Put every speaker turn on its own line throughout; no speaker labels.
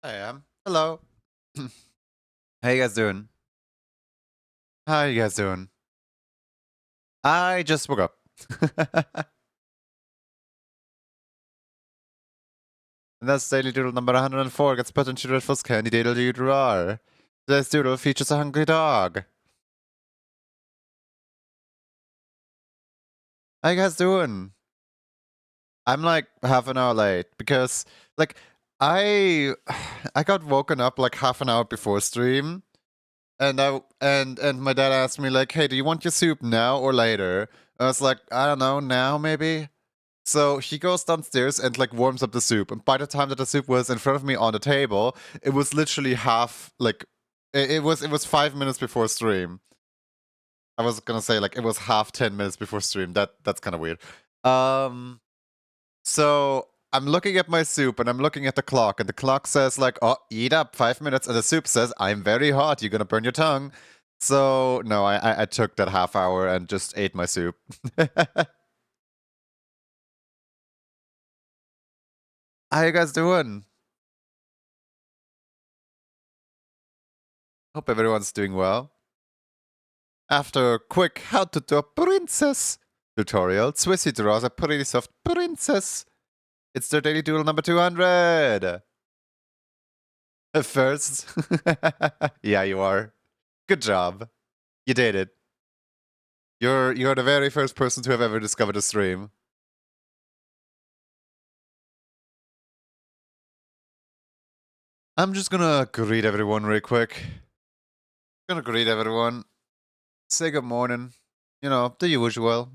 I am. Hello. How you guys doing? How you guys doing? I just woke up. And that's Daily Doodle number 104 gets put into the first candy doodle you draw. Today's doodle features a hungry dog. How you guys doing? I'm like half an hour late because like I I got woken up like half an hour before stream and my dad asked me like, "Hey, do you want your soup now or later?" I was like, "I don't know, now maybe." So he goes downstairs and like warms up the soup. And by the time that the soup was in front of me on the table, it was literally half like it was 5 minutes before stream. I was gonna say like it was half 10 minutes before stream. That's kind of weird. Um, so I'm looking at my soup and I'm looking at the clock, and the clock says like, "Oh, eat up, 5 minutes," and the soup says, "I'm very hot. You're gonna burn your tongue." So no, I took that half hour and just ate my soup. How you guys doing? Hope everyone's doing well. After a quick how to do a princess tutorial, Swissy draws a pretty soft princess. It's their daily doodle number 200. First. Yeah, you are. Good job. You did it. You're the very first person to have ever discovered a stream. I'm just gonna greet everyone real quick. Gonna greet everyone. Say good morning. You know, the usual.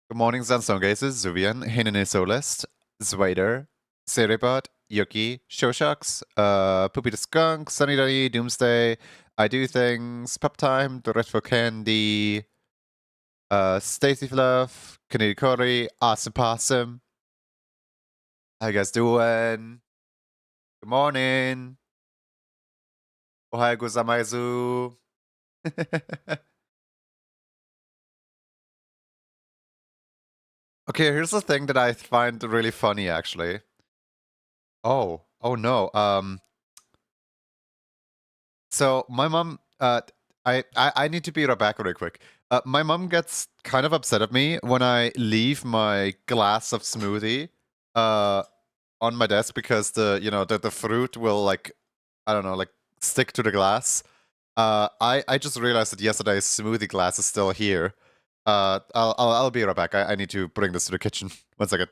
Good morning, Sandstone Gazes, Zuvian, Hinene Solest, Zwader, Cerebot, Yuki, Shoshucks, Poopy the Skunk, Sunny Day, Doomsday, I Do Things, Pop Time, Dreadful Candy, Stacy Fluff, Kanedi Cory, Awesome Possum. How you guys doing? Good morning. Ohayou gozaimasu. Okay, here's the thing that I find really funny, actually. Oh no. So my mom, I need to be right back really quick. My mom gets kind of upset at me when I leave my glass of smoothie uh, on my desk because the fruit will like, I don't know, like stick to the glass. I just realized that yesterday's smoothie glass is still here. I'll be right back. I need to bring this to the kitchen. 1 second.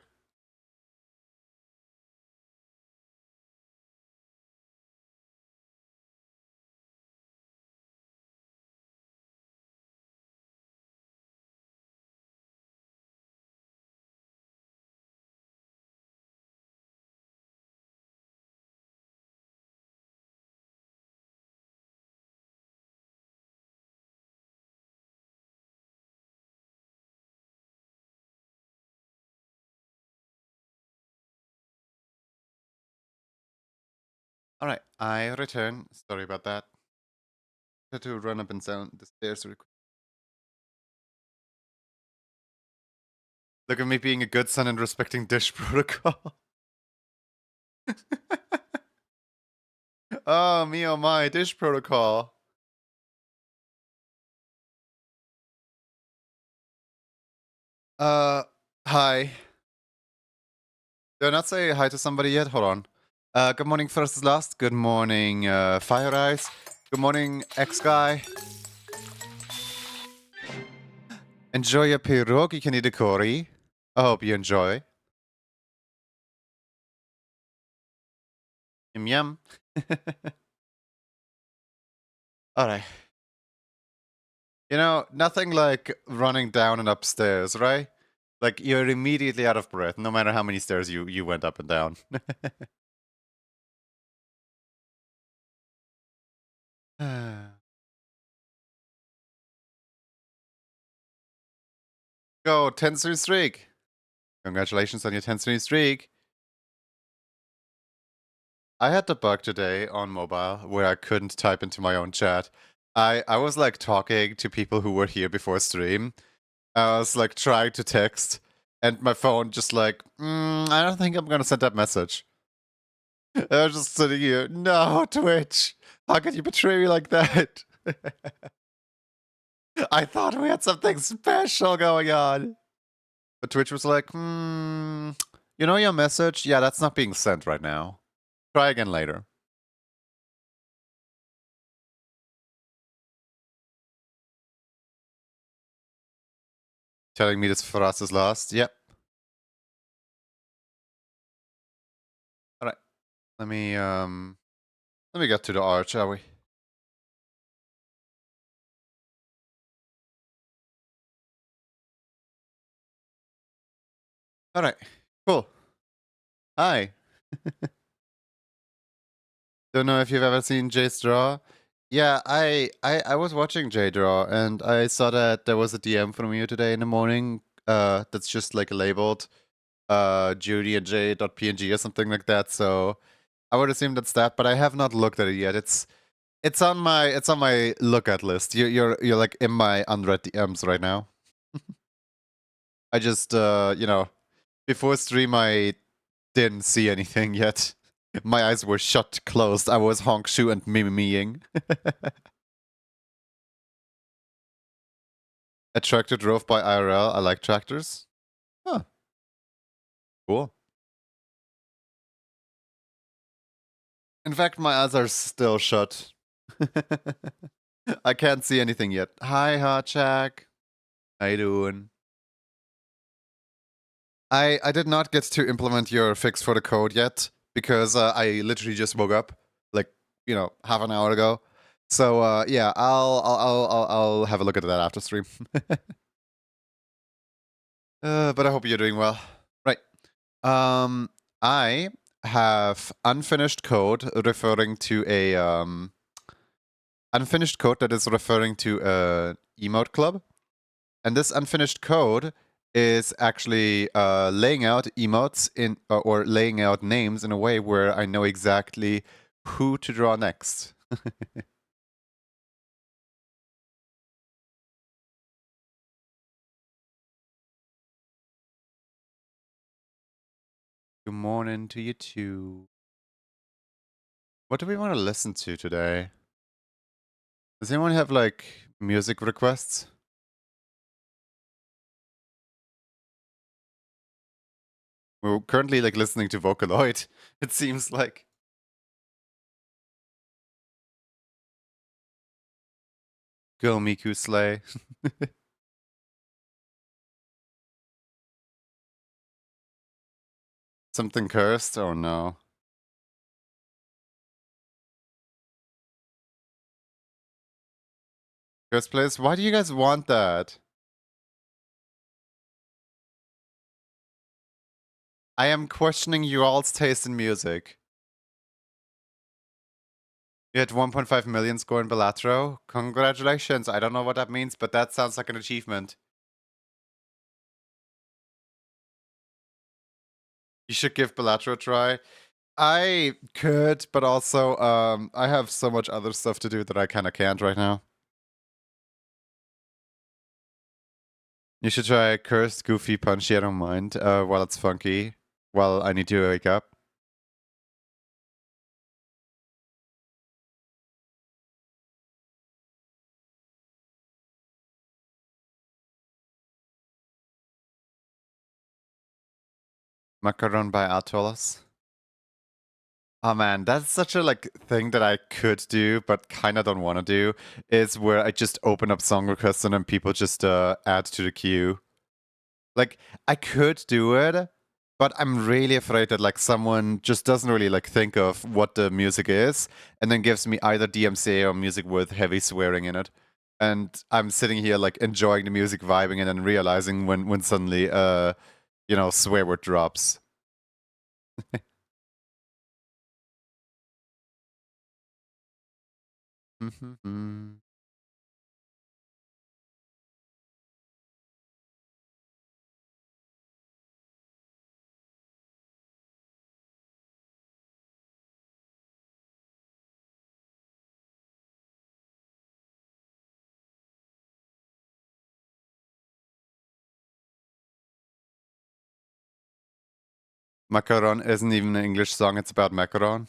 All right, I return. Sorry about that. Had to run up and down the stairs really quick. Look at me being a good son and respecting dish protocol. Oh, me oh my, dish protocol. Hi. Did I not say hi to somebody yet? Hold on. Good morning, first is last. Good morning, Fire Eyes. Good morning, X-Guy. Enjoy your pierogi, Kaneda Cory. I hope you enjoy. Yum yum. Alright. You know, nothing like running down and upstairs, right? Like, you're immediately out of breath, no matter how many stairs you went up and down. Go, 10th streak! Congratulations on your 10th streak! I had the bug today on mobile where I couldn't type into my own chat. I was like talking to people who were here before stream. I was like trying to text, and my phone just like, I don't think I'm gonna send that message. I was just sitting here. No, Twitch. How could you betray me like that? I thought we had something special going on. But Twitch was like, you know your message? Yeah, that's not being sent right now. Try again later. Telling me this for us is lost. Yep. Alright. Let me get to the art, shall we? Alright. Cool. Hi. Don't know if you've ever seen Jay's Draw. Yeah, I was watching Jay Draw and I saw that there was a DM from you today in the morning. That's just like labeled Judy and J.png or something like that. So I would assume that's that, but I have not looked at it yet. It's on my look at list. You're like in my unread DMs right now. I just before stream I didn't see anything yet. My eyes were shut closed. I was honk shoe and miming. A tractor drove by IRL. I like tractors. Huh. Cool. In fact, my eyes are still shut. I can't see anything yet. Hi, Hotchak. How you doing? I did not get to implement your fix for the code yet because I literally just woke up like half an hour ago. So yeah, I'll have a look at that after stream. But I hope you're doing well. Right. I have unfinished code referring to a unfinished code that is referring to a emote club. And this unfinished code is actually laying out emotes in or laying out names in a way where I know exactly who to draw next. Good morning to you too. What do we want to listen to today? Does anyone have like music requests? We're currently like listening to Vocaloid, it seems like. Go Miku Slay. Something cursed? Oh no. Cursed place? Why do you guys want that? I am questioning you all's taste in music. You had 1.5 million score in Balatro. Congratulations. I don't know what that means, but that sounds like an achievement. You should give Balatro a try. I could, but also I have so much other stuff to do that I kind of can't right now. You should try Cursed, Goofy, Punchy, I don't mind, while it's funky, while I need to wake up. Macaron by Atolos. Oh man, that's such a like thing that I could do, but kind of don't want to do, is where I just open up song requests and then people just add to the queue. Like, I could do it, but I'm really afraid that like someone just doesn't really like think of what the music is and then gives me either DMCA or music with heavy swearing in it. And I'm sitting here like enjoying the music, vibing, and then realizing when suddenly swear word drops. Macaron isn't even an English song, it's about macaron.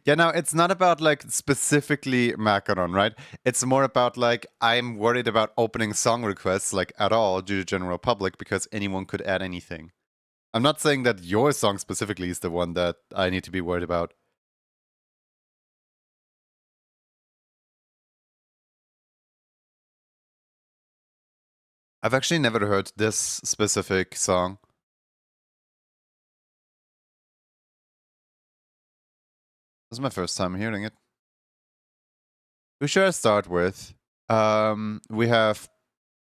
Yeah, no, it's not about like specifically macaron, right? It's more about like I'm worried about opening song requests like at all due to general public because anyone could add anything. I'm not saying that your song specifically is the one that I need to be worried about. I've actually never heard this specific song. This is my first time hearing it. Who should I start with? We have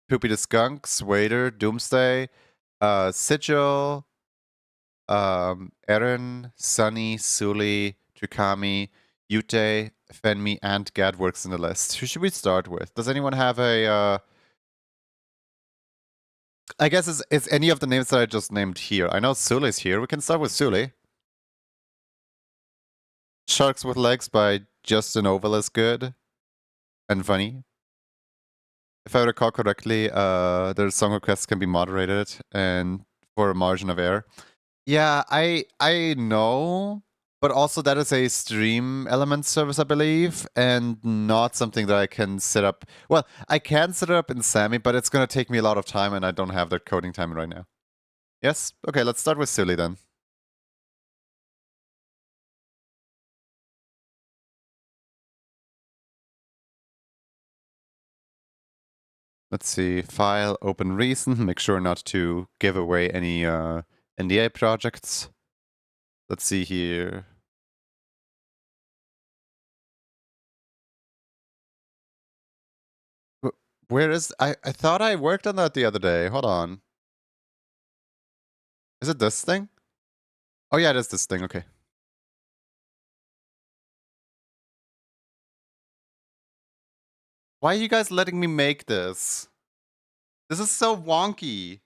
Poopy the Skunk, Swader, Doomsday, Sigil, Eren, Sunny, Suli, Trikami, Yute, Fenmi, and Gad works in the list. Who should we start with? Does anyone have a I guess it's any of the names that I just named here. I know Suli's here. We can start with Suli. Sharks with Legs by Justin Oval is good and funny. If I recall correctly, the song requests can be moderated and for a margin of error. Yeah, I know, but also that is a stream element service, I believe, and not something that I can set up. Well, I can set it up in Sammy, but it's gonna take me a lot of time, and I don't have that coding time right now. Yes? Okay, let's start with Silly then. Let's see, file, open recent, make sure not to give away any NDA projects. Let's see here. Where is, I thought I worked on that the other day. Hold on. Is it this thing? Oh yeah, it is this thing, okay. Why are you guys letting me make this? This is so wonky.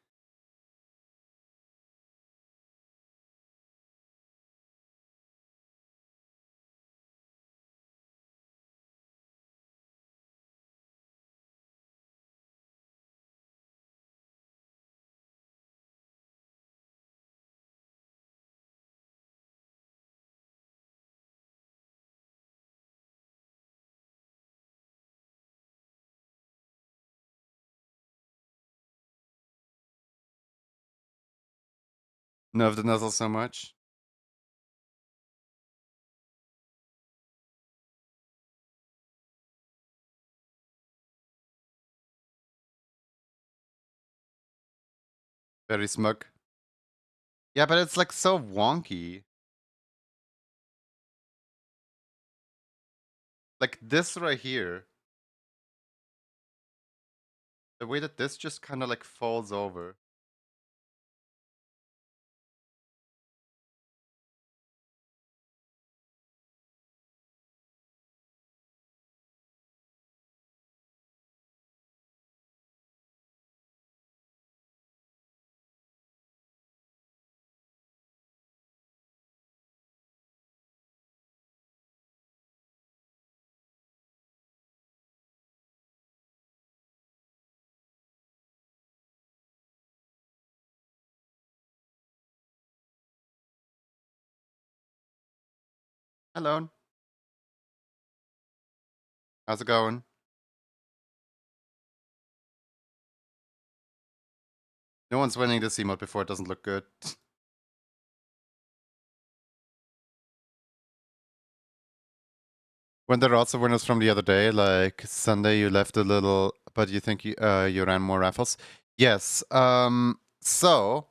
Nerve the nuzzle so much. Very smug. Yeah, but it's like so wonky. Like this right here. The way that this just kind of like falls over. Hello. How's it going? No one's winning this emote before it doesn't look good. When there are also winners from the other day, like Sunday, you left a little, but you think you ran more raffles. Yes. So,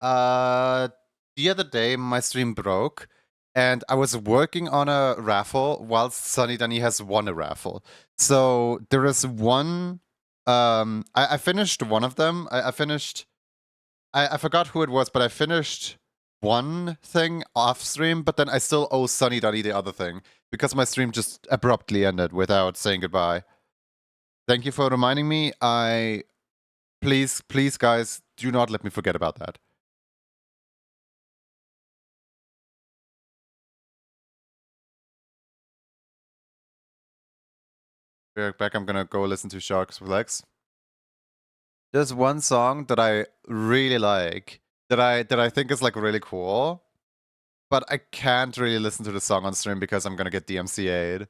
uh, the other day my stream broke, and I was working on a raffle whilst Sunny Dunny has won a raffle. So there is one. I finished one of them. I finished. I forgot who it was, but I finished one thing off stream, but then I still owe Sunny Dunny the other thing because my stream just abruptly ended without saying goodbye. Thank you for reminding me. Please, guys, do not let me forget about that. Be right back. I'm gonna go listen to Sharks with Legs. There's one song that I really like that I think is like really cool, but I can't really listen to the song on stream because I'm gonna get DMCA'd.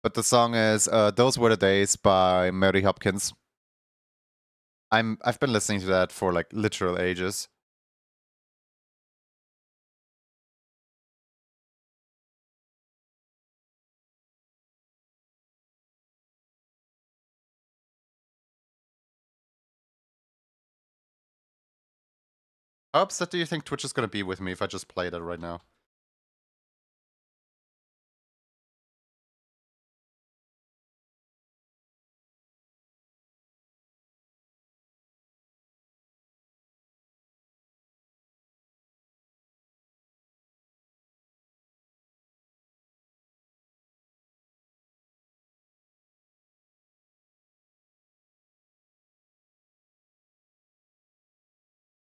But the song is "Those Were the Days" by Mary Hopkins. I've been listening to that for like literal ages. How upset do you think Twitch is gonna be with me if I just play that right now?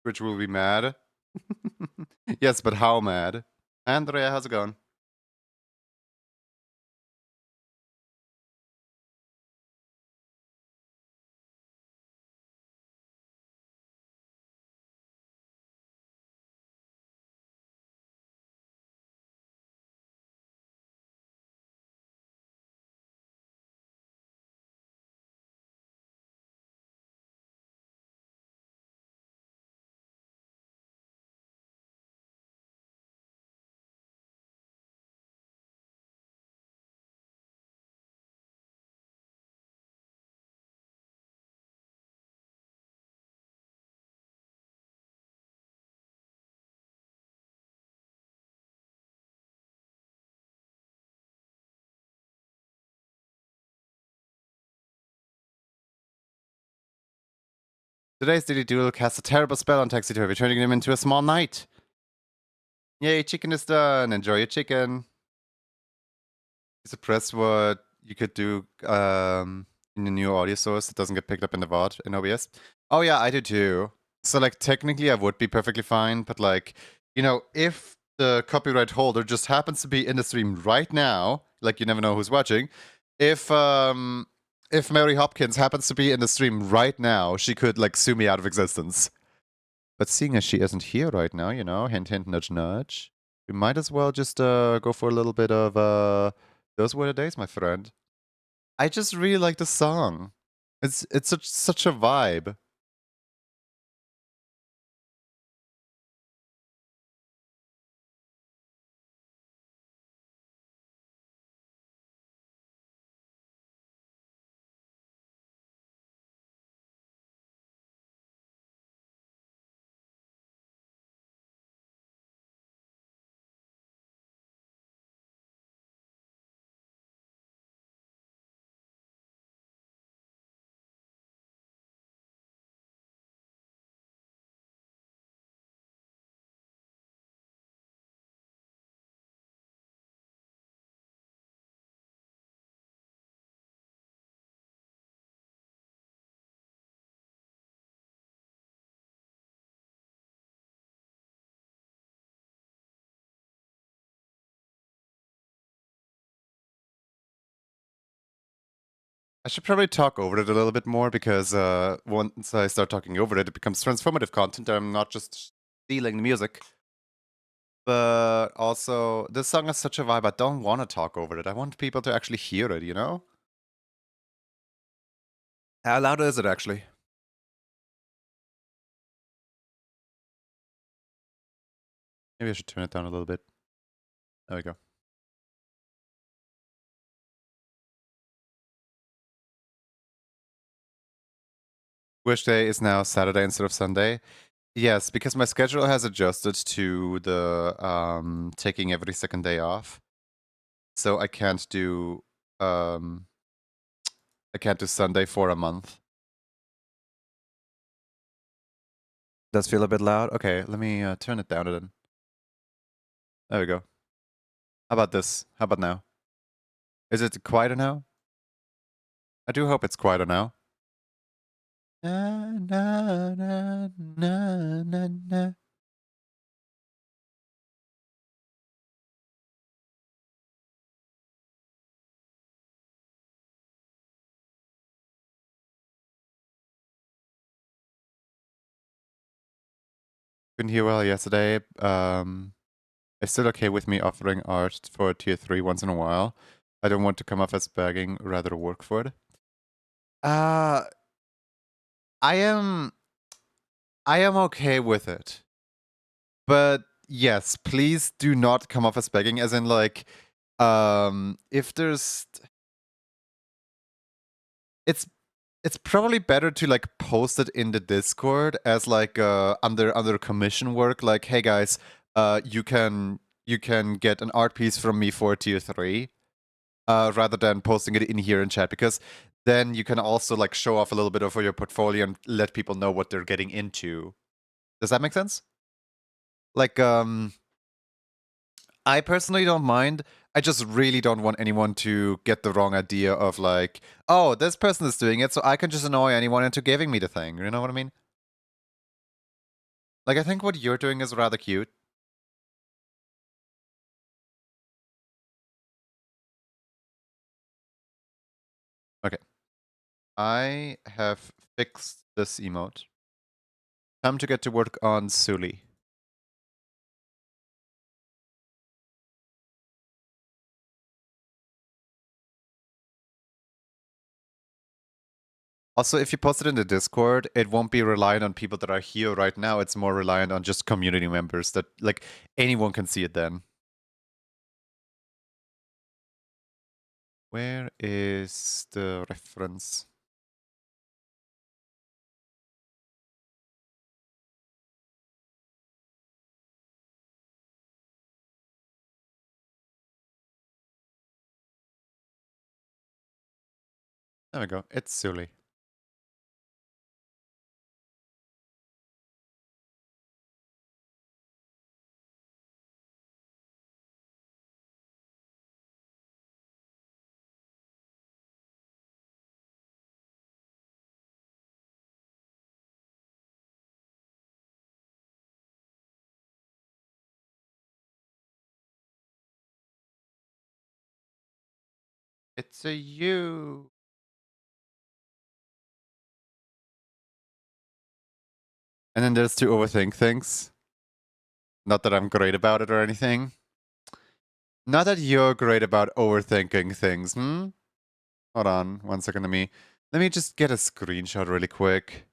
Twitch will be mad. Yes, but how mad? Andrea, how's it going? Today's Daily Duel casts a terrible spell on Taxi Turvy, turning him into a small knight. Yay, chicken is done. Enjoy your chicken. Suppress what you could do in the new audio source that doesn't get picked up in the VOD in OBS. Oh yeah, I do too. So like technically I would be perfectly fine, but like, you know, if the copyright holder just happens to be in the stream right now, like you never know who's watching, if Mary Hopkins happens to be in the stream right now, she could like sue me out of existence. But seeing as she isn't here right now, you know, hint hint nudge nudge, we might as well just go for a little bit of Those Were the Days, my friend. I just really like the song. It's such a vibe. I should probably talk over it a little bit more because once I start talking over it, it becomes transformative content. I'm not just stealing the music. But also, this song is such a vibe. I don't want to talk over it. I want people to actually hear it, you know? How loud is it actually? Maybe I should turn it down a little bit. There we go. Wish Day is now Saturday instead of Sunday. Yes, because my schedule has adjusted to the taking every second day off. So I can't do Sunday for a month. Does feel a bit loud? Okay, let me turn it down then. There we go. How about this? How about now? Is it quieter now? I do hope it's quieter now. Na, na, na, na, na, na. Couldn't hear well yesterday. It's still okay with me offering art for tier 3 once in a while. I don't want to come off as begging, rather work for it. Uh, I am okay with it. But yes, please do not come off as begging, as in like, if there's it's probably better to like post it in the Discord as like under commission work, like, hey guys, you can get an art piece from me for tier 3, rather than posting it in here in chat, because then you can also like show off a little bit of your portfolio and let people know what they're getting into. Does that make sense? Like, I personally don't mind. I just really don't want anyone to get the wrong idea of like, oh, this person is doing it, so I can just annoy anyone into giving me the thing. You know what I mean? Like, I think what you're doing is rather cute. Okay. I have fixed this emote. Time to get to work on Sully. Also, if you post it in the Discord, it won't be reliant on people that are here right now. It's more reliant on just community members that, like, anyone can see it then. Where is the reference? There we go. It's Sully. It's a you. And then there's to overthink things. Not that I'm great about it or anything. Not that you're great about overthinking things, hmm? Hold on, 1 second to me. Let me just get a screenshot really quick.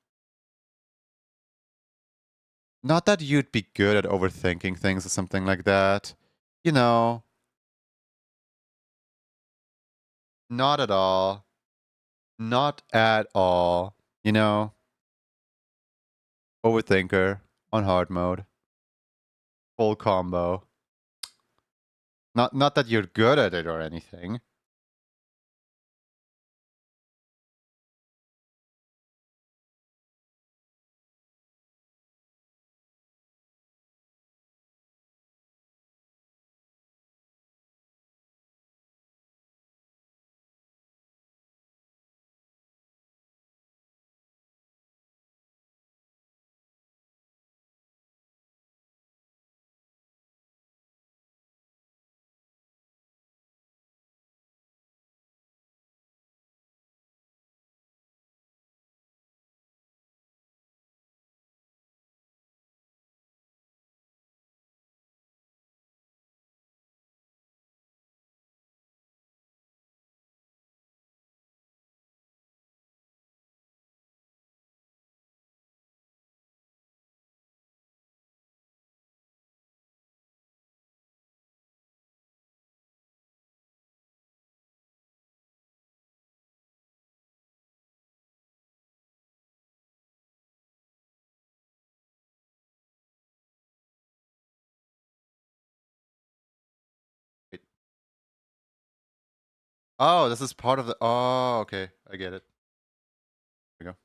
Not that you'd be good at overthinking things or something like that. You know, not at all. Not at all. You know, overthinker on hard mode. Full combo. Not that you're good at it or anything. Wait. Oh, this is part of the. Oh, okay. I get it. Here we go.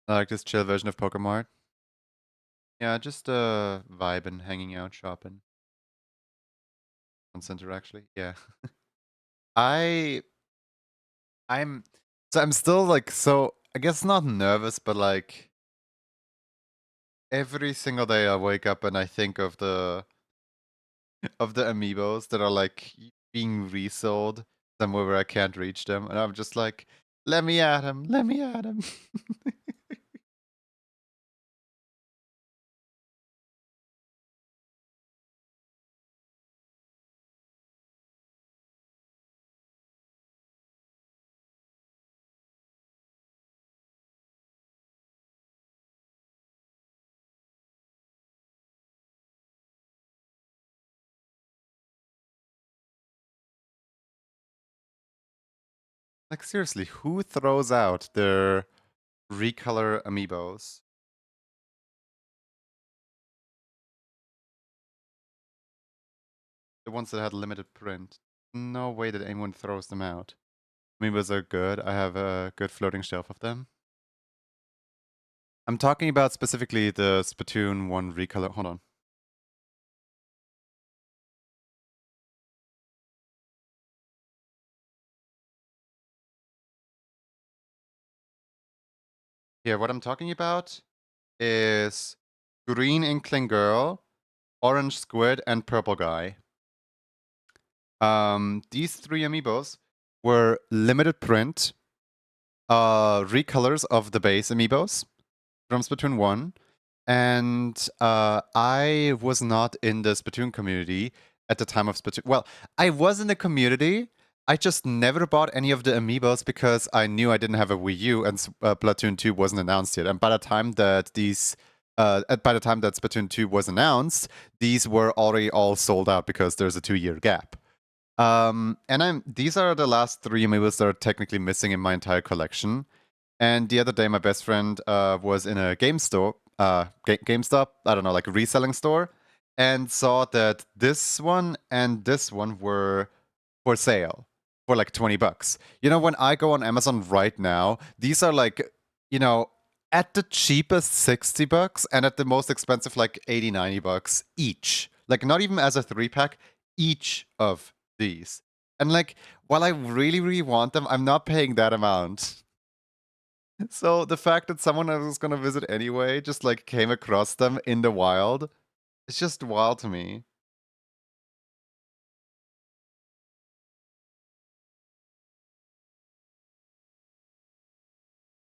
I like this chill version of Pokemon. Yeah, just vibing, hanging out, shopping. On center actually. Yeah. I I'm I'm still like, so I guess not nervous, but like every single day I wake up and I think of the amiibos that are like being resold somewhere where I can't reach them, and I'm just like, let me at him, let me at him. Like seriously, who throws out their recolor amiibos? The ones that had limited print. No way that anyone throws them out. Amiibos are good. I have a good floating shelf of them. I'm talking about specifically the Splatoon 1 recolor. Hold on. Here, what I'm talking about is green Inkling Girl, orange Squid, and purple guy. These three amiibos were limited print recolors of the base amiibos from Splatoon 1. And I was not in the Splatoon community at the time of Splatoon. Well, I was in the community. I just never bought any of the amiibos because I knew I didn't have a Wii U and Splatoon 2 wasn't announced yet. And by the time that Splatoon 2 was announced, these were already all sold out because there's a 2-year gap. And these are the last three amiibos that are technically missing in my entire collection. And the other day, my best friend was in a GameStop, I don't know, like a reselling store, and saw that this one and this one were for sale for like $20. You know, when I go on Amazon right now, these are like, you know, at the cheapest $60 and at the most expensive like $80-90 each. Like not even as a 3-pack, each of these. And like, while I really, really want them, I'm not paying that amount. So the fact that someone I was gonna visit anyway just like came across them in the wild, it's just wild to me.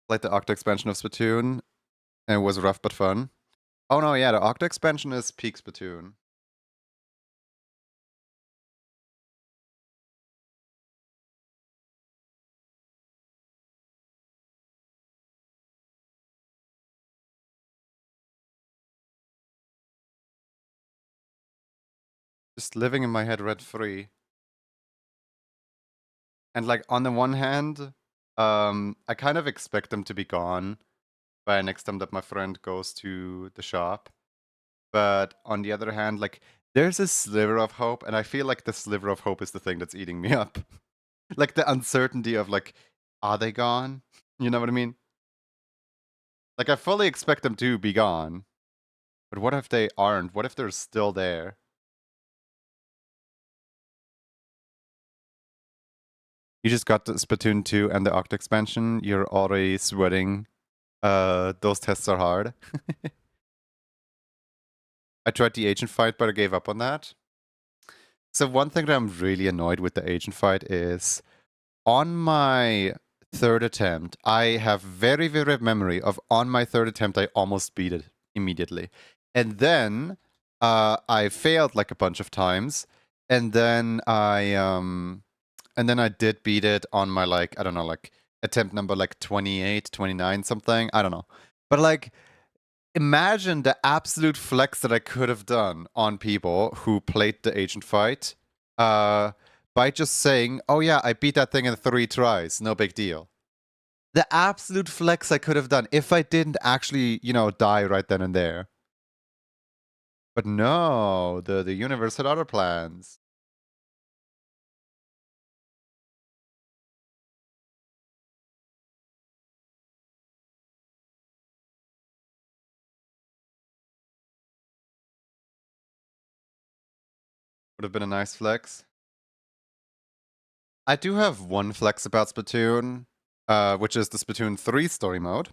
Like the Octa expansion of Splatoon, and it was rough but fun. Oh no, yeah, the Octa expansion is peak Splatoon. Just living in my head rent free. And like on the one hand, I kind of expect them to be gone by next time that my friend goes to the shop. But on the other hand, like there's a sliver of hope, and I feel like the sliver of hope is the thing that's eating me up. Like the uncertainty of like, are they gone? You know what I mean? Like I fully expect them to be gone. But what if they aren't? What if they're still there? You just got the Splatoon 2 and the Octa expansion. You're already sweating. Those tests are hard. I tried the agent fight, but I gave up on that. So one thing that I'm really annoyed with the agent fight is on my third attempt, I have very vivid memory of on my third attempt, I almost beat it immediately. And then I failed like a bunch of times. And then I did beat it on my like, I don't know, like attempt number like 28, 29, something. I don't know. But like imagine the absolute flex that I could have done on people who played the agent fight by just saying, oh yeah, I beat that thing in 3 tries, no big deal. The absolute flex I could have done if I didn't actually, you know, die right then and there. But no, the universe had other plans. Would have been a nice flex. I do have one flex about Splatoon, which is the Splatoon 3 story mode.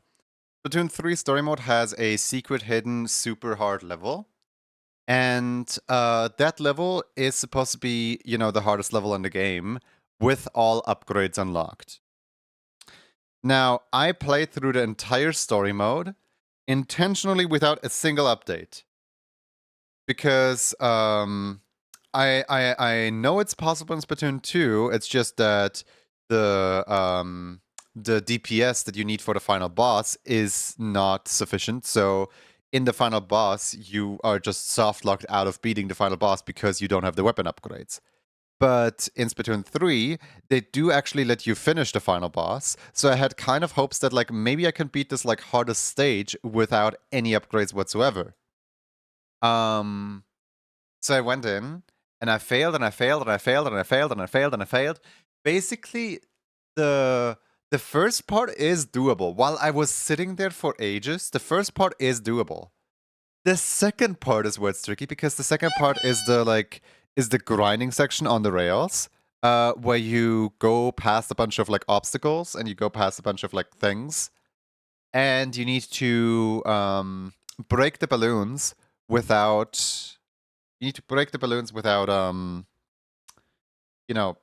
Splatoon 3 story mode has a secret hidden super hard level. And that level is supposed to be, you know, the hardest level in the game, with all upgrades unlocked. Now, I played through the entire story mode intentionally without a single update. Because I know it's possible in Splatoon 2. It's just that the DPS that you need for the final boss is not sufficient. So in the final boss, you are just soft locked out of beating the final boss because you don't have the weapon upgrades. But in Splatoon 3, they do actually let you finish the final boss. So I had kind of hopes that like maybe I can beat this like hardest stage without any upgrades whatsoever. So I went in and I failed and I failed and I failed and I failed and I failed and I failed. Basically, the first part is doable. While I was sitting there for ages, the first part is doable. The second part is where it's tricky because the second part is the grinding section on the rails. Where you go past a bunch of like obstacles and you go past a bunch of like things. And you need to break the balloons without you need to break the balloons without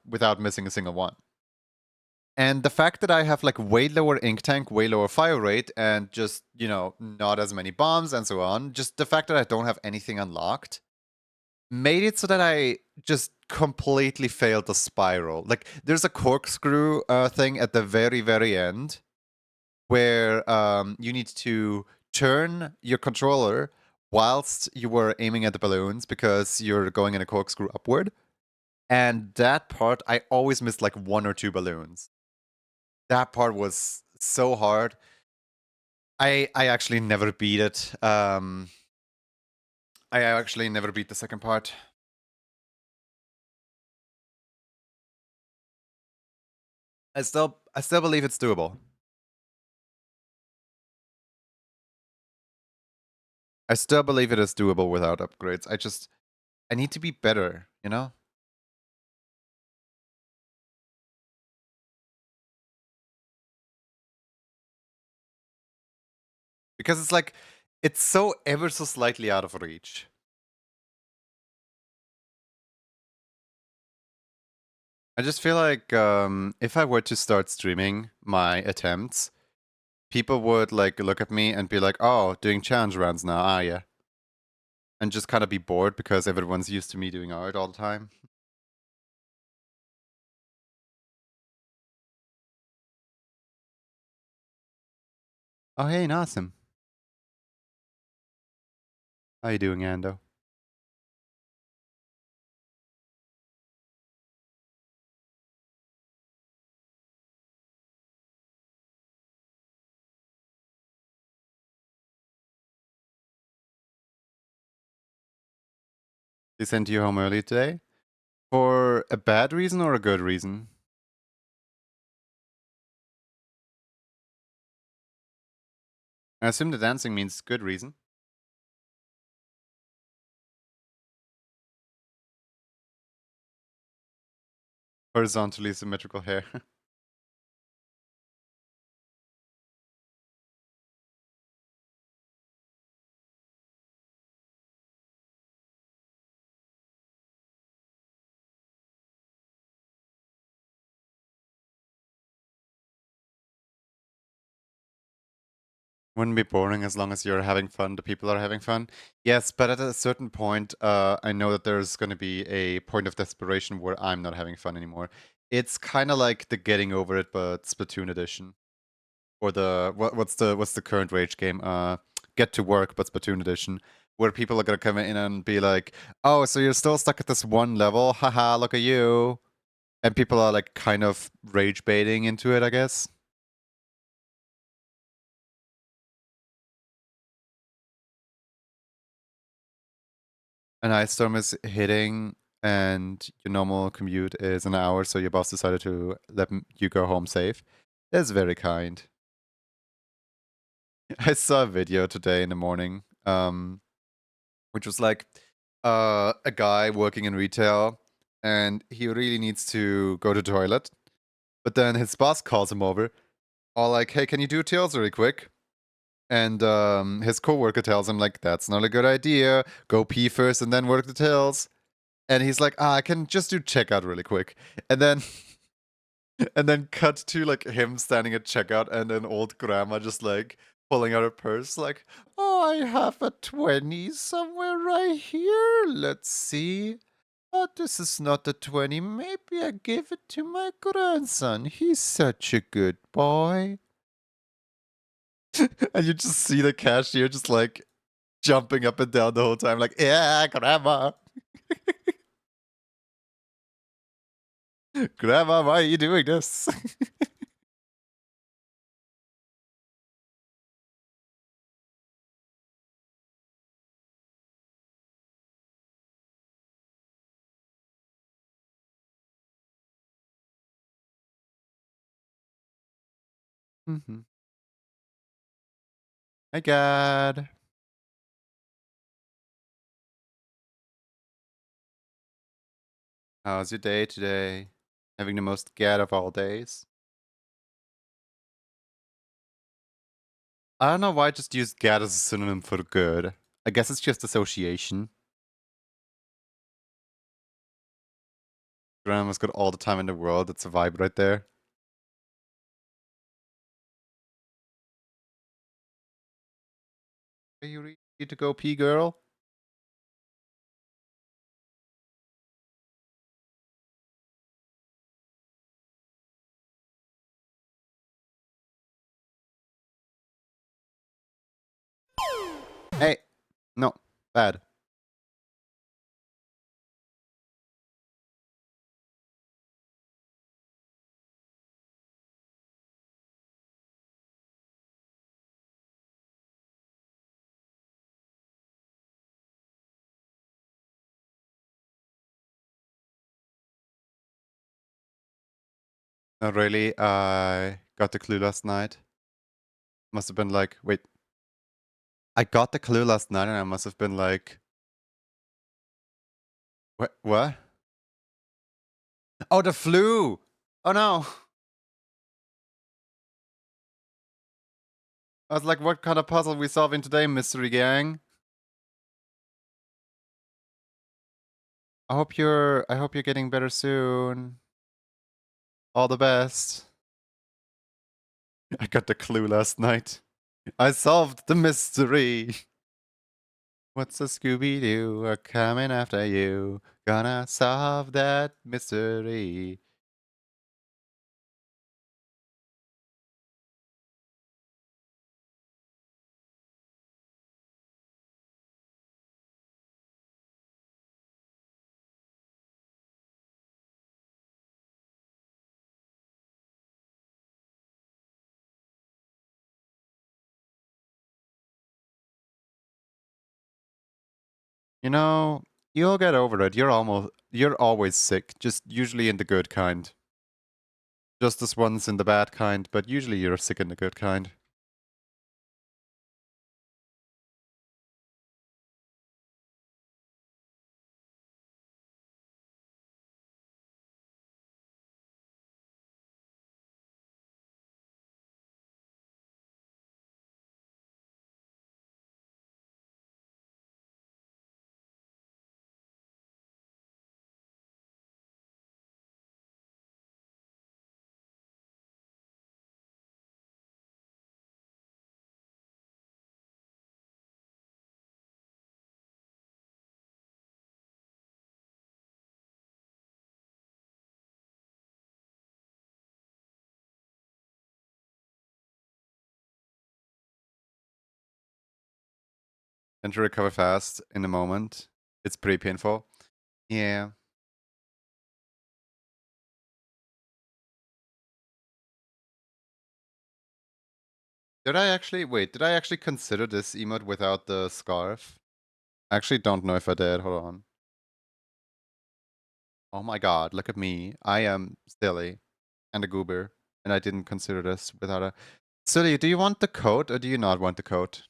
without missing a single one. And the fact that I have like way lower ink tank, way lower fire rate, and just, not as many bombs and so on, just the fact that I don't have anything unlocked made it so that I just completely failed the spiral. Like there's a corkscrew thing at the very, very end where you need to turn your controller whilst you were aiming at the balloons because you're going in a corkscrew upward. And that part, I always missed like one or two balloons. That part was so hard. I actually never beat it. I actually never beat the second part. I still believe it's doable. I still believe it is doable without upgrades. I need to be better, you know? Because it's like, it's so ever so slightly out of reach. I just feel like if I were to start streaming my attempts, people would like look at me and be like, "Oh, doing challenge rounds now, are ya?" And just kind of be bored because everyone's used to me doing art all the time. Oh, hey, awesome. How you doing, Ando? They sent you home early today for a bad reason or a good reason? I assume the dancing means good reason. Horizontally symmetrical hair. Wouldn't be boring as long as you're having fun, the people are having fun. Yes, but at a certain point, I know that there's going to be a point of desperation where I'm not having fun anymore. It's kind of like the getting over it, but Splatoon edition, or what's the current rage game? Get to work, but Splatoon edition, where people are gonna come in and be like, "Oh, so you're still stuck at this one level? Haha, look at you!" And people are like kind of rage baiting into it, I guess. An ice storm is hitting and your normal commute is an hour, so your boss decided to let you go home safe. That's very kind. I saw a video today in the morning, which was like a guy working in retail and he really needs to go to the toilet, but then his boss calls him over, all like, "Hey, can you do tails really quick?" And his coworker tells him like, "That's not a good idea. Go pee first and then work the tails." And he's like, "I can just do checkout really quick." And then And then cut to like him standing at checkout and an old grandma just like pulling out her purse like, oh, I have a 20 somewhere right here. Let's see. Oh, this is not a 20. Maybe I give it to my grandson. He's such a good boy. And you just see the cashier just like jumping up and down the whole time, like, yeah, grandma. Grandma, why are you doing this? Mm-hmm. Hi, God. How's your day today? Having the most gad of all days? I don't know why I just used gad as a synonym for good. I guess it's just association. Grandma's got all the time in the world. That's a vibe right there. Are you ready to go pee, girl? Hey, no, bad. Not really. I got the clue last night. Must have been like, wait. I got the clue last night and I must have been like, what? Oh, the flu! Oh no! I was like, what kind of puzzle we solving today, mystery gang? I hope you're getting better soon. All the best. I got the clue last night. I solved the mystery. What's a Scooby-Doo coming after you? Gonna solve that mystery. You know, you'll get over it. You're always sick, just usually in the good kind. Just this once in the bad kind, but usually you're sick in the good kind. And to recover fast in a moment. It's pretty painful. Yeah. Did I actually consider this emote without the scarf? I actually don't know if I did. Hold on. Oh my god, look at me. I am silly and a goober. And I didn't consider this without a... Silly, do you want the coat or do you not want the coat?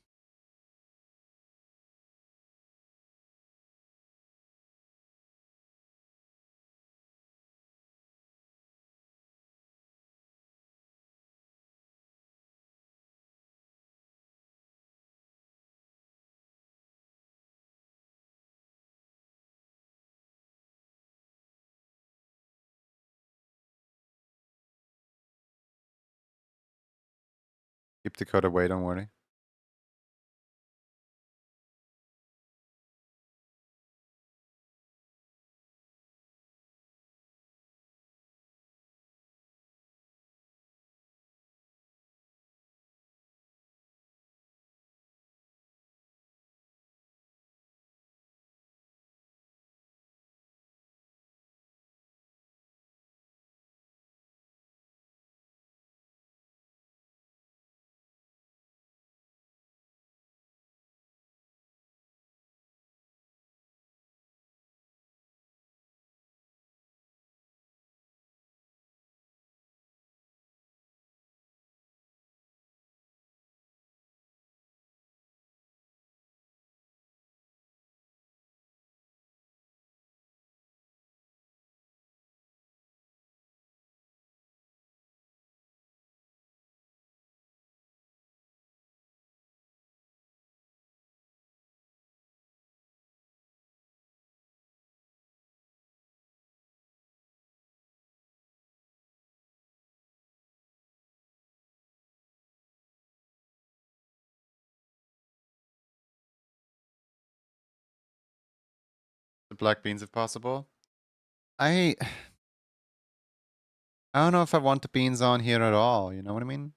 Keep the code away, don't worry. The black beans if possible. I I don't know if I want the beans on here at all, you know what I mean?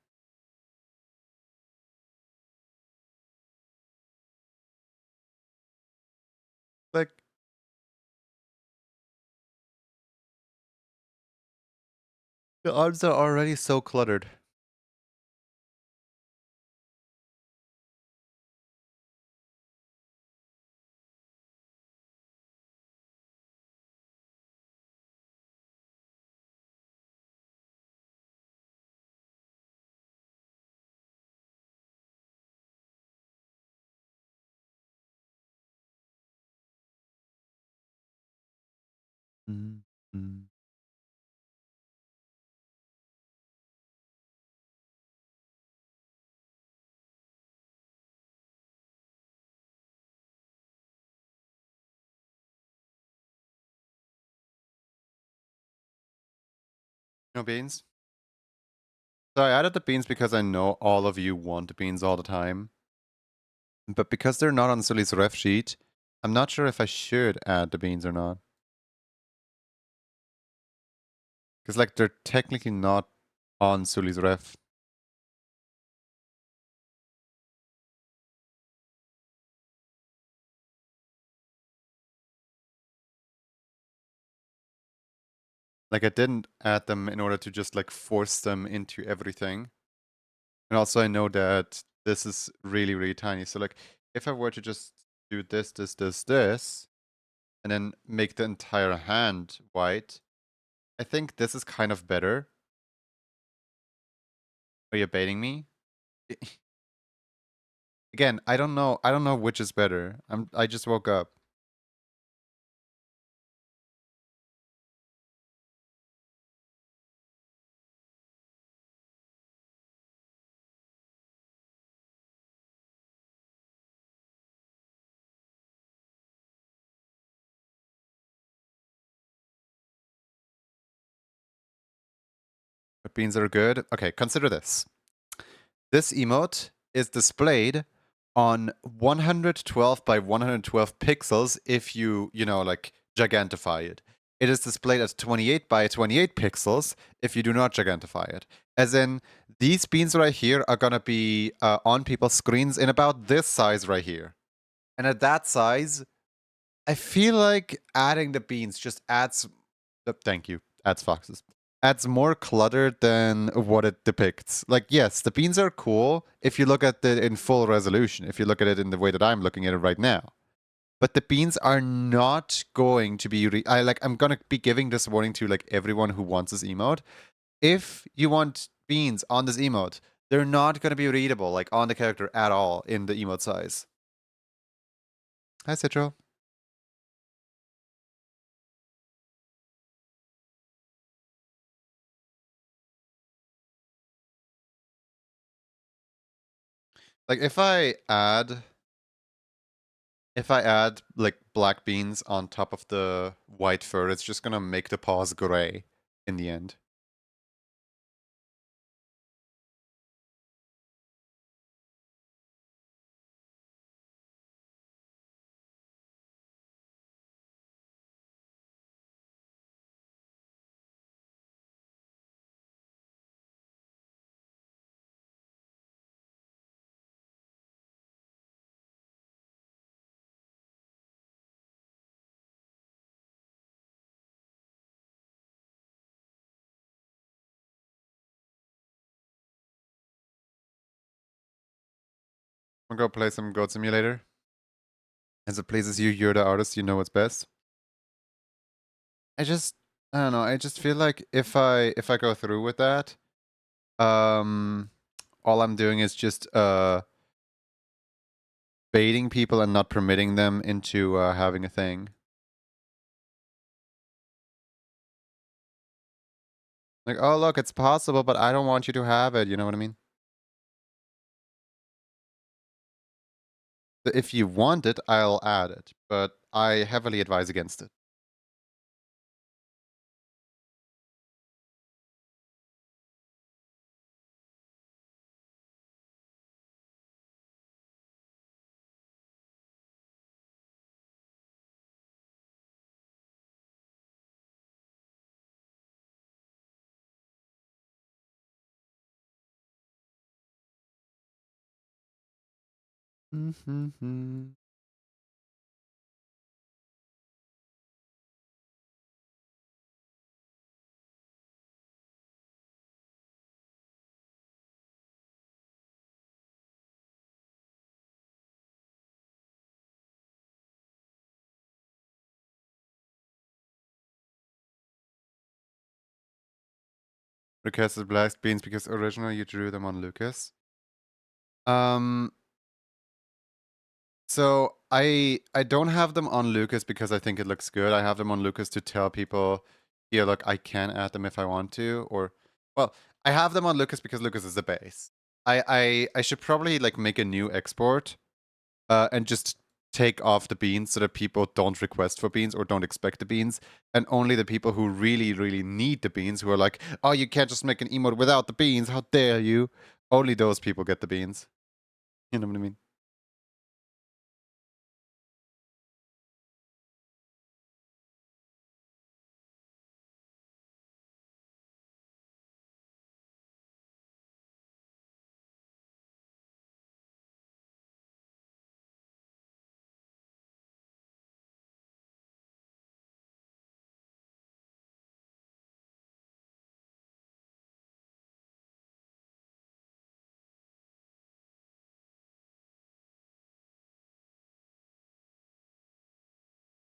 Like, the odds are already so cluttered. Mm, mm. No beans? So I added the beans because I know all of you want the beans all the time. But because they're not on Sully's ref sheet, I'm not sure if I should add the beans or not. Because, like, they're technically not on Sully's ref. Like, I didn't add them in order to just, like, force them into everything. And also, I know that this is really, really tiny. So, like, if I were to just do this, and then make the entire hand white, I think this is kind of better. Are you baiting me? Again, I don't know. I don't know which is better. I just woke up. But beans are good. Okay, consider this. This emote is displayed on 112 by 112 pixels if you know, like, gigantify it. It is displayed at 28 by 28 pixels if you do not gigantify it. As in, these beans right here are gonna be on people's screens in about this size right here. And at that size, I feel like adding the beans just adds. Thank you. Adds foxes. Adds more clutter than what it depicts. Like, yes, the beans are cool if you look at it in full resolution, if you look at it in the way that I'm looking at it right now. But the beans are not going to be. I'm gonna be giving this warning to, like, everyone who wants this emote. If you want beans on this emote, they're not gonna be readable, like, on the character at all in the emote size. Hi, Citro. Like, if I add like black beans on top of the white fur, it's just gonna make the paws gray in the end. I'll go play some Goat Simulator. As it pleases you, you're the artist, you know what's best. I just I don't know, I just feel like if I go through with that, um all I'm doing is just baiting people and not permitting them into having a thing. Like, oh look, it's possible, but I don't want you to have it, you know what I mean? If you want it, I'll add it, but I heavily advise against it. Mm-hmm. Requested black beans because originally you drew them on Lucas. Um, so I don't have them on Lucas because I think it looks good. I have them on Lucas to tell people, here, look, I can add them if I want to, or well, I have them on Lucas because Lucas is the base. I should probably like make a new export, and just take off the beans so that people don't request for beans or don't expect the beans, and only the people who really really need the beans, who are like, oh, you can't just make an emote without the beans, how dare you? Only those people get the beans. You know what I mean?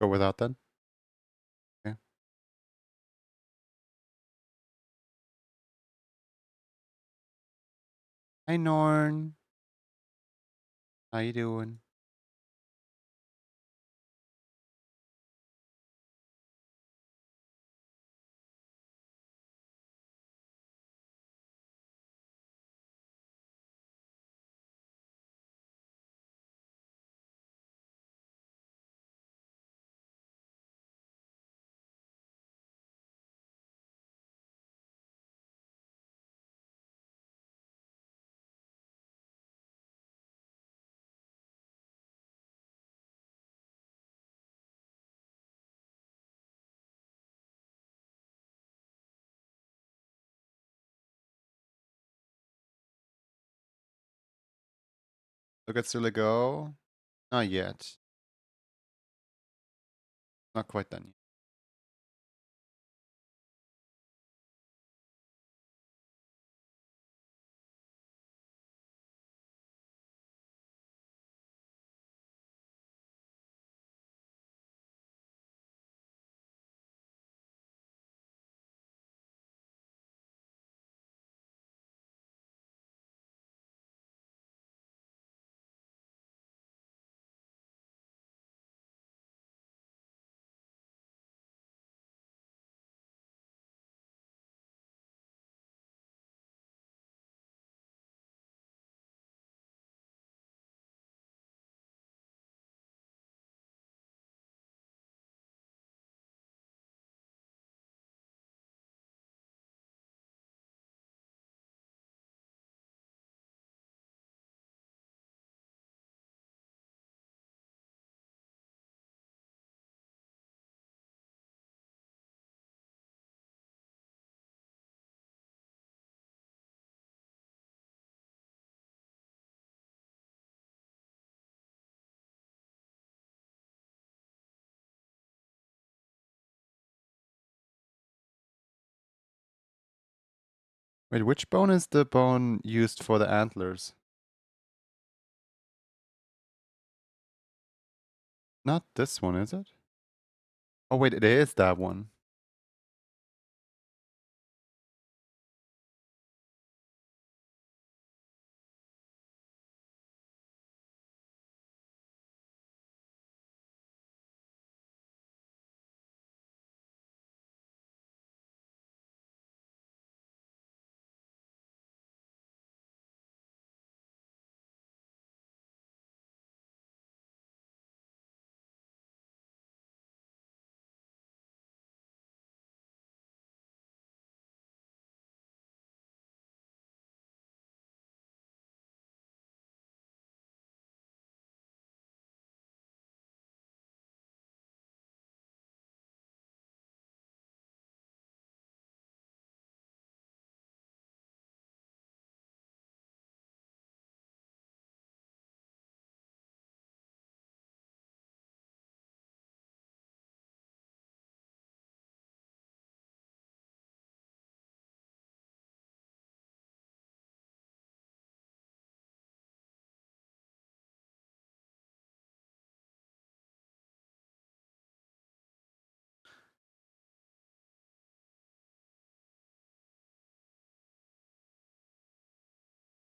Go without then. Yeah. Hi Norn, how you doing? Look at Sula go. Not yet. Not quite done yet. Wait, which bone is the bone used for the antlers? not this one, is it? Oh wait, it is that one.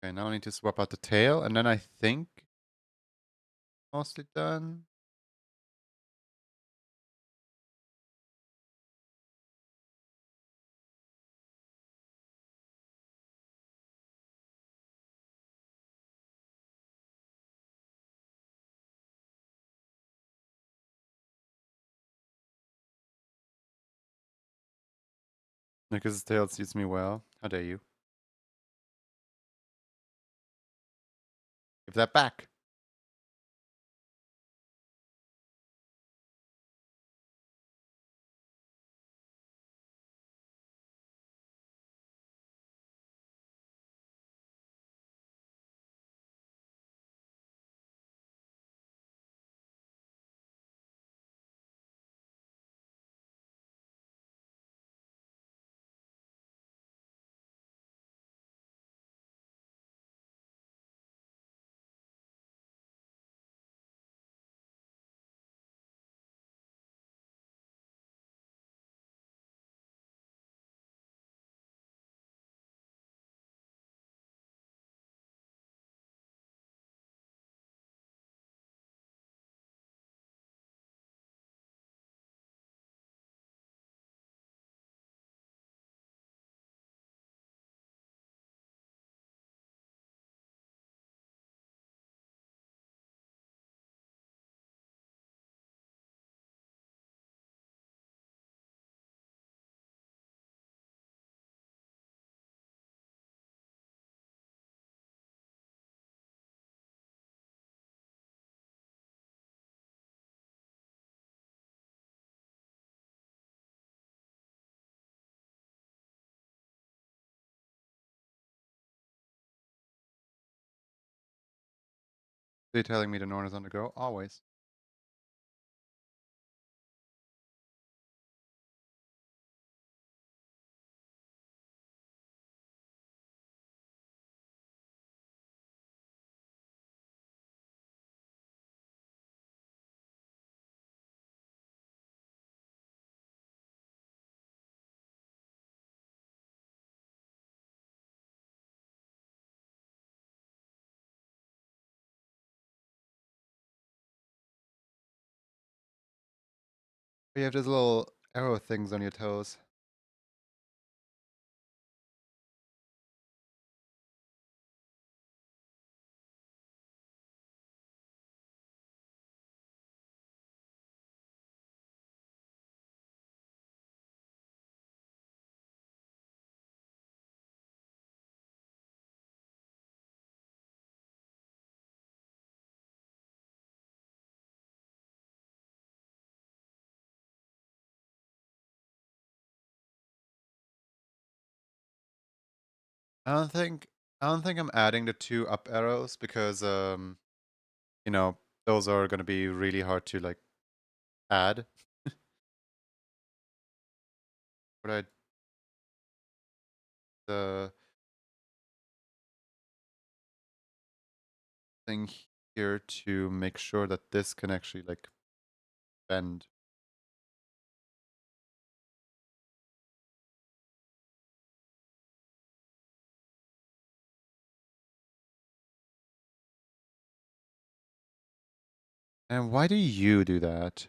Okay, now I need to swap out the tail, and then I think mostly done. Because his tail suits me well. How dare you? Give that back. They're telling me the Norn is on the go? Always. You have those little arrow things on your toes. I don't think I don't think I'm adding the two up arrows because you know, those are gonna be really hard to like add. But I the thing here to make sure that this can actually like bend. And why do you do that?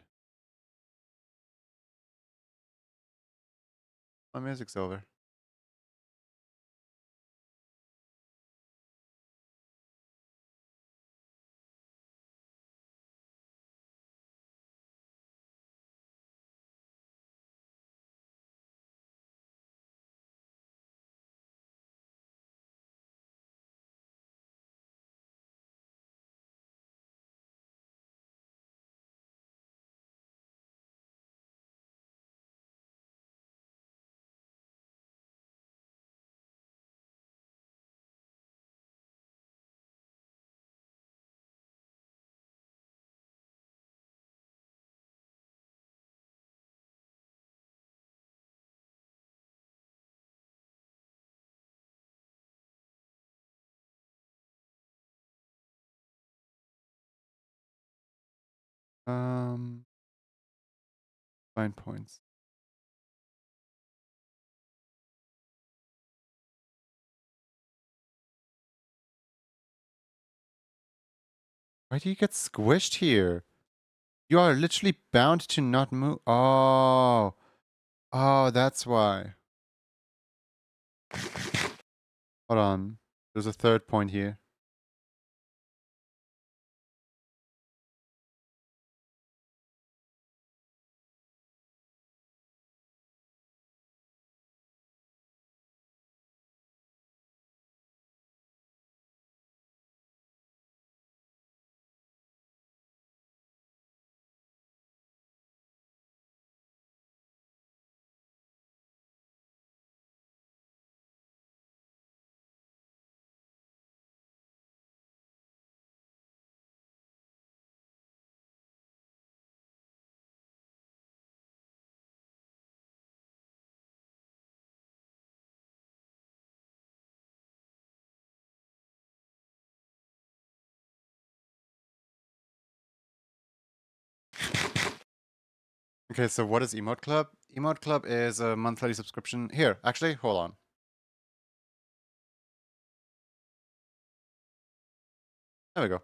My music's over. Find points. Why do you get squished here? You are literally bound to not move. Oh. Oh, that's why. Hold on. There's a third point here. Okay, so what is Emote Club? Emote Club is a monthly subscription. Here, actually, hold on. There we go.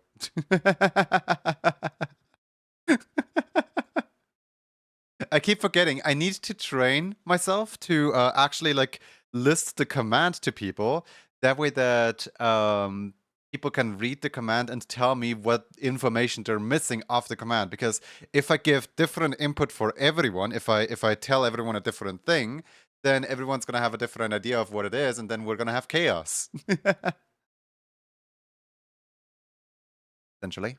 I keep forgetting. I need to train myself to actually like list the command to people. That way that people can read the command and tell me what information they're missing off the command. Because if I give different input for everyone, if I tell everyone a different thing, then everyone's gonna have a different idea of what it is, and then we're gonna have chaos. Essentially.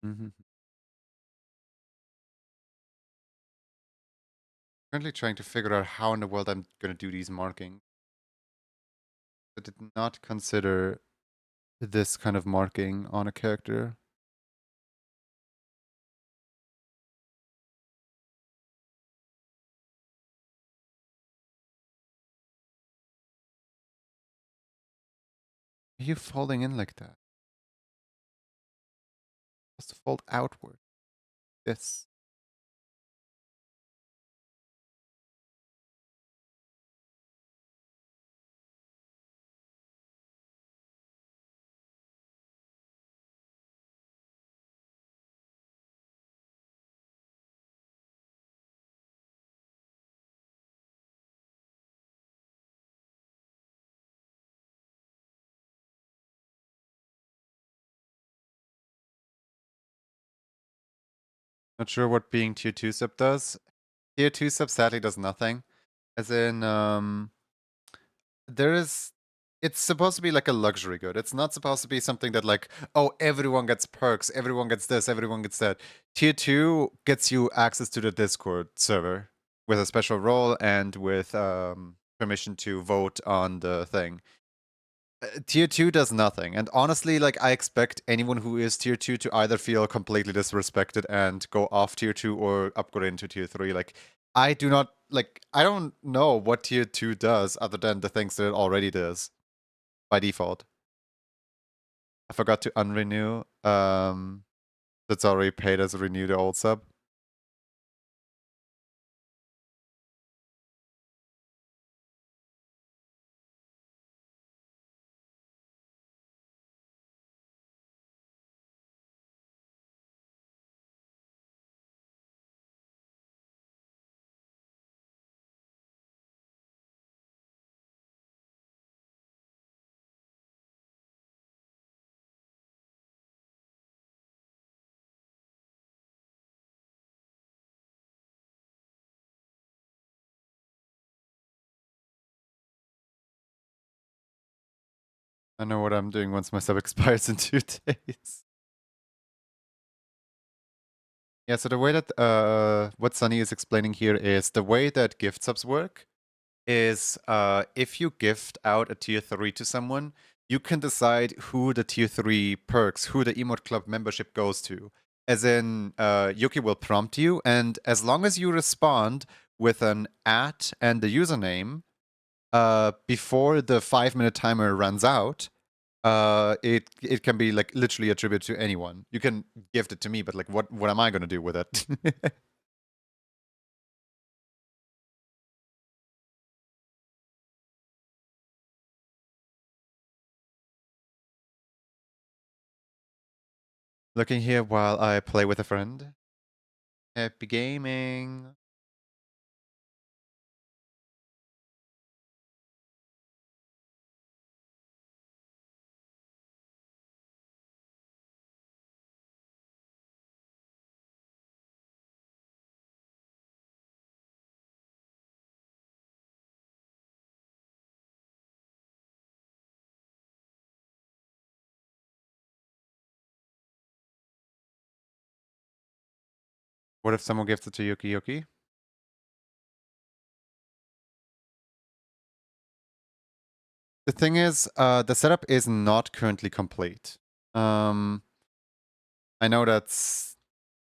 Mm-hmm. Currently trying to figure out how in the world I'm gonna do these markings. I did not consider this kind of marking on a character. Are you folding in like that? Just fold outward. This. Not sure what being tier 2 sub does. Tier 2 sub sadly does nothing. As in, there is it's supposed to be like a luxury good. It's not supposed to be something that like, oh, everyone gets perks, everyone gets this, everyone gets that. Tier 2 gets you access to the Discord server with a special role and with permission to vote on the thing. Tier 2 does nothing. And honestly, like I expect anyone who is tier 2 to either feel completely disrespected and go off tier 2 or upgrade into tier 3. Like I do not like I don't know what tier 2 does other than the things that it already does by default. I forgot to unrenew. That's already paid as a renew the old sub. I know what I'm doing once my sub expires in 2 days. Yeah, so the way that what Sunny is explaining here is the way that gift subs work is if you gift out a tier 3 to someone, you can decide who the tier 3 perks, who the Emote Club membership goes to. As in, Yuki will prompt you, and as long as you respond with an @ and the username before the 5-minute timer runs out, it can be like literally attributed to anyone. You can gift it to me, but like what am I gonna do with it? Looking here while I play with a friend. Happy gaming. What if someone gives it to Yuki Yuki? The thing is, the setup is not currently complete. I know that's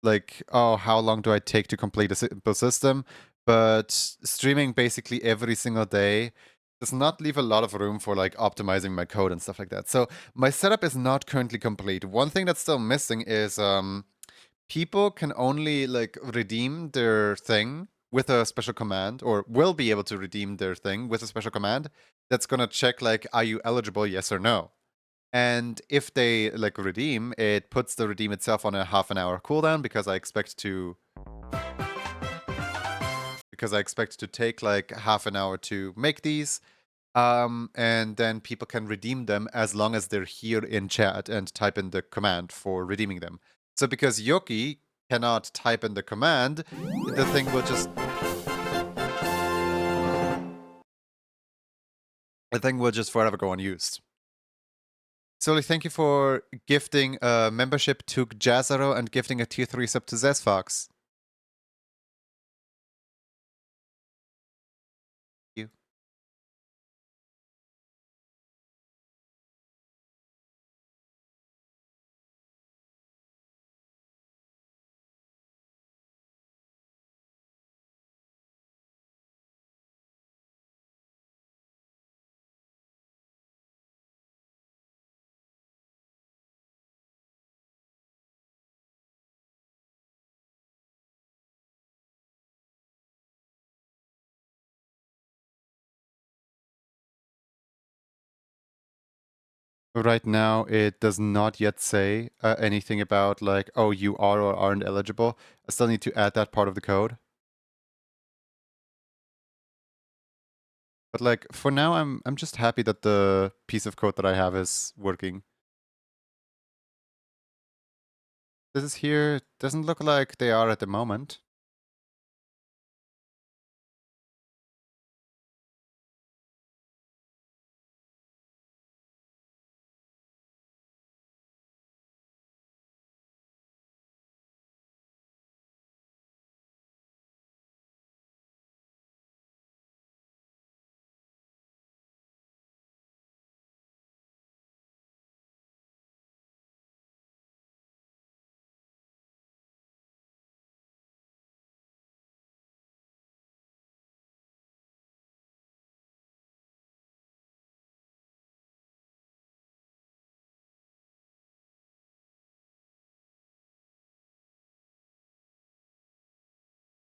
like, oh, how long do I take to complete a simple system? But streaming basically every single day does not leave a lot of room for like optimizing my code and stuff like that. So my setup is not currently complete. One thing that's still missing is people can only like redeem their thing with a special command, or will be able to redeem their thing with a special command that's gonna check like, are you eligible, yes or no? And if they like redeem, it puts the redeem itself on a half-an-hour cooldown because I expect to take like half an hour to make these. And then people can redeem them as long as they're here in chat and type in the command for redeeming them. So because Yoki cannot type in the command, the thing will just forever go unused. Sully, thank you for gifting a membership to Jazaro and gifting a tier 3 sub to Zesfox. Thank you. Right now, it does not yet say anything about like, oh, you are or aren't eligible. I still need to add that part of the code. But like for now, I'm just happy that the piece of code that I have is working. This is here doesn't look like they are at the moment.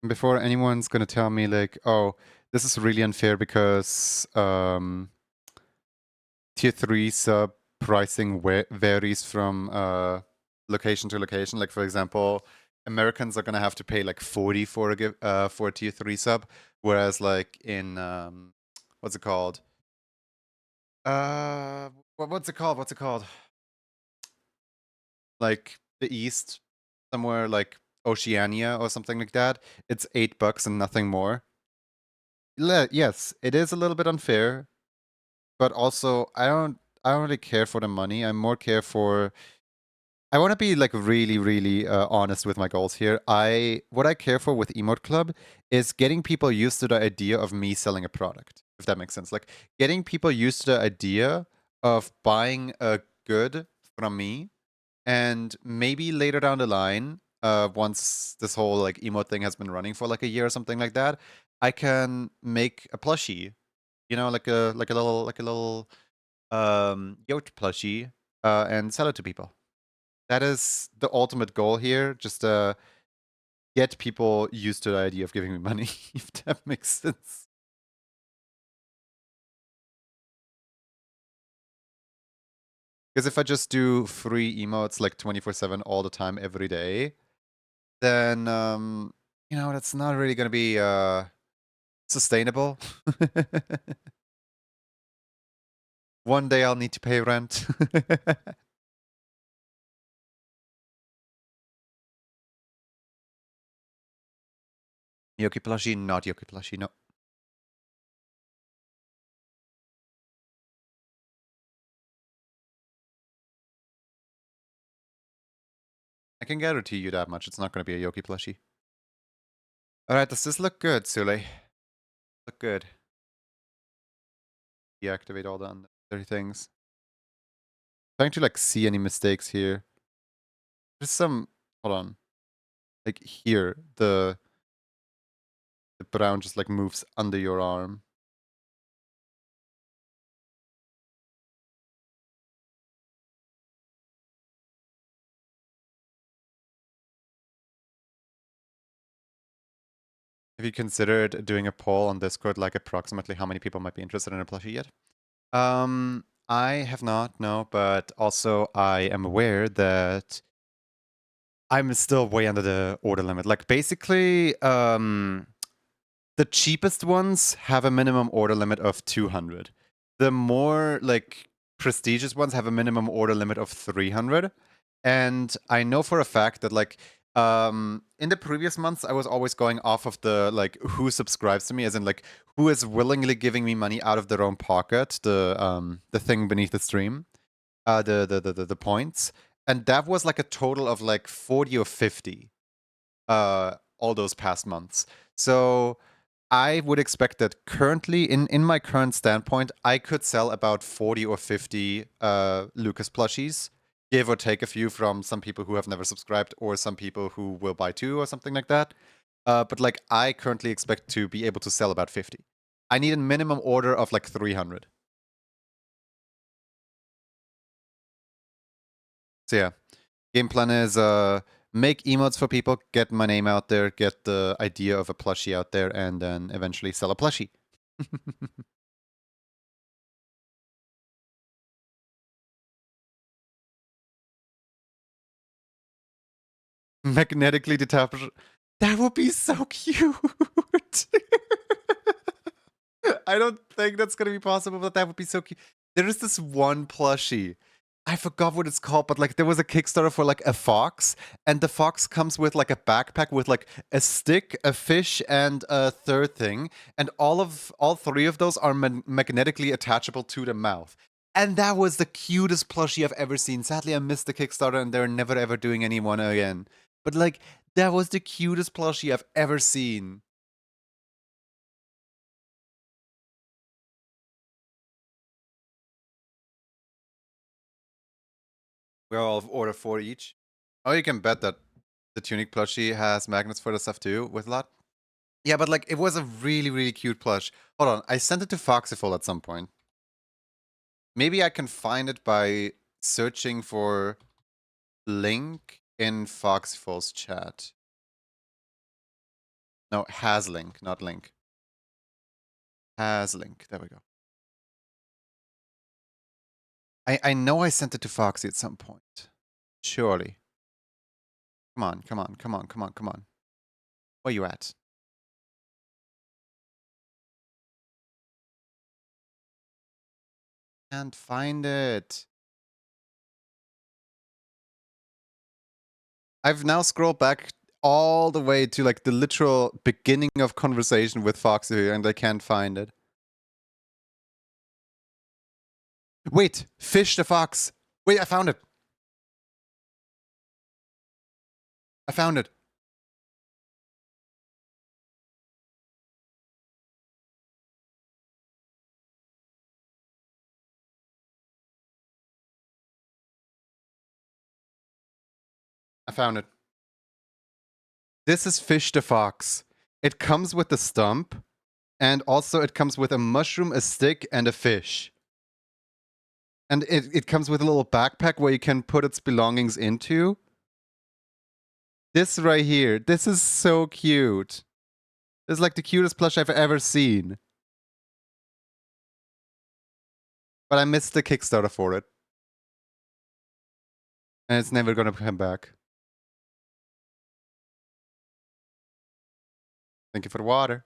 Before anyone's gonna tell me like, oh, this is really unfair because tier 3 sub pricing varies from location to location. Like for example, Americans are gonna have to pay like 40 for a tier 3 sub, whereas like in what's it called? What's it called? What's it called? Like the East, somewhere like Oceania or something like that. It's $8 and nothing more. Yes, it is a little bit unfair, but also I don't really care for the money. I'm more care for I want to be like really, really honest with my goals here. What I care for with Emote Club is getting people used to the idea of me selling a product, if that makes sense. Like getting people used to the idea of buying a good from me, and maybe later down the line, once this whole like emote thing has been running for like a year or something like that, I can make a plushie, like a little yoke plushie, and sell it to people. That is the ultimate goal here. Just get people used to the idea of giving me money, if that makes sense. Because if I just do free emotes like 24/7 all the time, every day, then that's not really gonna be sustainable. One day I'll need to pay rent. Yoki plushie, not Yoki plushie, no. I can guarantee you that much. It's not going to be a Yoki plushie. Alright, does this look good, Sule? Look good. Deactivate all the unnecessary things. Trying to like see any mistakes here. There's some, hold on. Like here, the brown just like moves under your arm. Have you considered doing a poll on Discord, like approximately how many people might be interested in a plushie yet? I have not, no, but also I am aware that I'm still way under the order limit. Like basically, the cheapest ones have a minimum order limit of 200. The more like prestigious ones have a minimum order limit of 300. And I know for a fact that like in the previous months I was always going off of the like who subscribes to me, as in like who is willingly giving me money out of their own pocket, the thing beneath the stream, the points. And that was like a total of like 40 or 50 all those past months. So I would expect that currently, in my current standpoint, I could sell about 40 or 50 Lucas plushies, give or take a few from some people who have never subscribed or some people who will buy two or something like that. But like, I currently expect to be able to sell about 50. I need a minimum order of like 300. So yeah, game plan is make emotes for people, get my name out there, get the idea of a plushie out there, and then eventually sell a plushie. Magnetically detachable. That would be so cute. I don't think that's gonna be possible, but that would be so cute. There is this one plushie. I forgot what it's called, but like there was a Kickstarter for like a fox, and the fox comes with like a backpack with like a stick, a fish, and a third thing, and all three of those are magnetically attachable to the mouth. And that was the cutest plushie I've ever seen. Sadly, I missed the Kickstarter, and they're never ever doing any one again. But like that was the cutest plushie I've ever seen. We're all order 4 each. Oh, you can bet that the Tunic plushie has magnets for the stuff too, with a lot. Yeah, but like it was a really, really cute plush. Hold on, I sent it to Foxiful at some point. Maybe I can find it by searching for link in Foxiful's chat. No, has link, not link. Has link. There we go. I know I sent it to Foxy at some point. Surely. Come on, come on, come on, come on, come on. Where you at? Can't find it. I've now scrolled back all the way to like the literal beginning of conversation with Foxy and I can't find it. Wait, fish the fox. Wait, I found it. I found it. I found it. This is fish the fox. It comes with a stump, and also it comes with a mushroom, a stick, and a fish. And it comes with a little backpack where you can put its belongings into. This right here, this is so cute. This is like the cutest plush I've ever seen. But I missed the Kickstarter for it. And it's never gonna come back. Thank you for the water.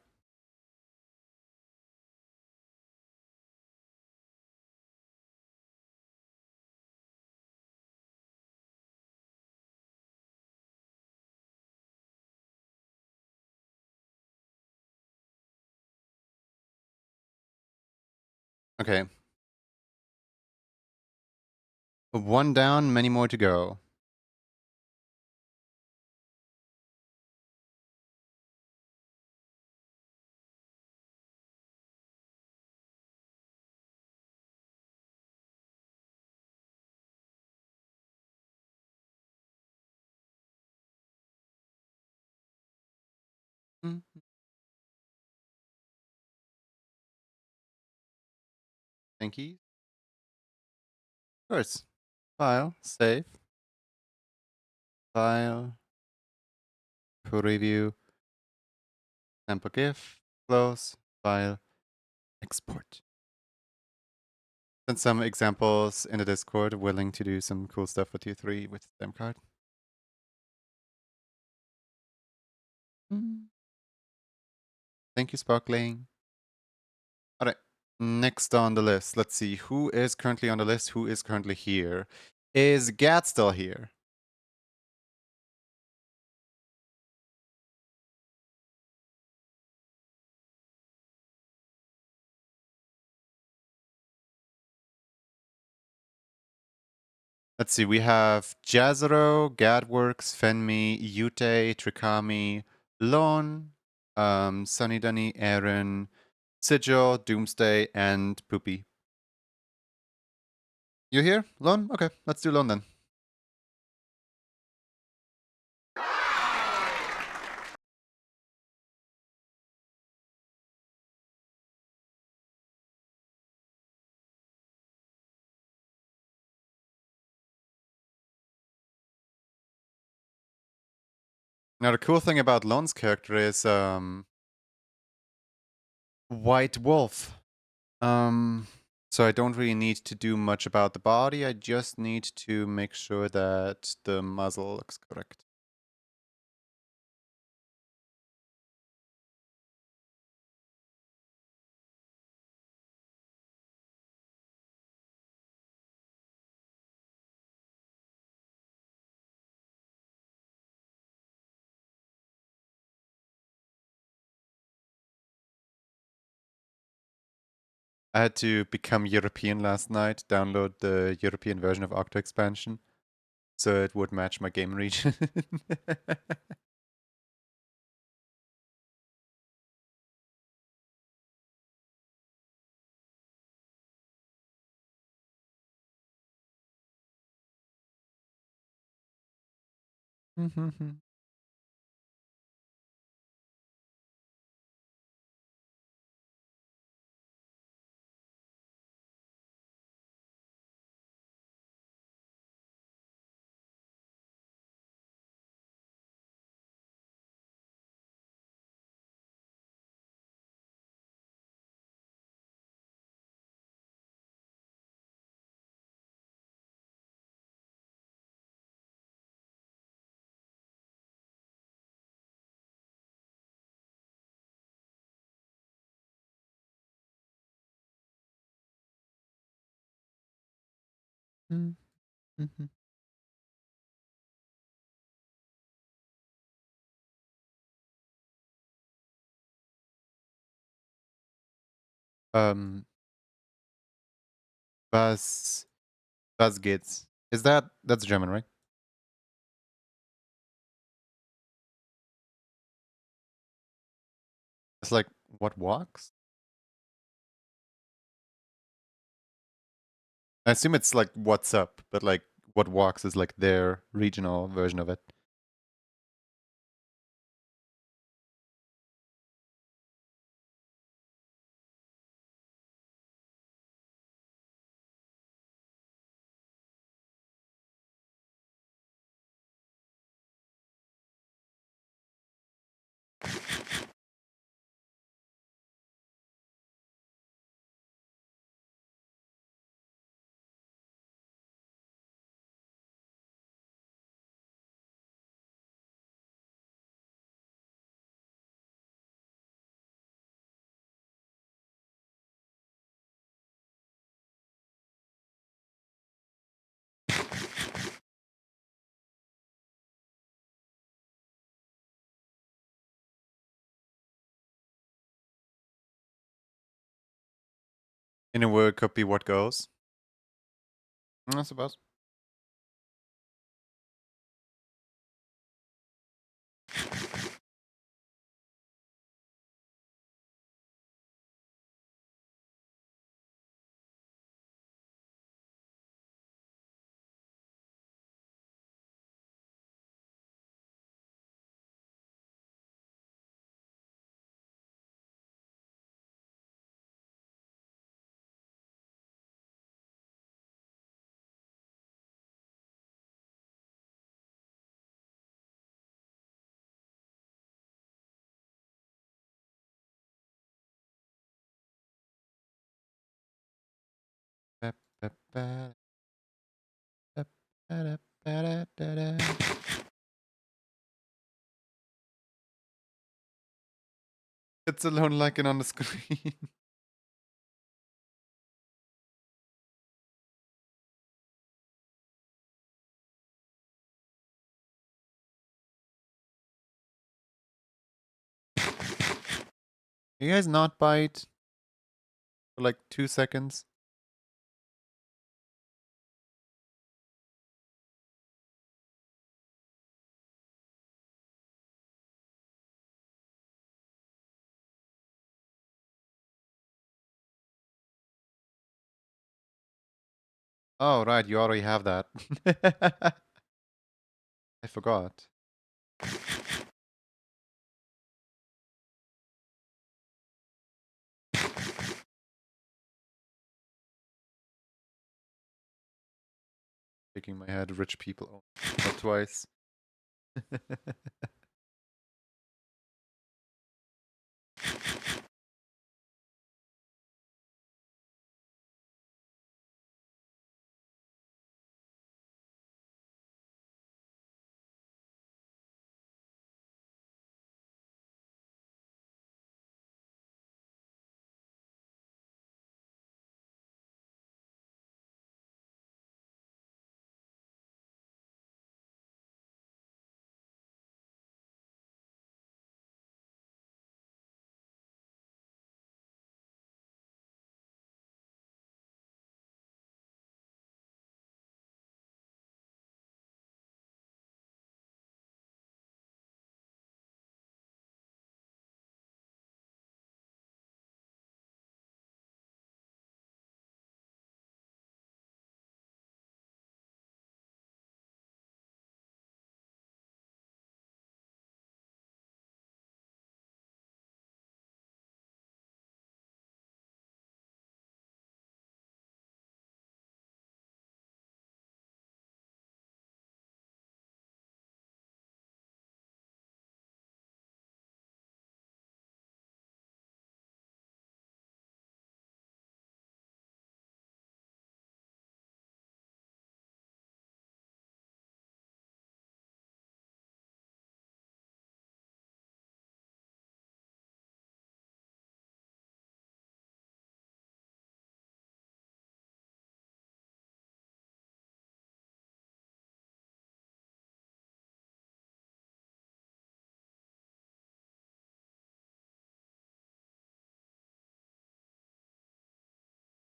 Okay. One down, many more to go. Mm. Thank you. Of course. File, save. File, preview, sample GIF, close, file, export. Send some examples in the Discord, willing to do some cool stuff with you three with STEM card. Thank you, Sparkling. All right, next on the list. Let's see who is currently on the list. Who is currently here? Is Gat still here? Let's see. We have Jazero, Gadworks, Fenmi, Yute, Trikami, Lon, Sunny Dunny, Aaron, Sigil, Doomsday, and Poopy. You here, Lon? Okay, let's do Lon then. Now the cool thing about Lon's character is White Wolf. So I don't really need to do much about the body. I just need to make sure that the muzzle looks correct. I had to become European last night, download the European version of Octo expansion, so it would match my game region. Um, was geht's? That's German, right? It's like what walks? I assume it's like what's up, but like what walks is like their regional version of it. In a word copy what goes. I suppose. It's alone like it on the screen. You guys not bite for like 2 seconds? Oh, right, you already have that. I forgot. Shaking my head, rich people. Not twice.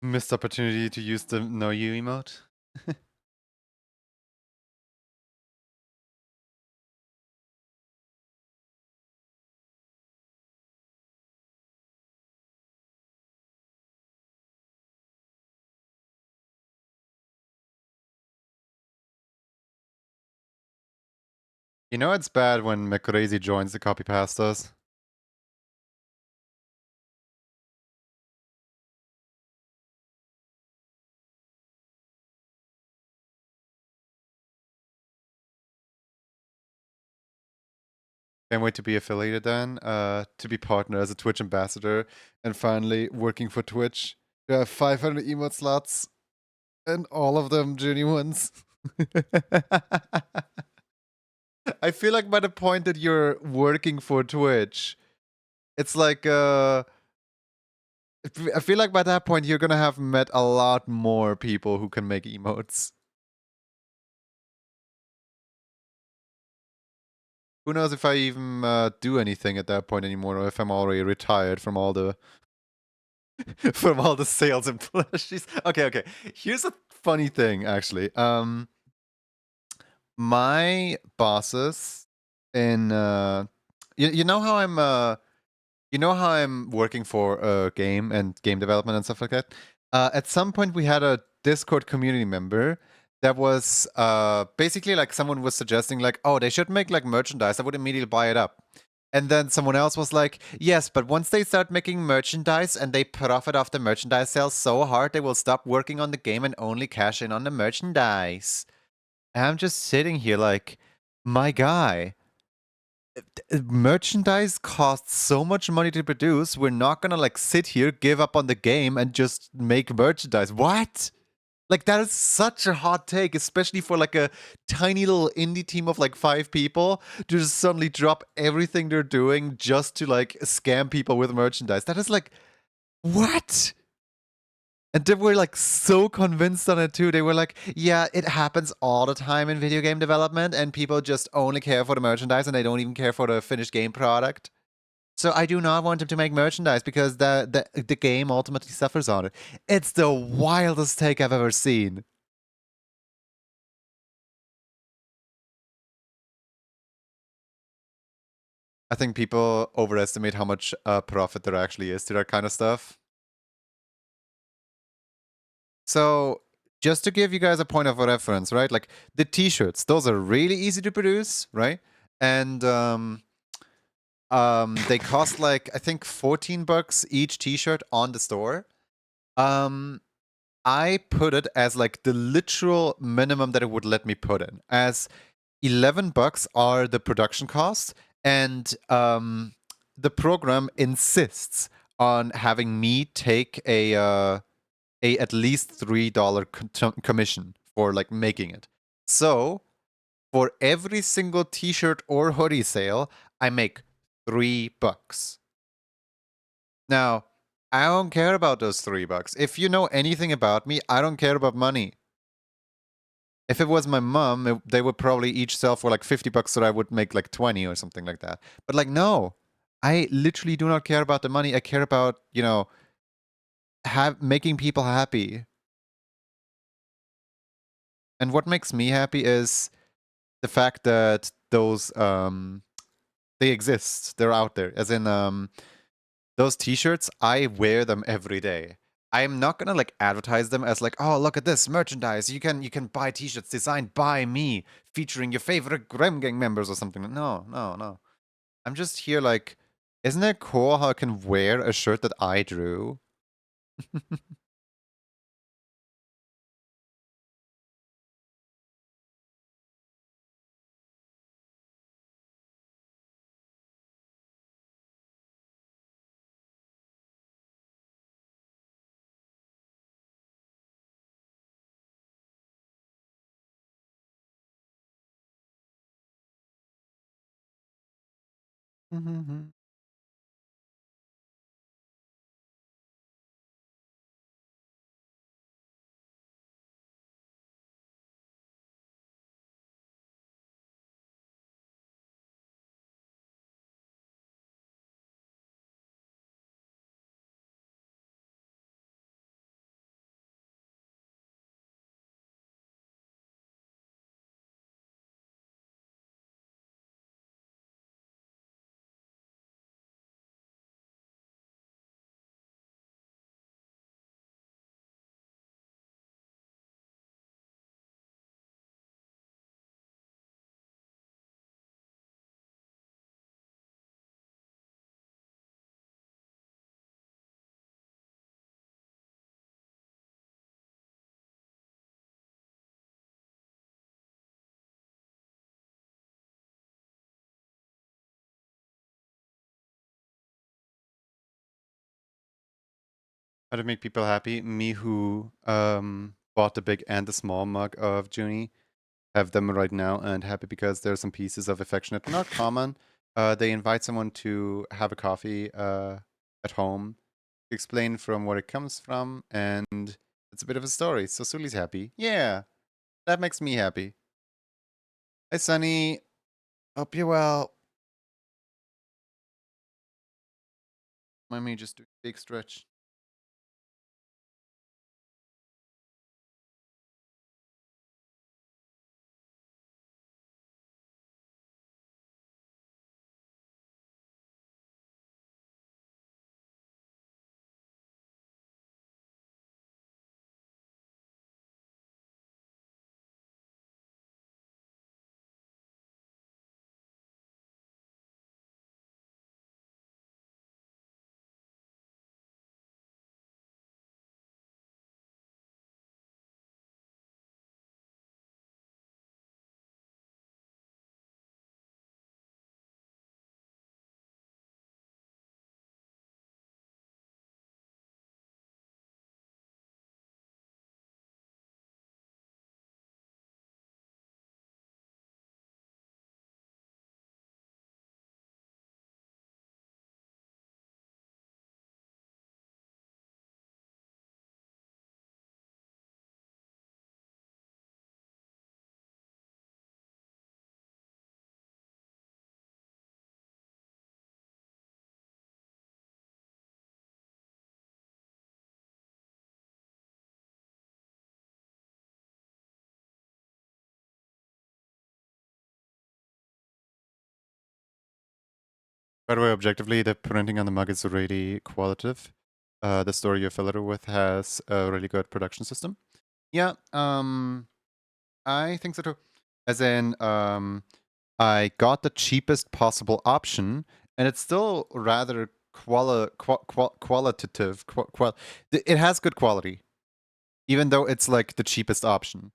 Missed opportunity to use the know you emote. You know it's bad when McCrazy joins the copy pastas. Can't wait to be affiliated then, to be partner as a Twitch ambassador, and finally working for Twitch. To have 500 emote slots, and all of them genuines. I feel like by the point that you're working for Twitch, it's like I feel like by that point you're gonna have met a lot more people who can make emotes. Who knows if I even do anything at that point anymore, or if I'm already retired from all the from all the sales and plushies. Okay, okay. Here's a funny thing, actually. My bosses in you know how I'm you know how I'm working for a game and game development and stuff like that? At some point, we had a Discord community member that was basically like someone was suggesting, like, oh, they should make like merchandise. I would immediately buy it up. And then someone else was like, yes, but once they start making merchandise and they profit off the merchandise sales so hard, they will stop working on the game and only cash in on the merchandise. And I'm just sitting here like, my guy, merchandise costs so much money to produce. We're not gonna like sit here, give up on the game, and just make merchandise. What? Like that is such a hot take, especially for like a tiny little indie team of like 5 people to just suddenly drop everything they're doing just to like scam people with merchandise. That is like, what? And they were like so convinced on it too. They were like, yeah, it happens all the time in video game development, and people just only care for the merchandise and they don't even care for the finished game product. So I do not want them to make merchandise because the game ultimately suffers on it. It's the wildest take I've ever seen. I think people overestimate how much profit there actually is to that kind of stuff. So just to give you guys a point of reference, right? Like the t-shirts, those are really easy to produce, right? And they cost like I think $14 each t-shirt on the store. I put it as like the literal minimum that it would let me put in, as $11 are the production costs, and the program insists on having me take a at least $3 commission for like making it. So for every single T-shirt or hoodie sale, I make $3. Now, I don't care about those $3. If you know anything about me, I don't care about money. If it was my mom, they would probably each sell for like $50, so I would make like 20 or something like that. But like, no, I literally do not care about the money. I care about, you know, making people happy. And what makes me happy is the fact that those they exist. They're out there. As in those t-shirts, I wear them every day. I'm not gonna like advertise them as like, oh, look at this merchandise. You can buy t-shirts designed by me, featuring your favorite Grim Gang members or something. No, no, no. I'm just here like, isn't it cool how I can wear a shirt that I drew? How to make people happy? Me who bought the big and the small mug of Junie have them right now and happy because there are some pieces of affectionate, not common. They invite someone to have a coffee at home, explain from where it comes from, and it's a bit of a story. So Suli's happy. Yeah, that makes me happy. Hi, Sunny. Hope you're well. Let me just do a big stretch. By the way, objectively, the printing on the mug is really qualitative. The store you affiliate with has a really good production system. Yeah, I think so too. As in, I got the cheapest possible option, and it's still rather qualitative. It has good quality, even though it's like the cheapest option.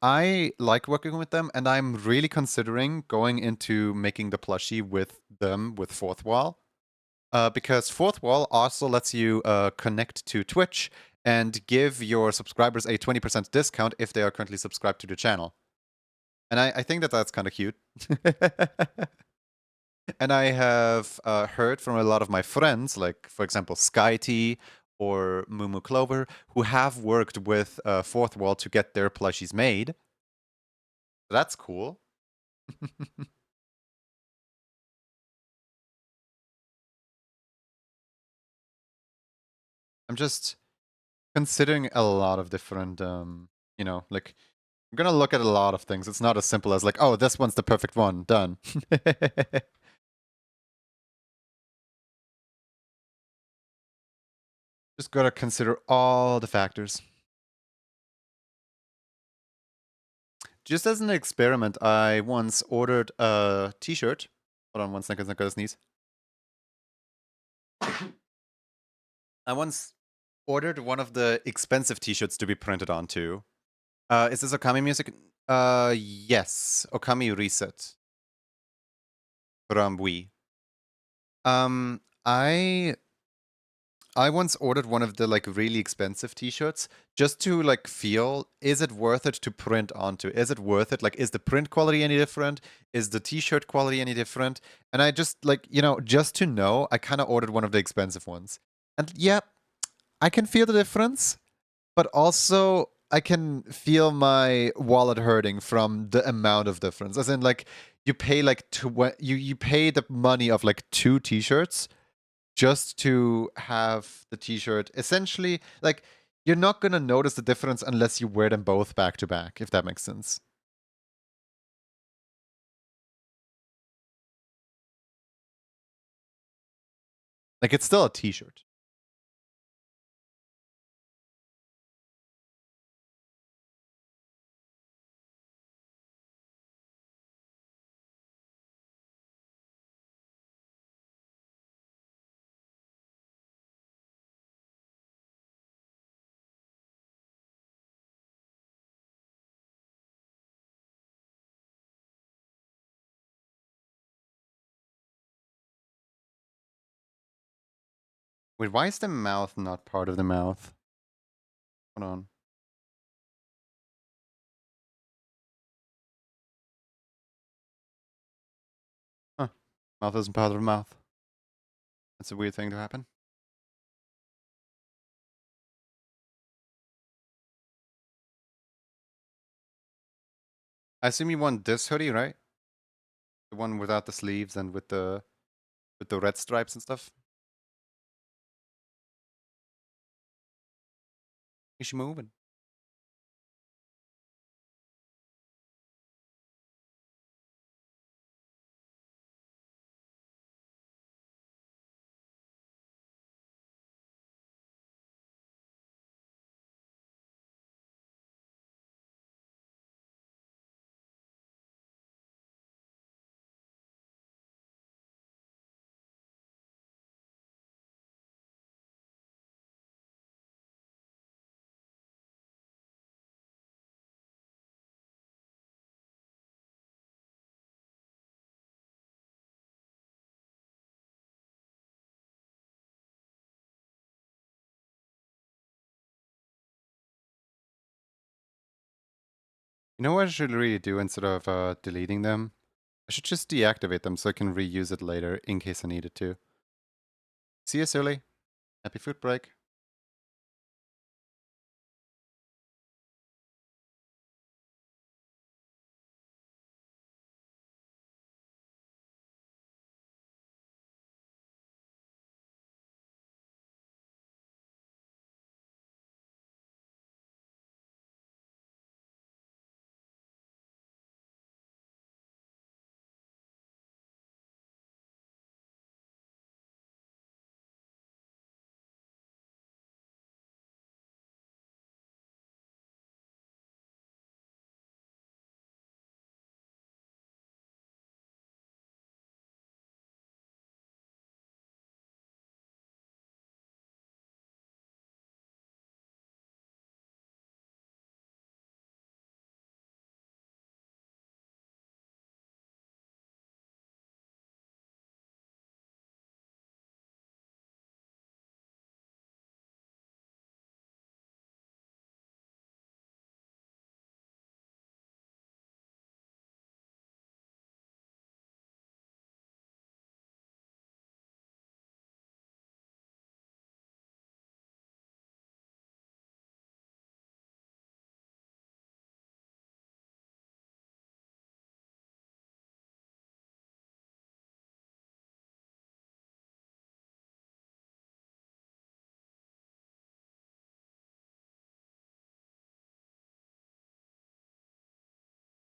I like working with them, and I'm really considering going into making the plushie with them with Fourth Wall. Because Fourth Wall also lets you connect to Twitch and give your subscribers a 20% discount if they are currently subscribed to the channel. And I think that that's kind of cute. And I have heard from a lot of my friends, like, for example, SkyT or Mumu Clover, who have worked with Fourth Wall to get their plushies made. That's cool. I'm just considering a lot of different, like, I'm gonna look at a lot of things. It's not as simple as like, oh, this one's the perfect one, done. Just gotta consider all the factors. Just as an experiment, I once ordered a t-shirt. Hold on one second, I gotta sneeze. I once ordered one of the expensive t-shirts to be printed onto. Is this Okami music? Yes. Okami Reset from Wii. I once ordered one of the like really expensive t-shirts just to like feel, is it worth it to print onto? Is it worth it? Like, is the print quality any different? Is the t-shirt quality any different? And I just like, just to know, I kind of ordered one of the expensive ones. And yeah, I can feel the difference, but also I can feel my wallet hurting from the amount of difference. As in, like, you pay like you pay the money of like two t-shirts just to have the t-shirt. Essentially, like, you're not gonna notice the difference unless you wear them both back to back, if that makes sense. Like, it's still a t-shirt. Wait, why is the mouth not part of the mouth? Hold on. Huh. Mouth isn't part of the mouth. That's a weird thing to happen. I assume you want this hoodie, right? The one without the sleeves and with the red stripes and stuff. Is moving? You know what I should really do instead of deleting them? I should just deactivate them so I can reuse it later in case I need it to. See you, Sully. Happy food break.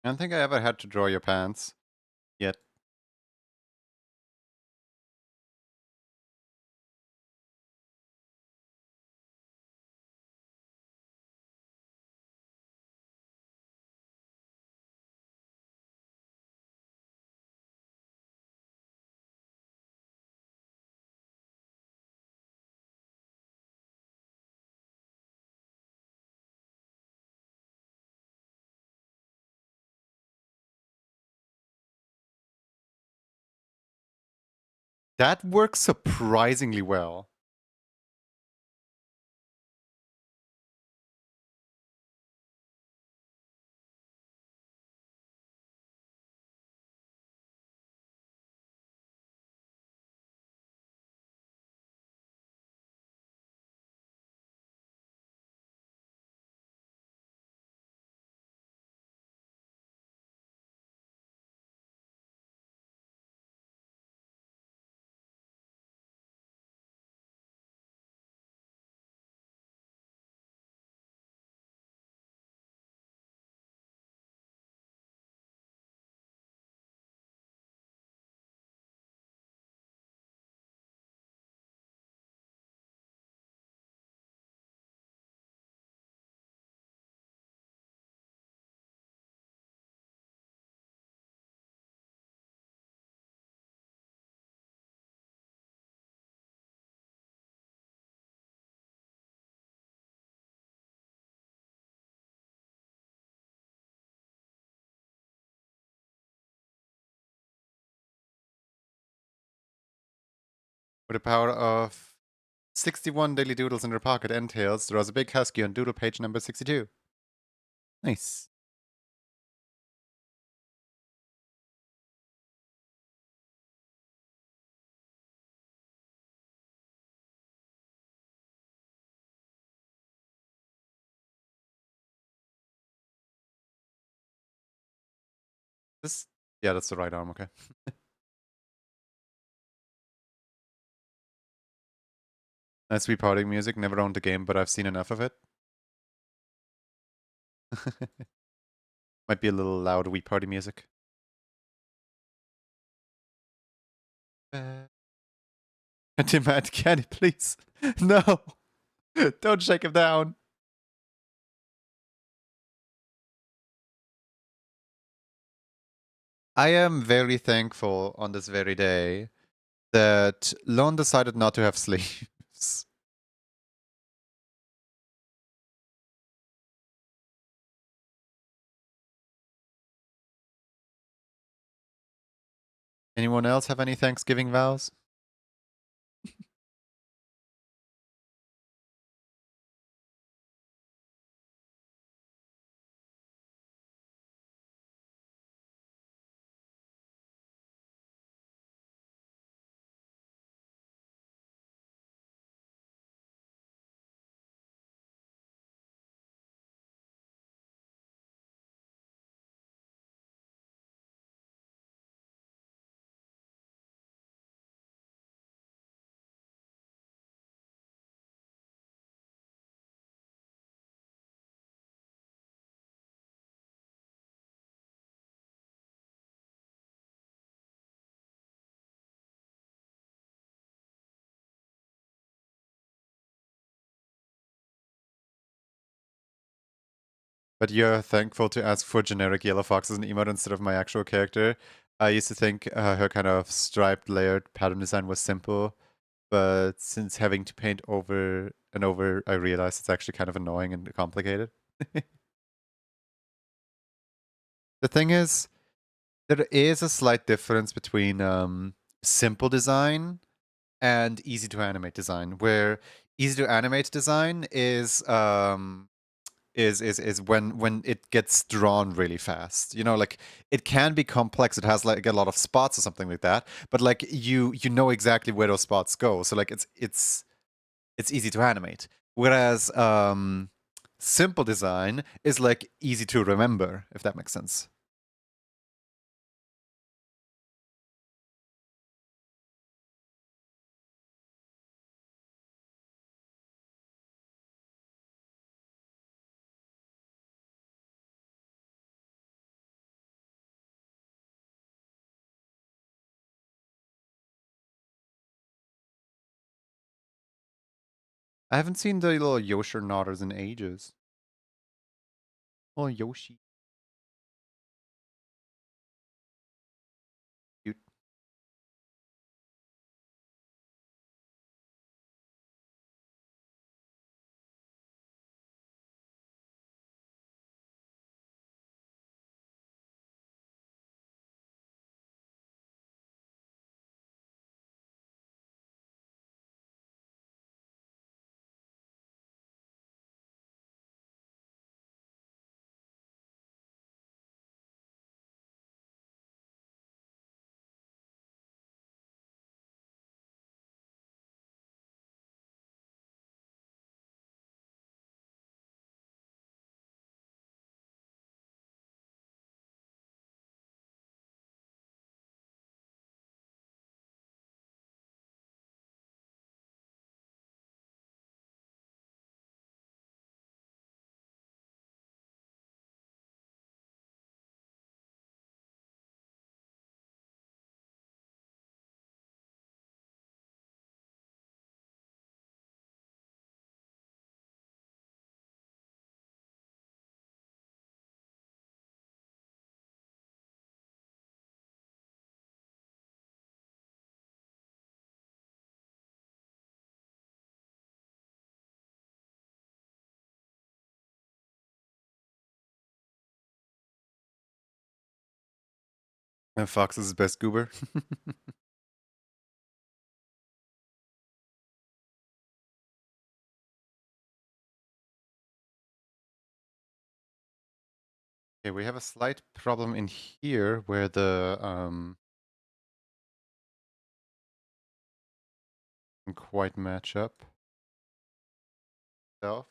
I don't think I ever had to draw your pants yet. That works surprisingly well. With the power of 61 daily doodles in her pocket and tails draws a big husky on doodle page number 62. Nice. This, yeah, that's the right arm, okay. Nice Wii Party music, never owned the game, but I've seen enough of it. Might be a little loud Wii Party music. Demand candy, please. No! Don't shake him down. I am very thankful on this very day that Lon decided not to have sleeves. Anyone else have any Thanksgiving vows? But you're thankful to ask for generic yellow fox as an emote instead of my actual character. I used to think her kind of striped layered pattern design was simple, but since having to paint over and over, I realized it's actually kind of annoying and complicated. The thing is, there is a slight difference between simple design and easy to animate design, where easy to animate design is when it gets drawn really fast. You know, like it can be complex. It has like a lot of spots or something like that, but like you know exactly where those spots go. So like it's easy to animate. Whereas simple design is like easy to remember, if that makes sense. I haven't seen the little Yoshi Nodders in ages. Oh, Yoshi. Cute. And Fox is best goober. Okay, we have a slight problem in here where the can quite match up itself.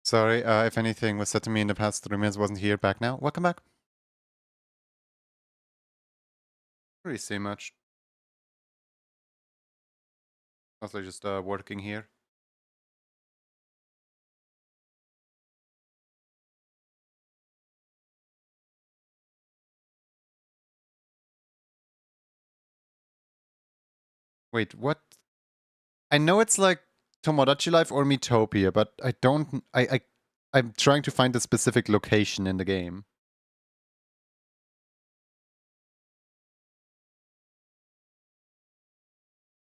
Sorry, if anything was said to me in the past 3 minutes wasn't here, back now. Welcome back. Really say much. Mostly just working here. Wait, what? I know it's like Tomodachi Life or Miitopia, but I don't. I'm trying to find a specific location in the game.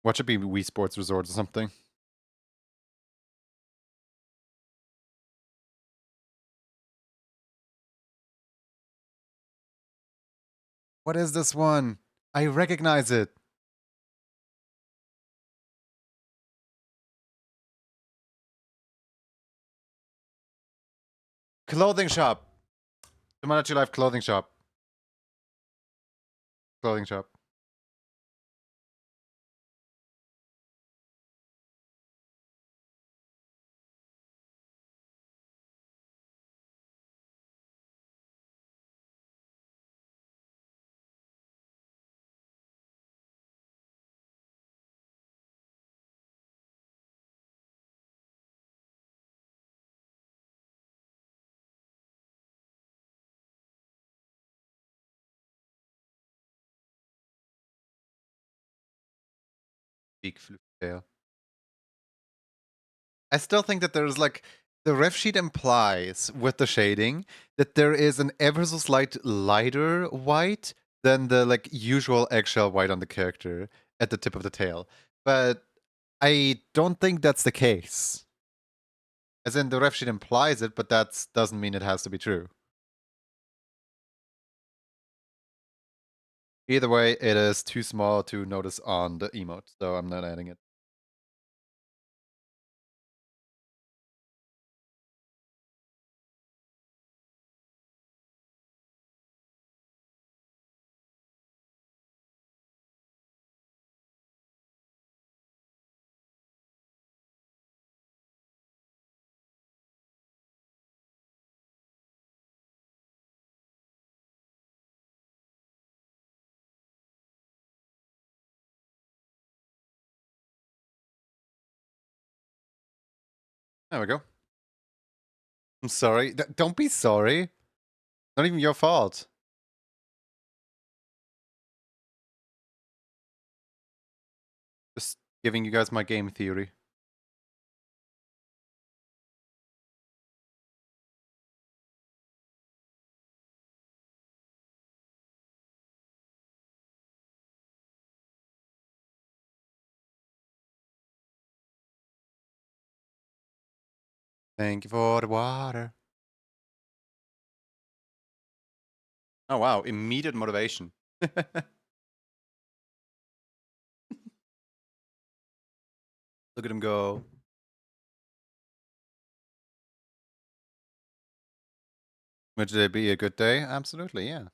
What should be Wii Sports Resort or something? What is this one? I recognize it. Clothing shop. Tomodachi Life clothing shop. Clothing shop. Big flip tail. I still think that there's like the ref sheet implies with the shading that there is an ever so slight lighter white than the like usual eggshell white on the character at the tip of the tail. But I don't think that's the case. As in the ref sheet implies it, but that doesn't mean it has to be true. Either way, it is too small to notice on the emote, so I'm not adding it. There we go. I'm sorry. Don't be sorry. Not even your fault. Just giving you guys my game theory. Thank you for the water. Oh wow, immediate motivation. Look at him go. Would it be a good day? Absolutely, yeah.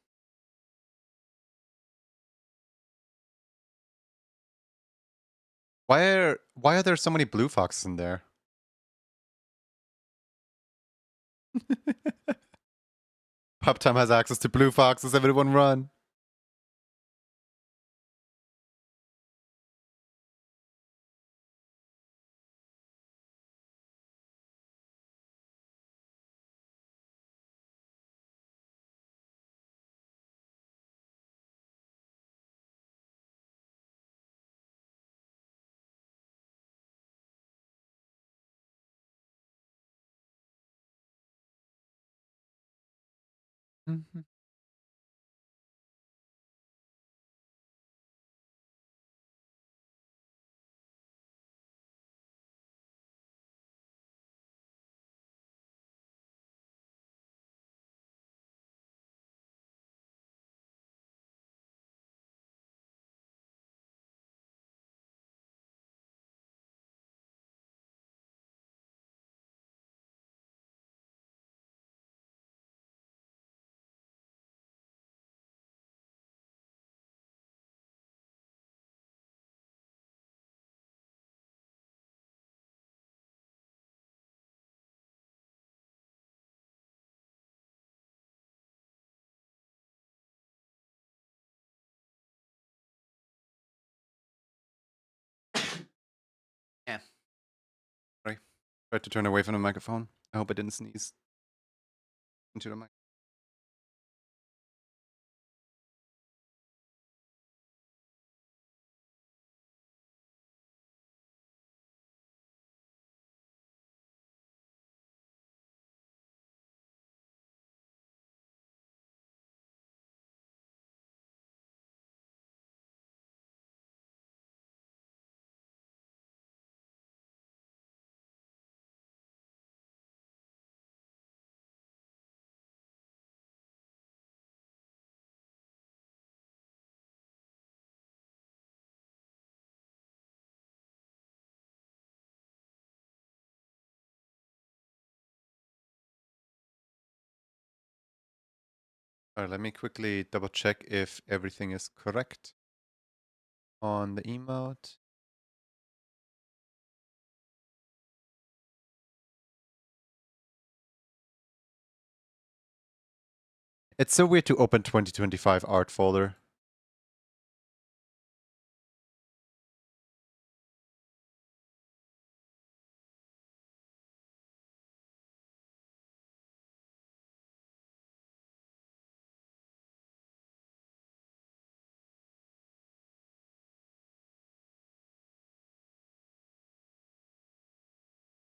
Why are there so many blue foxes in there? Puptime has access to blue foxes. Everyone run. Mm-hmm. Yeah. Sorry. Tried to turn away from the microphone. I hope I didn't sneeze into the mic. Alright, let me quickly double check if everything is correct on the emote. It's so weird to open 2025 art folder.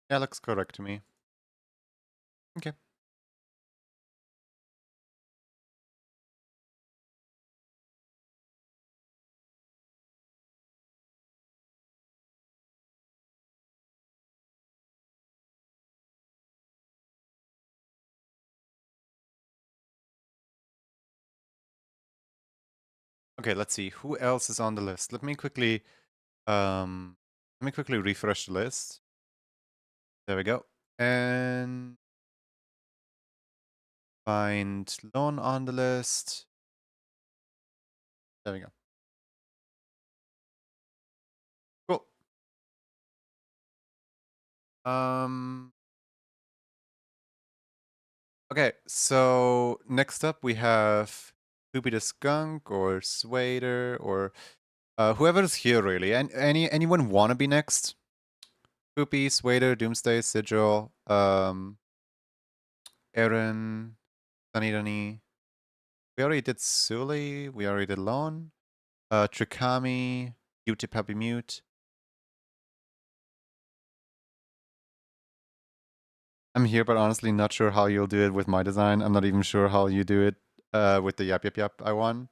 Yeah, looks correct to me. Okay. Okay, let's see. Who else is on the list? Let me quickly refresh the list. There we go. And find Lone on the list. There we go. Cool. Okay, so next up we have Poopy the Skunk or Swader or whoever's here really. And anyone wanna be next? Poopy, Swader, Doomsday, Sigil, Aaron, Sunny. We already did Sully, we already did Lon. Trikami, Utip Happy Mute. I'm here, but honestly not sure how you'll do it with my design. I'm not even sure how you do it with the yap yap yap I won.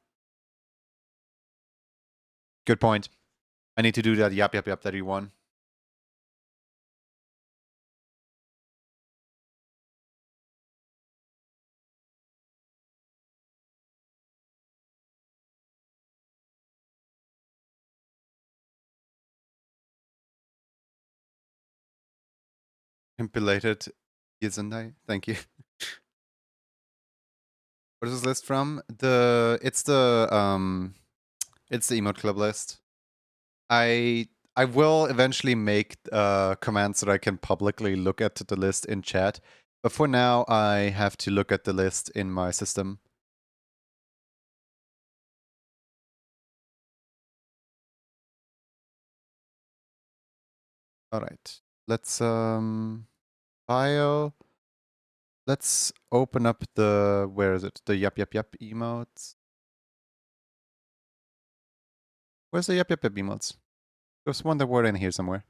Good point. I need to do that yap yap yap that you won. Belated Gesundheit. Thank you. What is this list from? It's the emote club list. I will eventually make commands that I can publicly look at the list in chat. But for now, I have to look at the list in my system. All right. Let's file. Let's open up the, where is it? The yup emotes. Where's the yup emotes? There's one that were in here somewhere.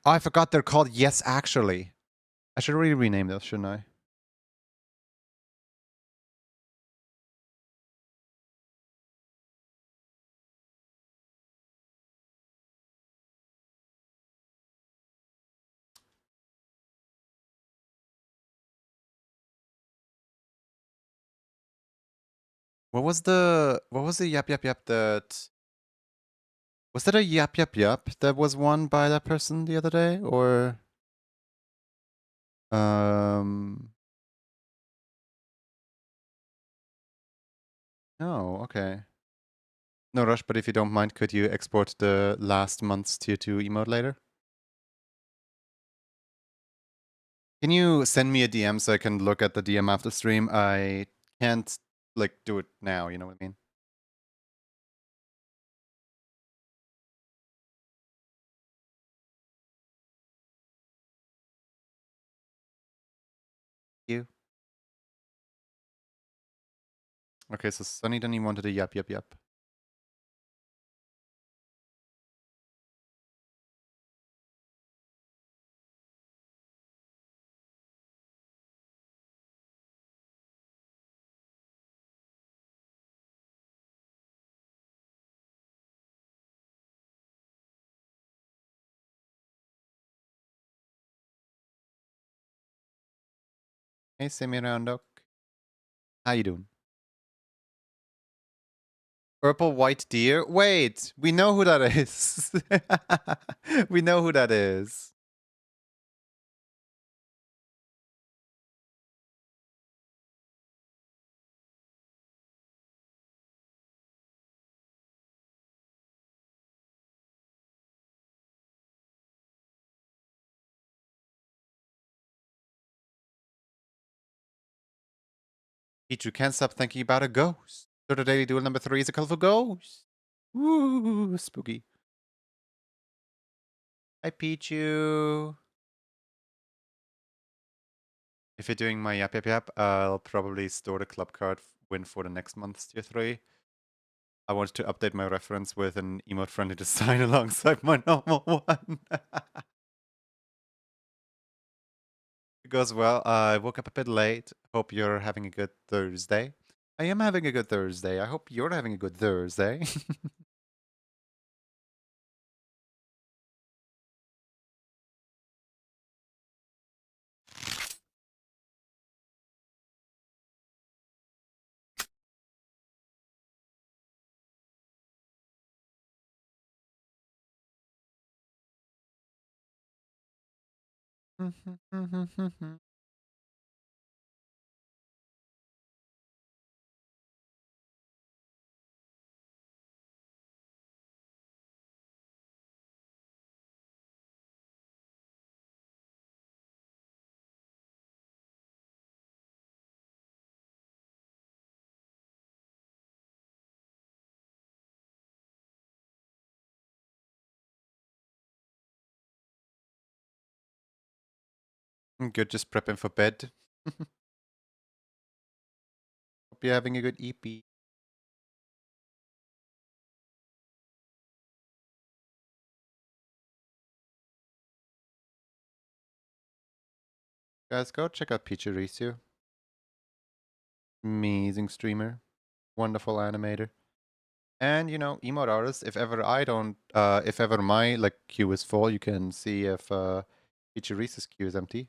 Oh, I forgot they're called Yes Actually. I should really rename those, shouldn't I? What was the yup that, was that a yup that was won by that person the other day, or no, okay. No rush, but if you don't mind, could you export the last month's tier 2 emote later? Can you send me a DM so I can look at the DM after stream? I can't, like, do it now, you know what I mean? You. Okay, so Sunny Dunny wanted a yup. Hey, Semirandok. How you doing? Purple white deer? Wait, we know who that is. We know who that is. Pichu can't stop thinking about a ghost. So the daily duel number 3 is a colorful ghost. Ooh, spooky. Hi, Pichu. If you're doing my yap, I'll probably store the club card win for the next month's tier 3. I wanted to update my reference with an emote-friendly design alongside my normal one. It goes well. I woke up a bit late. Hope you're having a good Thursday. I am having a good Thursday. I hope you're having a good Thursday. Good, just prepping for bed. Hope you're having a good EP. Guys, go check out Pichirisu. Amazing streamer. Wonderful animator. And, you know, emote artist, if ever I don't, if ever my, like, queue is full, you can see if, Pichirisu's queue is empty.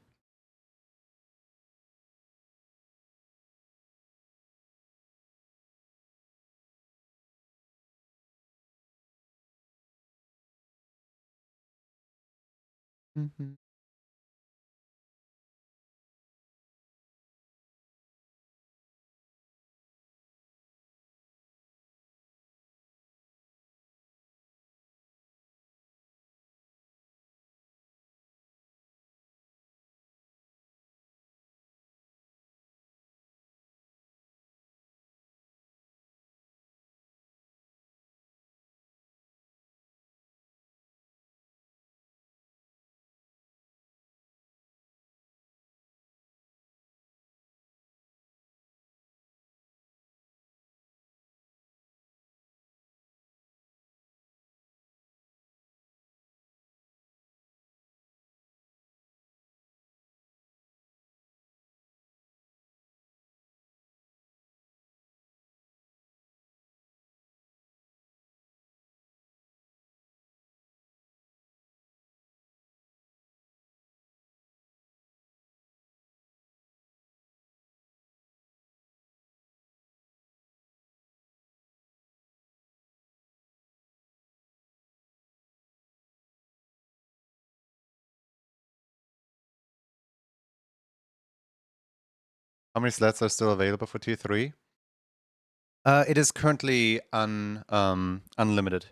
How many slots are still available for tier 3? It is currently unlimited.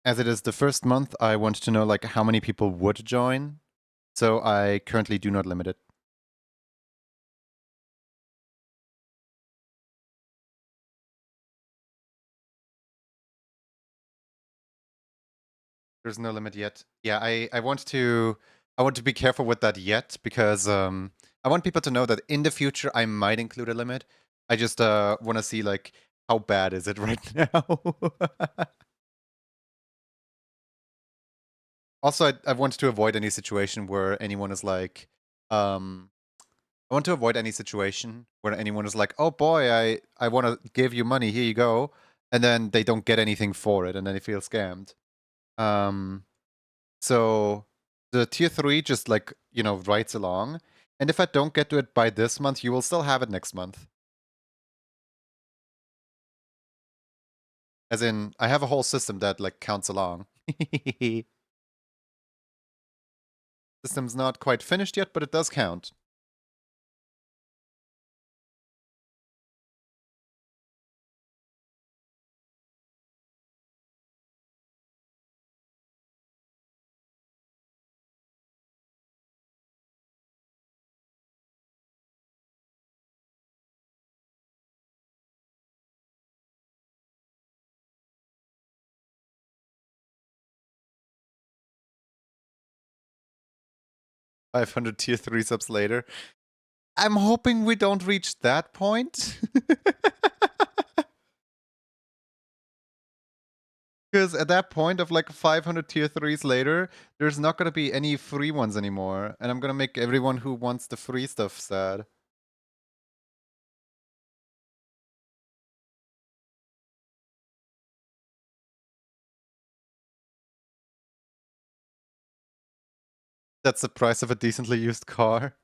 As it is the first month, I want to know like how many people would join. So I currently do not limit it. There's no limit yet. Yeah, I want to be careful with that yet because I want people to know that in the future I might include a limit. I just want to see like how bad is it right now. Also, I want to avoid any situation where anyone is like, I want to avoid any situation where anyone is like, "Oh boy, I want to give you money. Here you go," and then they don't get anything for it, and then they feel scammed. So the tier 3 just like, writes along. And if I don't get to it by this month, you will still have it next month. As in, I have a whole system that like counts along. System's not quite finished yet, but it does count. $500 tier 3 subs later. I'm hoping we don't reach that point. Because at that point of like 500 tier 3s later, there's not going to be any free ones anymore. And I'm going to make everyone who wants the free stuff sad. That's the price of a decently used car.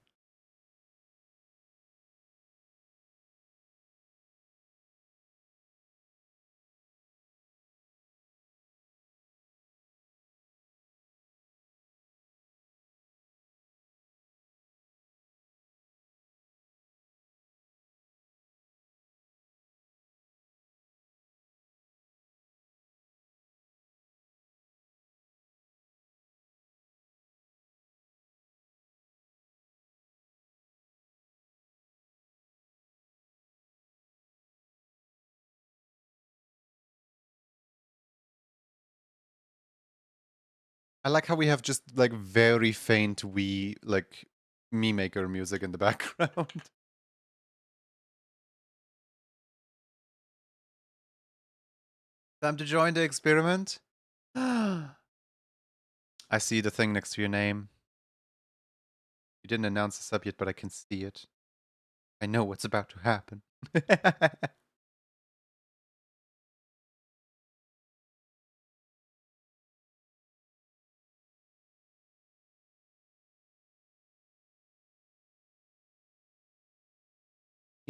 I like how we have just like very faint like me maker music in the background. Time to join the experiment. I see the thing next to your name. You didn't announce the sub yet, but I can see it. I know what's about to happen.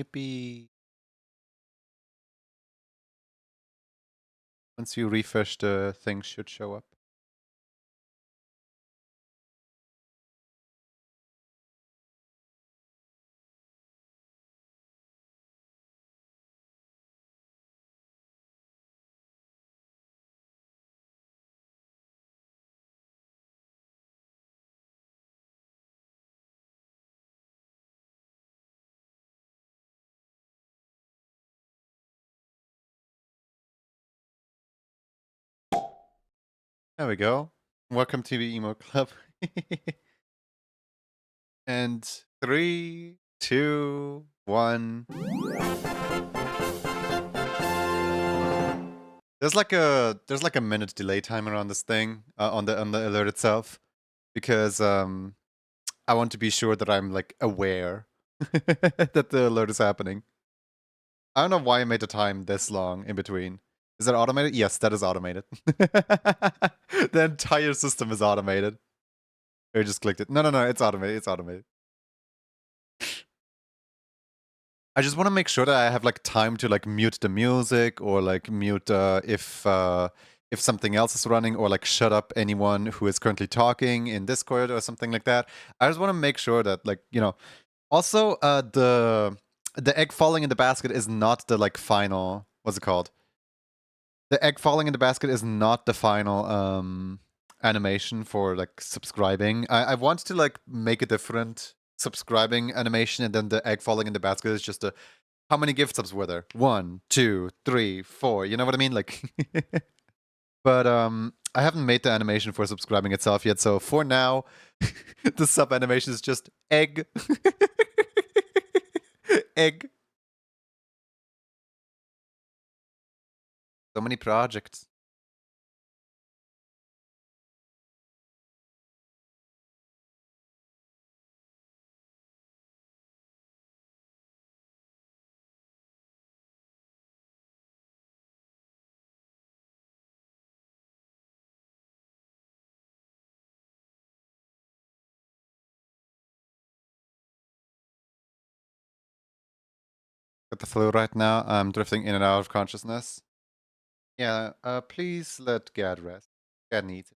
Yippee. Once you refresh, the thing should show up. There we go. Welcome to the emo club. And 3, 2, 1. There's like a minute delay timer on this thing on the alert itself because I want to be sure that I'm like aware that the alert is happening. I don't know why I made the time this long in between. Is that automated? Yes, that is automated. The entire system is automated. I just clicked it. No, it's automated. It's automated. I just want to make sure that I have like time to like mute the music or like mute if if something else is running, or like shut up anyone who is currently talking in Discord or something like that. I just want to make sure that, like, also the egg falling in the basket is not the like final, what's it called? The egg falling in the basket is not the final animation for like subscribing. I want to like make a different subscribing animation, and then the egg falling in the basket is just a how many gift subs were there? 1, 2, 3, 4. You know what I mean? Like but I haven't made the animation for subscribing itself yet, so for now the sub animation is just egg. Egg. So many projects. Got the flu right now. I'm drifting in and out of consciousness. Yeah, please let Gad rest. Gad needs it.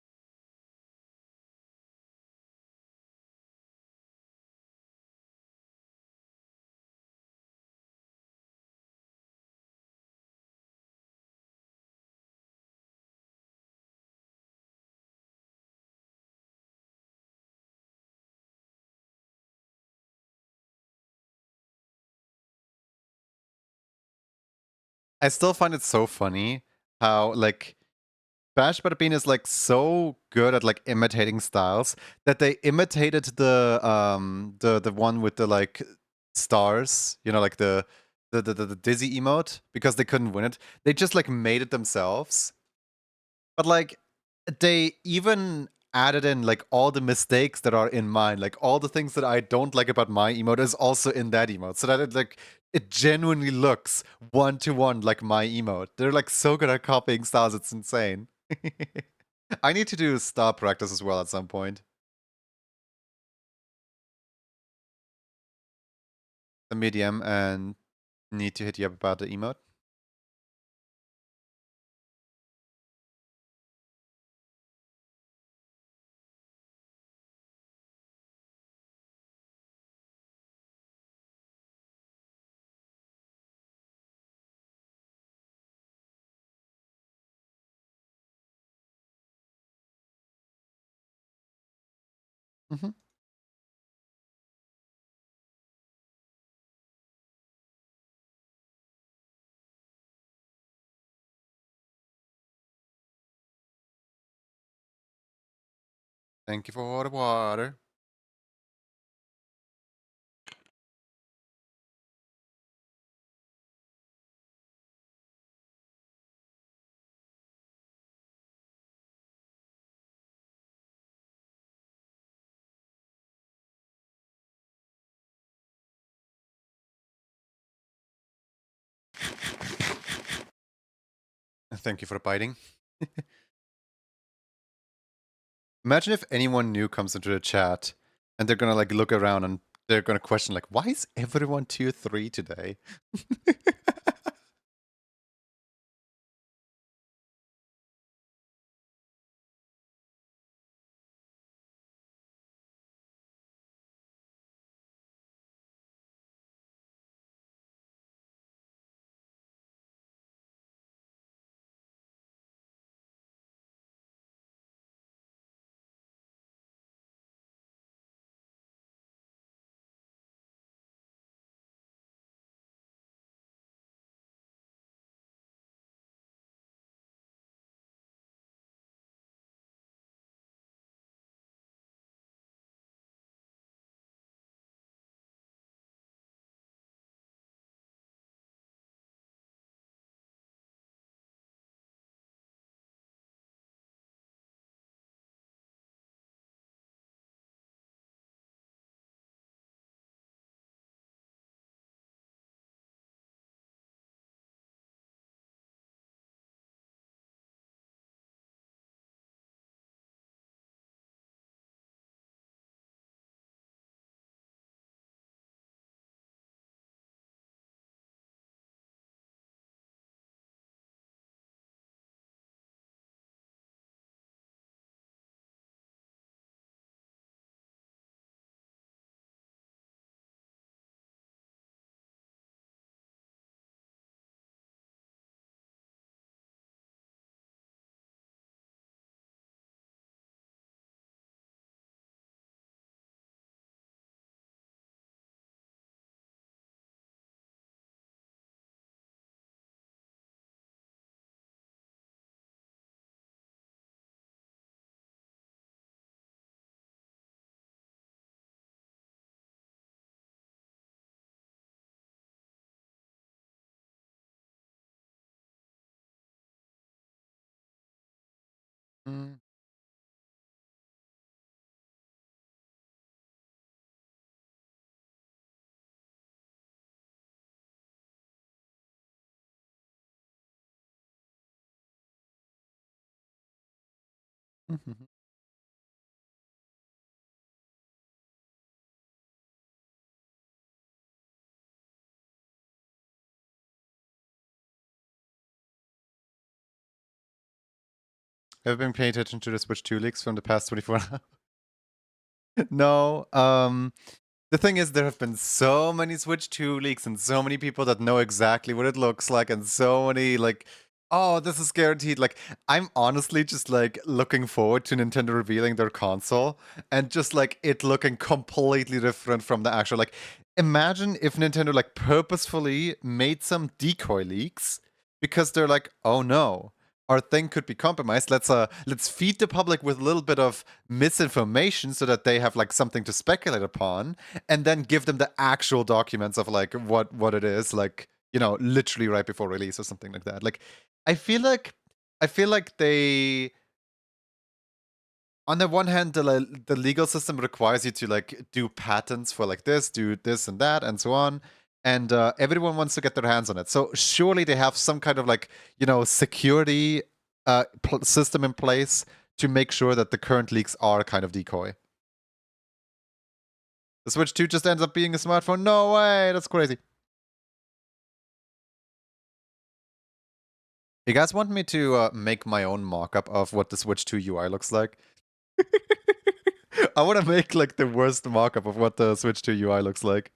I still find it so funny how like Bash Bada Bean is like so good at like imitating styles that they imitated the one with the like stars, like the dizzy emote, because they couldn't win it. They just like made it themselves. But like they even added in like all the mistakes that are in mine, like all the things that I don't like about my emote is also in that emote, so that it genuinely looks 1-to-1 like my emote. They're like so good at copying styles, it's insane. I need to do star practice as well at some point. The medium, and need to hit you up about the emote. Mm-hmm. Thank you for the water. Thank you for biting. Imagine if anyone new comes into the chat and they're gonna like look around and they're gonna question like, why is everyone tier 3 today? Mhm. Have you been paying attention to the Switch 2 leaks from the past 24 hours? No. The thing is, there have been so many Switch 2 leaks and so many people that know exactly what it looks like, and so many, like, oh, this is guaranteed. Like, I'm honestly just, like, looking forward to Nintendo revealing their console and just, like, it looking completely different from the actual. Like, imagine if Nintendo, like, purposefully made some decoy leaks because they're like, oh no, our thing could be compromised. Let's feed the public with a little bit of misinformation so that they have like something to speculate upon, and then give them the actual documents of like what it is, like, you know, literally right before release or something like that. Like, I feel like they, on the one hand, the legal system requires you to like do patents for like this, do this and that, and so on. And everyone wants to get their hands on it. So surely they have some kind of like, you know, security system in place to make sure that the current leaks are kind of decoy. The Switch 2 just ends up being a smartphone? No way! That's crazy. You guys want me to make my own mock-up of what the Switch 2 UI looks like? I want to make like the worst mock-up of what the Switch 2 UI looks like.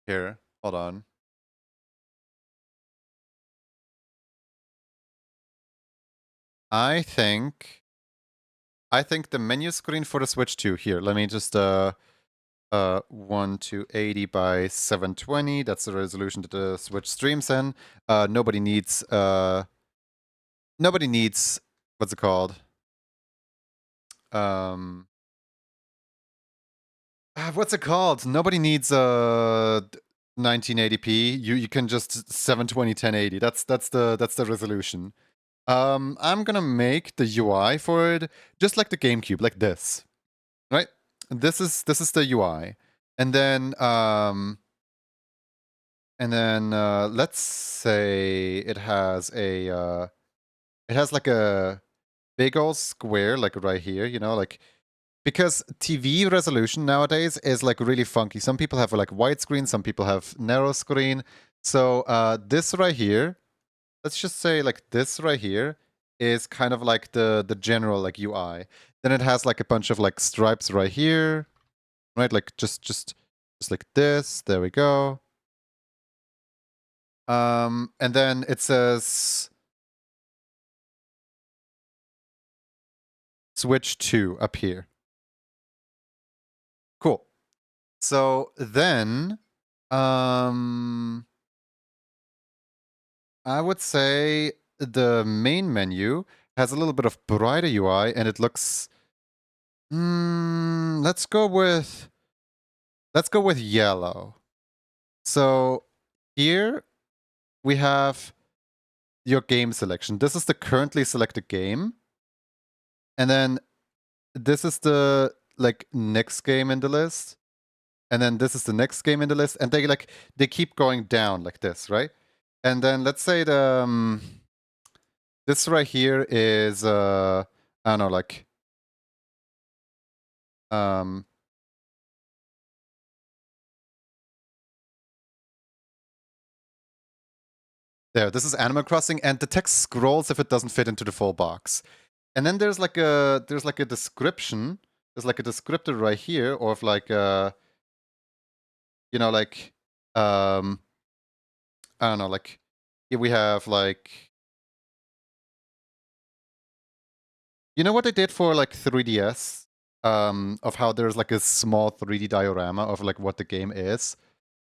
Here, hold on. I think the menu screen for the Switch 2 here. Let me just 1 to 80 by 720. That's the resolution that the Switch streams in. Nobody needs what's it called? What's it called? Nobody needs 1980p. You can just 720 1080. That's the resolution. I'm gonna make the UI for it just like the GameCube, like this, right? This is the UI, and then let's say it has a it has like a big old square like right here, you know, like, because TV resolution nowadays is like really funky. Some people have like widescreen, some people have narrow screen. So this right here, let's just say like this right here is kind of like the general like UI. Then it has like a bunch of like stripes right here, right? Like just like this. There we go. And then it says Switch 2 up here. Cool. So then, I would say the main menu has a little bit of brighter UI, and it looks. Let's go with yellow. So here we have your game selection. This is the currently selected game, and then this is the like next game in the list, and then this is the next game in the list, and they keep going down like this, right? And then let's say the this right here is I don't know, like um there, this is Animal Crossing, and the text scrolls if it doesn't fit into the full box. And then there's like a description. There's like a descriptor right here of like you know, like I don't know, like here we have like, you know what they did for like 3DS? Of how there's like a small 3D diorama of like what the game is.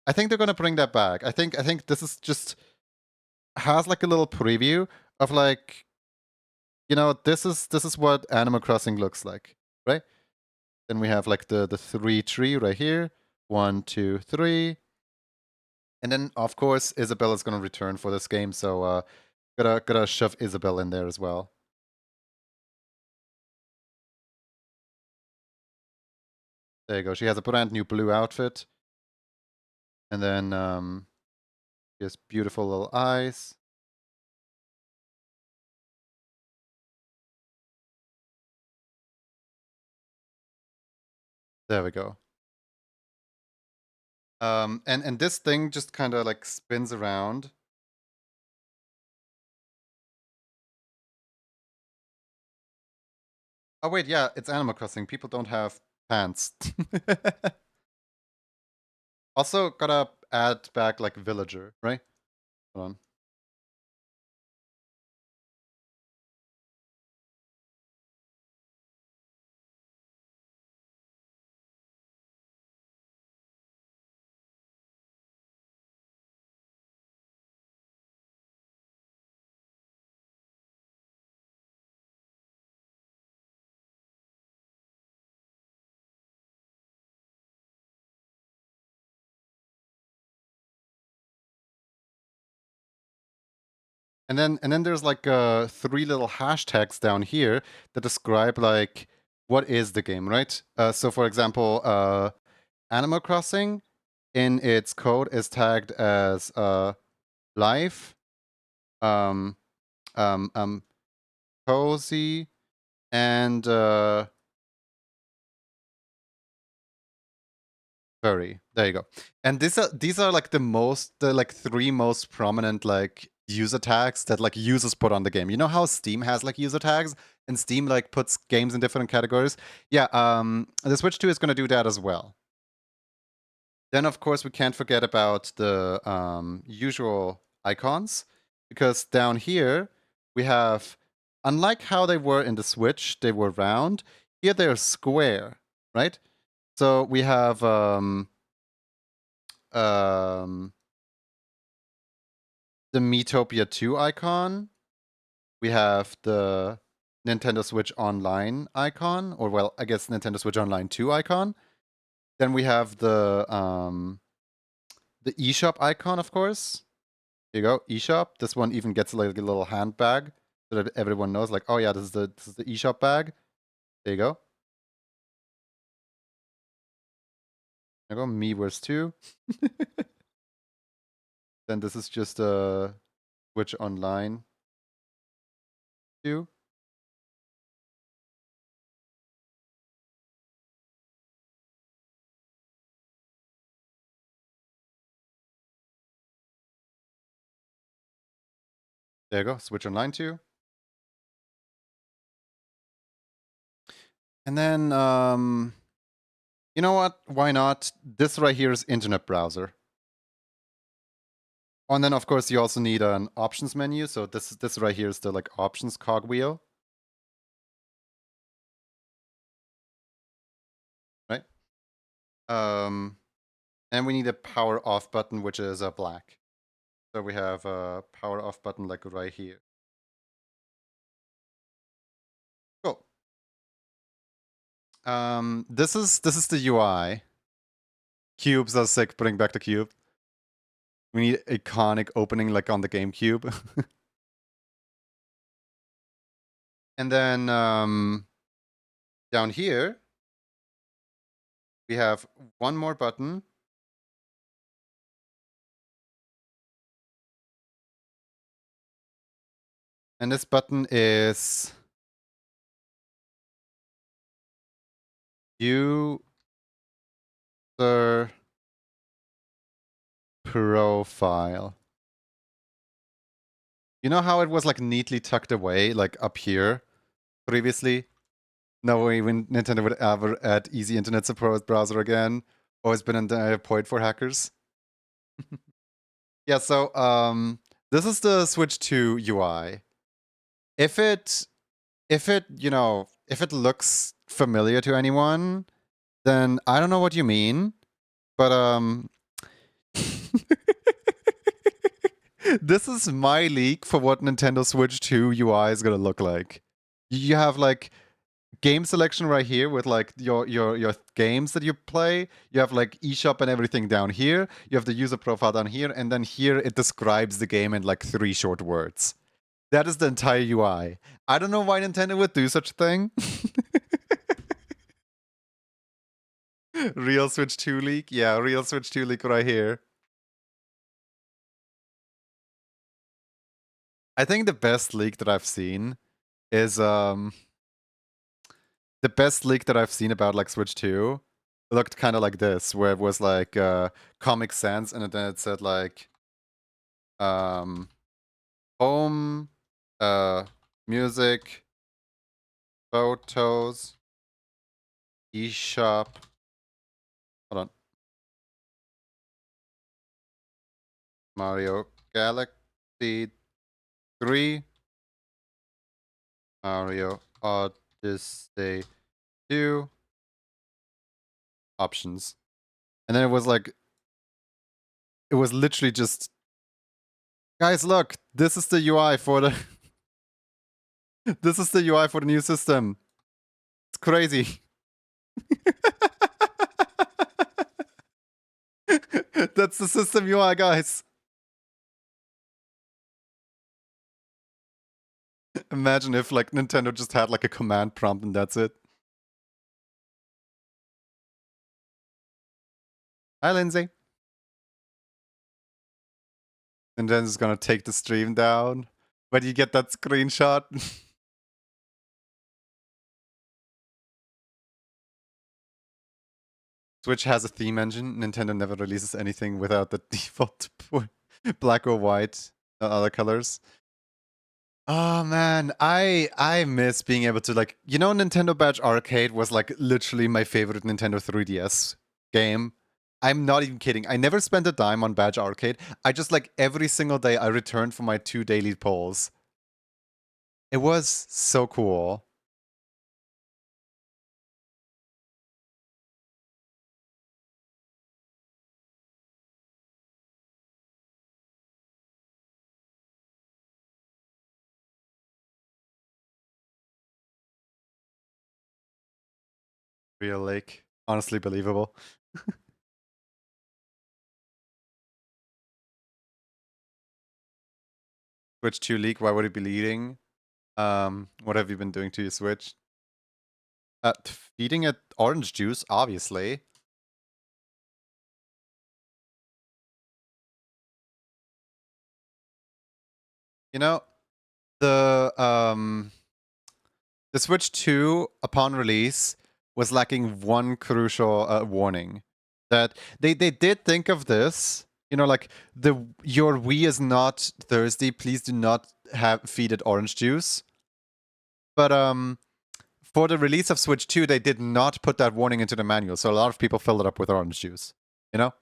I think they're gonna bring that back. I think this is just has like a little preview of like, you know, this is what Animal Crossing looks like, right? Then we have like the 3 tree right here. 1, 2, 3. And then of course Isabelle is gonna return for this game, so gotta shove Isabelle in there as well. There you go. She has a brand new blue outfit. And then she has beautiful little eyes. There we go. And this thing just kind of like spins around. Oh wait, yeah, it's Animal Crossing. People don't have pants. Also, gotta add back like villager, right? Hold on. And then there's like 3 little hashtags down here that describe like what is the game, right? So for example, Animal Crossing in its code is tagged as life, um, cozy, and furry. There you go. And these are like the like 3 most prominent like user tags that like users put on the game. You know how Steam has like user tags and Steam like puts games in different categories? Yeah, the Switch 2 is going to do that as well. Then of course we can't forget about the usual icons, because down here we have, unlike how they were in the Switch, they were round. Here they're square, right? So we have um, the Miitopia 2 icon. We have the Nintendo Switch Online icon, or well, I guess Nintendo Switch Online 2 icon. Then we have the eShop icon, of course. Here you go, eShop. This one even gets like a little handbag so that everyone knows, like, oh yeah, this is the eShop bag. There you go. There you go, Miiverse 2. Then this is just a Switch Online 2. There you go, Switch Online 2. And then, you know what? Why not? This right here is Internet Browser. Oh, and then, of course, you also need an options menu. So this right here is the like options cogwheel, right? And we need a power off button, which is a black. So we have a power off button like right here. Cool. This is the UI. Cubes are sick. Bring back the cube. We need iconic opening like on the GameCube. And then down here we have one more button. And this button is user profile. You know how it was like neatly tucked away, like up here previously? No way when Nintendo would ever add easy internet support browser again. Always been a point for hackers. Yeah, so this is the Switch 2 UI. If it if it looks familiar to anyone, then I don't know what you mean, but this is my leak for what Nintendo Switch 2 UI is gonna look like. You have like game selection right here with like your games that you play. You have like eShop and everything down here. You have the user profile down here, and then here it describes the game in like 3 short words. That is the entire UI. I don't know why Nintendo would do such a thing. Real Switch 2 leak? Yeah, real Switch 2 leak right here. I think the best leak that I've seen is the best leak that I've seen about like Switch 2 looked kind of like this, where it was like Comic Sans and then it said like home, music, photos, eShop. Hold on. Mario Galaxy 3, Mario Odyssey 2, options. And then it was like, it was literally just, guys, look, this is the UI for the, this is the UI for the new system. It's crazy. That's the system UI, guys. Imagine if like Nintendo just had like a command prompt and that's it. Hi, Lindsay. Nintendo's gonna take the stream down. Where do you get that screenshot? Switch has a theme engine. Nintendo never releases anything without the default black or white, other colors. Oh man, I miss being able to like, you know, Nintendo Badge Arcade was like literally my favorite Nintendo 3DS game. I'm not even kidding. I never spent a dime on Badge Arcade. I just like every single day I returned for my 2 daily polls. It was so cool. Real like honestly believable. Switch 2 leak, why would it be leading? What have you been doing to your Switch? Feeding it orange juice, obviously. You know, the Switch 2 upon release was lacking one crucial warning. That they did think of this, you know, like your Wii is not thirsty, please do not feed it orange juice. But for the release of Switch 2, they did not put that warning into the manual, so a lot of people filled it up with orange juice. You know?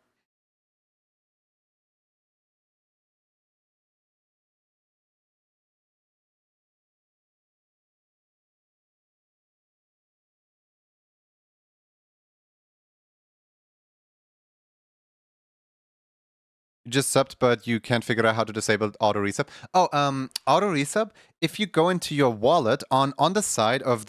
You just subbed, but you can't figure out how to disable auto resub. Oh, auto resub. If you go into your wallet on the side of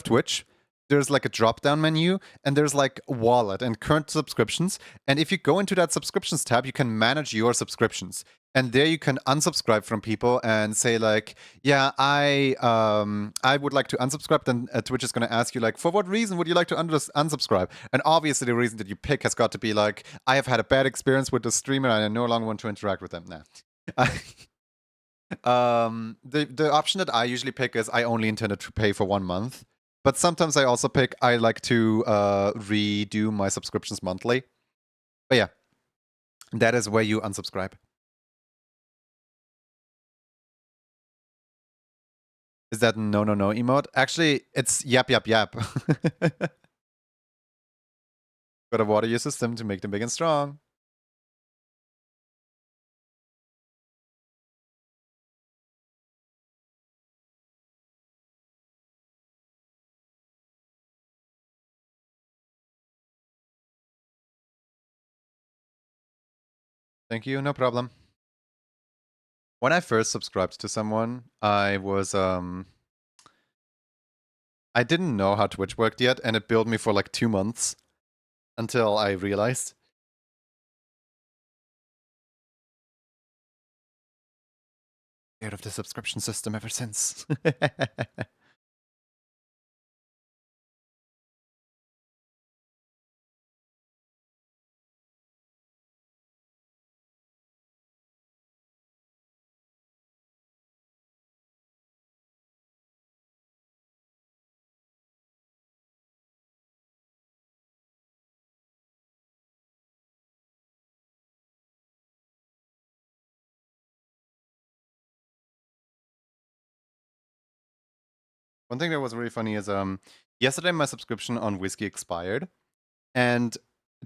Twitch, there's like a drop down menu, and there's like wallet and current subscriptions. And if you go into that subscriptions tab, you can manage your subscriptions. And there you can unsubscribe from people and say like, yeah, I would like to unsubscribe. Then Twitch is going to ask you like, for what reason would you like to unsubscribe? And obviously the reason that you pick has got to be like, I have had a bad experience with the streamer and I no longer want to interact with them. Nah. The option that I usually pick is I only intended to pay for 1 month. But sometimes I also pick I like to redo my subscriptions monthly. But yeah, that is where you unsubscribe. Is that no emote? Actually, it's yap. Gotta water your system to make them big and strong. Thank you, no problem. When I first subscribed to someone, I didn't know how Twitch worked yet, and it billed me for like 2 months until I realized. Scared of the subscription system ever since. One thing that was really funny is yesterday my subscription on Whiskey expired, and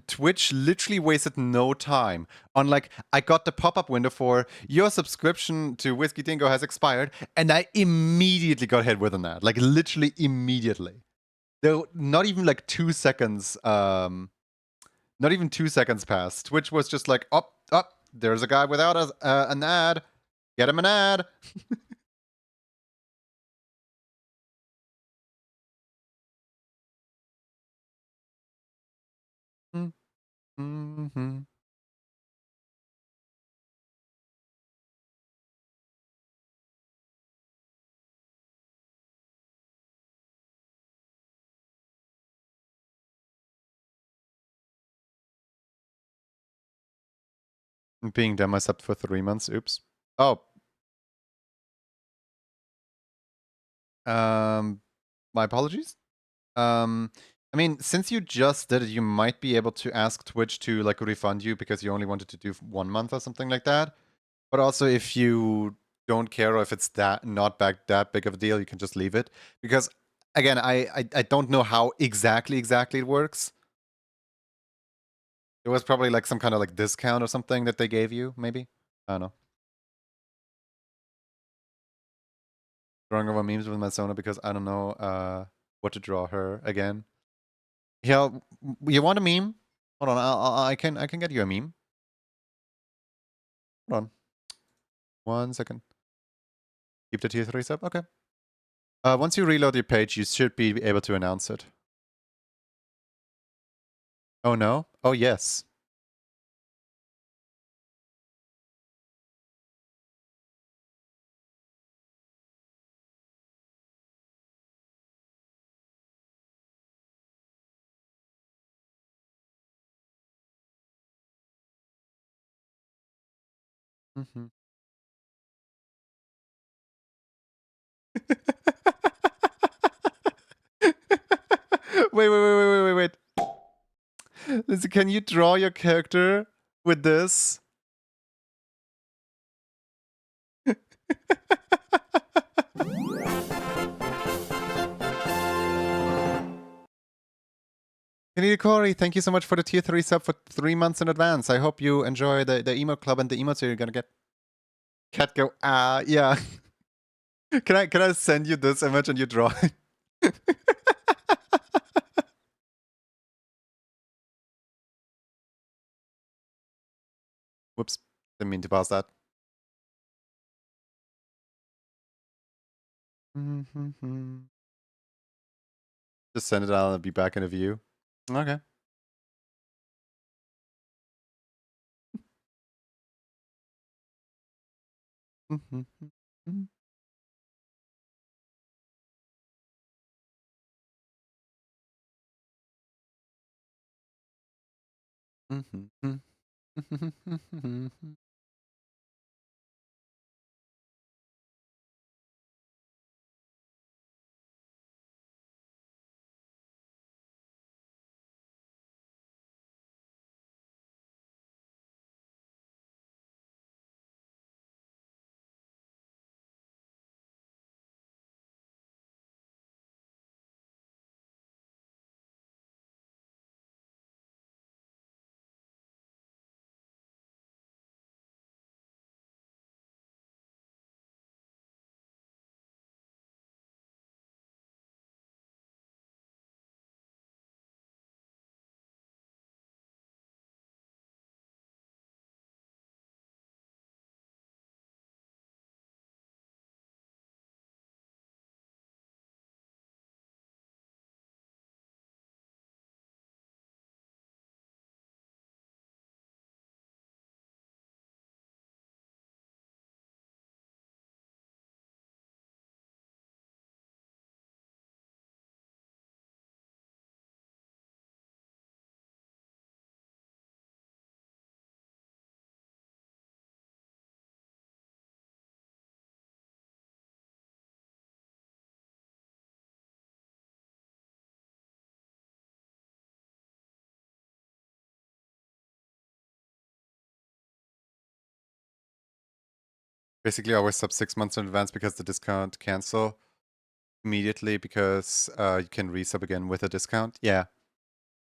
Twitch literally wasted no time on like I got the pop-up window for your subscription to Whiskey Dingo has expired, and I immediately got hit with an ad. Like literally immediately. There not even like 2 seconds, not even 2 seconds passed. Twitch was just like, there's a guy without an ad. Get him an ad. Mm-hmm. Being demo-subbed for 3 months. Oops. Oh, my apologies. I mean, since you just did it, you might be able to ask Twitch to like refund you because you only wanted to do 1 month or something like that. But also, if you don't care or if it's that not that big of a deal, you can just leave it. Because again, I don't know how exactly it works. It was probably like some kind of like discount or something that they gave you, maybe. I don't know. Drawing over memes with my Sona because I don't know what to draw her again. Yeah, you want a meme? Hold on, I can get you a meme. Hold on, 1 second. Keep the tier 3 sub. Okay. Once you reload your page, you should be able to announce it. Oh no? Oh yes. Mm-hmm. Wait. Listen, can you draw your character with this? Kanita Corey, thank you so much for the tier 3 sub for 3 months in advance. I hope you enjoy the emote club and the emotes you're gonna get. Cat go, yeah. Can I send you this image and you draw it? Whoops, didn't mean to pause that. Just send it out and be back in a view. Okay. Basically, always sub 6 months in advance because the discount cancel. immediately because you can resub again with a discount. Yeah.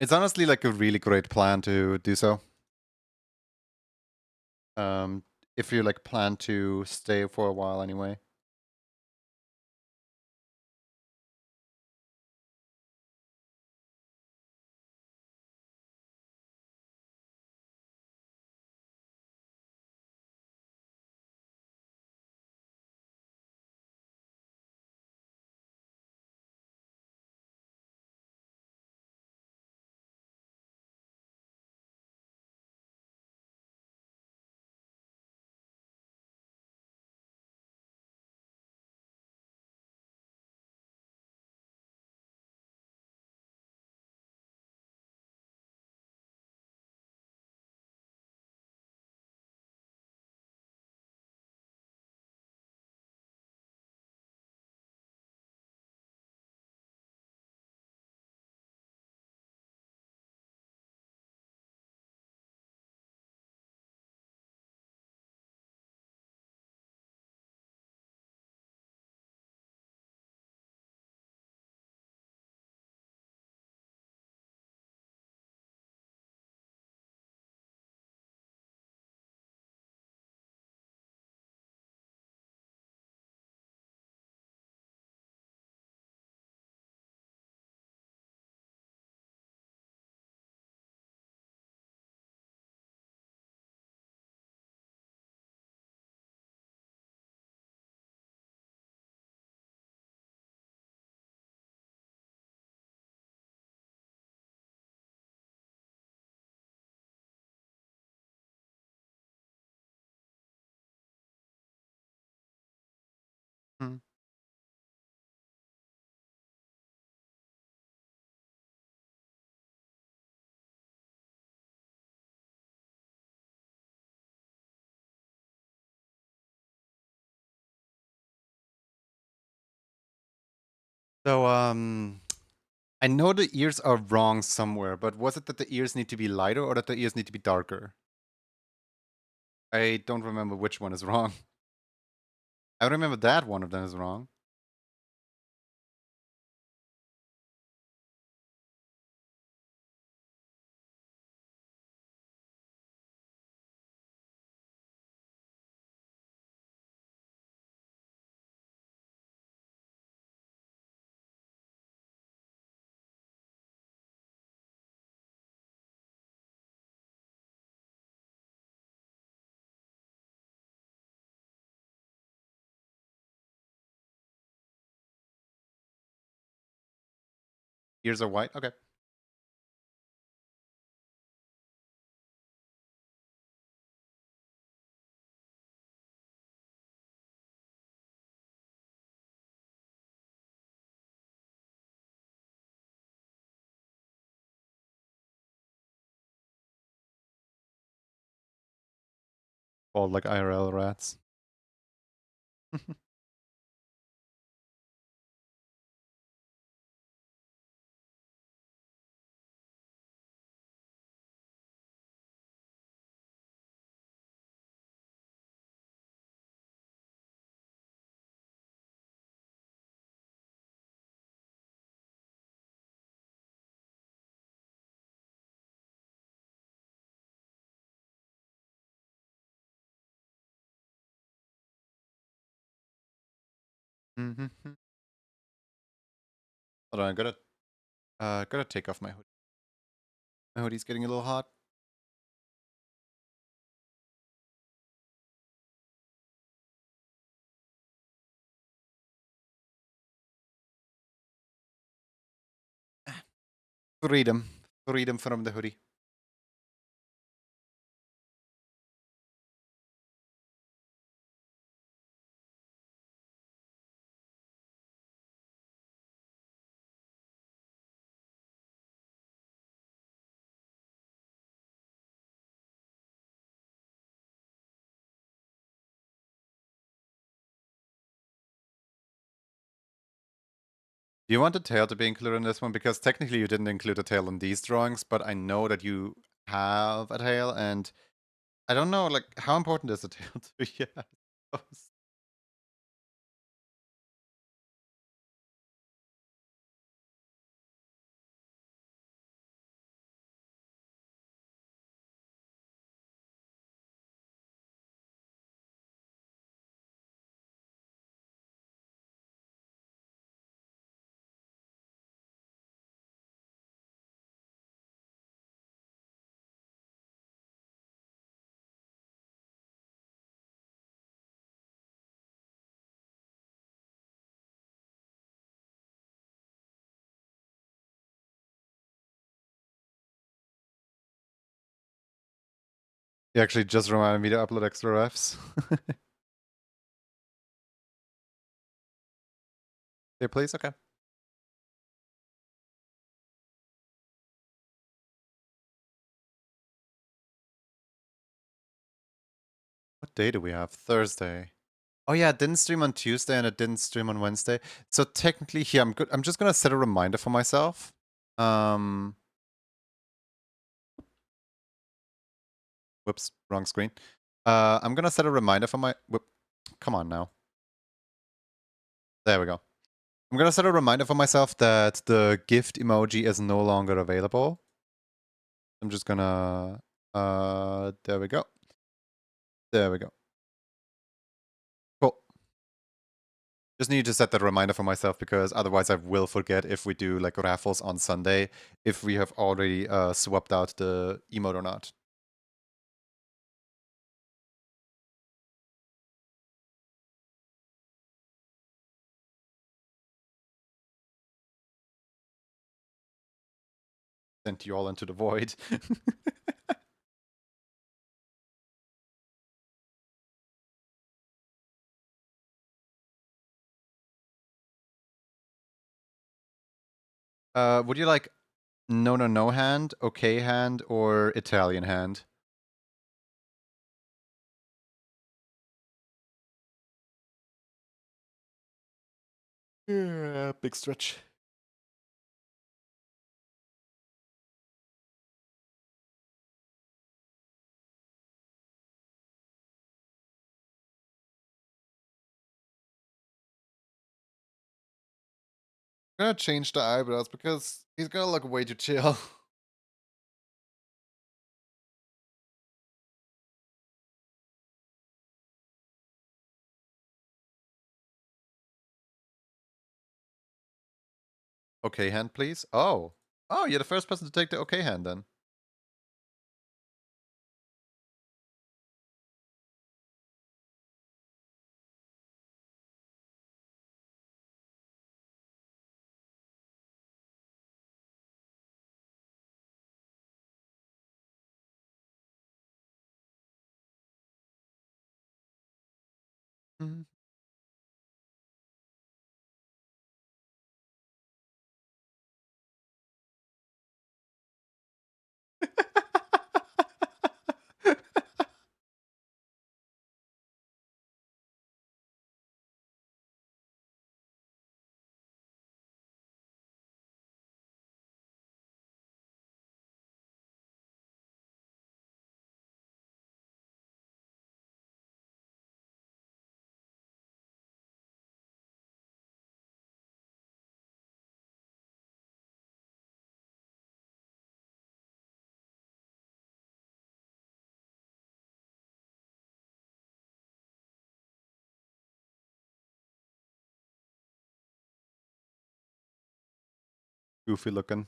It's honestly like a really great plan to do so. Um, if you like plan to stay for a while anyway. Hmm. So I know the ears are wrong somewhere, but was it that the ears need to be lighter or that the ears need to be darker? I don't remember which one is wrong. I remember that one of them is wrong. Ears are white? Okay. All like IRL rats. Mm-hmm. Hold on, I gotta take off my hoodie. My hoodie's getting a little hot. Freedom. Freedom from the hoodie. Do you want the tail to be included in this one? Because technically you didn't include a tail in these drawings, but I know that you have a tail, and I don't know, like, how important is the tail to you? I suppose. You actually just reminded me to upload extra refs. Here, please? Okay. What day do we have? Thursday. Oh yeah, it didn't stream on Tuesday and it didn't stream on Wednesday. So technically here, I'm good. I'm just gonna set a reminder for myself. Whoops, wrong screen. I'm gonna set a reminder for my. Whoop, come on now. There we go. I'm gonna set a reminder for myself that the gift emoji is no longer available. I'm just gonna. There we go. There we go. Cool. Just need to set that reminder for myself because otherwise I will forget if we do like raffles on Sunday if we have already swapped out the emote or not. Sent you all into the void. Would you like no hand, okay hand, or Italian hand? Yeah, big stretch. I'm gonna change the eyebrows because he's gonna look way too chill. Okay hand, please. Oh. Oh, you're the first person to take the okay hand then. Mhm. Goofy looking.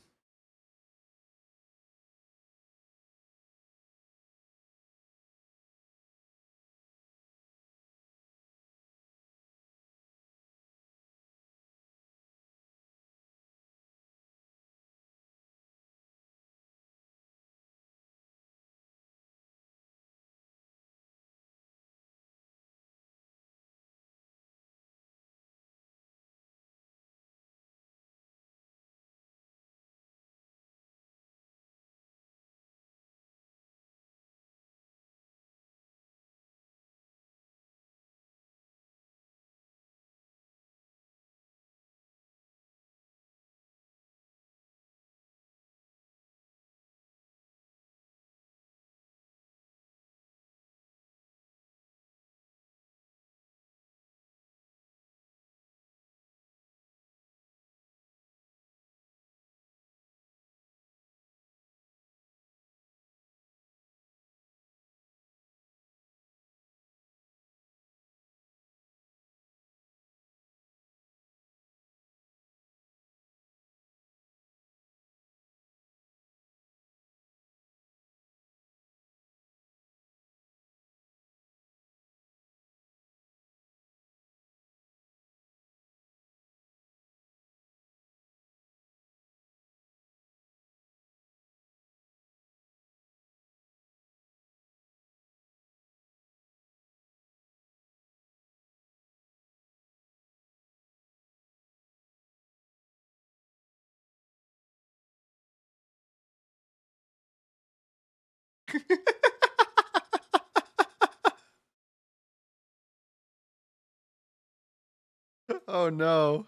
Oh no.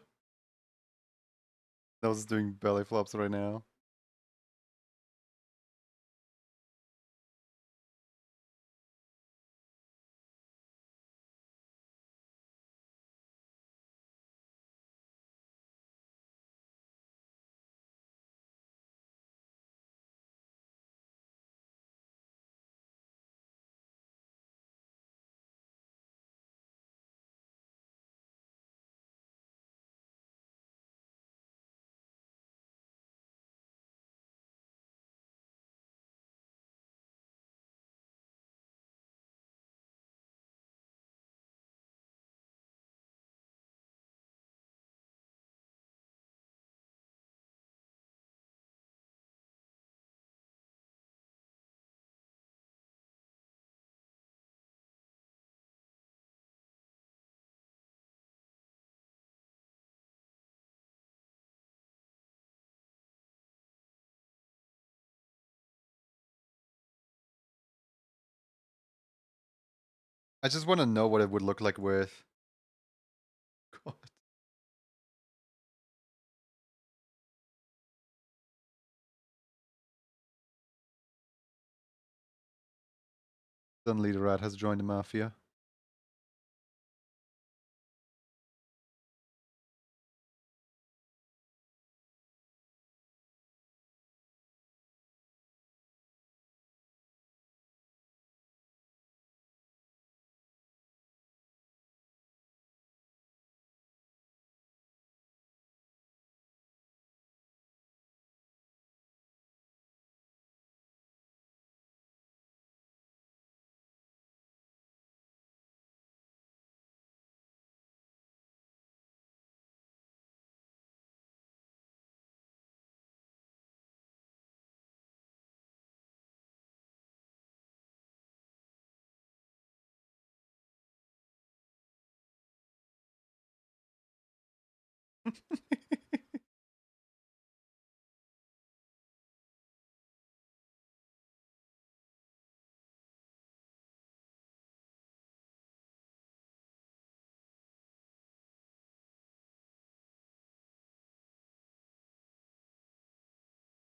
I was doing belly flops right now. I just want to know what it would look like with. God. Suddenly the rat has joined the mafia.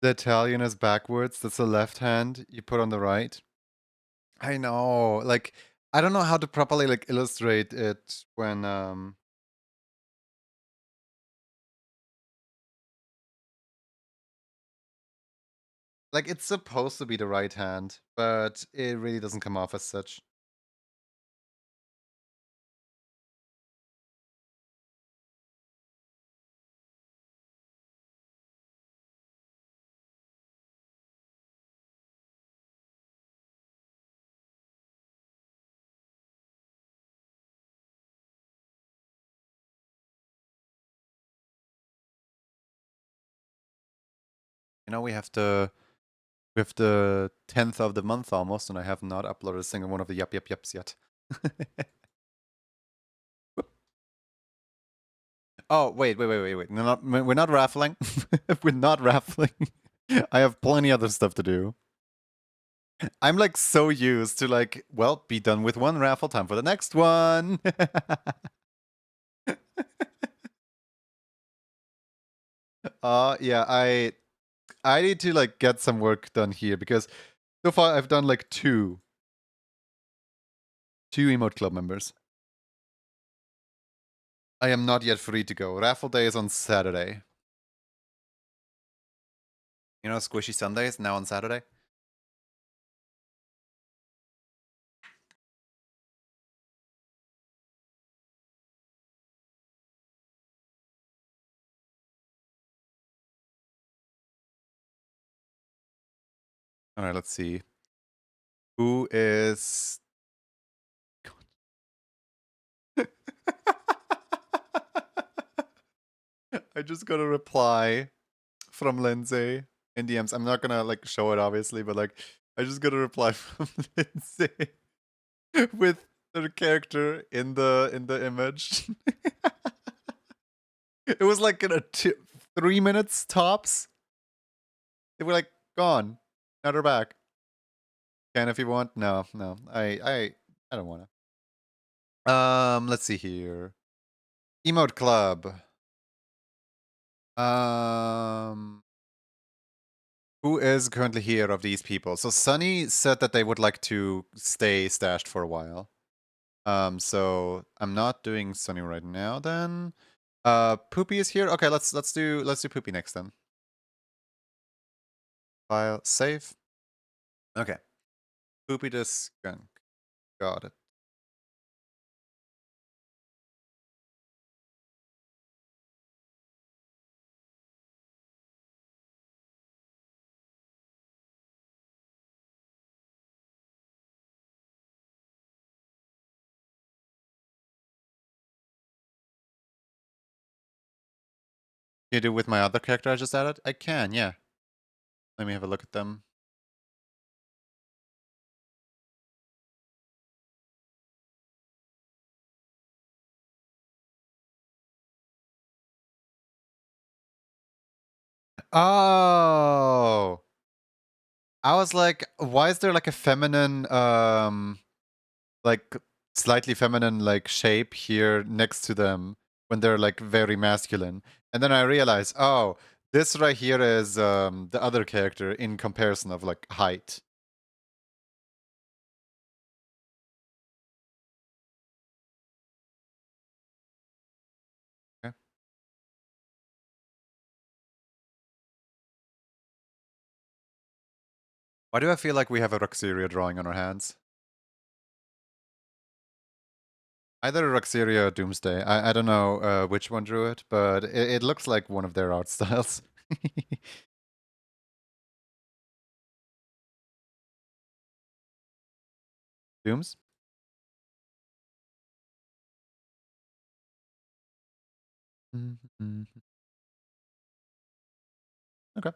The Italian is backwards. That's the left hand you put on the right. I know. Like, I don't know how to properly like illustrate it when like it's supposed to be the right hand, but it really doesn't come off as such. You know, we have the 10th of the month almost, and I have not uploaded a single one of the yup yups yet. Oh, wait. We're not raffling. We're not raffling. I have plenty other stuff to do. I'm like so used to like, well, be done with one raffle, time for the next one. Yeah, I need to like get some work done here because so far I've done like two emote club members. I am not yet free to go. Raffle day is on Saturday. You know, Squishy Sundays now on Saturday. All right, let's see. Who is? I just got a reply from Lindsay in DMs. I'm not gonna like show it obviously, but like I just got a reply from Lindsay with the character in the image. It was like in a 3 minutes tops. They were like gone. Now they're back. Can if you want. No, no. I don't want to. Let's see here. Emote club. Um, who is currently here of these people? So Sunny said that they would like to stay stashed for a while. So I'm not doing Sunny right now. Then, Poopy is here. Okay, let's do Poopy next then. File save. Okay, Poopy the skunk. Got it. Can you do with my other character I just added? I can, yeah. Let me have a look at them. Oh, I was like, why is there like a feminine, like slightly feminine like shape here next to them when they're like very masculine? And then I realized, oh, this right here is the other character in comparison of like height. Okay. Why do I feel like we have a Roxeria drawing on our hands? Either Roxeria or Doomsday. I don't know which one drew it, but it looks like one of their art styles. Dooms? Mm-hmm. Okay.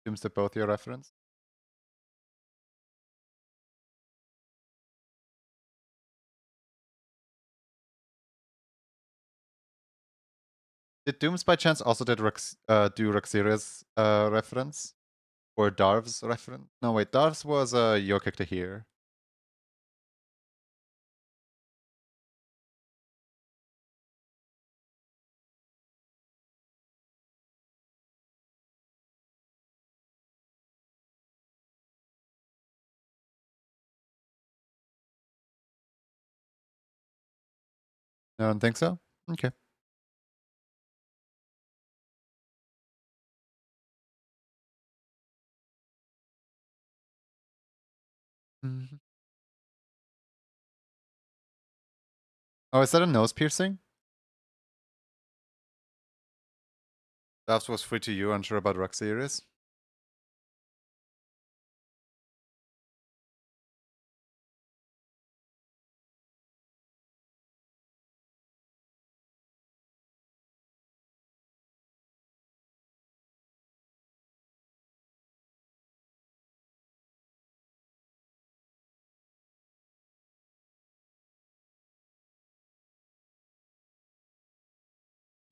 Doomsday both your reference? Did Dooms by chance also do Roxeria's reference? Or Darv's reference? No, wait, Darv's was your character here. I don't think so? Okay. Mhm. Oh, is that a nose piercing? Darv's was free to you, unsure about Roxeria's.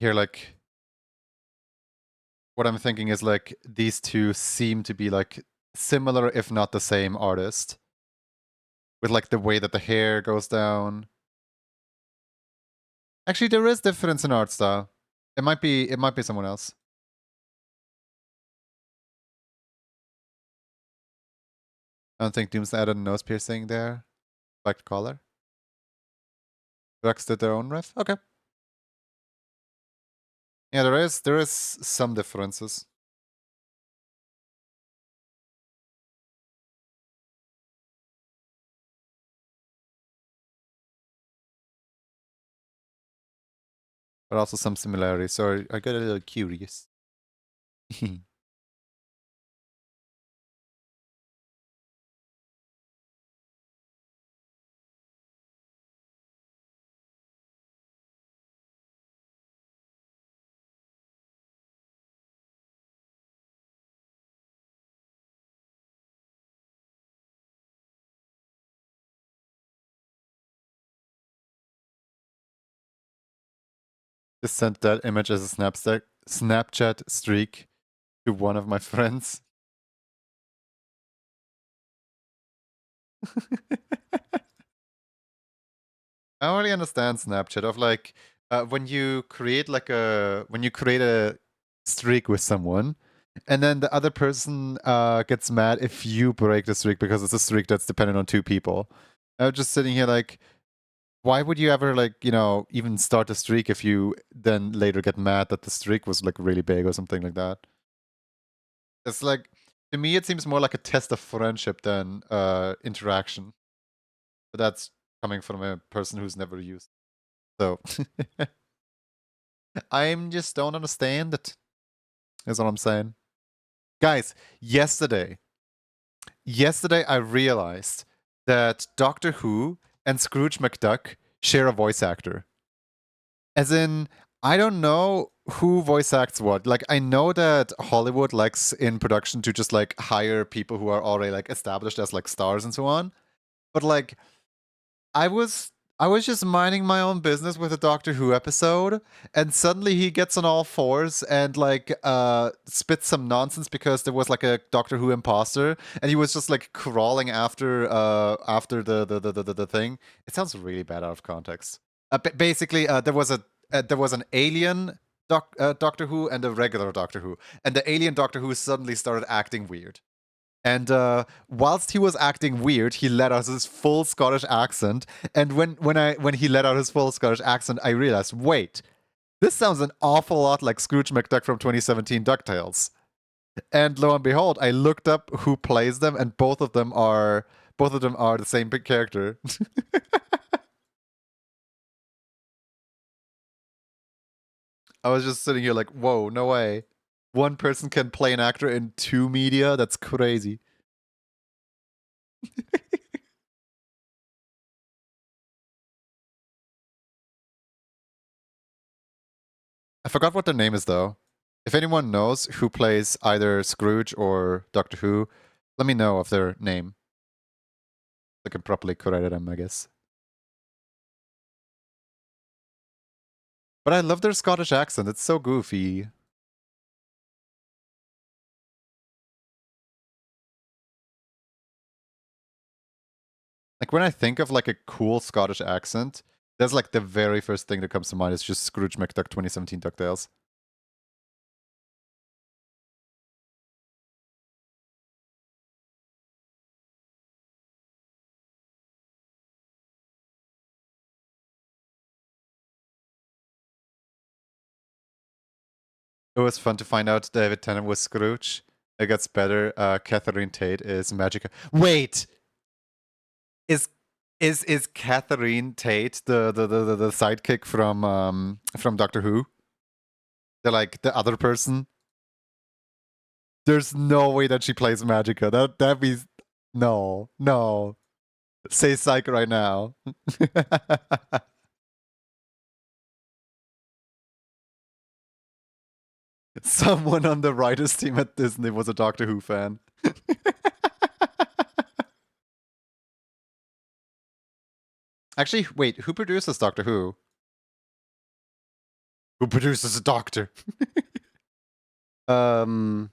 Here, like, what I'm thinking is like these two seem to be like similar, if not the same artist. With like the way that the hair goes down. Actually, there is difference in art style. It might be someone else. I don't think Doom's added a nose piercing there. Like collar. Rex did their own ref? Okay. Yeah, there is some differences. But also some similarities, so I got a little curious. Just sent that image as a Snapchat streak to one of my friends. I don't really understand Snapchat of like when you create a streak with someone, and then the other person gets mad if you break the streak because it's a streak that's dependent on two people. I'm just sitting here like, why would you ever like even start a streak if you then later get mad that the streak was like really big or something like that? It's like, to me it seems more like a test of friendship than interaction. But that's coming from a person who's never used. So I'm just don't understand it. Is what I'm saying. Guys, yesterday I realized that Doctor Who and Scrooge McDuck share a voice actor. As in, I don't know who voice acts what. Like, I know that Hollywood likes in production to just like hire people who are already like established as like stars and so on. But like, I was I was just minding my own business with a Doctor Who episode, and suddenly he gets on all fours and like spits some nonsense because there was like a Doctor Who imposter, and he was just like crawling after the thing. It sounds really bad out of context. Basically, there was an alien Doctor Who and a regular Doctor Who, and the alien Doctor Who suddenly started acting weird. And whilst he was acting weird, he let out his full Scottish accent. And when he let out his full Scottish accent, I realized, wait, this sounds an awful lot like Scrooge McDuck from 2017 DuckTales. And lo and behold, I looked up who plays them, and both of them are the same big character. I was just sitting here like, whoa, no way. One person can play an actor in two media? That's crazy. I forgot what their name is though. If anyone knows who plays either Scrooge or Doctor Who, let me know of their name. I can properly credit them, I guess. But I love their Scottish accent. It's so goofy. Like when I think of like a cool Scottish accent, that's like the very first thing that comes to mind is just Scrooge McDuck 2017 DuckTales. It was fun to find out David Tennant was Scrooge. It gets better. Catherine Tate is Magica. Wait, is is Catherine Tate the sidekick from Doctor Who? The like the other person? There's no way that she plays Magica. That'd be no. Say psych right now. Someone on the writers team at Disney was a Doctor Who fan. Actually, wait, who produces Doctor Who? Who produces a Doctor? um,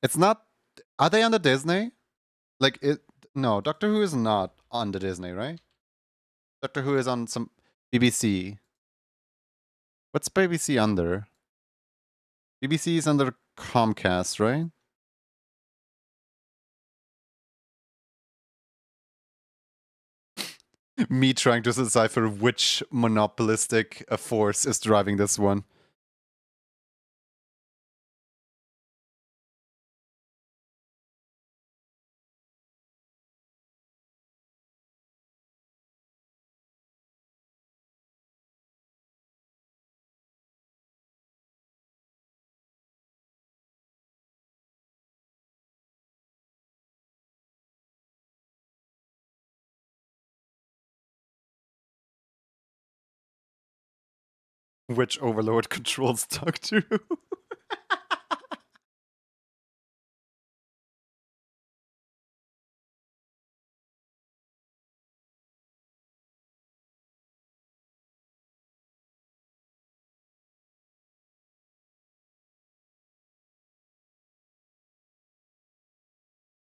it's not. Are they on the Disney? Like it? No, Doctor Who is not on the Disney, right? Doctor Who is on some BBC. What's BBC under? BBC is under Comcast, right? Me trying to decipher which monopolistic force is driving this one. Which overlord controls Doctor Who?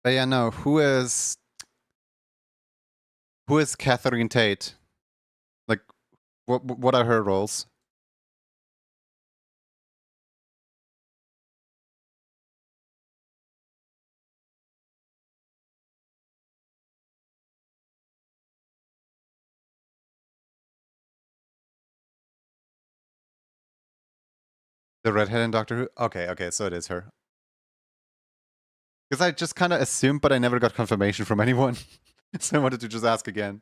But yeah, no. Who is Catherine Tate? Like, what are her roles? The redhead in Doctor Who? Okay, okay, so it is her. Because I just kind of assumed, but I never got confirmation from anyone. So I wanted to just ask again.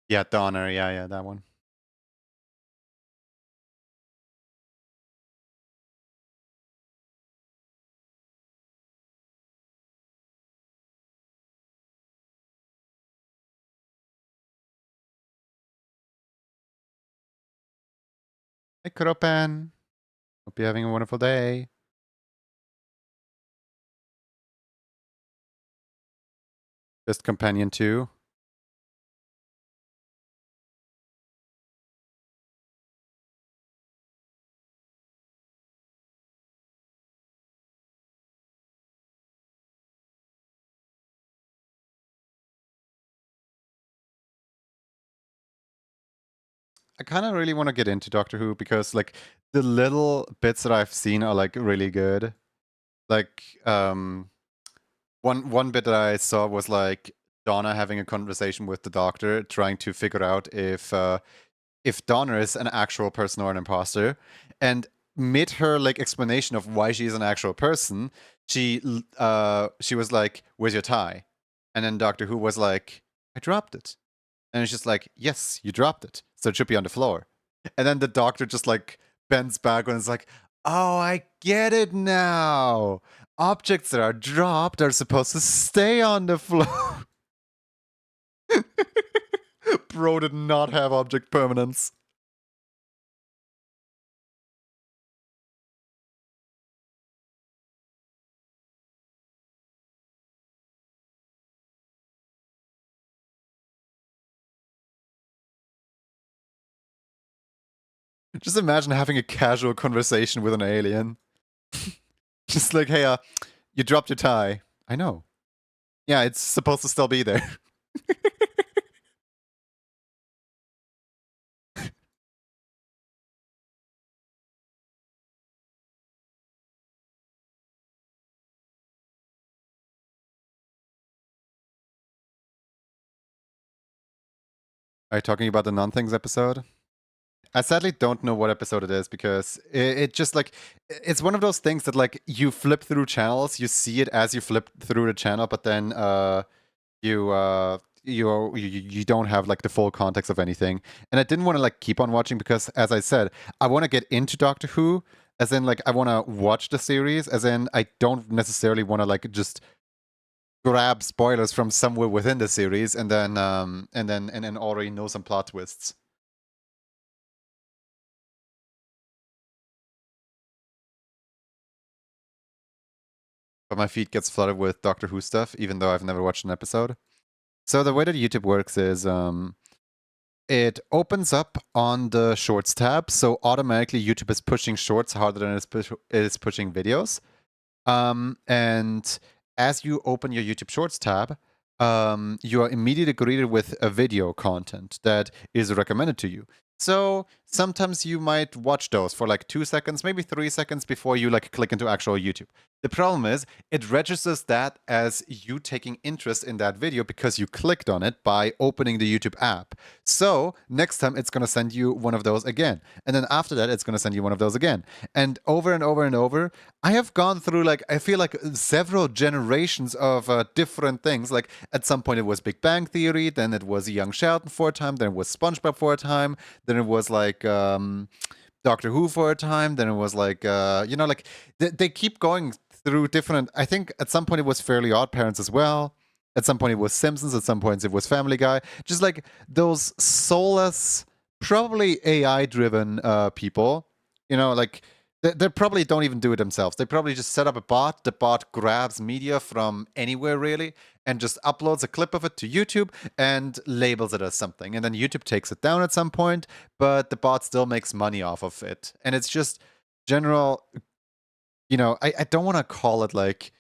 Yeah, Donner. Yeah, yeah, that one. Hey, Kuropen. Hope you're having a wonderful day. Best companion too. I kind of really want to get into Doctor Who because like the little bits that I've seen are like really good. Like one bit that I saw was like Donna having a conversation with the Doctor, trying to figure out if Donner is an actual person or an imposter, and mid her like explanation of why she is an actual person, she was like, "Where's your tie?" And then Doctor Who was like, "I dropped it." And it's just like, "Yes, you dropped it, so it should be on the floor." And then the Doctor just like bends back and is like, "Oh, I get it now. Objects that are dropped are supposed to stay on the floor." Bro did not have object permanence. Just imagine having a casual conversation with an alien. Just like, hey, you dropped your tie. I know. Yeah, it's supposed to still be there. Are you talking about the non-things episode? I sadly don't know what episode it is because it just like it's one of those things that like you flip through channels, you see it as you flip through the channel, but then you don't have like the full context of anything. And I didn't want to like keep on watching because, as I said, I want to get into Doctor Who, as in like I want to watch the series, as in I don't necessarily want to like just grab spoilers from somewhere within the series and then already know some plot twists. But my feed gets flooded with Doctor Who stuff, even though I've never watched an episode. So the way that YouTube works is it opens up on the Shorts tab, so automatically YouTube is pushing Shorts harder than it is pushing videos. And as you open your YouTube Shorts tab, you are immediately greeted with a video content that is recommended to you. So sometimes you might watch those for like 2 seconds, maybe 3 seconds before you like click into actual YouTube. The problem is it registers that as you taking interest in that video because you clicked on it by opening the YouTube app. So next time it's going to send you one of those again. And then after that, it's going to send you one of those again. And over and over and over, I have gone through like, I feel like several generations of different things. Like at some point it was Big Bang Theory, then it was Young Sheldon for a time, then it was SpongeBob for a time, then it was like Doctor Who for a time, then it was like, like they keep going through different. I think at some point it was Fairly Odd Parents as well. At some point it was Simpsons. At some points it was Family Guy. Just like those soulless, probably AI-driven people. Like they probably don't even do it themselves. They probably just set up a bot. The bot grabs media from anywhere really, and just uploads a clip of it to YouTube and labels it as something. And then YouTube takes it down at some point, but the bot still makes money off of it. And it's just general, I don't want to call it like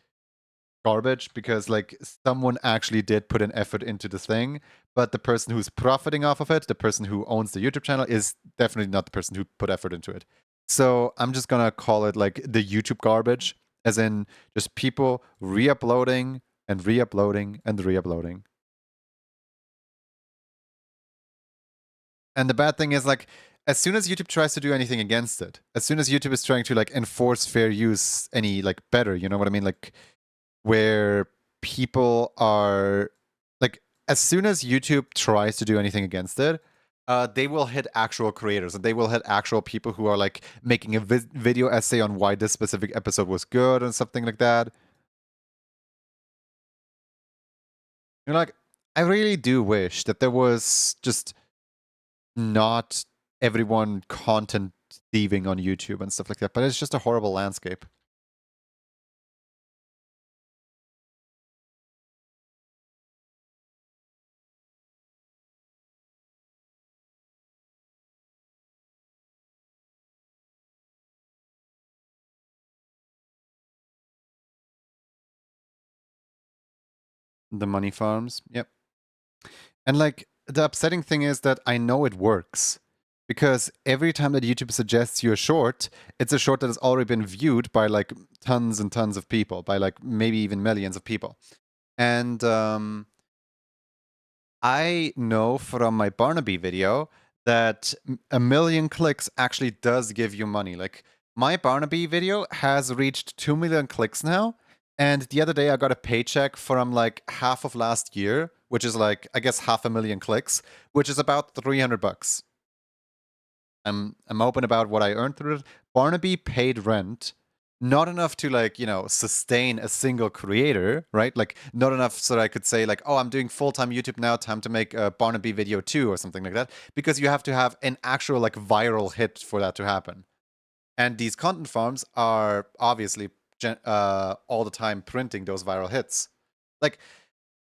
garbage because like someone actually did put an effort into the thing, but the person who's profiting off of it, the person who owns the YouTube channel, is definitely not the person who put effort into it. So I'm just gonna call it like the YouTube garbage, as in just people re-uploading and re-uploading and re-uploading. And the bad thing is, like, as soon as YouTube tries to do anything against it, as soon as YouTube is trying to like enforce fair use any like better, you know what I mean? Like where people are like, as soon as YouTube tries to do anything against it, they will hit actual creators and they will hit actual people who are like making a video essay on why this specific episode was good and something like that. You're like, I really do wish that there was just not everyone content thieving on YouTube and stuff like that, but it's just a horrible landscape. The money farms, yep. And like the upsetting thing is that I know it works because every time that YouTube suggests you a short, it's a short that has already been viewed by like tons and tons of people, by like maybe even millions of people. And I know from my Barnaby video that a million clicks actually does give you money. Like my Barnaby video has reached 2 million clicks now. And the other day I got a paycheck from like half of last year, which is like, I guess, 500,000 clicks, which is about 300 bucks. I'm open about what I earned through it. Barnaby paid rent, not enough to like, sustain a single creator, right? Like not enough so that I could say like, oh, I'm doing full-time YouTube now, time to make a Barnaby video too or something like that, because you have to have an actual like viral hit for that to happen. And these content farms are obviously all the time printing those viral hits. Like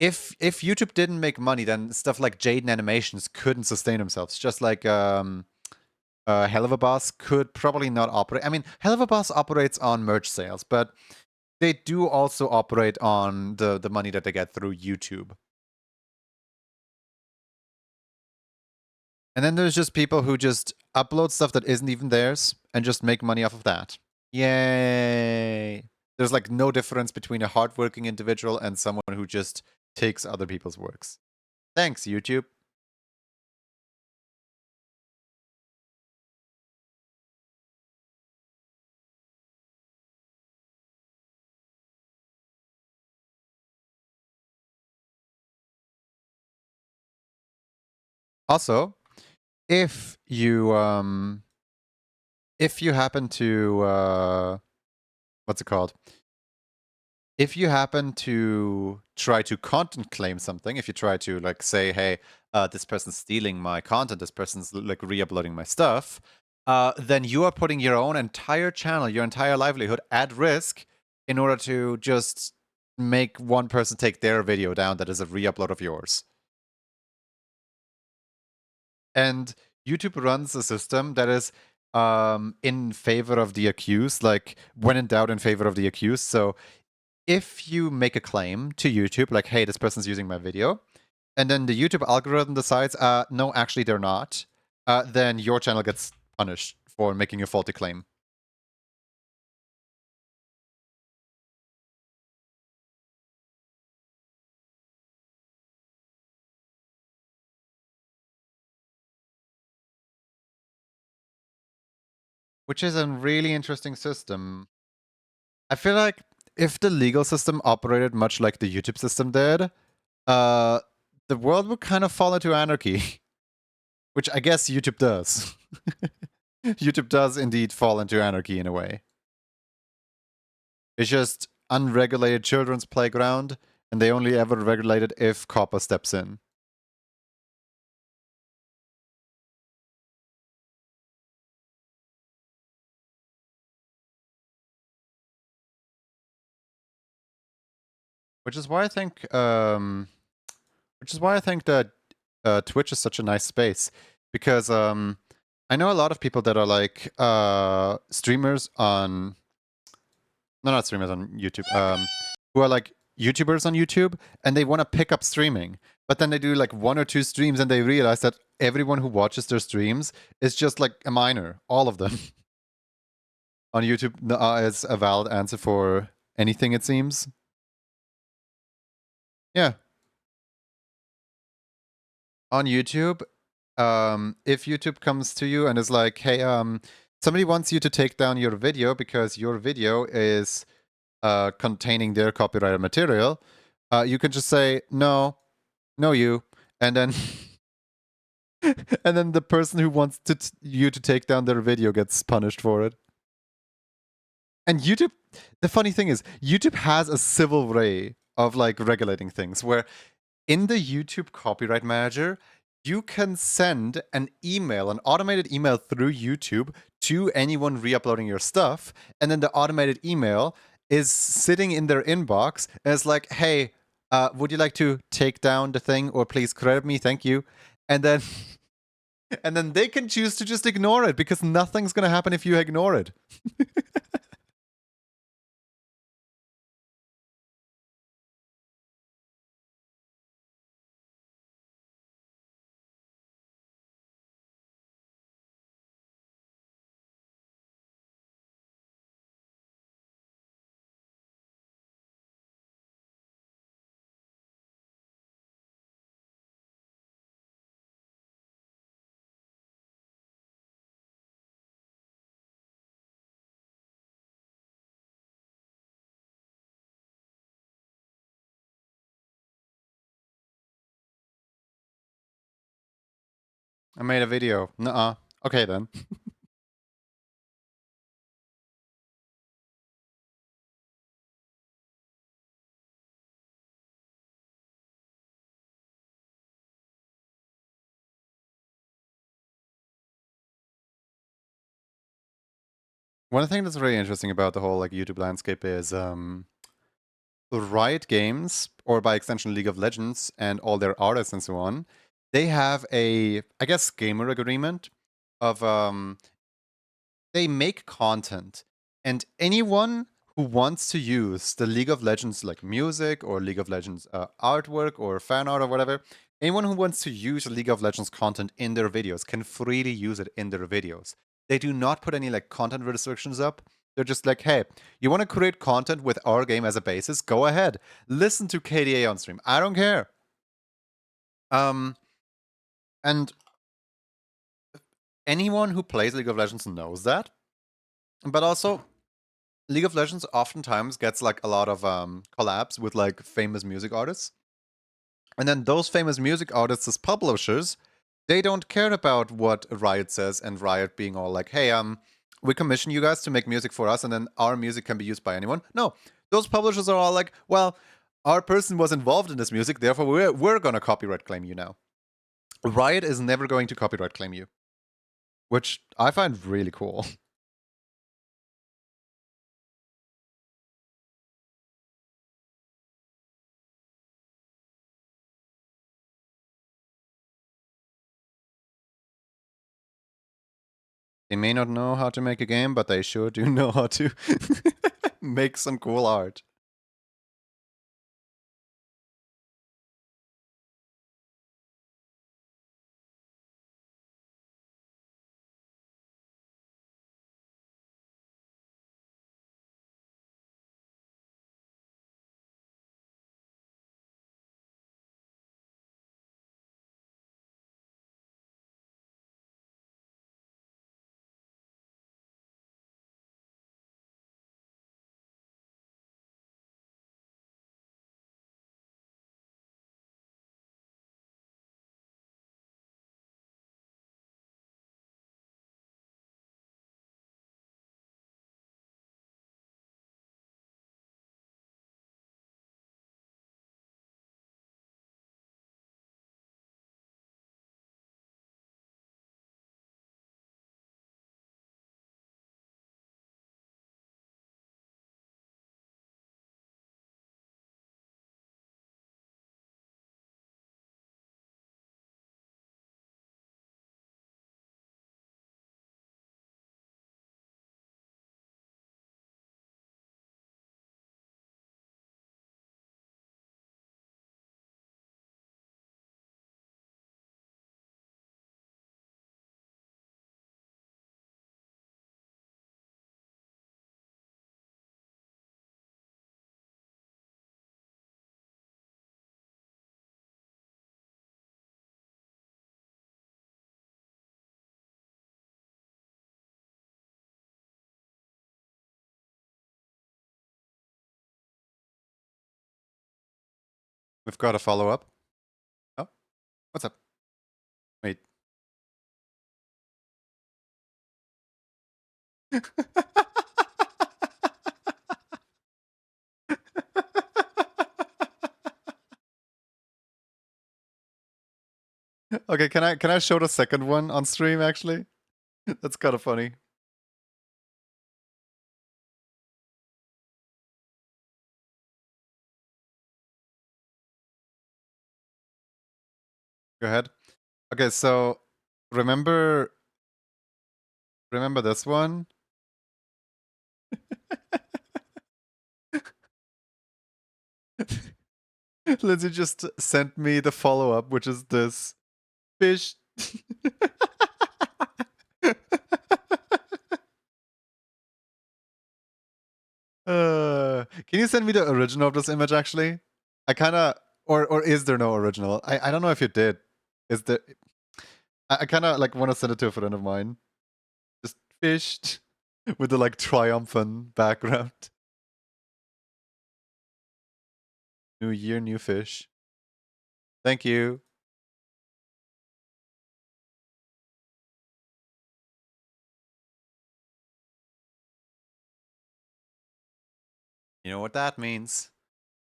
if YouTube didn't make money, then stuff like Jaden Animations couldn't sustain themselves. Just like Hell of a Boss could probably not operate. I mean, Hell of a Boss operates on merch sales, but they do also operate on the money that they get through YouTube. And then there's just people who just upload stuff that isn't even theirs and just make money off of that. Yay! There's like no difference between a hardworking individual and someone who just takes other people's works. Thanks, YouTube. Also, if you happen to what's it called? If you happen to try to content claim something, if you try to like say, hey, this person's stealing my content, this person's like re-uploading my stuff, then you are putting your own entire channel, your entire livelihood at risk in order to just make one person take their video down that is a re-upload of yours. And YouTube runs a system that is in favor of the accused, like when in doubt, in favor of the accused. So if you make a claim to YouTube, like, hey, this person's using my video, and then the YouTube algorithm decides, no, actually they're not, then your channel gets punished for making a faulty claim. Which is a really interesting system. I feel like if the legal system operated much like the YouTube system did, uh, the world would kind of fall into anarchy. Which I guess YouTube does. YouTube does indeed fall into anarchy in a way. It's just unregulated children's playground, and they only ever regulate it if COPPA steps in. Which is why I think that Twitch is such a nice space because I know a lot of people that are like streamers on no, not streamers on YouTube, who are like YouTubers on YouTube and they want to pick up streaming, but then they do like one or two streams and they realize that everyone who watches their streams is just like a minor, all of them on YouTube is a valid answer for anything, it seems. Yeah, on YouTube, if YouTube comes to you and is like, hey, somebody wants you to take down your video because your video is containing their copyrighted material, you can just say, no, no, you. And then and then the person who wants you to take down their video gets punished for it. And YouTube, the funny thing is, YouTube has a civil way of like regulating things where in the YouTube copyright manager, you can send an email, an automated email through YouTube to anyone re-uploading your stuff, and then the automated email is sitting in their inbox and it's like, hey, would you like to take down the thing or please credit me, thank you. And then and then they can choose to just ignore it because nothing's gonna happen if you ignore it. I made a video. Nuh-uh. Okay then. One thing that's really interesting about the whole like YouTube landscape is Riot Games, or by extension League of Legends, and all their artists and so on, they have a, I guess, gamer agreement of they make content, and anyone who wants to use the League of Legends like music or League of Legends artwork or fan art or whatever, anyone who wants to use League of Legends content in their videos can freely use it in their videos. They do not put any like content restrictions up. They're just like, hey, you want to create content with our game as a basis? Go ahead. Listen to KDA on stream. I don't care. And anyone who plays League of Legends knows that. But also, League of Legends oftentimes gets like a lot of collabs with like famous music artists. And then those famous music artists as publishers, they don't care about what Riot says, and Riot being all like, hey, we commission you guys to make music for us and then our music can be used by anyone. No, those publishers are all like, well, our person was involved in this music, therefore we're gonna copyright claim you now. Riot is never going to copyright claim you, which I find really cool. They may not know how to make a game, but they sure do know how to make some cool art. We've got a follow-up. Oh, what's up? Wait. Okay, can I show the second one on stream actually? That's kind of funny. Go ahead. Okay, so remember this one? Lindsay just sent me the follow-up, which is this fish. Can you send me the original of this image actually? I kind of, or is there no original? I don't know if you did. Is there? I kind of like want to send it to a friend of mine. Just fished with the like triumphant background. New year, new fish. Thank you. You know what that means?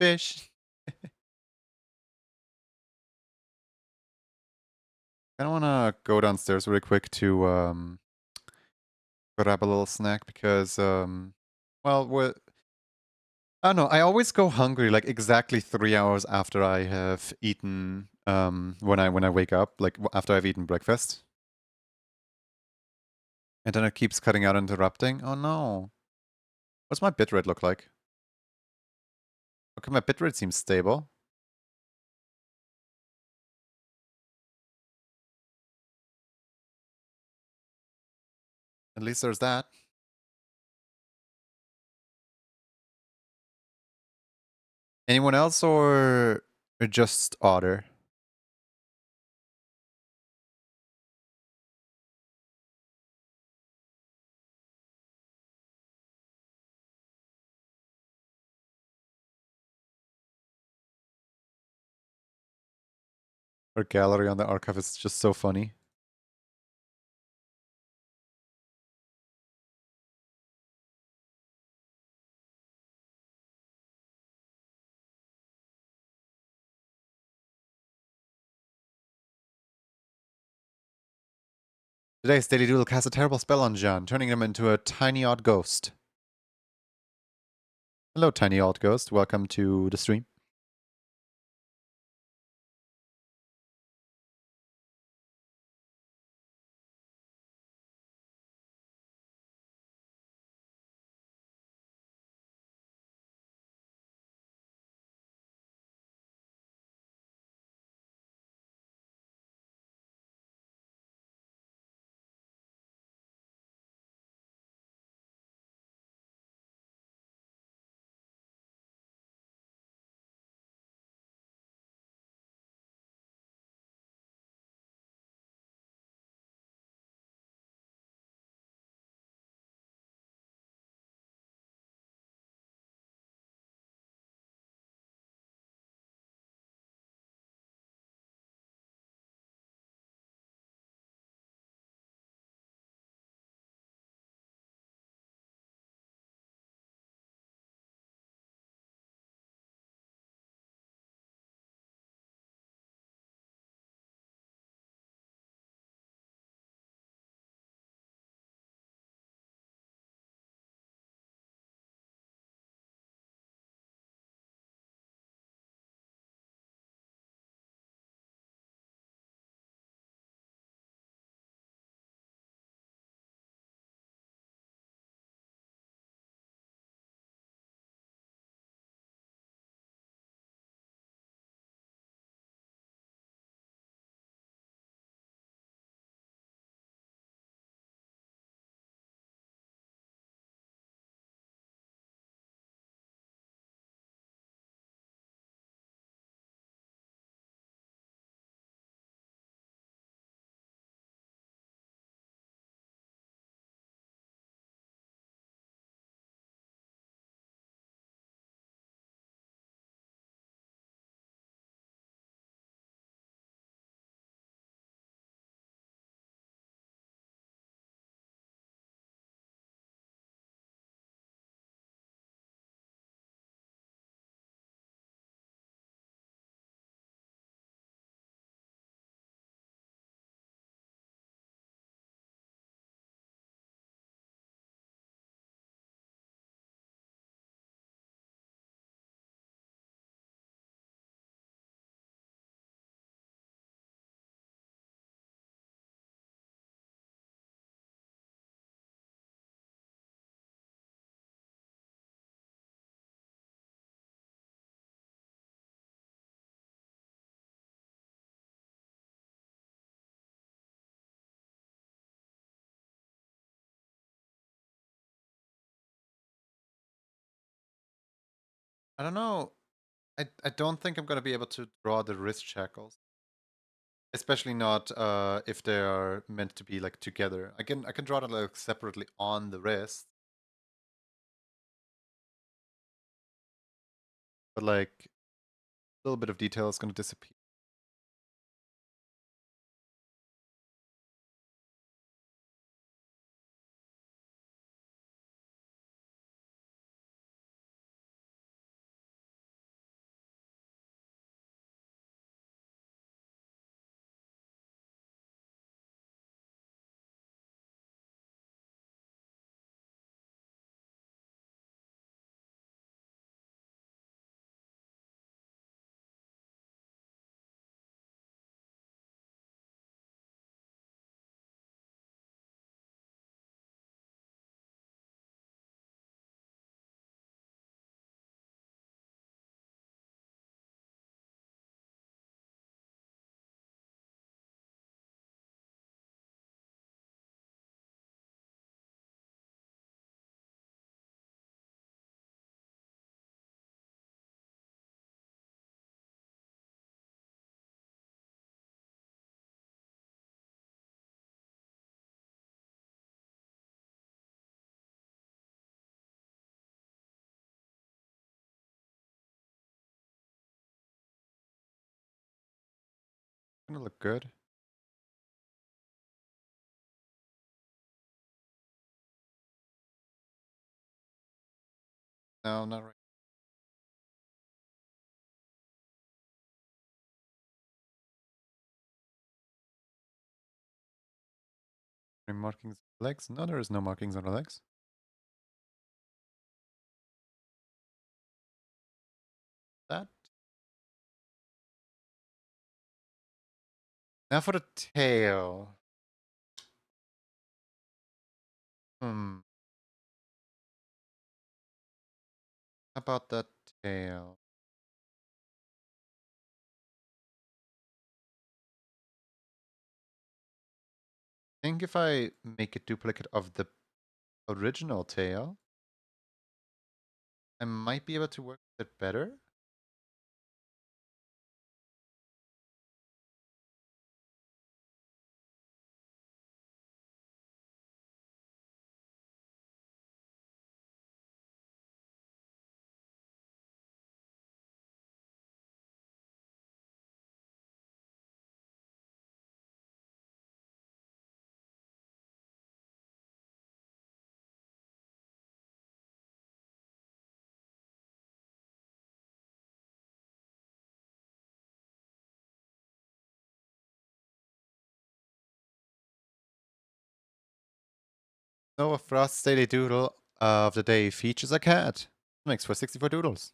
Fish. I don't want to go downstairs really quick to grab a little snack because well, I don't know. I always go hungry like exactly 3 hours after I have eaten when I wake up, like after I've eaten breakfast. And then it keeps cutting out and interrupting. Oh no. What's my bitrate look like? Okay, my bitrate seems stable. At least there's that. Anyone else or just Otter? Our gallery on the archive is just so funny. Today's Daily Doodle casts a terrible spell on John, turning him into a tiny odd ghost. Hello, tiny odd ghost. Welcome to the stream. I don't know. I don't think I'm gonna be able to draw the wrist shackles. Especially not if they are meant to be like together. I can draw them like separately on the wrist, but like a little bit of detail is gonna disappear. Gonna look good. No, not right. Any markings on the legs? No, there is no markings on the legs. That. Now for the tail. Hmm. How about that tail? I think if I make a duplicate of the original tail, I might be able to work with it better. Noah Frost's daily doodle of the day features a cat. Makes for 64 doodles.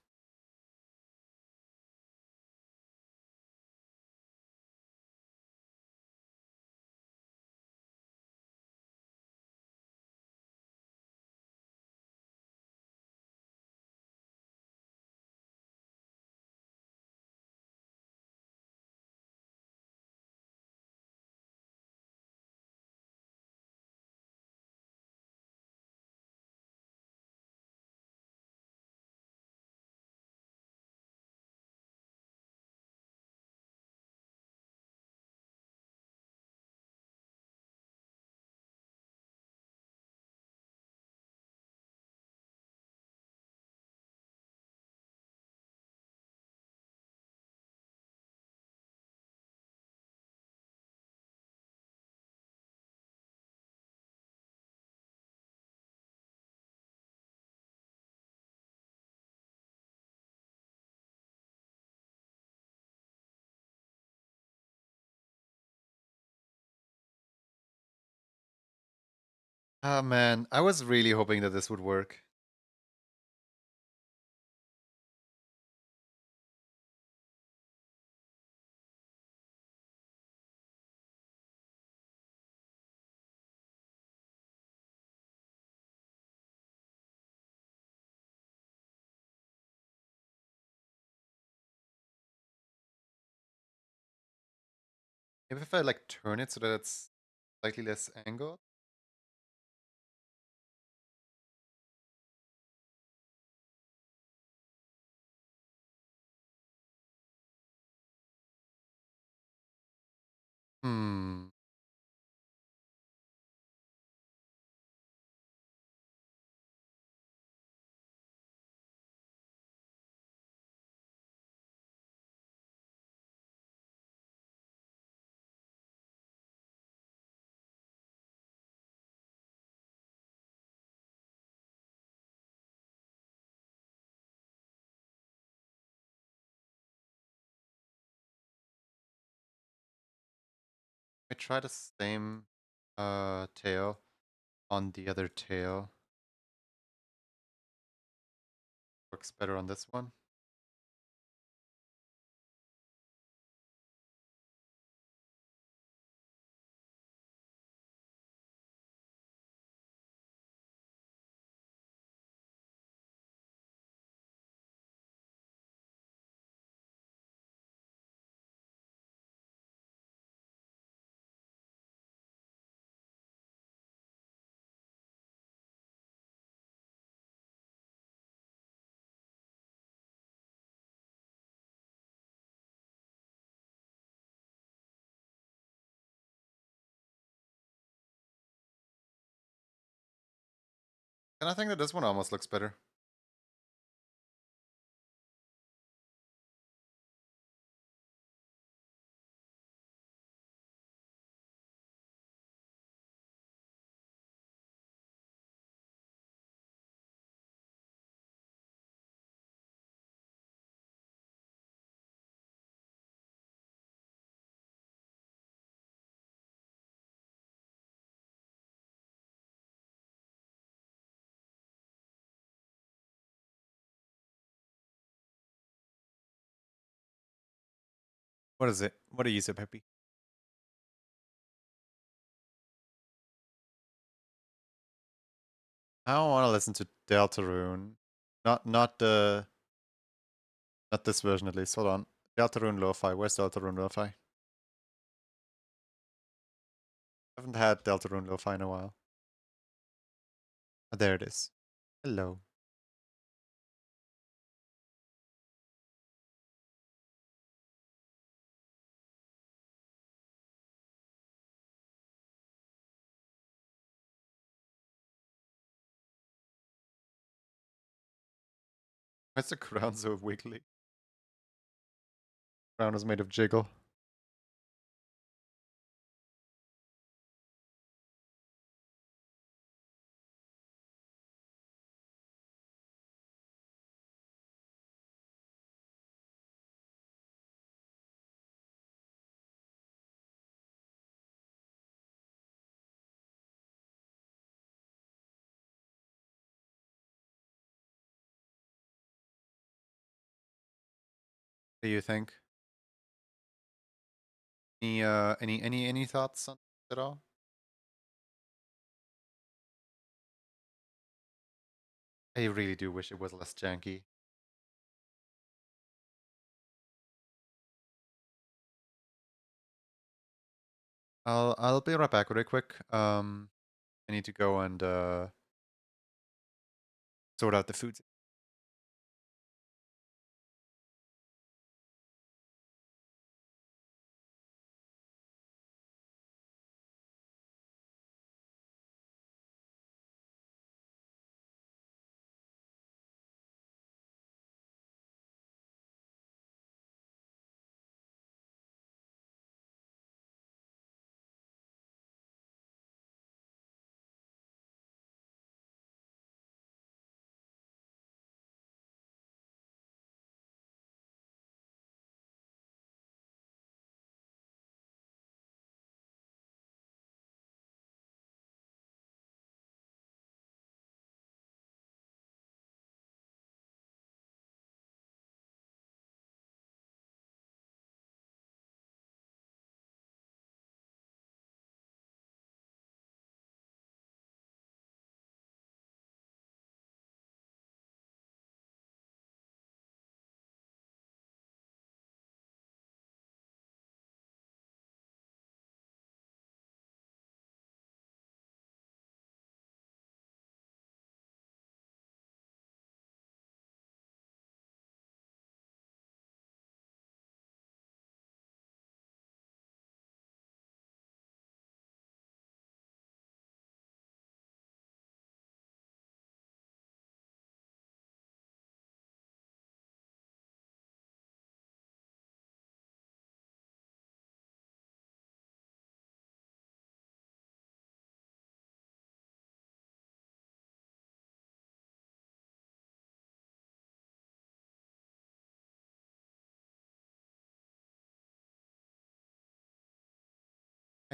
Ah man, I was really hoping that this would work. Maybe if I like turn it so that it's slightly less angled. Hmm. I try the same tail on the other tail. Works better on this one. And I think that this one almost looks better. What is it? What do you say, Peppy? I don't want to listen to Deltarune. Not this version at least. Hold on. Deltarune Lo-Fi. Where's Deltarune Lo-Fi? I haven't had Deltarune Lo-Fi in a while. Oh, there it is. Hello. Why's the crown so wiggly? Crown is made of jiggle. What do you think? Any thoughts on it at all? I really do wish it was less janky. I'll be right back really quick. I need to go and sort out the food.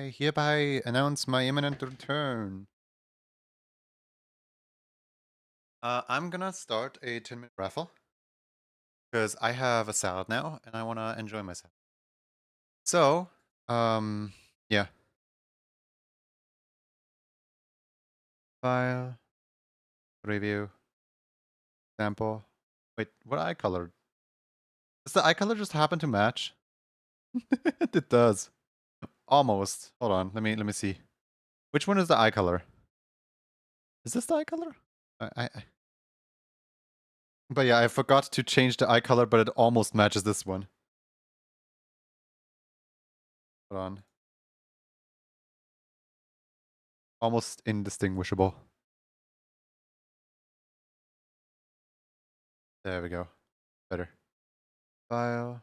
I hereby announce my imminent return. I'm gonna start a 10-minute raffle because I have a salad now and I want to enjoy myself. So, yeah. File, review, sample. Wait, what eye color? Does the eye color just happen to match? It does. Almost. Hold on. Let me see. Which one is the eye color? Is this the eye color? But yeah, I forgot to change the eye color, but it almost matches this one. Hold on. Almost indistinguishable. There we go. Better. File.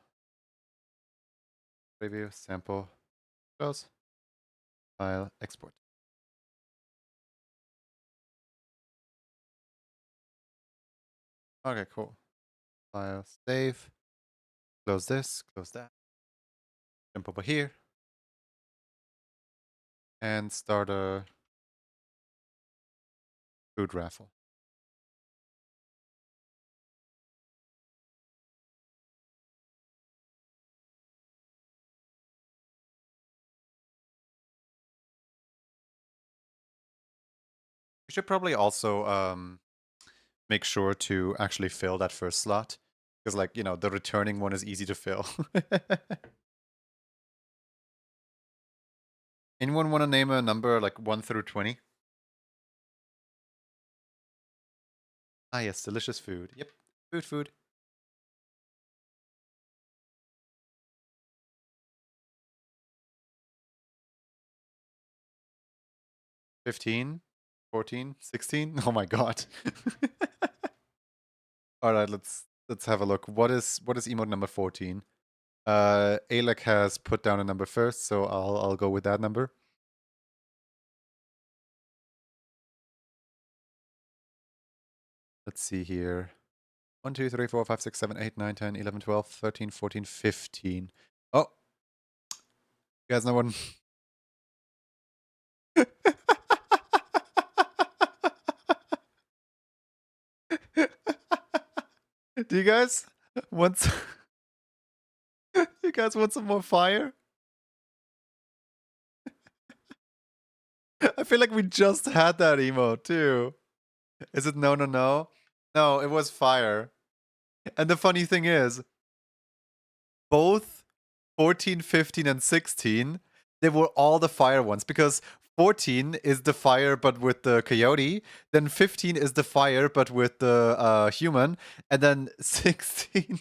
Preview. Sample. Close. File. Export. Okay, cool. File. Save. Close this. Close that. Jump over here. And start a food raffle. We should probably also make sure to actually fill that first slot. Because, like, you know, the returning one is easy to fill. Anyone want to name a number like 1 through 20? Ah, yes, delicious food. Yep, food. 15, 14, 16. Oh my god. All right, let's have a look. What is emote number 14? Alec has put down a number first, so I'll go with that number. Let's see here. 1, 2, 3, 4, 5, 6, 7, 8, 9, 10, 11, 12, 13, 14, 15. Oh, you guys know what? Do you guys want some, you guys want some more fire? I feel like we just had that emote too. Is it no no no? No, it was fire. And the funny thing is, both 14, 15, and 16, they were all the fire ones because 14 is the fire but with the coyote, then 15 is the fire but with the human, and then 16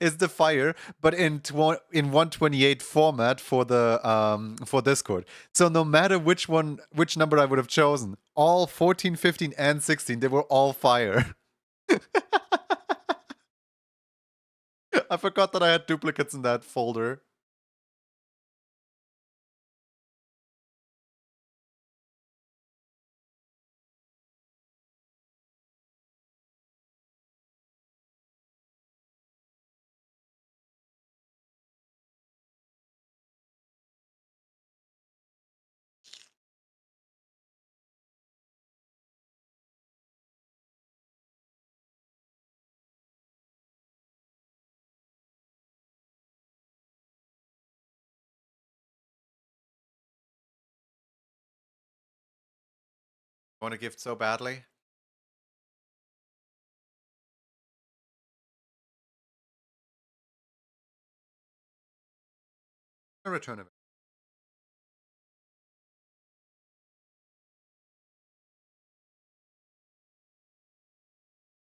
is the fire but in 128 format for Discord. So no matter which number I would have chosen, all 14, 15, and 16, they were all fire. I forgot that I had duplicates in that folder. Want a gift so badly? A return of it.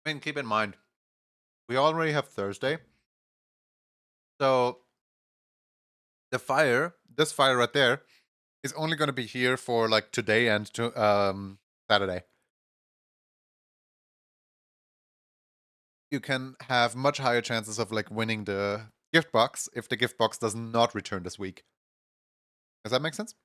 I mean, keep in mind, we already have Thursday. So this fire right there, is only going to be here for like today and Saturday. You can have much higher chances of like winning the gift box if the gift box does not return this week. Does that make sense?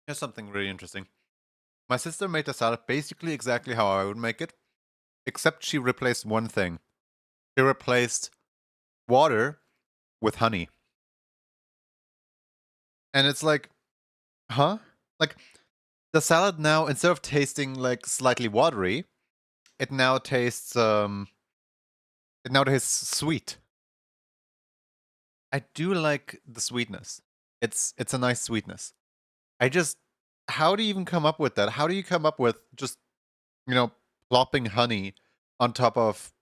Here's something really interesting. My sister made the salad basically exactly how I would make it, except she replaced one thing. She replaced water with honey. And it's like, huh? Like, the salad now, instead of tasting like slightly watery, it now tastes sweet. I do like the sweetness. It's a nice sweetness. I just how do you even come up with that? How do you come up with just, you know, plopping honey on top of,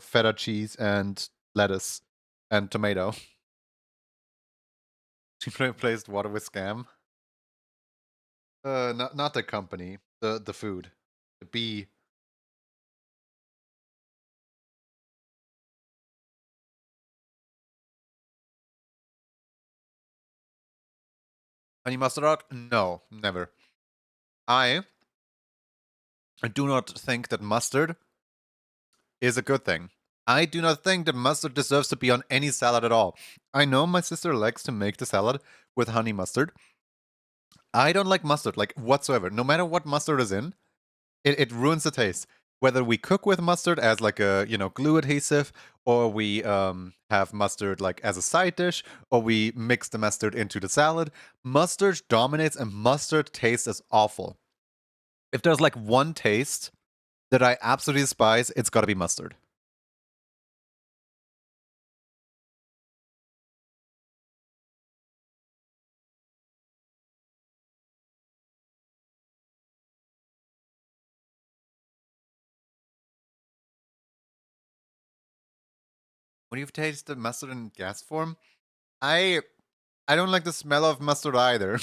feta cheese and lettuce and tomato? She replaced water with scam. Not the company, the food, the bee. Honey mustard out? No, never. I do not think that mustard is a good thing. I do not think that mustard deserves to be on any salad at all. I know my sister likes to make the salad with honey mustard. I don't like mustard, like whatsoever. No matter what mustard is in, it ruins the taste. Whether we cook with mustard as like a glue adhesive, or we have mustard like as a side dish, or we mix the mustard into the salad, mustard dominates, and mustard taste is awful. If there's like one taste that I absolutely despise, it's got to be mustard. When you've tasted mustard in gas form, I I don't like the smell of mustard either.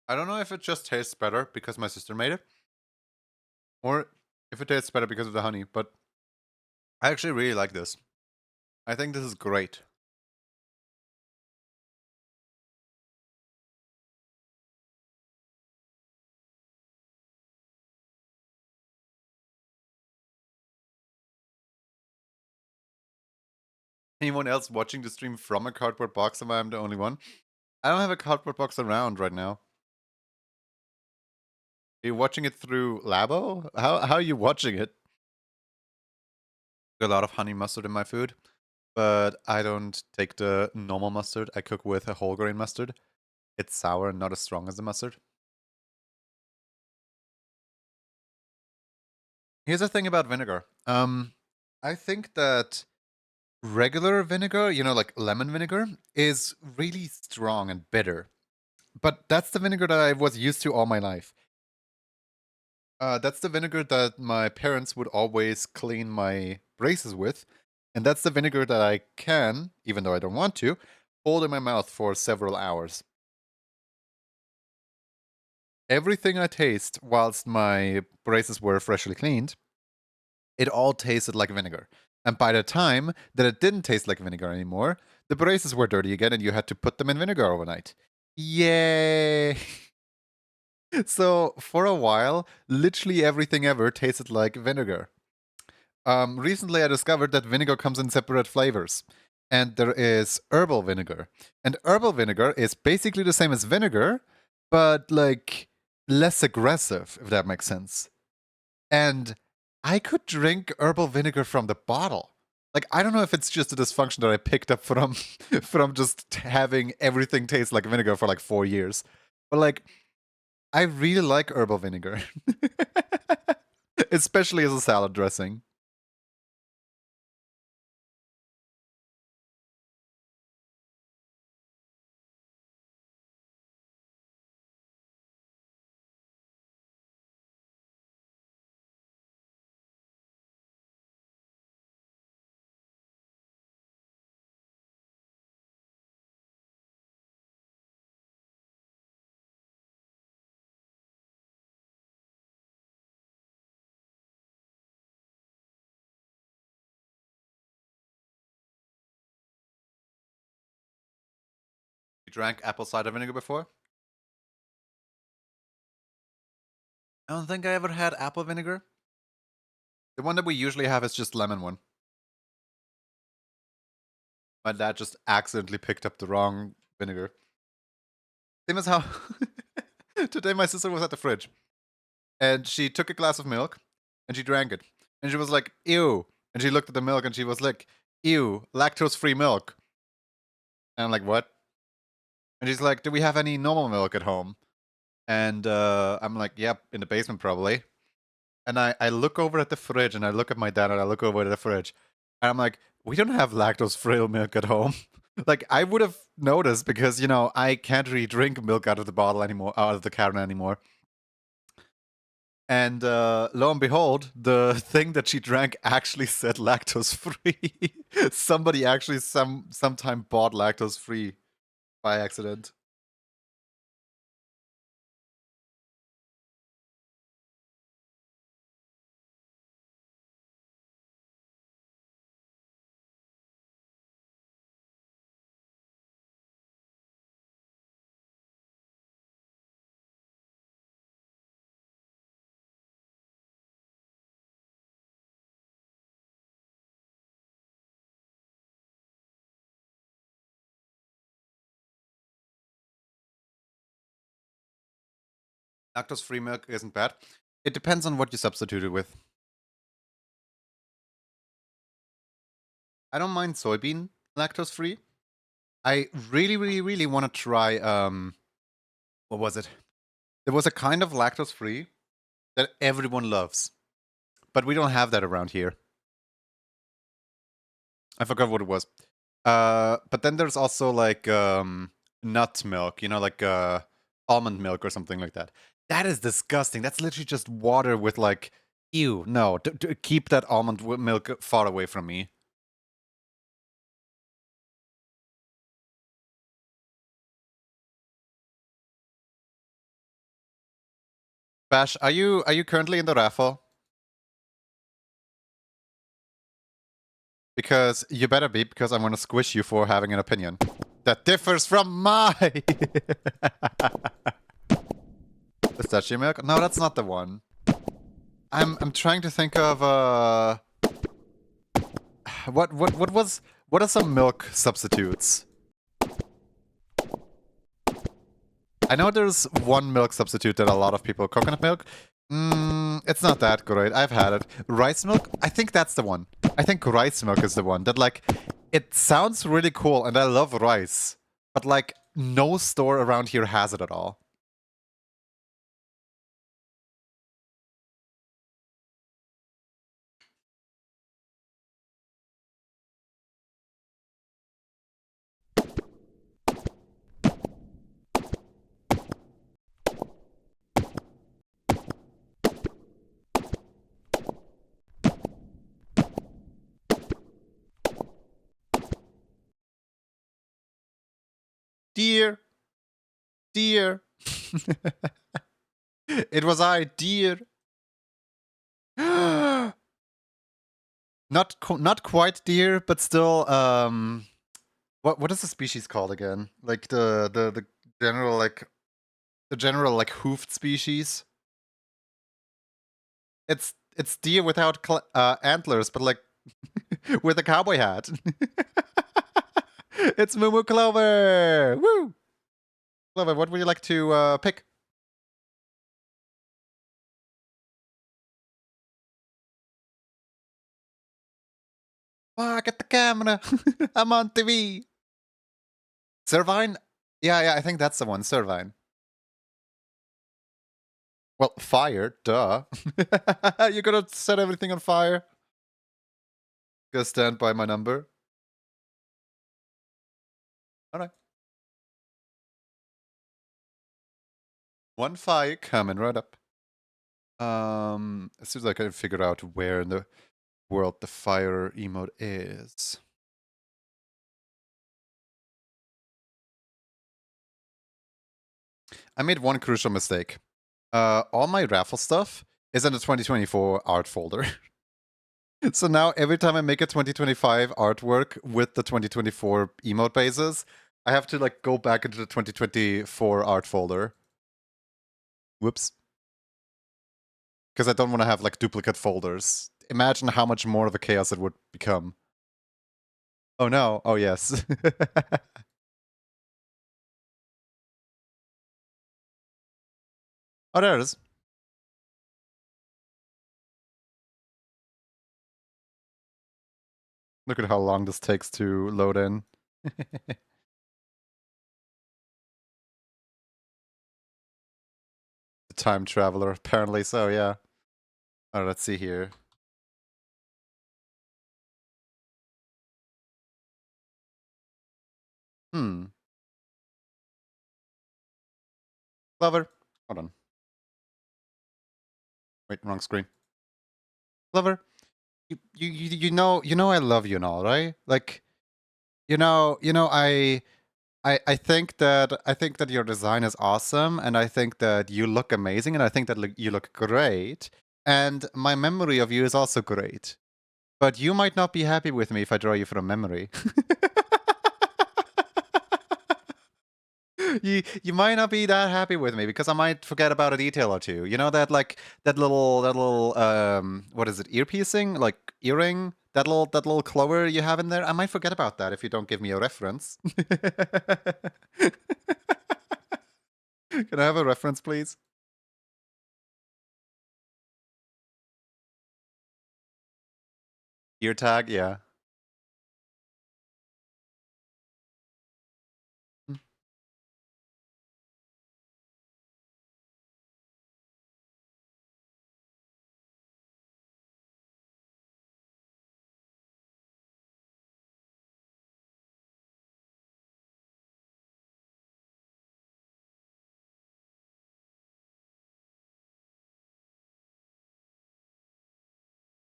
I don't know if it just tastes better because my sister made it, or if it tastes better because of the honey, but I actually really like this. I think this is great. Anyone else watching the stream from a cardboard box, am I the only one? I don't have a cardboard box around right now. Are you watching it through Labo? How are you watching it? A lot of honey mustard in my food, but I don't take the normal mustard. I cook with a whole grain mustard. It's sour and not as strong as the mustard. Here's the thing about vinegar. I think that regular vinegar, like lemon vinegar, is really strong and bitter. But that's the vinegar that I was used to all my life. That's the vinegar that my parents would always clean my braces with. And that's the vinegar that I can, even though I don't want to, hold in my mouth for several hours. Everything I taste whilst my braces were freshly cleaned, it all tasted like vinegar. And by the time that it didn't taste like vinegar anymore, the braces were dirty again and you had to put them in vinegar overnight. Yay! So, for a while, literally everything ever tasted like vinegar. Recently, I discovered that vinegar comes in separate flavors. And there is herbal vinegar. And herbal vinegar is basically the same as vinegar, but like less aggressive, if that makes sense. And I could drink herbal vinegar from the bottle. Like, I don't know if it's just a dysfunction that I picked up from from just having everything taste like vinegar for like 4 years. But like, I really like herbal vinegar. Especially as a salad dressing. You drank apple cider vinegar before? I don't think I ever had apple vinegar. The one that we usually have is just lemon one. My dad just accidentally picked up the wrong vinegar. Same as how today my sister was at the fridge and she took a glass of milk and she drank it. And she was like, ew. And she looked at the milk and she was like, ew, lactose-free milk. And I'm like, what? And she's like, do we have any normal milk at home? And I'm like, yep, in the basement probably. And I look over at the fridge and I look at my dad and I look over at the fridge. And I'm like, we don't have lactose-free milk at home. Like, I would have noticed because, you know, I can't really drink milk out of the bottle anymore, out of the carton anymore. And lo and behold, the thing that she drank actually said lactose-free. Somebody actually sometime bought lactose-free by accident. Lactose-free milk isn't bad. It depends on what you substitute it with. I don't mind soybean lactose-free. I really, really, really want to try, what was it? There was a kind of lactose-free that everyone loves, but we don't have that around here. I forgot what it was. But then there's also like nut milk, you know, like almond milk or something like that. That is disgusting. That's literally just water with like, ew, no, keep that almond milk far away from me. Bash, are you currently in the raffle? Because you better be, because I'm gonna squish you for having an opinion that differs from my pistachio milk. No, that's not the one. I'm trying to think of what are some milk substitutes? I know there's one milk substitute that a lot of people coconut milk. It's not that great. I've had it. Rice milk? I think that's the one. I think rice milk is the one that like it sounds really cool and I love rice, but like no store around here has it at all. Dear. Dear. It was I, dear. Not quite deer, but still what is the species called again? Like the general like hoofed species? It's deer without antlers, but like with a cowboy hat. It's Moo Clover! Woo! Clover, what would you like to pick? Fuck at the camera! I'm on TV! Servine? Yeah, I think that's the one, Servine. Well, fire, duh. You're gonna set everything on fire? Gonna stand by my number? Alright. One fire coming right up. As soon as I can figure out where in the world the fire emote is. I made one crucial mistake. All my raffle stuff is in the 2024 art folder. So now every time I make a 2025 artwork with the 2024 emote bases, I have to like go back into the 2024 art folder. Whoops. Because I don't want to have like duplicate folders. Imagine how much more of a chaos it would become. Oh no. Oh yes. Oh, there it is. Look at how long this takes to load in. The time traveler, apparently so, yeah. Oh, let's see here. Hmm. Clever. Hold on. Wait, wrong screen. Clever. You know I love you and all, right? Like, I think that your design is awesome, and I think that you look amazing, and I think that you look great. And my memory of you is also great. But you might not be happy with me if I draw you from memory. You might not be that happy with me because I might forget about a detail or two. You know that like that little what is it, ear piercing? Like earring? That little clover you have in there? I might forget about that if you don't give me a reference. Can I have a reference, please? Ear tag, yeah. Hmm.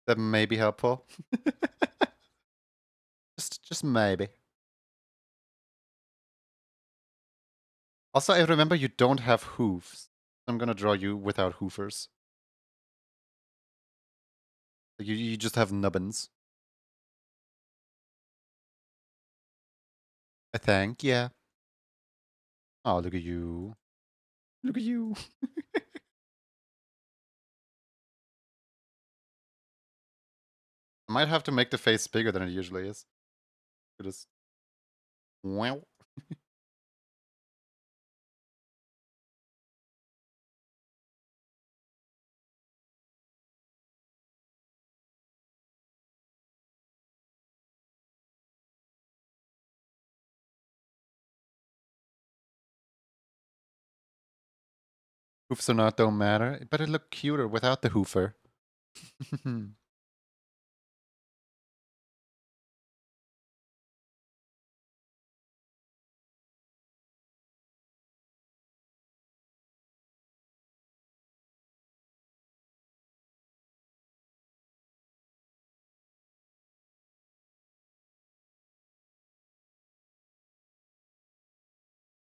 That may be helpful. Just maybe. Also, I remember you don't have hooves. I'm gonna draw you without hoofers. You just have nubbins. I think, yeah. Oh, look at you. Look at you. I might have to make the face bigger than it usually is. It is. Wow. Hoofs or not don't matter, but it looked cuter without the hoofer.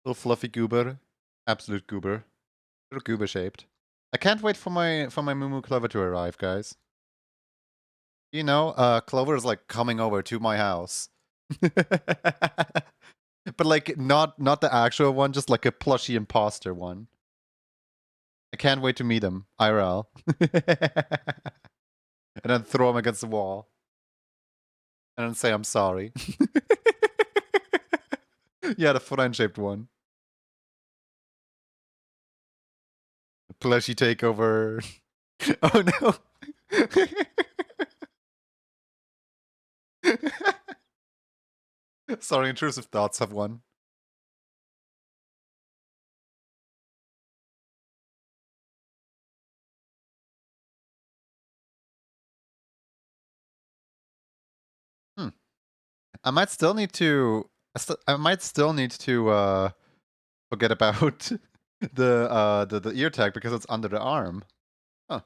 Little fluffy goober. Absolute goober. Little goober shaped. I can't wait for my Moo Clover to arrive, guys. Clover is like coming over to my house. But like not the actual one, just like a plushy imposter one. I can't wait to meet him, IRL. And then throw him against the wall. And then say I'm sorry. Yeah, the friend-shaped one. Plushy takeover. Oh no. Sorry, intrusive thoughts have won. Hmm. I might still need to. I might still need to forget about the ear tag because it's under the arm. Huh.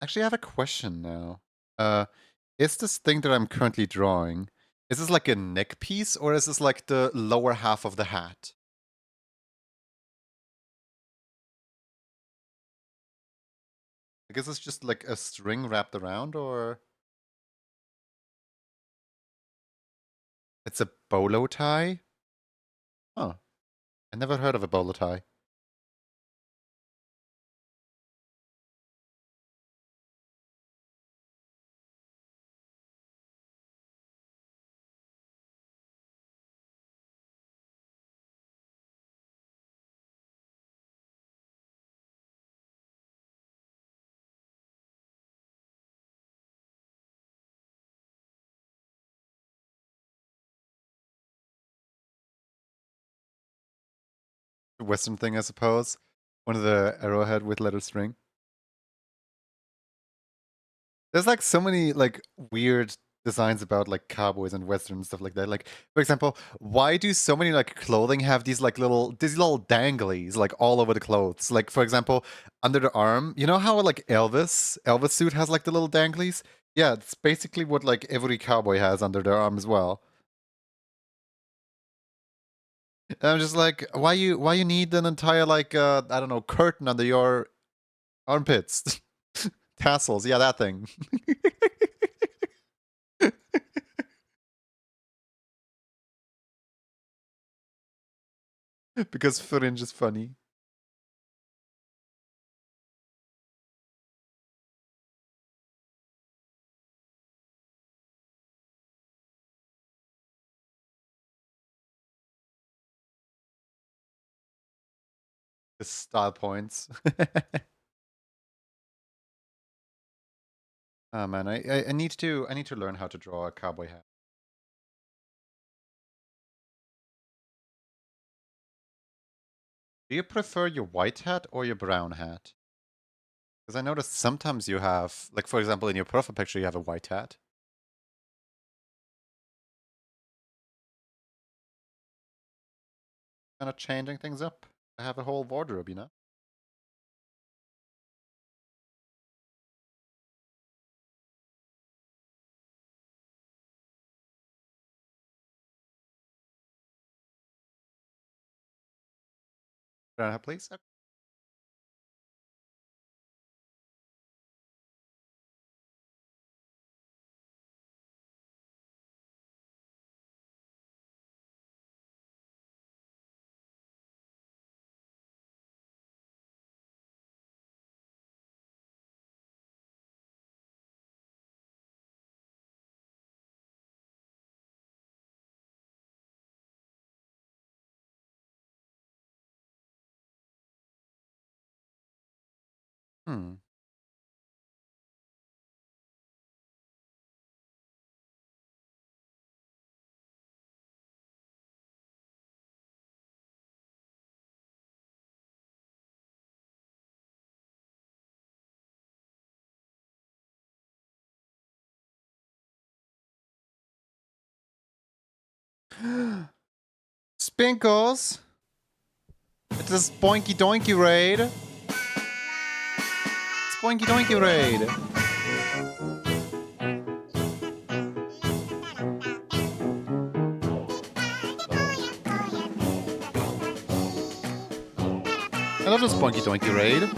Actually, I have a question now. Uh, is this thing that I'm currently drawing? Is this like a neck piece or is this like the lower half of the hat? I guess it's just like a string wrapped around, or it's a bolo tie? Huh. I never heard of a bolo tie. Western thing, I suppose. One of the arrowhead with letter string. There's like so many like weird designs about like cowboys and western and stuff like that. Like, for example, why do so many like clothing have these little danglies like all over the clothes? Like, for example, under the arm, you know how like Elvis suit has like the little danglies? Yeah, it's basically what like every cowboy has under their arm as well. And I'm just like, why you need an entire like I don't know, curtain under your armpits? Tassels, yeah, that thing. Because fringe is funny. The style points. Oh man, I need to learn how to draw a cowboy hat. Do you prefer your white hat or your brown hat? Because I noticed sometimes you have, like for example, in your profile picture, you have a white hat. Kind of changing things up. I have a whole wardrobe, you know. Brown hat, please. Okay. Hmm. Spinkles! It's a spoinky doinky raid! Spoinky doinky raid! I love the spoinky doinky raid.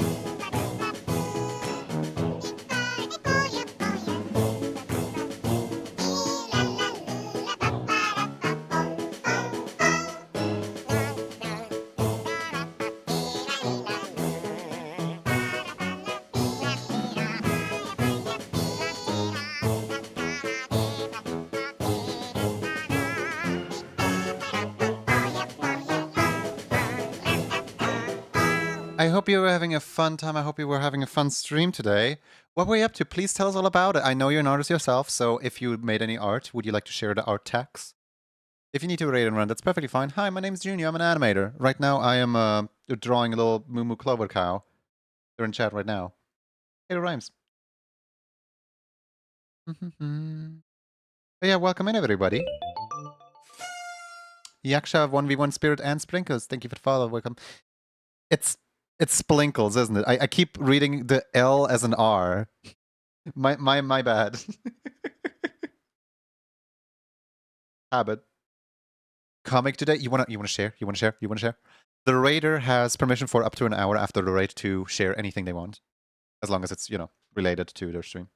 I hope you were having a fun time. I hope you were having a fun stream today. What were you up to? Please tell us all about it. I know you're an artist yourself, so if you made any art, would you like to share the art tags? If you need to rate and run, that's perfectly fine. Hi, my name's Junior. I'm an animator. Right now, I am drawing a little Moo Moo Clover cow. They're in chat right now. Hey, it rhymes. But yeah, welcome in, everybody. Yaksha, 1v1 Spirit, and Sprinkles. Thank you for the follow. Welcome. It's it's Splinkles, isn't it? I keep reading the L as an R. My bad. Habit. Comic today. You wanna share? You wanna share? You wanna share? The raider has permission for up to an hour after the raid to share anything they want. As long as it's, related to their stream.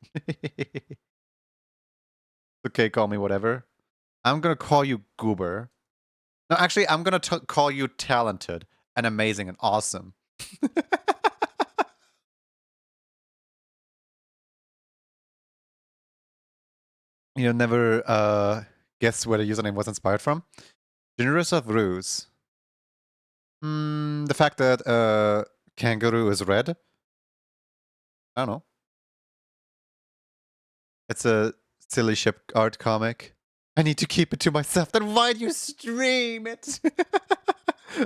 Okay, call me whatever. I'm gonna call you Goober. No, actually, I'm gonna call you talented and amazing and awesome. You'll never guess where the username was inspired from. Generous of ruse. The fact that kangaroo is red. I don't know. It's a silly ship art comic. I need to keep it to myself. Then why do you stream it?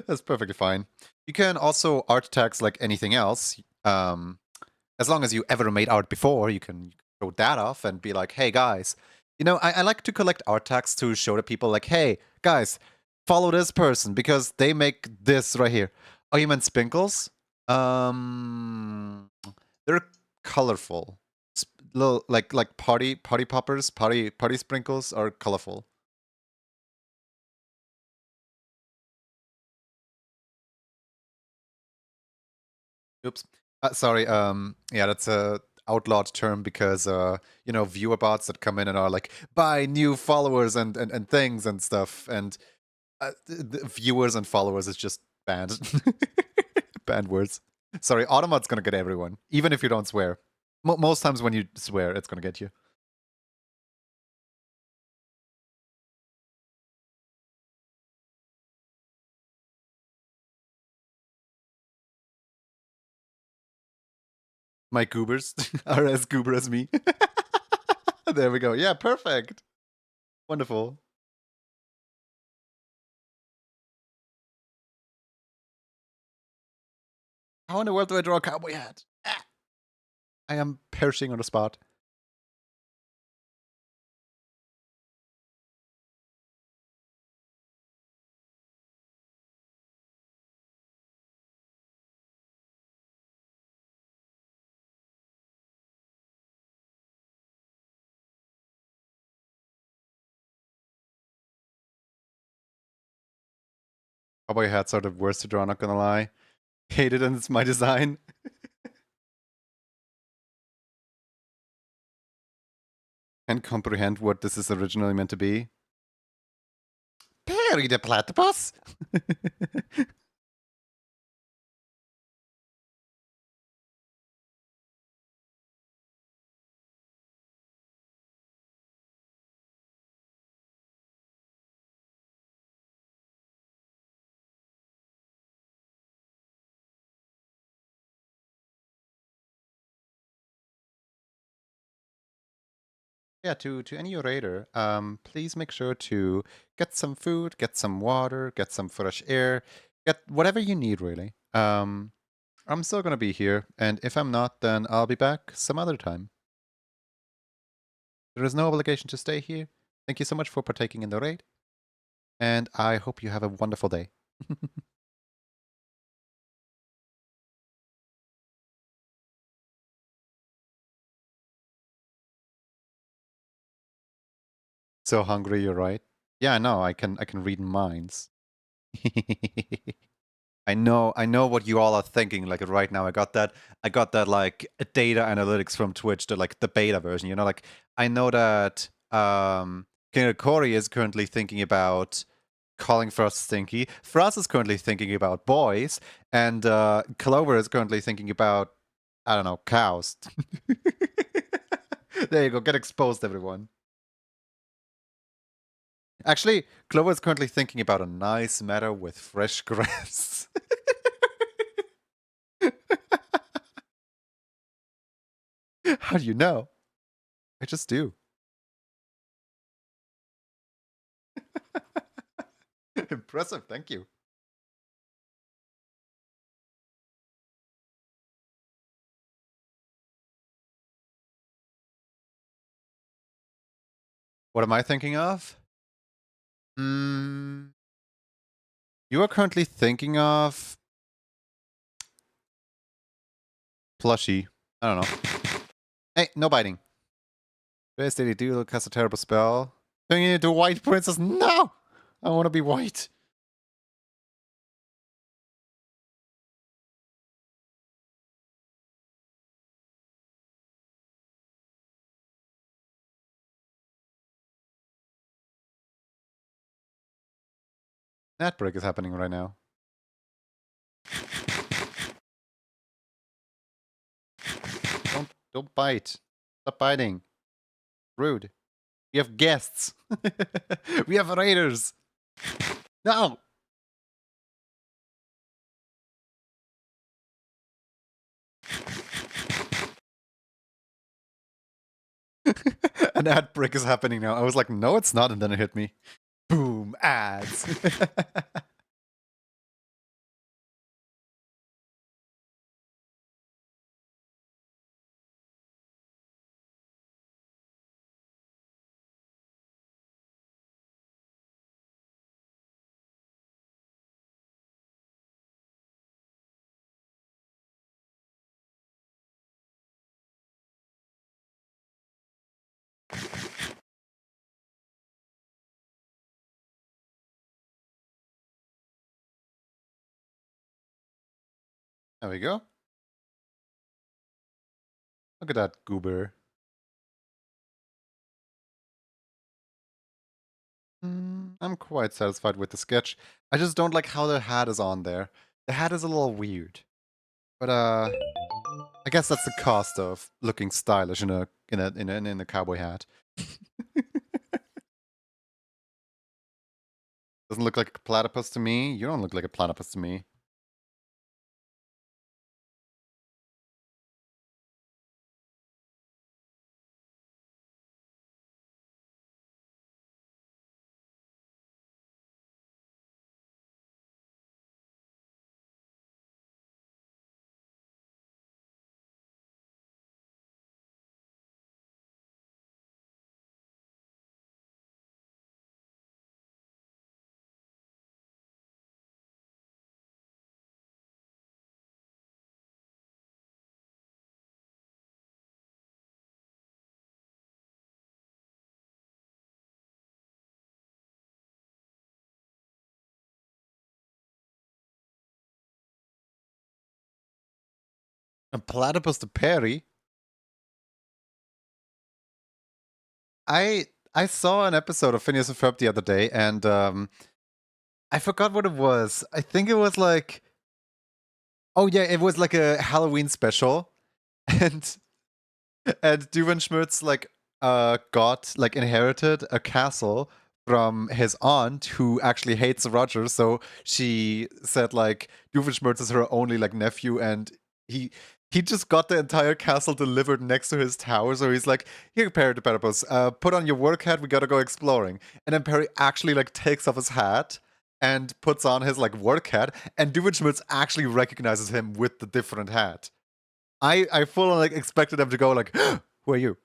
That's perfectly fine. You can also art tags like anything else. As long as you ever made art before, you can show that off and be like, hey guys, I like to collect art tags to show to people like, hey guys, follow this person because they make this right here. Oh, you meant spinkles? They're colorful. Little like party poppers, party sprinkles are colorful. Oops. Sorry. Yeah, that's a outlawed term because viewer bots that come in and are like buy new followers and things and stuff, and the viewers and followers is just banned. Banned words. Sorry, Automat's gonna get everyone, even if you don't swear. Most times when you swear, it's gonna get you. My goobers are as goober as me. There we go. Yeah, perfect. Wonderful. How in the world do I draw a cowboy hat? Ah! I am perishing on the spot. Cowboy hats are the worst to draw, not gonna lie. Hate it, and it's my design. Can't comprehend what this is originally meant to be. Perry the platypus? Yeah, to any orator, please make sure to get some food, get some water, get some fresh air, get whatever you need, really. I'm still gonna be here, and if I'm not, then I'll be back some other time. There is no obligation to stay here. Thank you so much for partaking in the raid, and I hope you have a wonderful day. So hungry, you're right. Yeah, I know. I can read minds. I know what you all are thinking. Like right now, I got that like data analytics from Twitch, the beta version. Like I know that King Corey is currently thinking about calling Frost stinky. Frost is currently thinking about boys, and Clover is currently thinking about, I don't know, cows. There you go. Get exposed, everyone. Actually, Clover is currently thinking about a nice meadow with fresh grass. How do you know? I just do. Impressive, thank you. What am I thinking of? You are currently thinking of plushie. I don't know. Hey, no biting. Today's daily duel cast a terrible spell. Turning into a white princess. No! I want to be white. Net break is happening right now. Don't bite. Stop biting. Rude. We have guests. We have raiders. No. An ad break is happening now. I was like, no, it's not, and then it hit me. Boom, ads. There we go. Look at that goober. I'm quite satisfied with the sketch. I just don't like how the hat is on there. The hat is a little weird. But I guess that's the cost of looking stylish in a cowboy hat. Doesn't look like a platypus to me. You don't look like a platypus to me. A platypus to Perry? I I saw an episode of Phineas and Ferb the other day, and I forgot what it was. I think it was like, oh yeah, it was like a Halloween special, and Duvenschmutz like got like inherited a castle from his aunt who actually hates Roger, so she said like Doofenshmirtz is her only like nephew, and he he just got the entire castle delivered next to his tower. So he's like, "Here, Perry the Platypus, put on your work hat. We gotta go exploring." And then Perry actually like takes off his hat and puts on his like work hat, and Doofenshmirtz actually recognizes him with the different hat. I fully like expected him to go like, "Who are you?"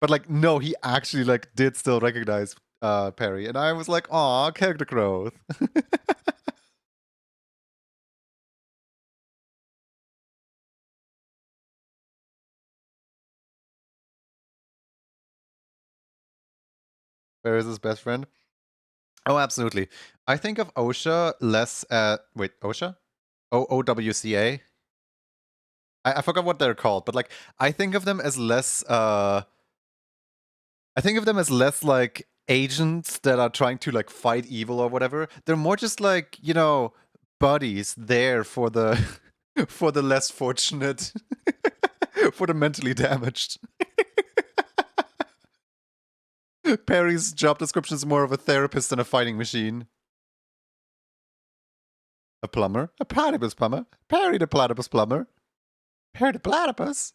But like, no, he actually like did still recognize Perry, and I was like, "Aw, character growth." Perry is his best friend. Oh, absolutely. I think of OSHA less. Wait, OSHA? OWCA. I forgot what they're called, but like, I think of them as less. I think of them as less like agents that are trying to like fight evil or whatever. They're more just like, buddies there for the for the less fortunate, for the mentally damaged. Perry's job description is more of a therapist than a fighting machine. A plumber? A platypus plumber? Perry the platypus plumber? Perry the platypus?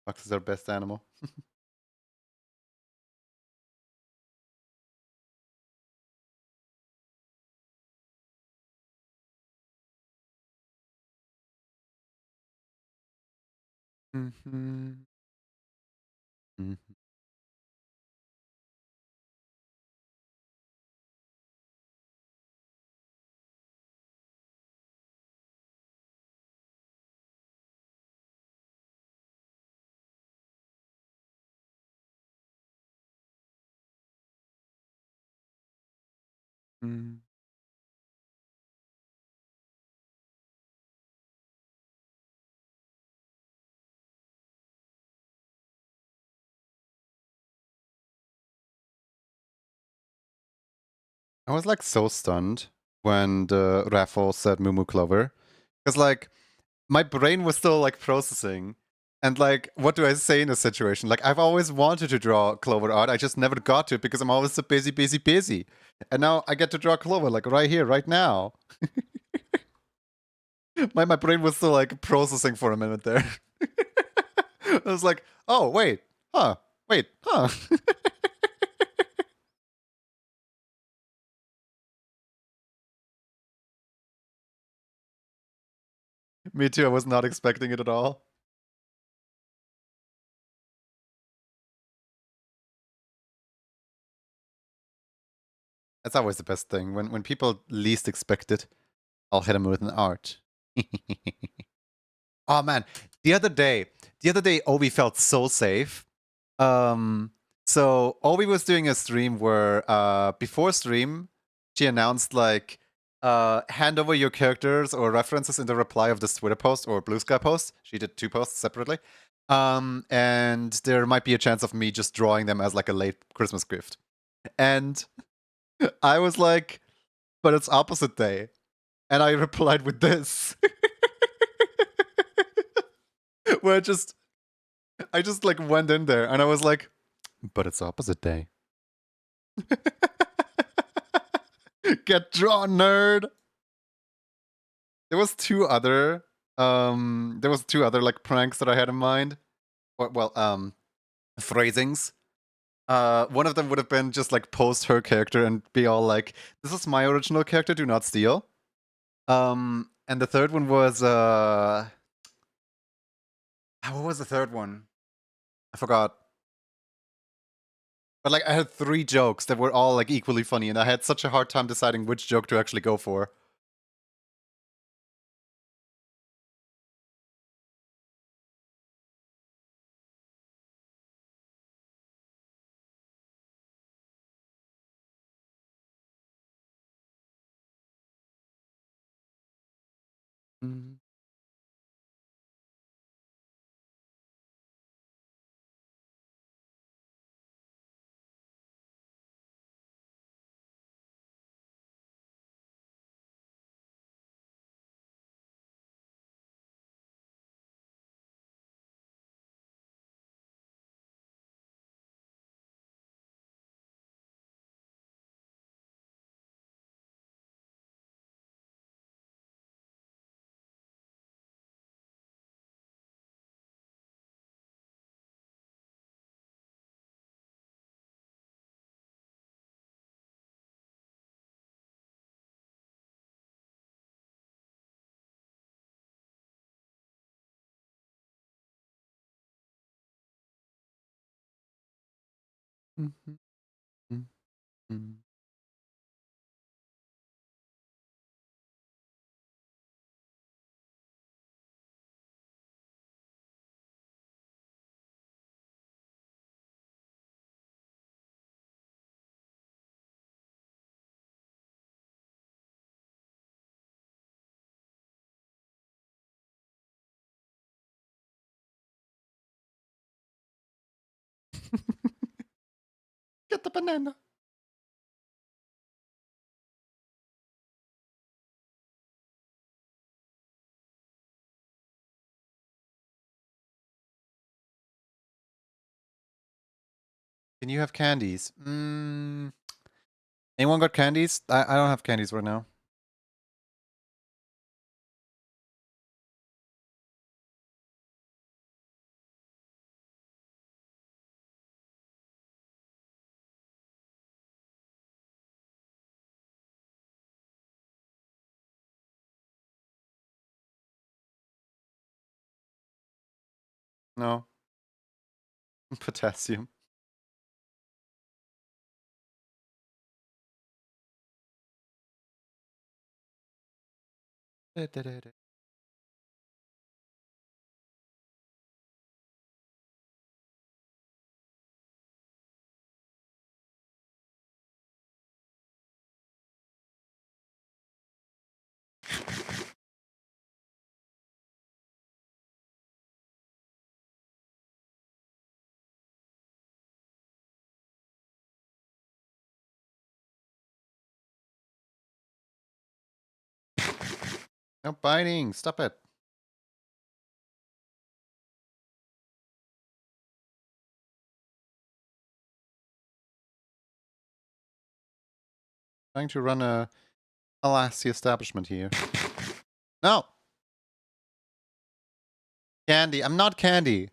Fox is our best animal. Mm-hmm. Mm-hmm. Mm. I was like so stunned when the raffle said Moo Moo Clover. Because like my brain was still like processing. And like, what do I say in a situation? Like, I've always wanted to draw Clover art. I just never got to it because I'm always so busy, busy, busy. And now I get to draw Clover, like right here, right now. My brain was still like processing for a minute there. I was like, oh, wait, huh, wait, huh. Me too, I was not expecting it at all. That's always the best thing. When people least expect it, I'll hit them with an art. Oh man, the other day, Obi felt so safe. Um, so Obi was doing a stream where, before stream, she announced like, hand over your characters or references in the reply of this Twitter post or Blue Sky post. She did two posts separately. And there might be a chance of me just drawing them as like a late Christmas gift. And I was like, but it's opposite day. And I replied with this. Where I just like went in there and I was like, but it's opposite day. Get drawn, nerd. There was two other like pranks that I had in mind. Well, phrasings. One of them would have been just like post her character and be all like, "This is my original character. Do not steal." And the third one was what was the third one? I forgot. But like, I had three jokes that were all like equally funny, and I had such a hard time deciding which joke to actually go for. Mm. Mhm, mm, mm. Get the banana. Can you have candies? Anyone got candies? I don't have candies right now. No. Potassium. No biting. Stop it. Trying to run a classy establishment here. No! Candy. I'm not candy.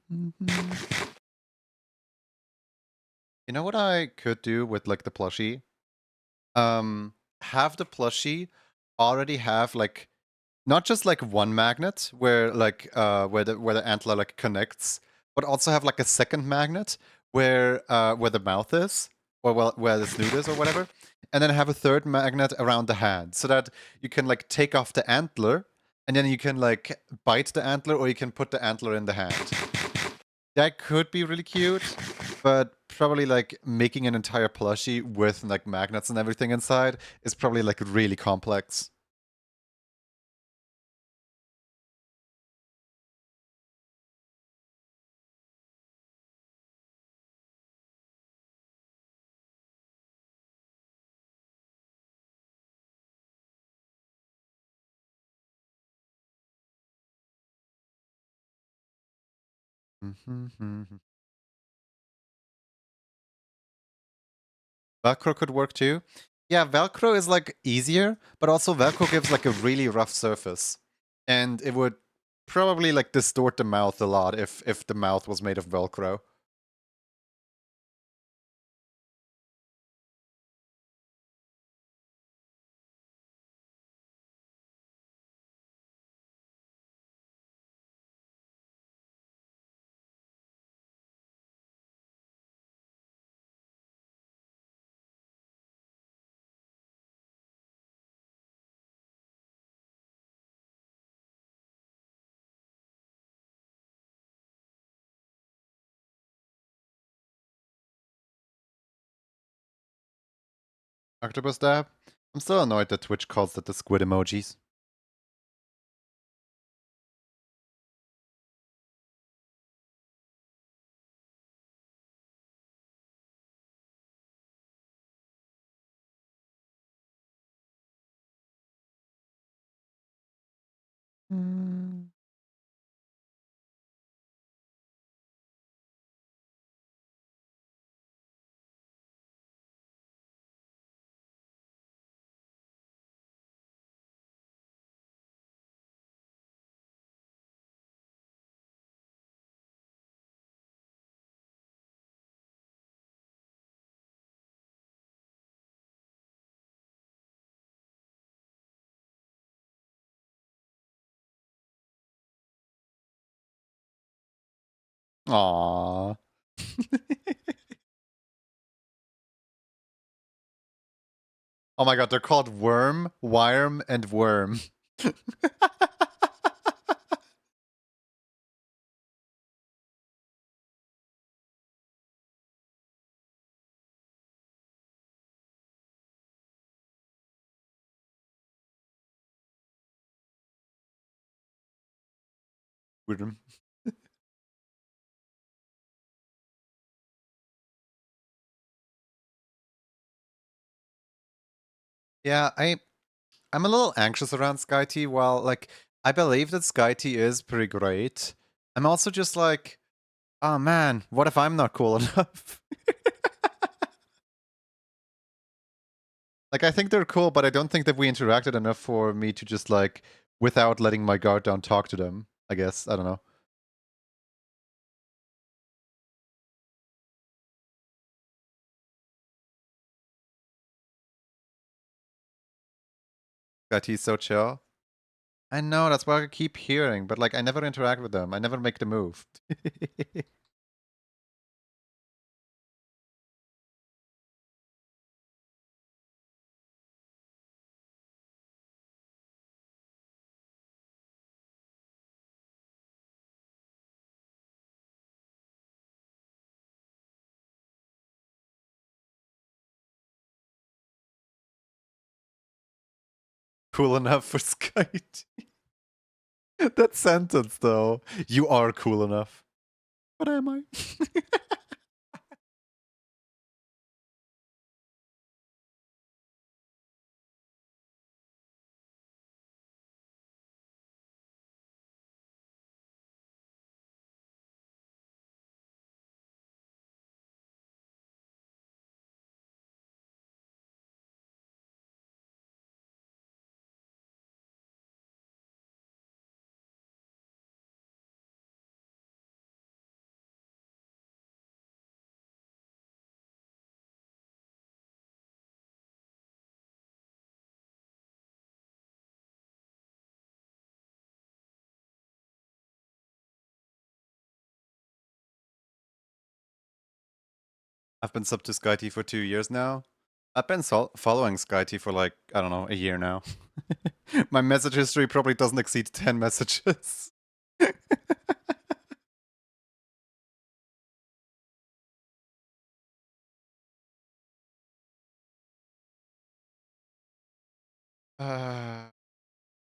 You know what I could do with like the plushie? Have the plushie already have like not just like one magnet where like where the antler like connects, but also have like a second magnet where the mouth is, or well where the snoot is or whatever, and then have a third magnet around the hand so that you can like take off the antler and then you can like bite the antler or you can put the antler in the hand. That could be really cute, but probably like making an entire plushie with like magnets and everything inside is probably like really complex. Velcro could work too. Yeah, Velcro is like easier, but also Velcro gives like a really rough surface. And it would probably like distort the mouth a lot if the mouth was made of Velcro. Octopus dab? I'm still annoyed that Twitch calls it the squid emojis. Mm. Aww. Oh my god, they're called Worm, Worm, and Worm. Worm. Yeah, I'm a little anxious around Sky T. While like I believe that Sky T is pretty great, I'm also just like, oh man, what if I'm not cool enough? Like I think they're cool, but I don't think that we interacted enough for me to just like without letting my guard down talk to them. I guess I don't know. Sky T is so chill. I know that's what I keep hearing, but like I never interact with them. I never make the move. cool enough for SkyT. That sentence, though. You are cool enough. What am I? I've been sub to SkyT for 2 years now. I've been following SkyT for like, I don't know, a year now. My message history probably doesn't exceed 10 messages. uh,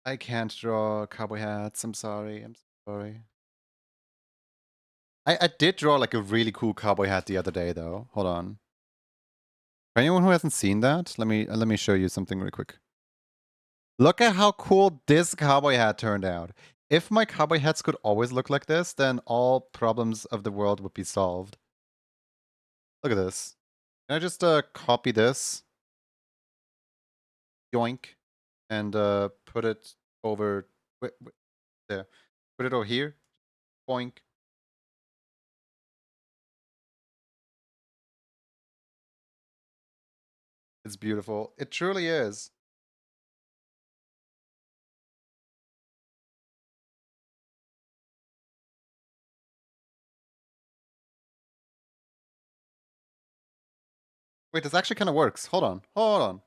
I can't draw cowboy hats. I'm sorry. I'm sorry. I did draw like a really cool cowboy hat the other day, though. Hold on. For anyone who hasn't seen that, let me show you something really quick. Look at how cool this cowboy hat turned out. If my cowboy hats could always look like this, then all problems of the world would be solved. Look at this. Can I just copy this? Yoink. And put it over there. Put it over here. Boink. It's beautiful. It truly is. Wait, this actually kind of works. Hold on. Hold on.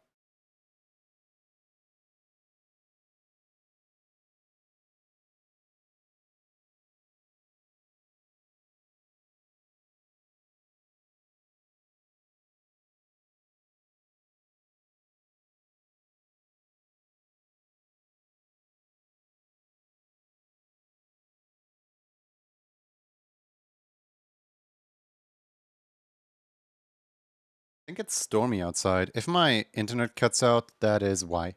I think it's stormy outside. If my internet cuts out, that is why.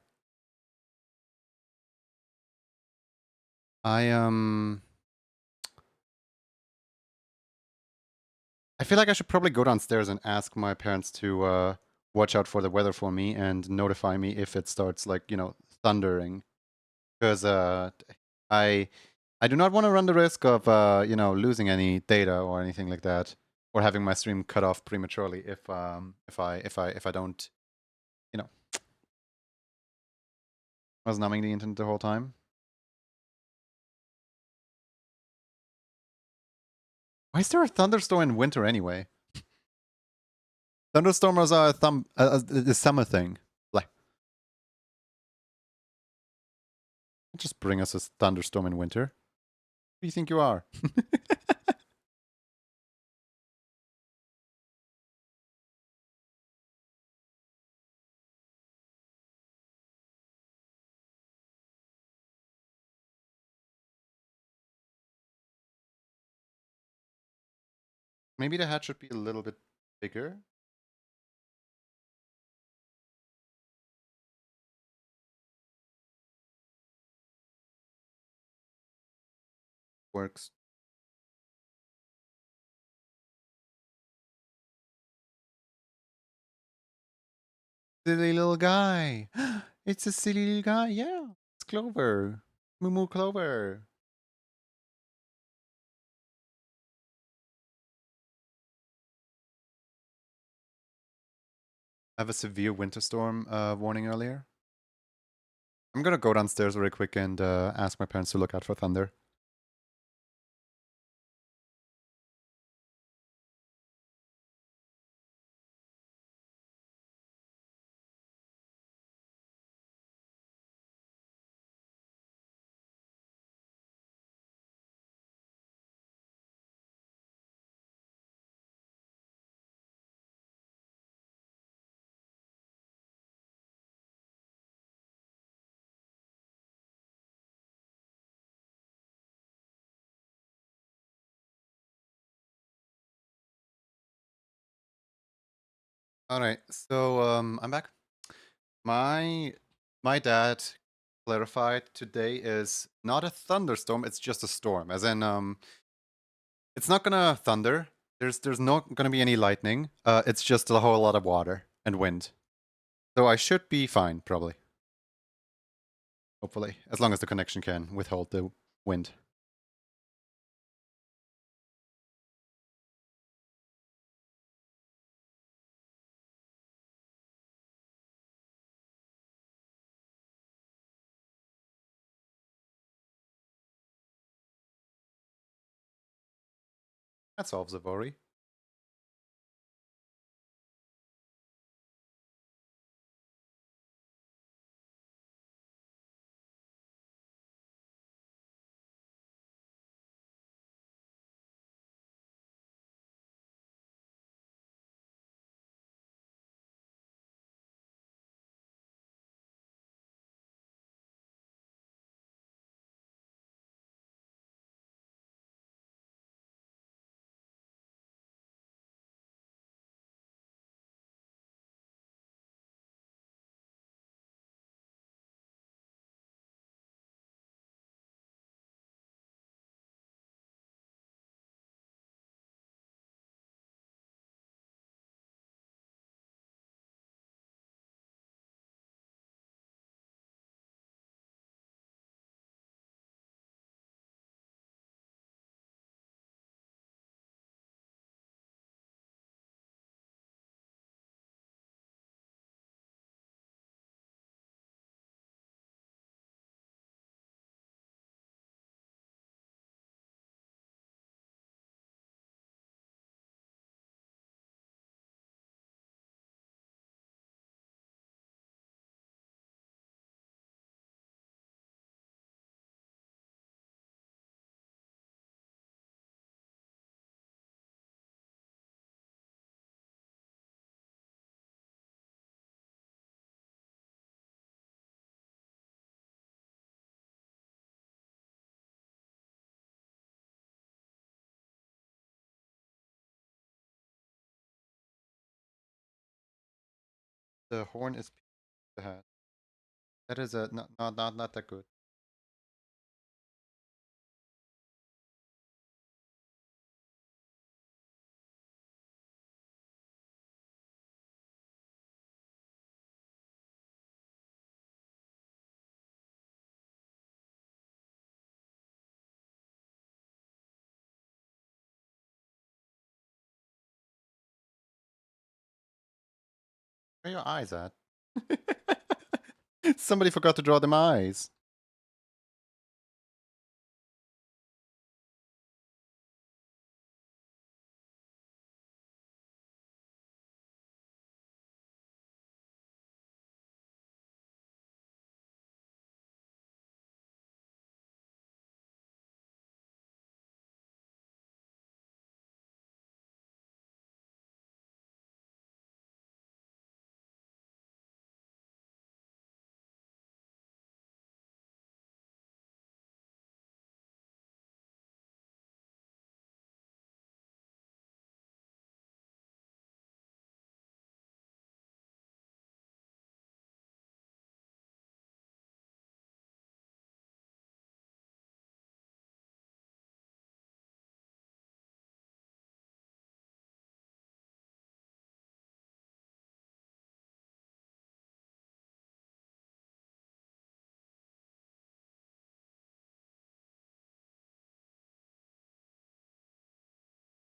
I feel like I should probably go downstairs and ask my parents to watch out for the weather for me and notify me if it starts like, thundering. Because I I do not want to run the risk of losing any data or anything like that, or having my stream cut off prematurely if I don't, you know, I was numbing the internet the whole time. Why is there a thunderstorm in winter anyway? Thunderstorms are a summer thing. Like, just bring us a thunderstorm in winter. Who do you think you are? Maybe the hat should be a little bit bigger. Works. Silly little guy. It's a silly little guy. Yeah, it's Clover. Moo Moo Clover. I have a severe winter storm warning earlier. I'm gonna go downstairs really quick and ask my parents to look out for thunder. All right, so I'm back. My my dad clarified today is not a thunderstorm, it's just a storm. As in it's not gonna thunder. There's not gonna be any lightning. It's just a whole lot of water and wind. So I should be fine, probably. Hopefully. As long as the connection can withhold the wind. That solves the worry. The horn is the hat. That is a not that good. Where are your eyes at? Somebody forgot to draw them eyes.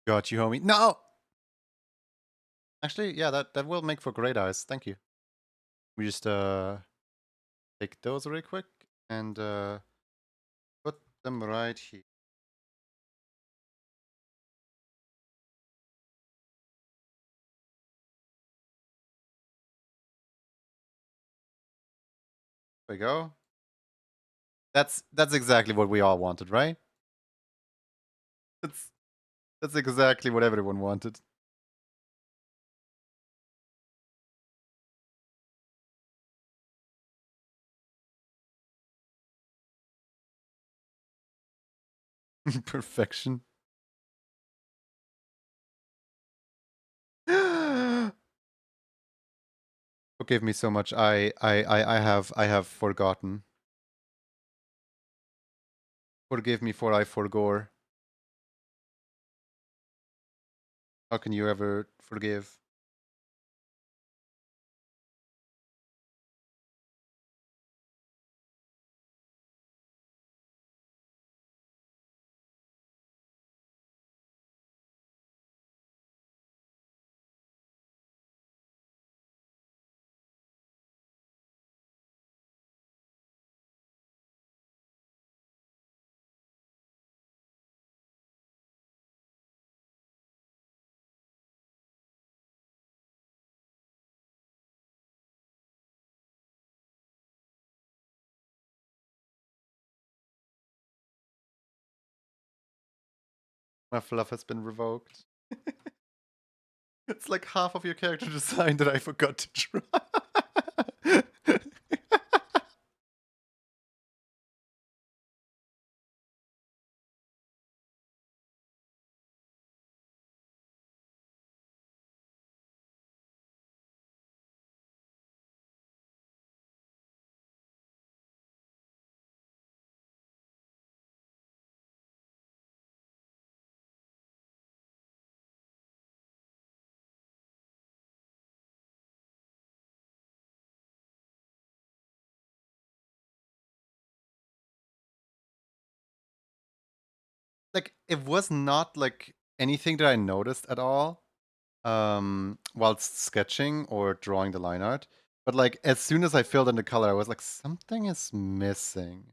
Got you, homie. No! Actually, yeah, that will make for great eyes. Thank you. We just take those really quick and put them right here. There we go. That's exactly what we all wanted, right? That's that's exactly what everyone wanted. Perfection. Forgive me so much. I have forgotten. Forgive me for I forgore. How can you ever forgive? My fluff has been revoked. It's like half of your character design that I forgot to try. Like, it was not like anything that I noticed at all whilst sketching or drawing the line art. But like as soon as I filled in the color, I was like, something is missing.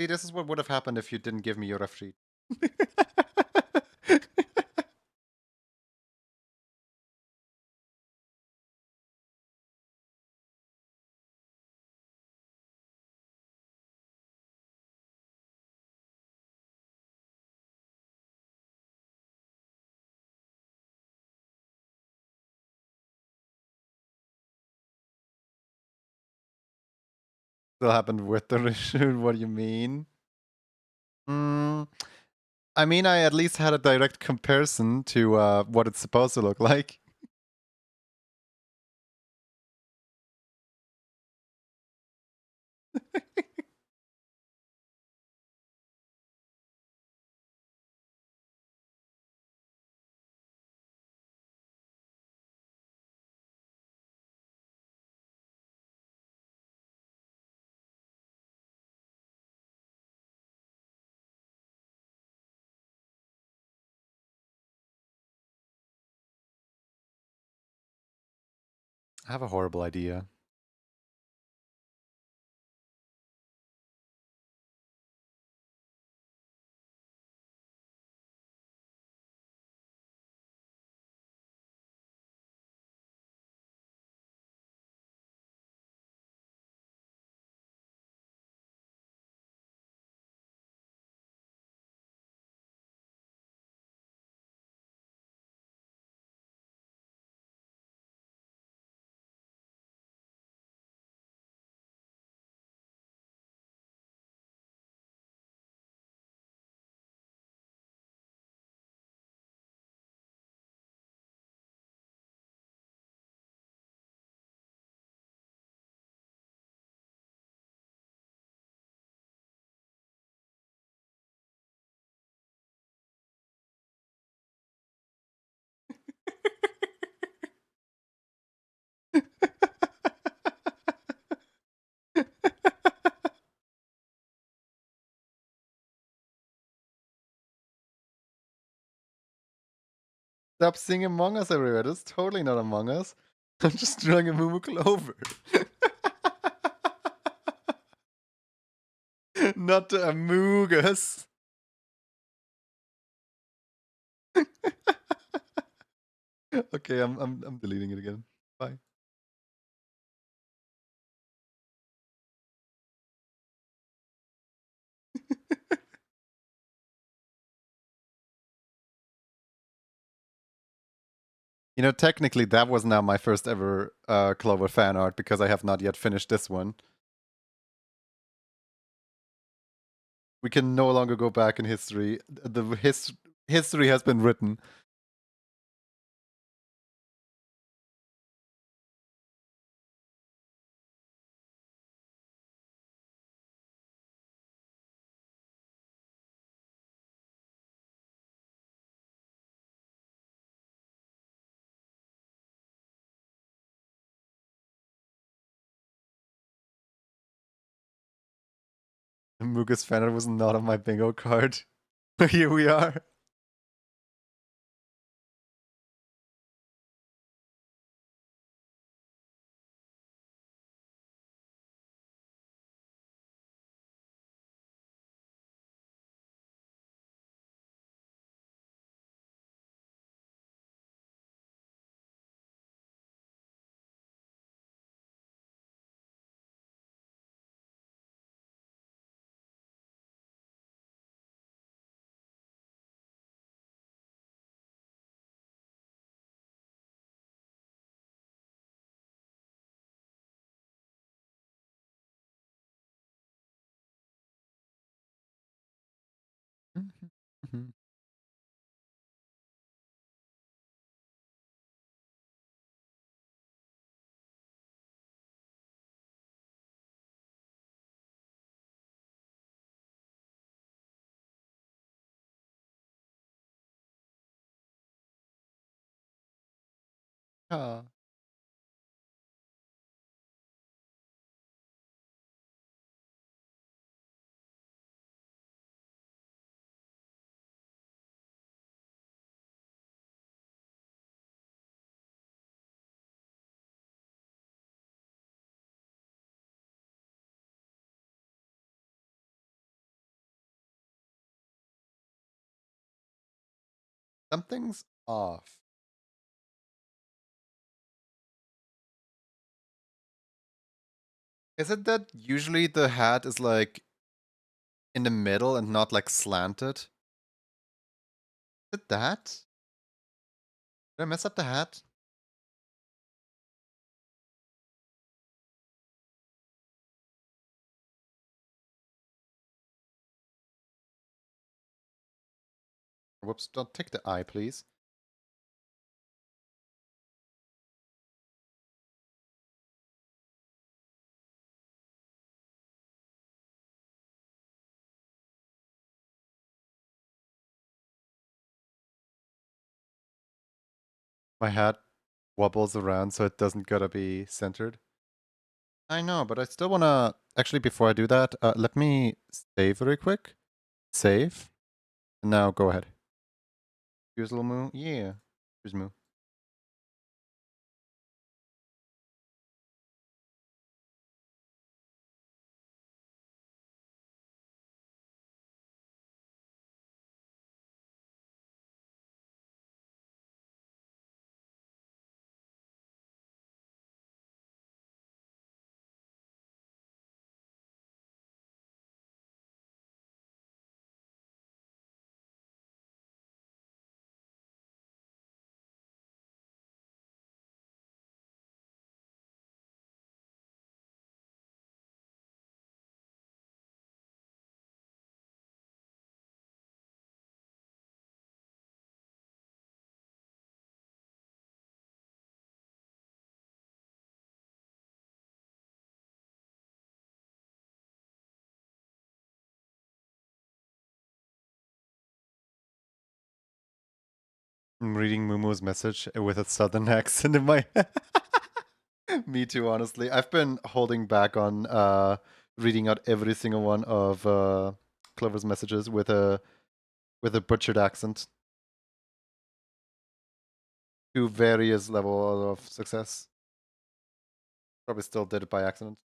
See, this is what would have happened if you didn't give me your rough sheet. Still happened with the reshoot. What do you mean? I mean, I at least had a direct comparison to what it's supposed to look like. I have a horrible idea. Stop seeing Among Us everywhere. That's totally not Among Us. I'm just drawing a Moo Clover. Not the Amogus. Okay, I'm deleting it again. Bye. You know, technically that was now my first ever Clover fan art because I have not yet finished this one. We can no longer go back in history. History has been written. Mugus fan art was not on my bingo card. Here we are. Ah. Something's off. Is it that usually the hat is like in the middle and not like slanted? Is it that? Did I mess up the hat? Whoops, don't take the eye, please. My hat wobbles around so it doesn't gotta be centered. I know, but I still wanna... Actually, before I do that, let me save very quick. Save. And now go ahead. Here's a little moo. Yeah. Here's moo. I'm reading Momo's message with a southern accent in my head. Me too, honestly. I've been holding back on reading out every single one of Clover's messages with a butchered accent. to various levels of success. Probably still did it by accident.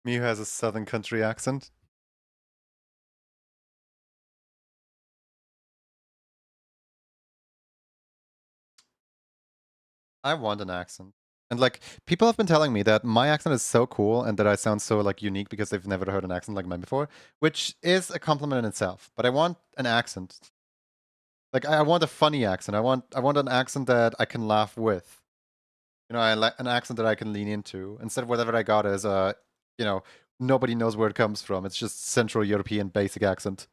Me who has a southern country accent. I want an accent. And like people have been telling me that my accent is so cool and that I sound so like unique because they've never heard an accent like mine before, which is a compliment in itself. But I want an accent. Like I want a funny accent. I want an accent that I can laugh with. You know, I like an accent that I can lean into. Instead of whatever I got is you know, nobody knows where it comes from. It's just Central European basic accent.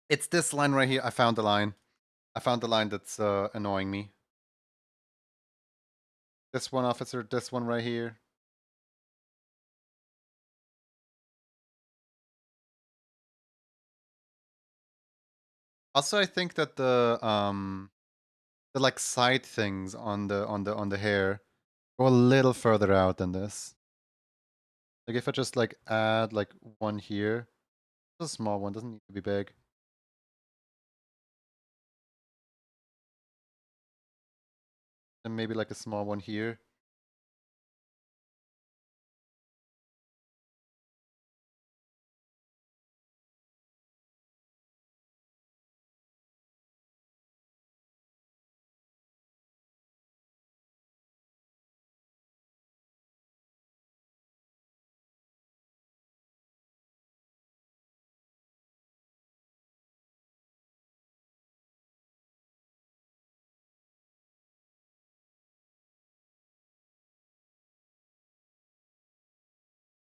It's this line right here. I found the line. I found the line that's annoying me. This one, officer. This one right here. Also, I think that the like side things on the hair go a little further out than this. Like if I just like add like one here, it's a small one, doesn't need to be big. And maybe like a small one here.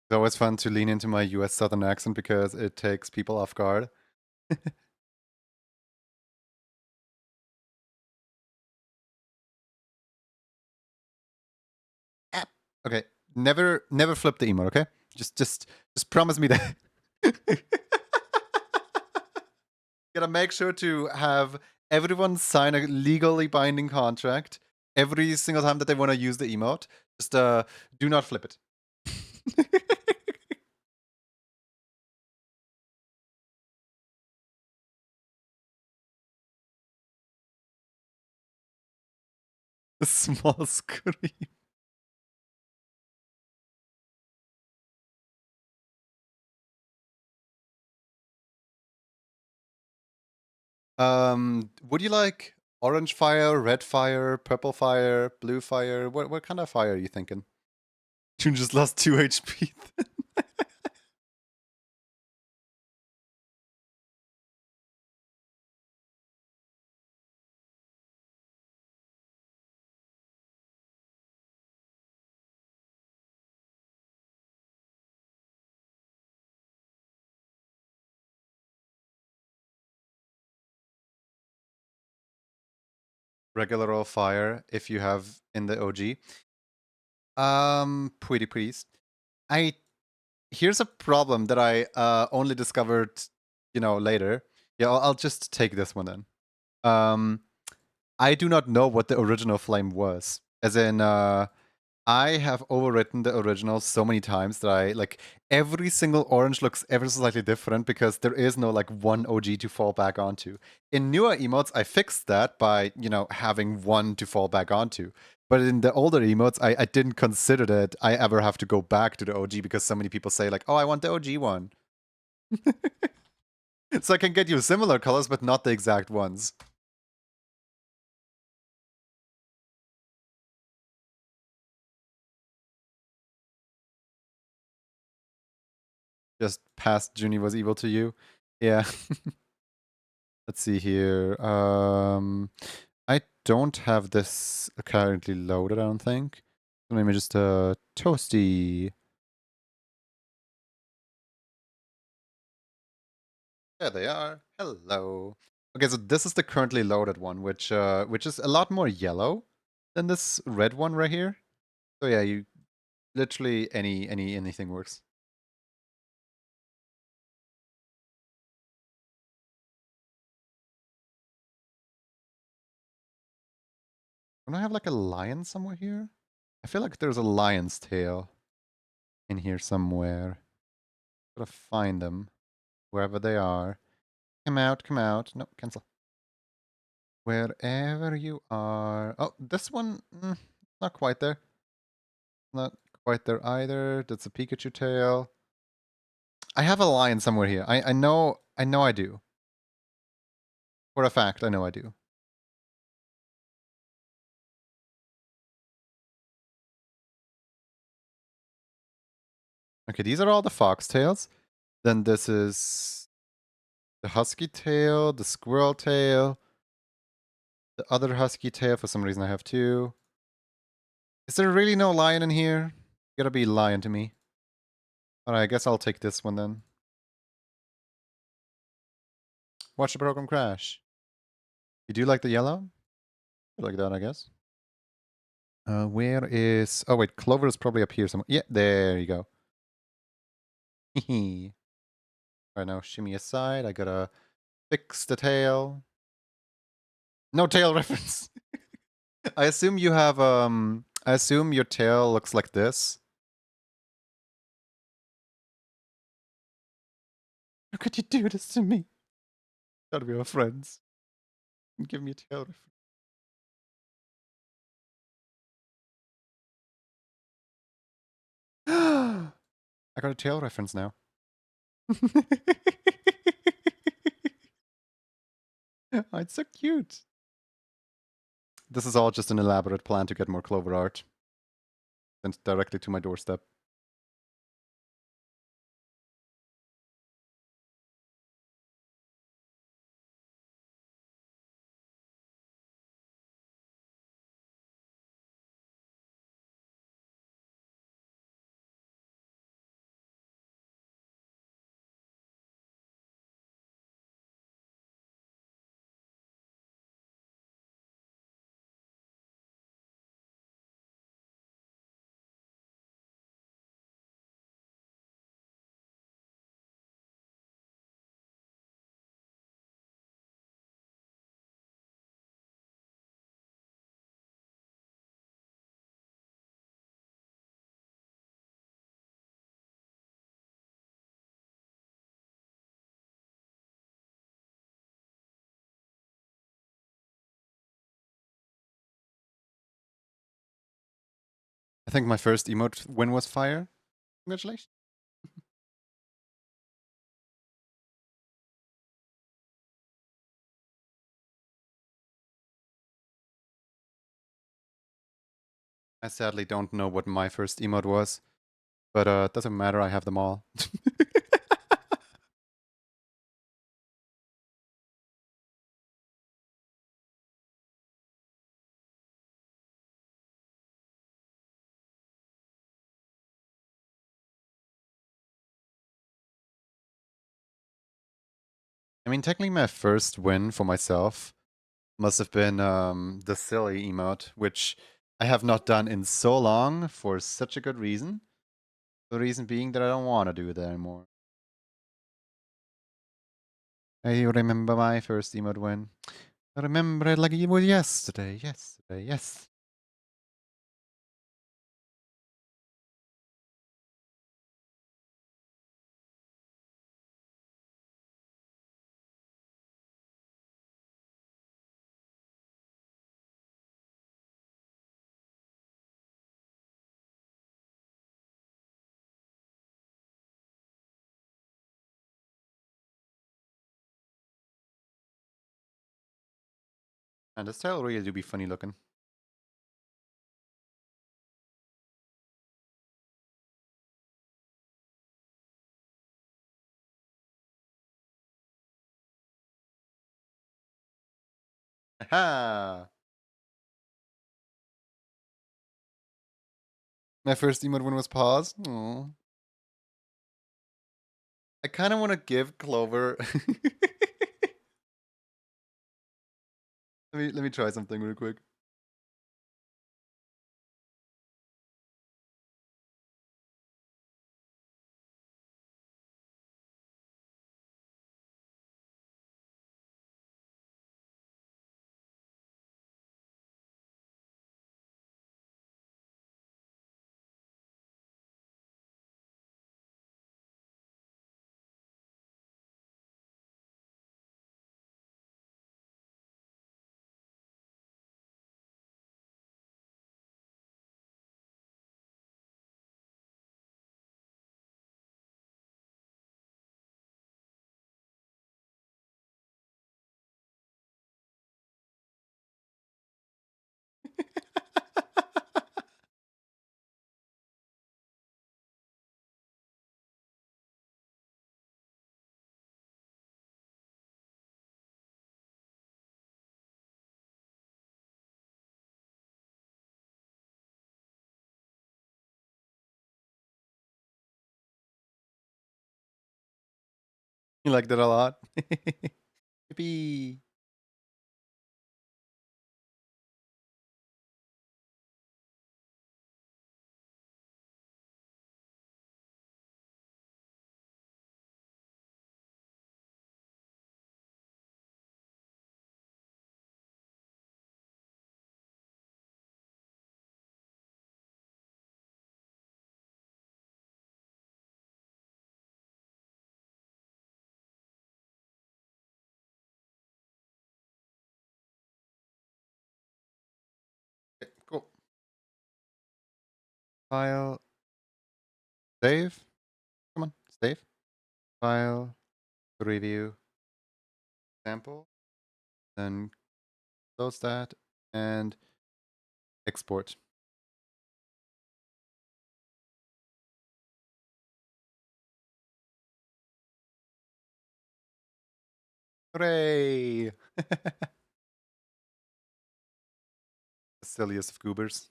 It's always fun to lean into my US Southern accent because it takes people off guard. App. Okay, never flip the emote, okay? Just promise me that. Gotta make sure to have everyone sign a legally binding contract every single time that they want to use the emote. Just do not flip it. A small screen. Would you like orange fire, red fire, purple fire, blue fire? What kind of fire are you thinking? You just lost 2 HP. Regular old fire if you have in the OG. Pretty please. I Here's a problem that I only discovered, later. Yeah, I'll just take this one then. Um, I do not know what the original flame was. As in, I have overwritten the original so many times that I like every single orange looks ever so slightly different because there is no like one OG to fall back onto. In newer emotes, I fixed that by, having one to fall back onto. But in the older emotes, I didn't consider that I ever have to go back to the OG because so many people say like, oh, I want the OG one. So I can get you similar colors, but not the exact ones. Just past Junie was evil to you. Yeah. Let's see here. I don't have this currently loaded, I don't think. So maybe just toasty. There they are. Hello. Okay, so this is the currently loaded one, which is a lot more yellow than this red one right here. So yeah, you literally anything works. Don't I have like a lion somewhere here? I feel like there's a lion's tail in here somewhere. Gotta find them wherever they are. Come out, come out. No, cancel. Wherever you are. Oh, this one, not quite there. Not quite there either. That's a Pikachu tail. I have a lion somewhere here. I know I do. For a fact, I know I do. Okay, these are all the fox tails. Then this is the husky tail, the squirrel tail, the other husky tail. For some reason I have two. Is there really no lion in here? You gotta be lion to me. Alright, I guess I'll take this one then. Watch the program crash. You do like the yellow? Like that, I guess. Where is... Oh, wait, Clover is probably up here somewhere. Yeah, there you go. Hehe. Alright, now shimmy aside. I gotta fix the tail. No tail reference. I assume you have, I assume your tail looks like this. How could you do this to me? Thought we were friends. Give me a tail reference. I got a tail reference now. Oh, it's so cute. This is all just an elaborate plan to get more Clover art. Sent directly to my doorstep. I think my first emote win was fire. Congratulations. I sadly don't know what my first emote was, but it doesn't matter, I have them all. I mean, technically my first win for myself must have been the silly emote, which I have not done in so long for such a good reason. The reason being that I don't want to do it anymore. I remember my first emote win. I remember it like it was yesterday, yes. And the style really do be funny looking. Aha! My first emote one was pause. Aww. I kind of want to give Clover. let me try something real quick. You liked it a lot? Yippee! Okay, cool. File. Save. Come on, save. File. Review. Sample. Then close that and export. Hooray! The silliest of goobers.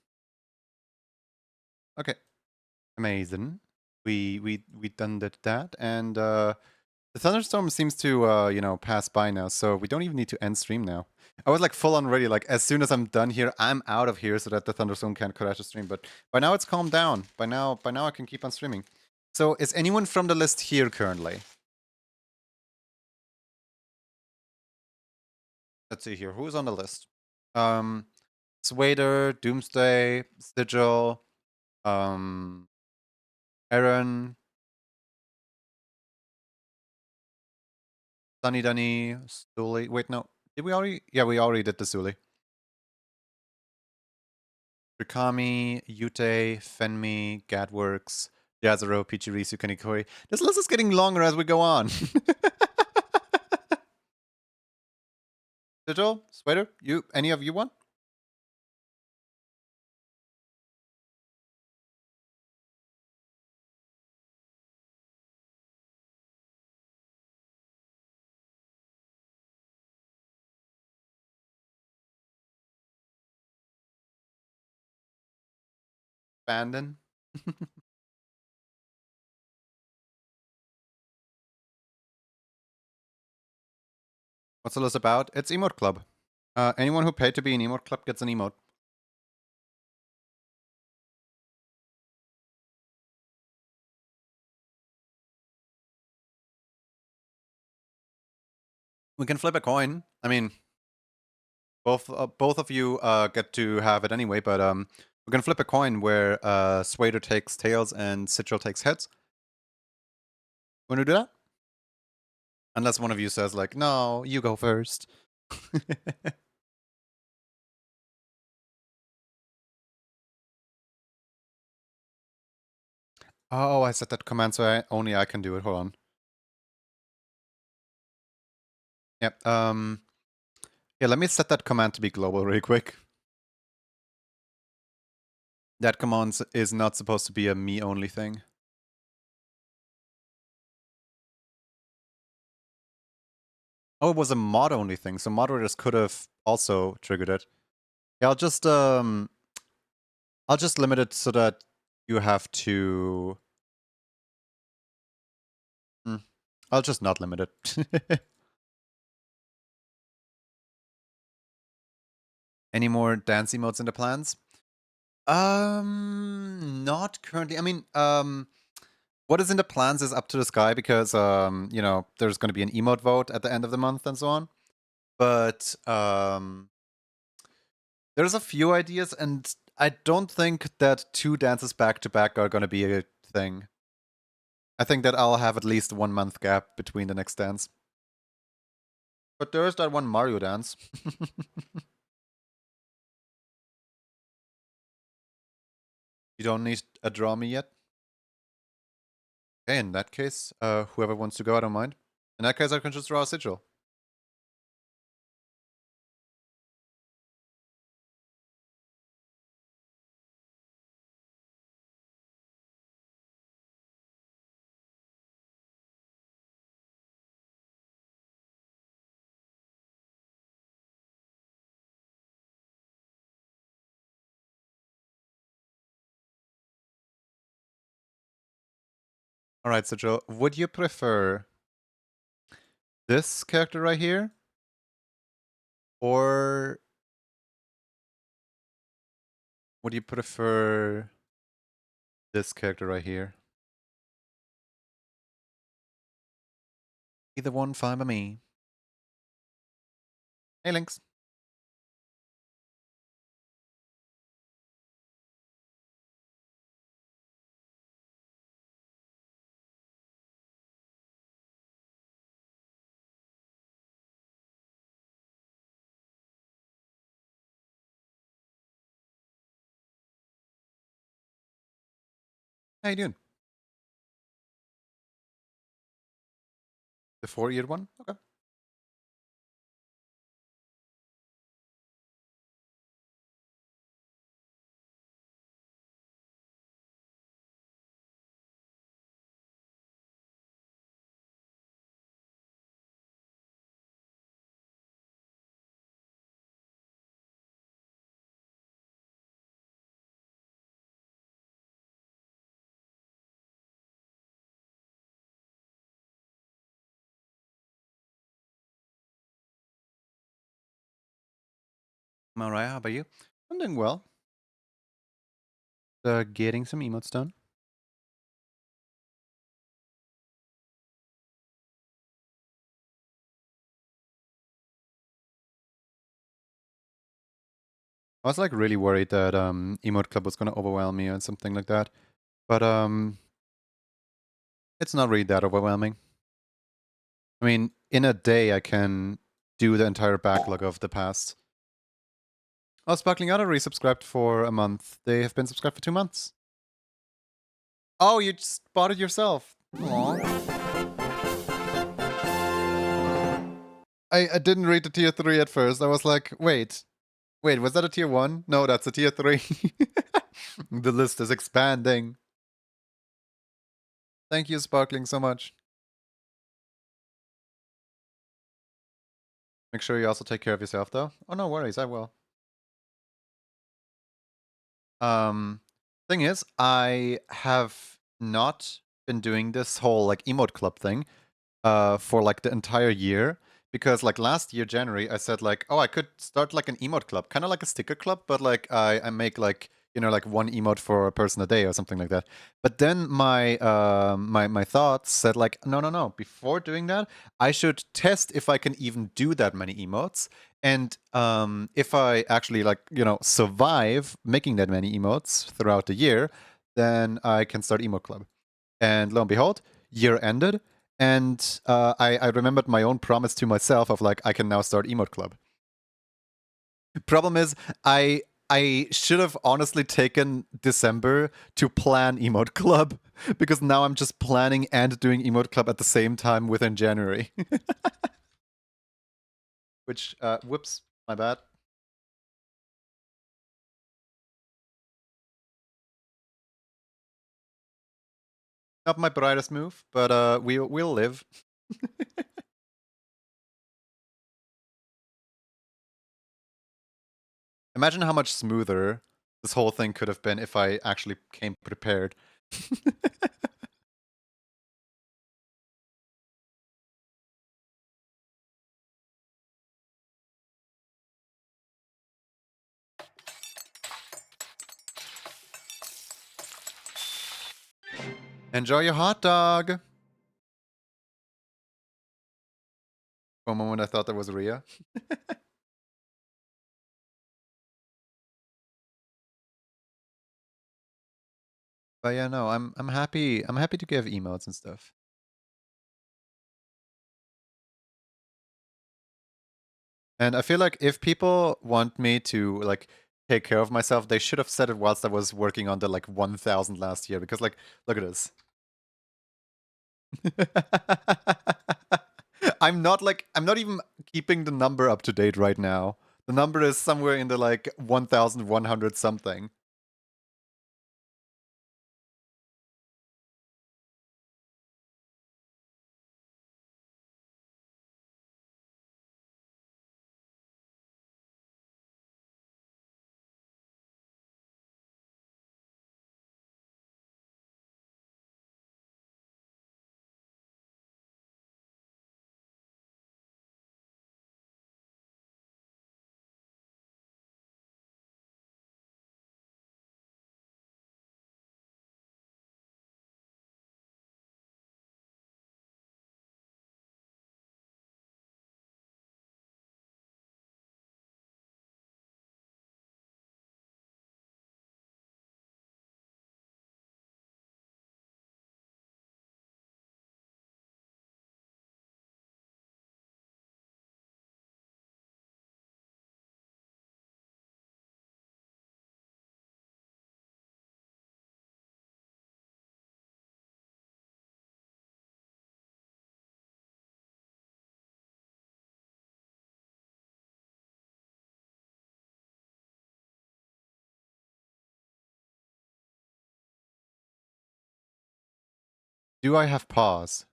Okay, amazing. We done that, and the thunderstorm seems to pass by now, so we don't even need to end stream now. I was like full on ready, like as soon as I'm done here, I'm out of here so that the thunderstorm can't crash the stream. But by now it's calmed down. By now I can keep on streaming. So is anyone from the list here currently? Let's see here. Who's on the list? Swader, Doomsday, Sigil, Aaron, Sunny Dunny, Stuli. Wait, no. Did we already? Yeah, we already did the Stuli. Rikami, Yute, Fenmi, Gadworks, Yazaro, Pichirisu, Kanikori. This list is getting longer as we go on. Sigil, Swader, you, any of you want? Abandon. What's the list about? It's Emote Club. Anyone who paid to be in Emote Club gets an emote. We can flip a coin. I mean, both of you get to have it anyway, but we're gonna flip a coin where Swader takes tails and Sigil takes heads. Wanna do that? Unless one of you says like, no, you go first. Oh, I set that command so only I can do it. Hold on. Yep. Yeah, let me set that command to be global really quick. That command is not supposed to be a me-only thing. Oh, it was a mod-only thing, so moderators could have also triggered it. Yeah, I'll just limit it so that you have to... I'll just not limit it. Any more dance emotes in the plans? Not currently. I mean, what is in the plans is up to the sky because, you know, there's going to be an emote vote at the end of the month and so on. But there's a few ideas, and I don't think that 2 dances back to back are going to be a thing. I think that I'll have at least 1 month gap between the next dance. But there is that one Mario dance. You don't need a draw me yet? Okay, in that case, whoever wants to go, I don't mind. In that case, I can just draw a sigil. Alright, Sigil, would you prefer this character right here? Or would you prefer this character right here? Either one, fine by me. Hey, Lynx. How you doing? The 4-eared one? Okay. I'm alright, how about you? I'm doing well. Getting some emotes done. I was like really worried that Emote Club was gonna overwhelm me or something like that. But it's not really that overwhelming. I mean, in a day I can do the entire backlog of the past. Oh, Sparkling Otter resubscribed for a month. They have been subscribed for 2 months. Oh, you just bought it yourself. Aww. I didn't read the tier 3 at first. I was like, wait, was that a tier 1? No, that's a tier 3. The list is expanding. Thank you, Sparkling, so much. Make sure you also take care of yourself, though. Oh, no worries, I will. Thing is, I have not been doing this whole, like, emote club thing for, like, the entire year. Because, like, last year, January, I said, like, oh, I could start, like, an emote club. Kind of like a sticker club, but, like, I make, like, you know, like, 1 emote for a person a day or something like that. But then my my thoughts said, like, no. Before doing that, I should test if I can even do that many emotes. And if I actually like, survive making that many emotes throughout the year, then I can start Emote Club. And lo and behold, year ended, and I remembered my own promise to myself of like I can now start Emote Club. Problem is, I should have honestly taken December to plan Emote Club because now I'm just planning and doing Emote Club at the same time within January. Which, whoops, my bad. Not my brightest move, but we'll live. Imagine how much smoother this whole thing could have been if I actually came prepared. Enjoy your hot dog! For a moment I thought that was Rhea. But yeah, no, I'm happy to give emotes and stuff. And I feel like if people want me to like take care of myself, they should have said it whilst I was working on the like 1000 last year because like look at this. I'm not even keeping the number up to date right now. The number is somewhere in the like 1100 something. Do I have pause?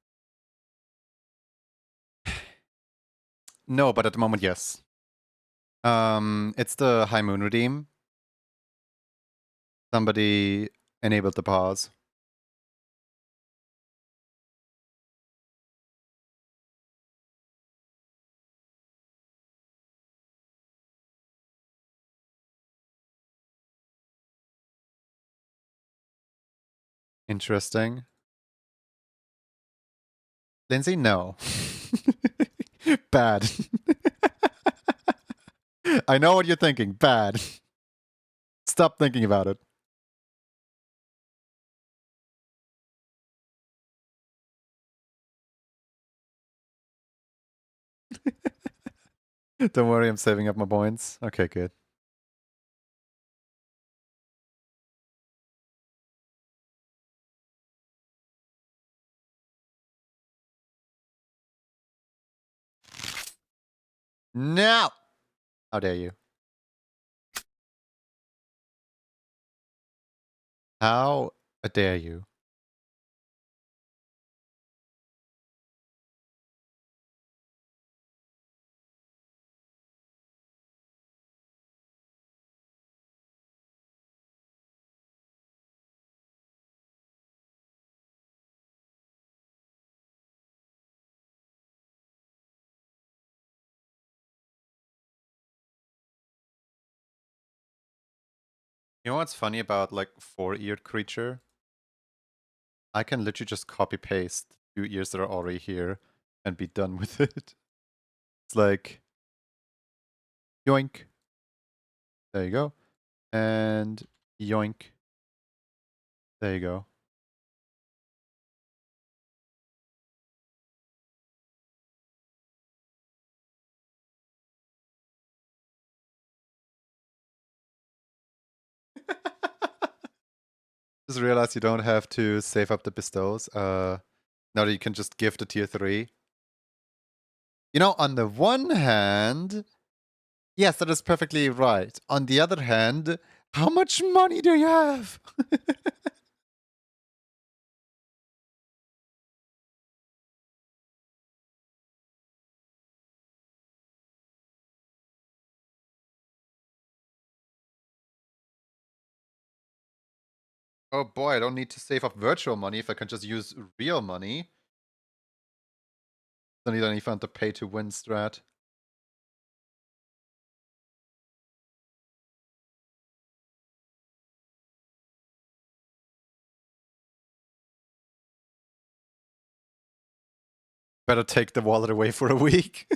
No, but at the moment, yes. It's the High Moon redeem. Somebody enabled the pause. Interesting. Lindsay, no. Bad. I know what you're thinking. Bad. Stop thinking about it. Don't worry, I'm saving up my points. Okay, good. No! How dare you? How dare you? You know what's funny about like four-eared creature? I can literally just copy paste 2 ears that are already here and be done with it. It's like Yoink. There you go. And yoink. There you go. Just realized you don't have to save up the bestows. Now that you can just give the tier 3. You know, on the one hand, yes, that is perfectly right. On the other hand, how much money do you have? Oh boy, I don't need to save up virtual money if I can just use real money. Don't need any fun to pay to win strat. Better take the wallet away for a week.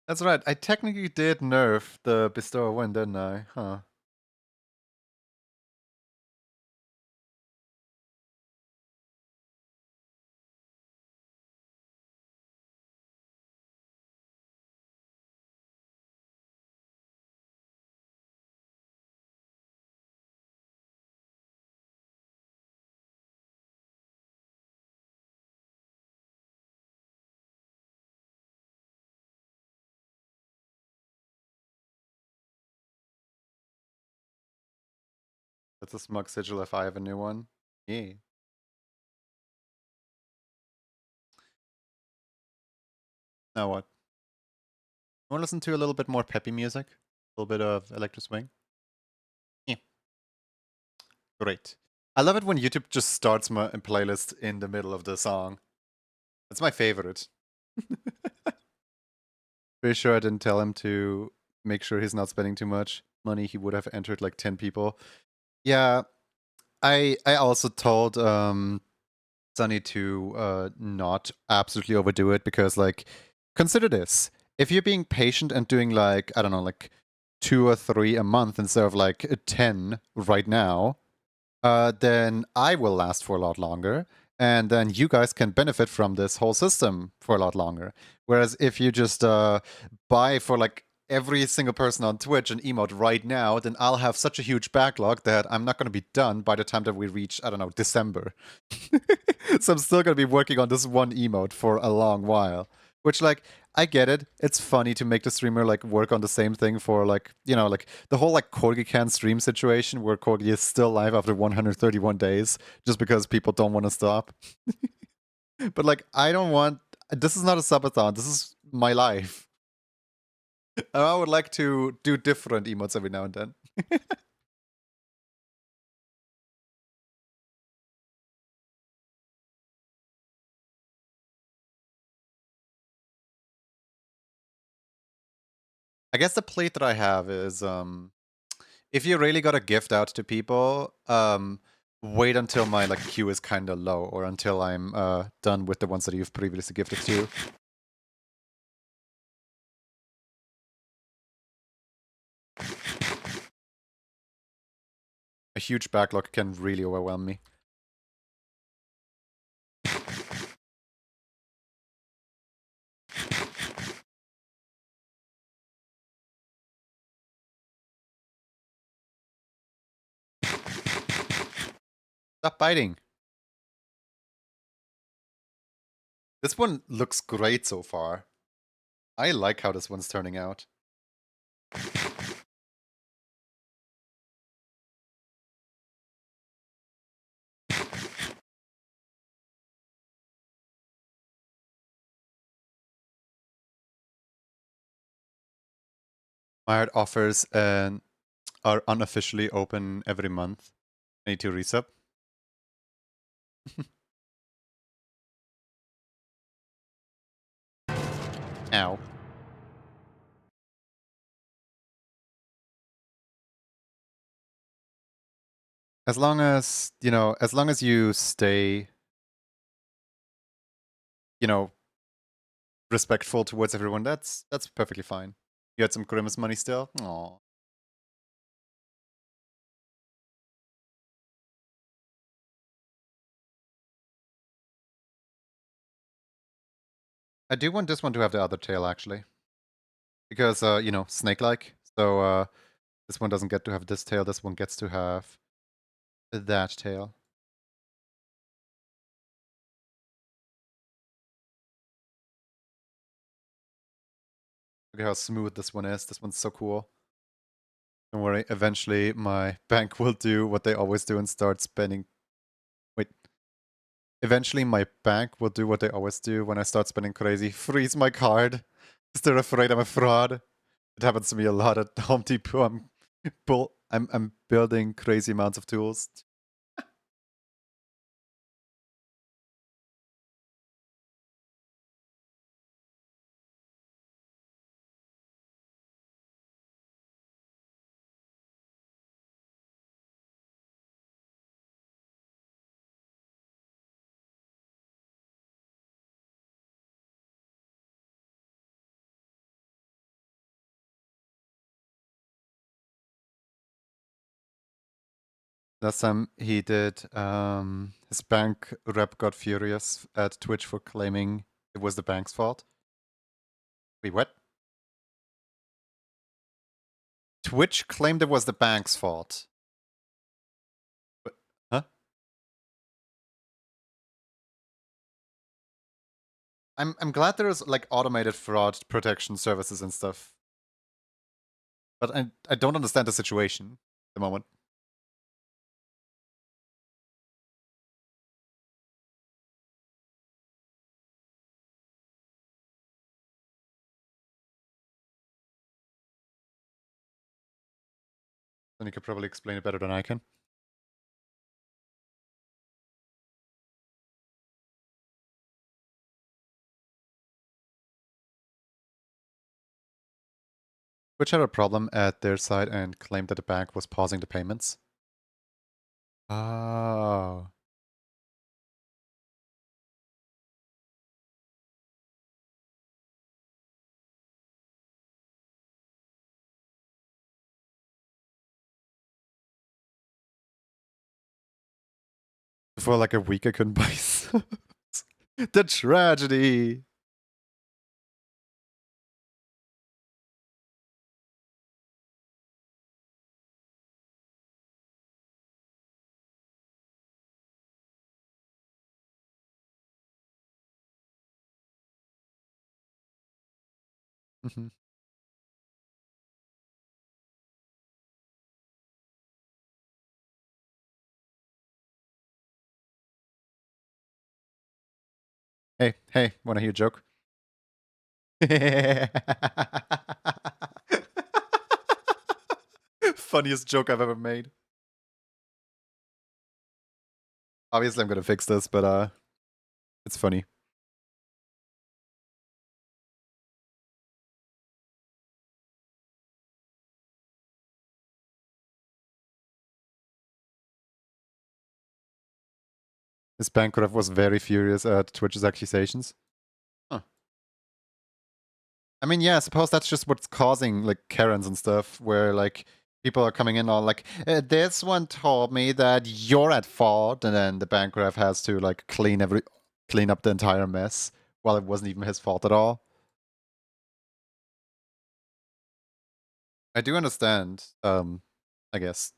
That's right. I technically did nerf the bestower win, didn't I? Huh. That's a smug sigil if I have a new one. Yeah. Now what? Want to listen to a little bit more peppy music? A little bit of electro swing? Yeah. Great. I love it when YouTube just starts my playlist in the middle of the song. That's my favorite. Pretty sure I didn't tell him to make sure he's not spending too much money. He would have entered like 10 people. Yeah, I also told Sunny to not absolutely overdo it because like consider this. If you're being patient and doing like, I don't know, like 2 or 3 a month instead of like 10 right now, then I will last for a lot longer. And then you guys can benefit from this whole system for a lot longer. Whereas if you just buy for like every single person on Twitch an emote right now, then I'll have such a huge backlog that I'm not going to be done by the time that we reach, I don't know, December. So I'm still going to be working on this one emote for a long while. Which, like, I get it. It's funny to make the streamer like work on the same thing for like, you know, like the whole like Corgi can stream situation where Corgi is still live after 131 days just because people don't want to stop. But like, I don't want. This is not a subathon. This is my life. I would like to do different emotes every now and then. I guess the plate that I have is if you really got a gift out to people, wait until my like queue is kind of low or until I'm done with the ones that you've previously gifted to. A huge backlog can really overwhelm me. Stop biting. This one looks great so far. I like how this one's turning out. My offers are unofficially open every month. I need to resub. Ow. As long as, you know, as long as you stay you know, respectful towards everyone, that's perfectly fine. You had some Grimace money still? Aww. I do want this one to have the other tail, actually. Because, you know, snake-like. So, this one doesn't get to have this tail, this one gets to have that tail. Look at how smooth this one is. This one's so cool. Don't worry, eventually my bank will do what they always do and start spending... Wait. Eventually my bank will do what they always do when I start spending crazy. Freeze my card. Because they're afraid I'm a fraud. It happens to me a lot at Home Depot. I'm building crazy amounts of tools. Last time he did, his bank rep got furious at Twitch for claiming it was the bank's fault. Wait, what? Twitch claimed it was the bank's fault. What? Huh? I'm glad there's like automated fraud protection services and stuff. But I don't understand the situation at the moment. Then you could probably explain it better than I can. Twitch had a problem at their side and claimed that the bank was pausing the payments. Oh. For like a week I couldn't buy subs. The tragedy! Mhm. Hey, wanna hear a joke? Funniest joke I've ever made. Obviously I'm gonna fix this, but it's funny. Miss Bancroft was very furious at Twitch's accusations. Huh. I mean, yeah, I suppose that's just what's causing like Karens and stuff, where like people are coming in all like, this one told me that you're at fault, and then the Bancroft has to like clean up the entire mess while it wasn't even his fault at all. I do understand, I guess.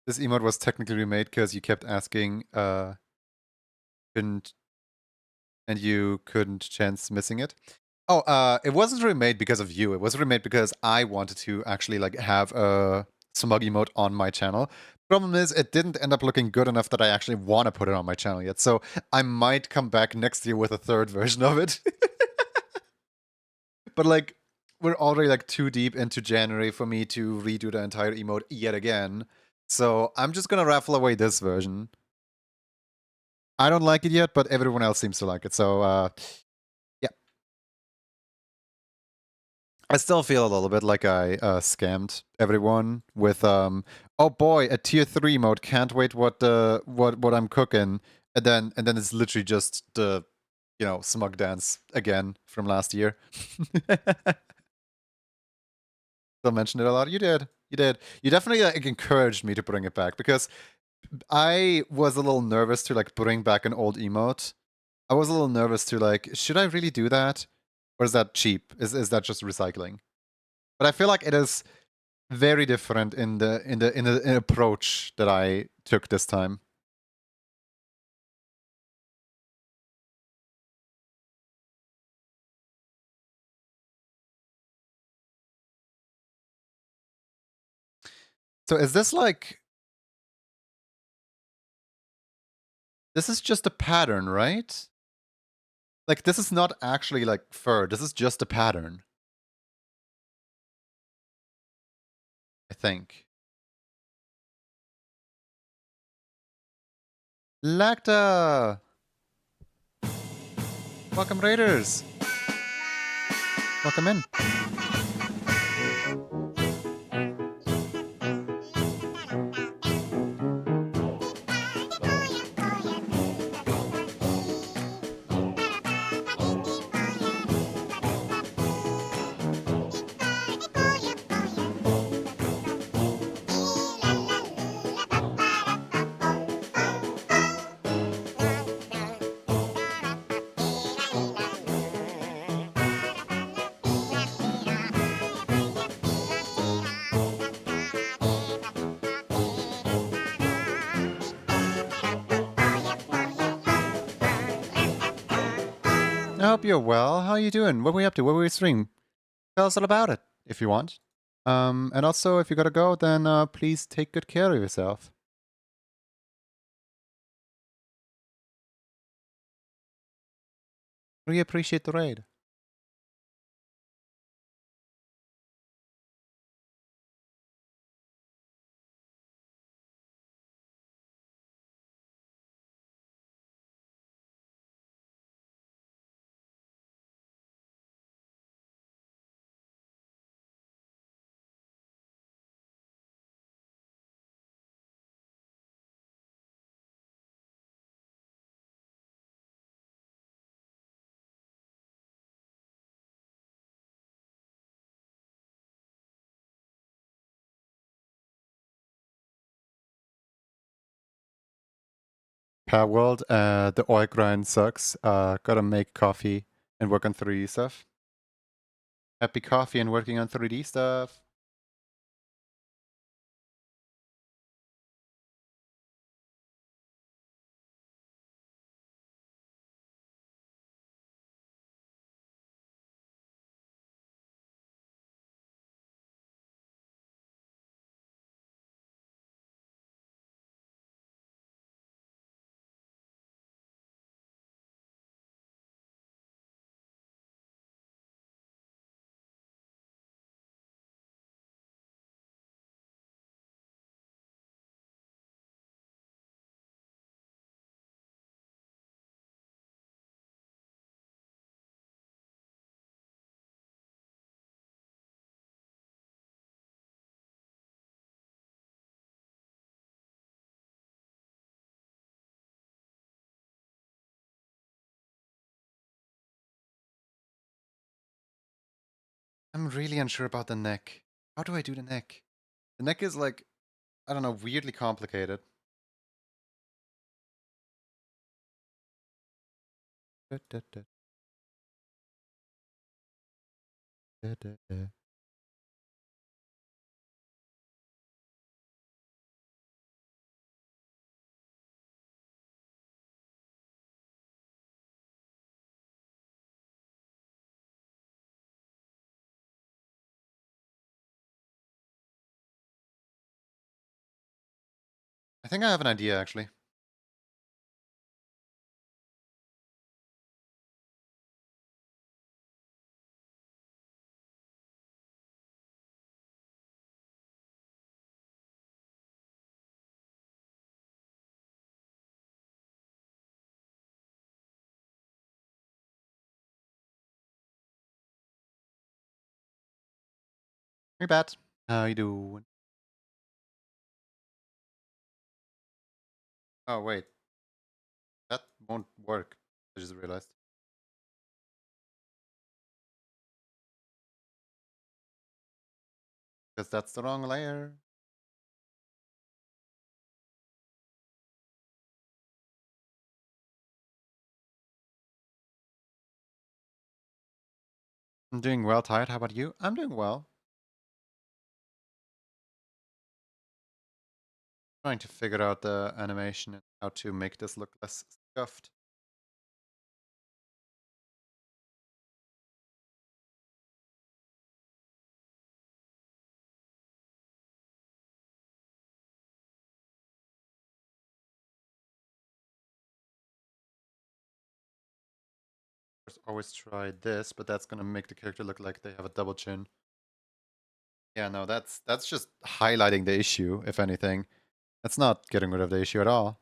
This emote was technically remade because you kept asking, couldn't, and you couldn't chance missing it. Oh, it wasn't remade because of you. It was remade because I wanted to actually like have a smug emote on my channel. Problem is, it didn't end up looking good enough that I actually want to put it on my channel yet. So I might come back next year with a third version of it. But like, we're already like too deep into January for me to redo the entire emote yet again. So I'm just gonna raffle away this version. I don't like it yet, but everyone else seems to like it. So yeah. I still feel a little bit like I scammed everyone with oh boy, a tier 3 mode. Can't wait what I'm cooking. And then it's literally just the smug dance again from last year. Still mentioned it a lot. You did. You did. You definitely like encouraged me to bring it back because I was a little nervous to like bring back an old emote. I was a little nervous to like, should I really do that? Or is that cheap? Is that just recycling? But I feel like it is very different in the approach that I took this time. So is this like this is just a pattern, right? Like this is not actually like fur. This is just a pattern, I think. Lacta! Welcome Raiders! Welcome in. I hope you're well. How are you doing? What were we up to? What were we streaming? Tell us all about it, if you want. And also, if you gotta go, then please take good care of yourself. Really appreciate the raid. Power World, the oil grind sucks. Gotta make coffee and work on 3D stuff. Happy coffee and working on 3D stuff. I'm really unsure about the neck. How do I do the neck? The neck is like, I don't know, weirdly complicated. Da, da, da, da, da, da. I think I have an idea actually. Hey, Bat. How you doing? Oh, wait. That won't work. I just realized. Because that's the wrong layer. I'm doing well, Tired. How about you? I'm doing well. Trying to figure out the animation and how to make this look less scuffed. Of course, always try this, but that's gonna make the character look like they have a double chin. Yeah, no, that's just highlighting the issue, if anything. That's not getting rid of the issue at all.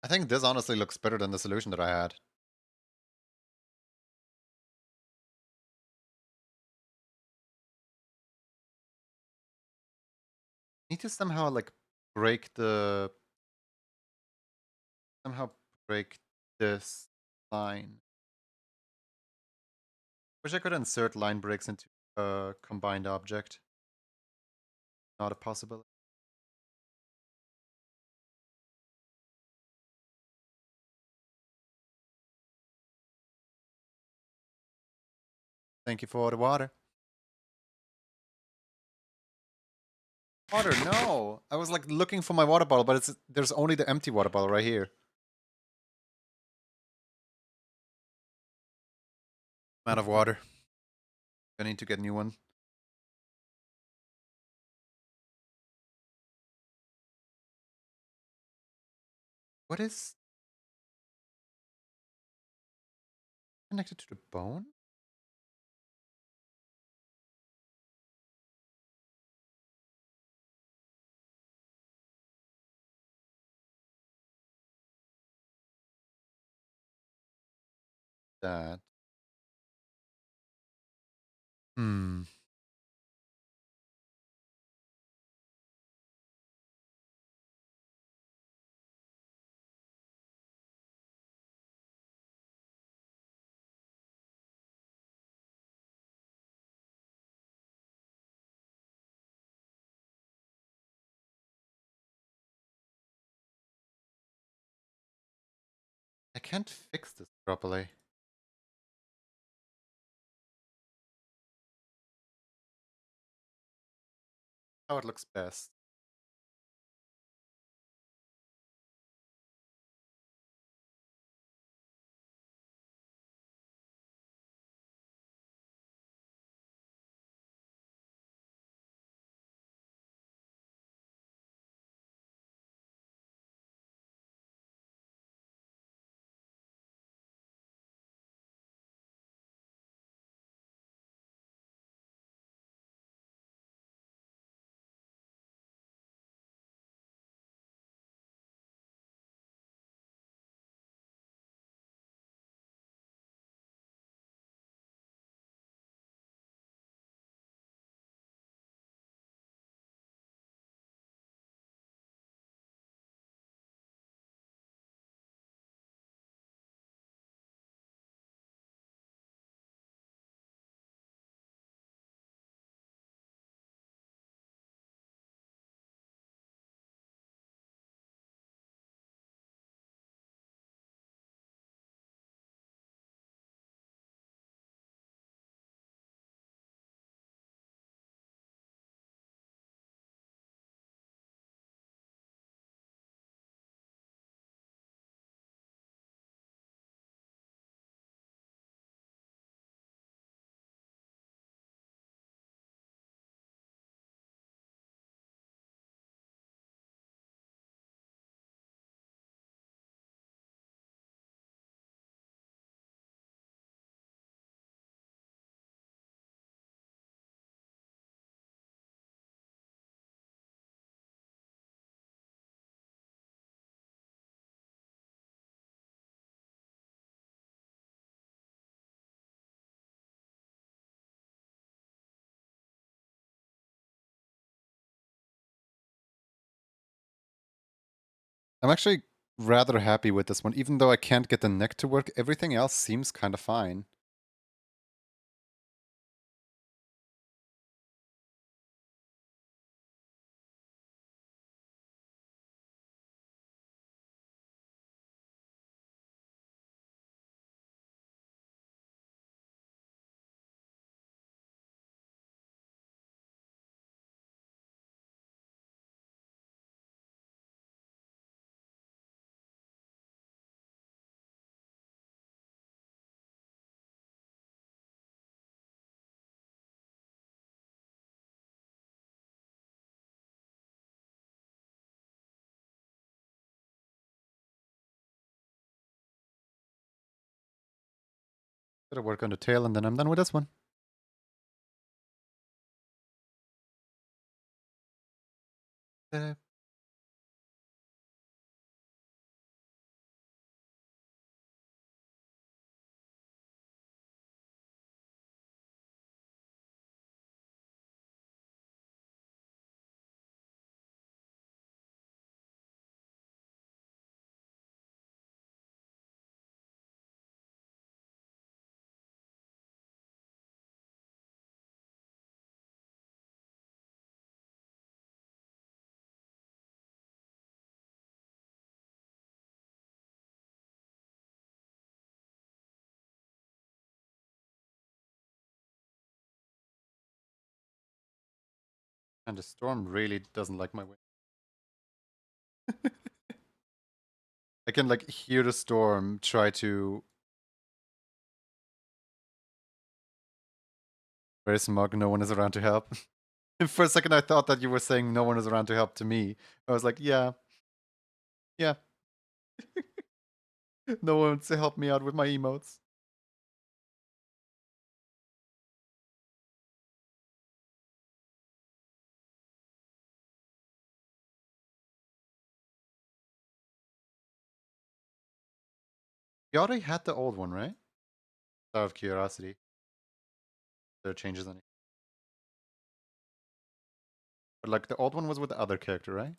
I think this honestly looks better than the solution that I had. Need to somehow like break the somehow break this line. Wish I could insert line breaks into a combined object. Not a possibility. Thank you for the water. Water, no! I was like looking for my water bottle, but there's only the empty water bottle right here. I'm out of water. I need to get a new one. What is connected to the bone? That. Hmm. I can't fix this properly. How it looks best. I'm actually rather happy with this one. Even though I can't get the neck to work, everything else seems kind of fine. Gotta work on the tail and then I'm done with this one. Uh, and the storm really doesn't like my way. I can like hear the storm try to. Very smug, no one is around to help. For a second I thought that you were saying no one is around to help to me. I was like, yeah, yeah. No one wants to help me out with my emotes. You already had the old one, right? Out of curiosity. There changes any. But like the old one was with the other character, right?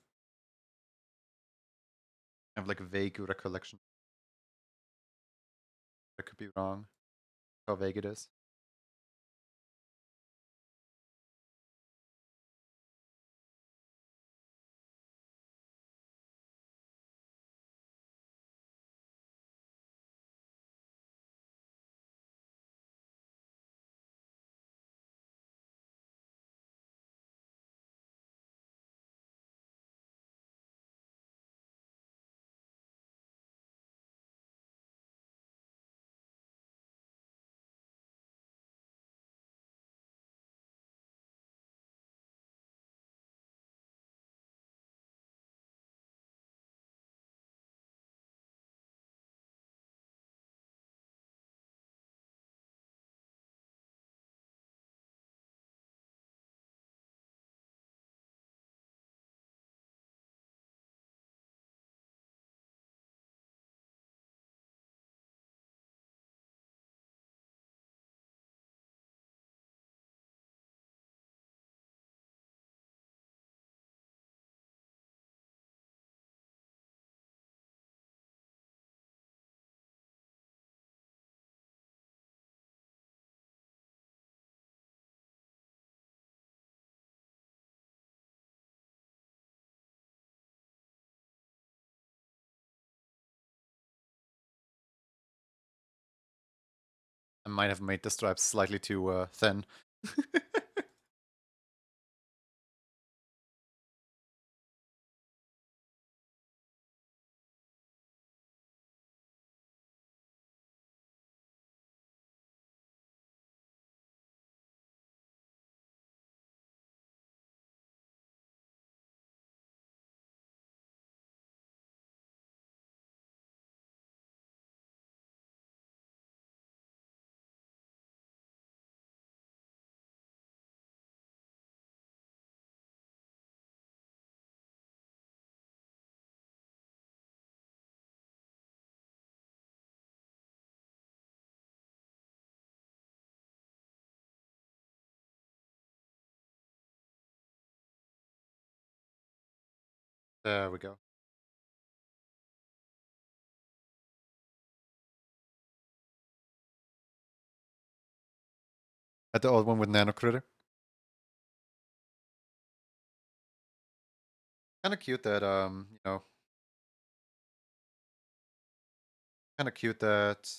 I have like a vague recollection. I could be wrong. How vague it is. I might have made the stripes slightly too thin. There we go. At the old one with Nano Critter. Kind of cute that kind of cute that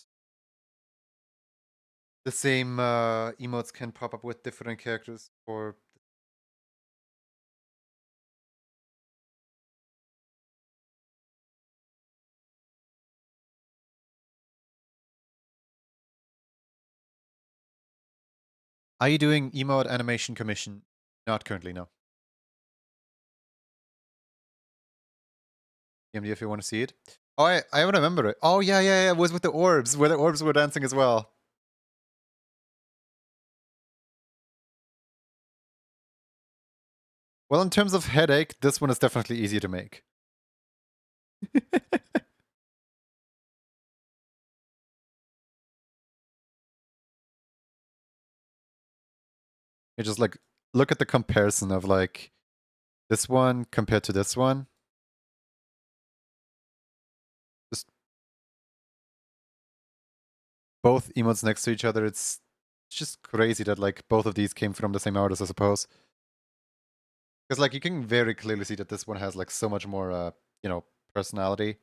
the same emotes can pop up with different characters for. Are you doing emote animation commission? Not currently, no. DMD if you want to see it. Oh, I remember it. Oh, yeah. It was with the orbs, where the orbs were dancing as well. Well, in terms of headache, this one is definitely easier to make. You just like look at the comparison of like this one compared to this one. Just both emotes next to each other. It's just crazy that like both of these came from the same artist, I suppose. Because like you can very clearly see that this one has like so much more personality.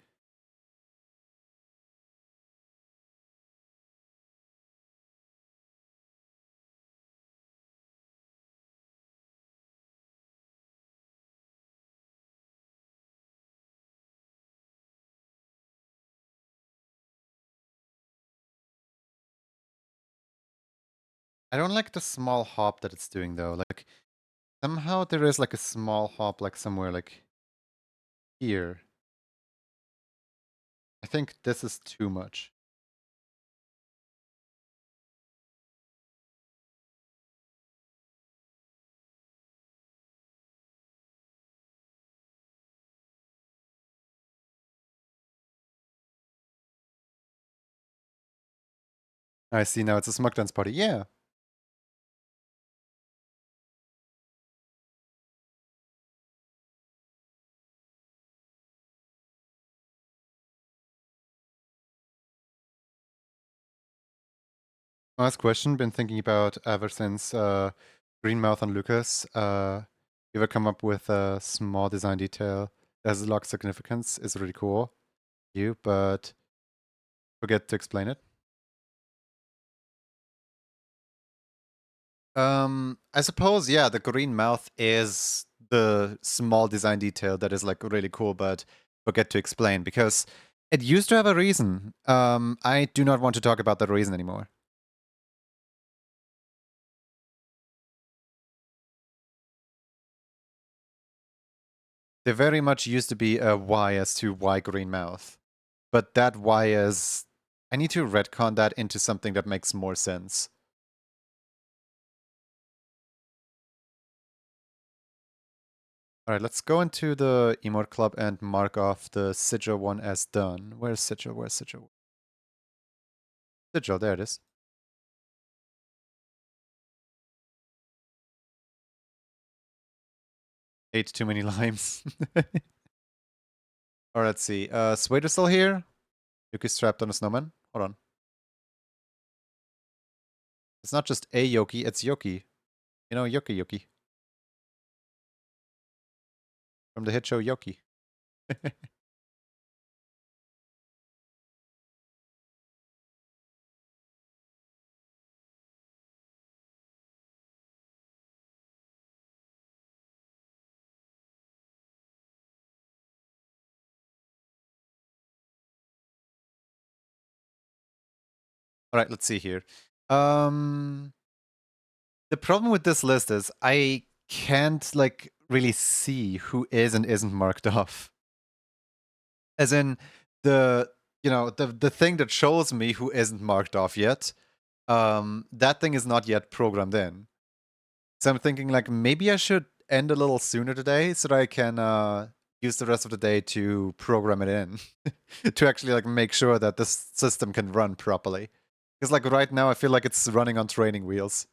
I don't like the small hop that it's doing though. Like somehow there is like a small hop like somewhere like here. I think this is too much. I see now it's a smug dance party. Yeah. Last question, been thinking about ever since Green Mouth on Lucas. You ever come up with a small design detail that has a lot of significance? Is really cool. But forget to explain it. I suppose, yeah, the green mouth is the small design detail that is like really cool, but forget to explain because it used to have a reason. I do not want to talk about the reason anymore. There very much used to be a why as to why green mouth, but that why is I need to retcon that into something that makes more sense. All right, let's go into the emote club and mark off the sigil one as done. Where's sigil? Where's sigil? Sigil, there it is. Ate too many limes. Or let's see. Swader's still here. Yuki's strapped on a snowman. Hold on. It's not just a Yoki, it's Yoki. You know, Yoki. From the hit show Yoki. Alright, let's see here. The problem with this list is I can't like really see who is and isn't marked off. As in the thing that shows me who isn't marked off yet, that thing is not yet programmed in. So I'm thinking like maybe I should end a little sooner today so that I can use the rest of the day to program it in to actually like make sure that this system can run properly. Because like right now I feel like it's running on training wheels.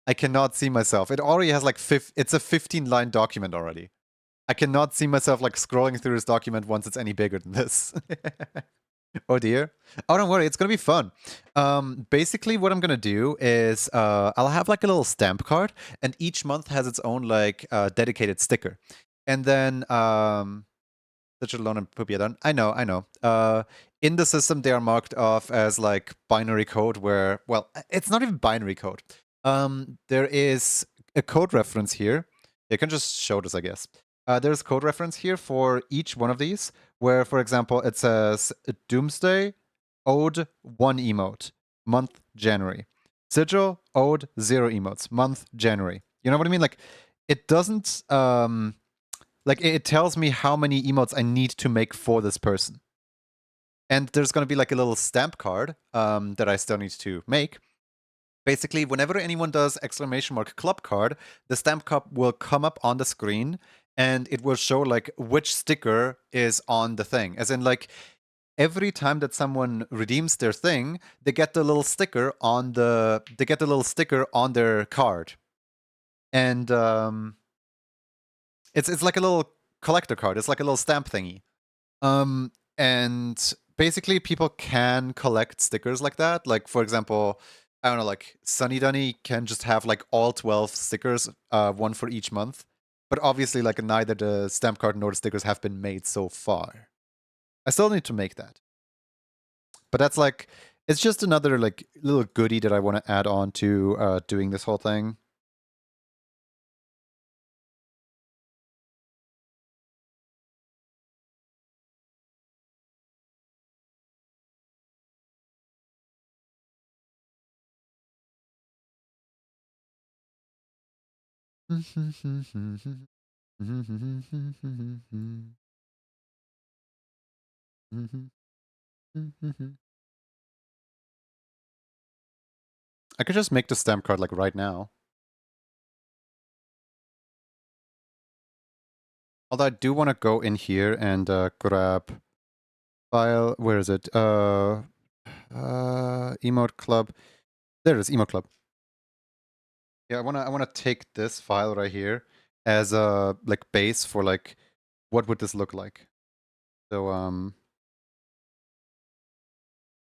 I cannot see myself. It already has like it's a 15-line document already. I cannot see myself like scrolling through this document once it's any bigger than this. Oh dear. Oh, don't worry, it's gonna be fun. Basically, what I'm gonna do is I'll have like a little stamp card, and each month has its own like dedicated sticker. And then digital loan and Pupia done. I know. In the system, they are marked off as like binary code, where well, it's not even binary code. There is a code reference here. You can just show this, I guess. There's code reference here for each one of these, where, for example, it says Doomsday, Ode 1 emote, month January. Sigil, Ode 0 emotes, month January. You know what I mean? Like, it doesn't like it tells me how many emotes I need to make for this person. And there's going to be like a little stamp card that I still need to make. Basically, whenever anyone does exclamation mark club card, the stamp card will come up on the screen and it will show like which sticker is on the thing. As in, like, every time that someone redeems their thing, they get the little sticker on their card. And it's like a little collector card. It's like a little stamp thingy. And basically people can collect stickers like that. Like, for example, I don't know, like Sunny Dunny can just have like all 12 stickers, one for each month. But obviously, like, neither the stamp card nor the stickers have been made so far. I still need to make that. But that's like, it's just another like little goodie that I want to add on to doing this whole thing. I could just make the stamp card like right now. Although I do want to go in here and grab file. Where is it? Emote club. There it is, emote club. Yeah, I wanna take this file right here as a like base for like what would this look like. So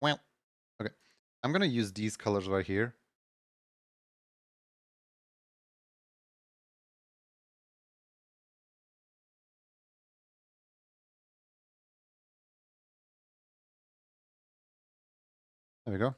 well, okay. I'm gonna use these colors right here. There we go.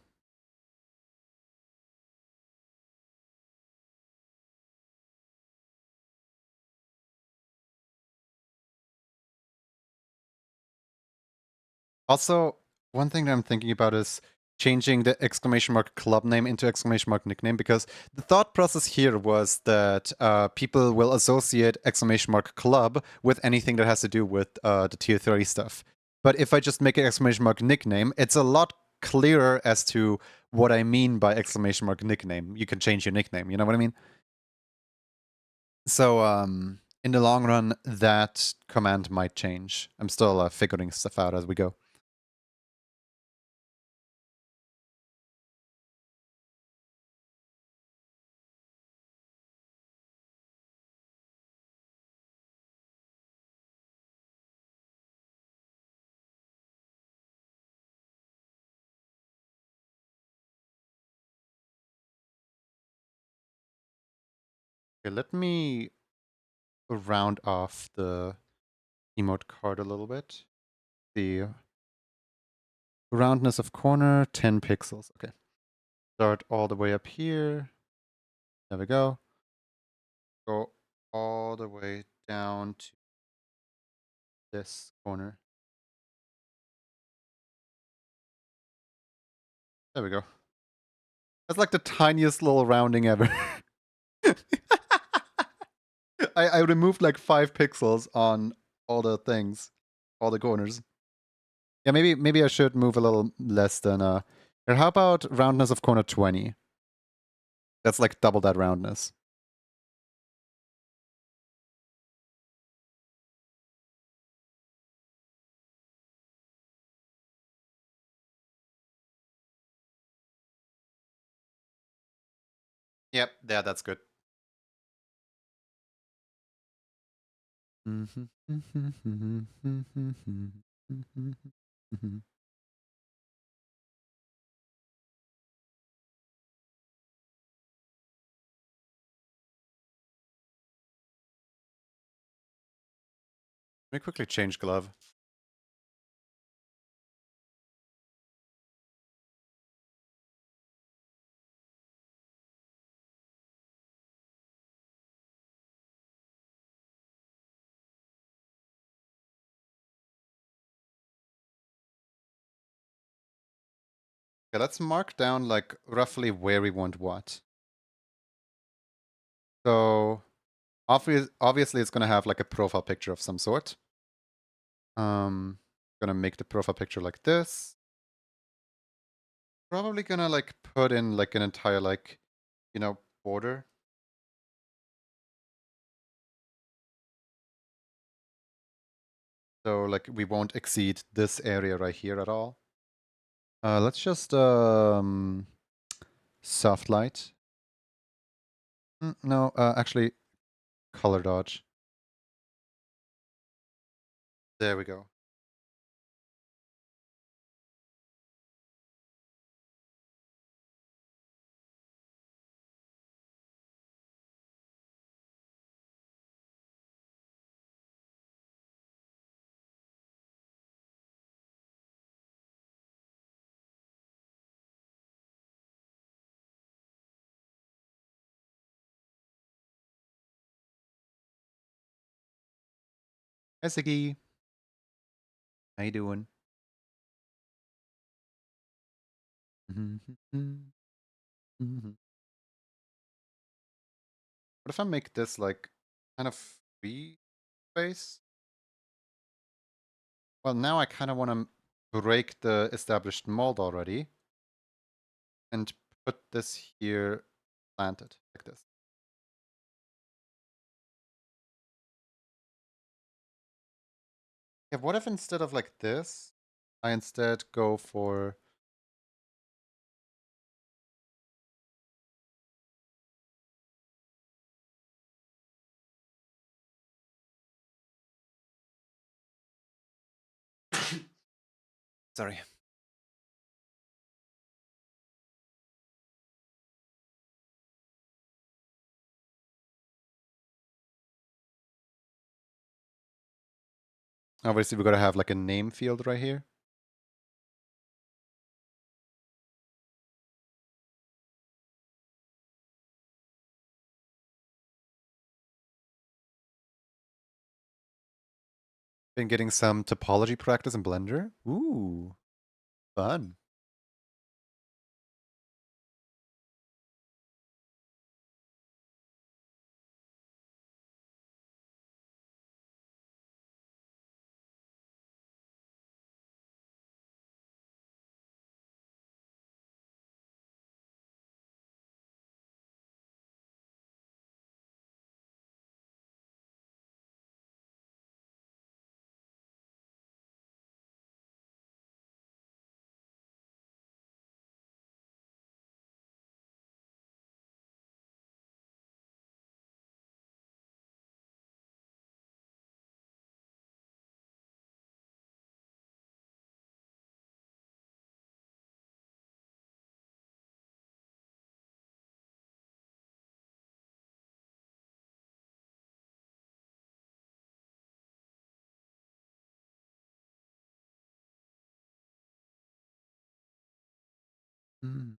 Also, one thing that I'm thinking about is changing the exclamation mark club name into exclamation mark nickname, because the thought process here was that people will associate exclamation mark club with anything that has to do with the tier 30 stuff. But if I just make an exclamation mark nickname, it's a lot clearer as to what I mean by exclamation mark nickname. You can change your nickname, you know what I mean? So in the long run, that command might change. I'm still figuring stuff out as we go. Okay, let me round off the emote card a little bit. The roundness of corner, 10 pixels. Okay. Start all the way up here. There we go. Go all the way down to this corner. There we go. That's like the tiniest little rounding ever. I removed like 5 pixels on all the things, all the corners. Yeah, maybe I should move a little less than here, how about roundness of corner 20? That's like double that roundness. Yep, yeah, that's good. Let me quickly change glove. Okay, let's mark down like roughly where we want what. So obviously it's gonna have like a profile picture of some sort. Gonna make the profile picture like this. Probably gonna like put in like an entire like, you know, border. So like we won't exceed this area right here at all. Let's just soft light. No, actually color dodge. There we go. Hey Siggy. How you doing? What if I make this like kind of free space? Well, now I kind of want to break the established mold already and put this here planted like this. Yeah, what if instead of like this, I instead go for... Sorry. Obviously, we're going to have like a name field right here. Been getting some topology practice in Blender. Ooh, fun. Mm.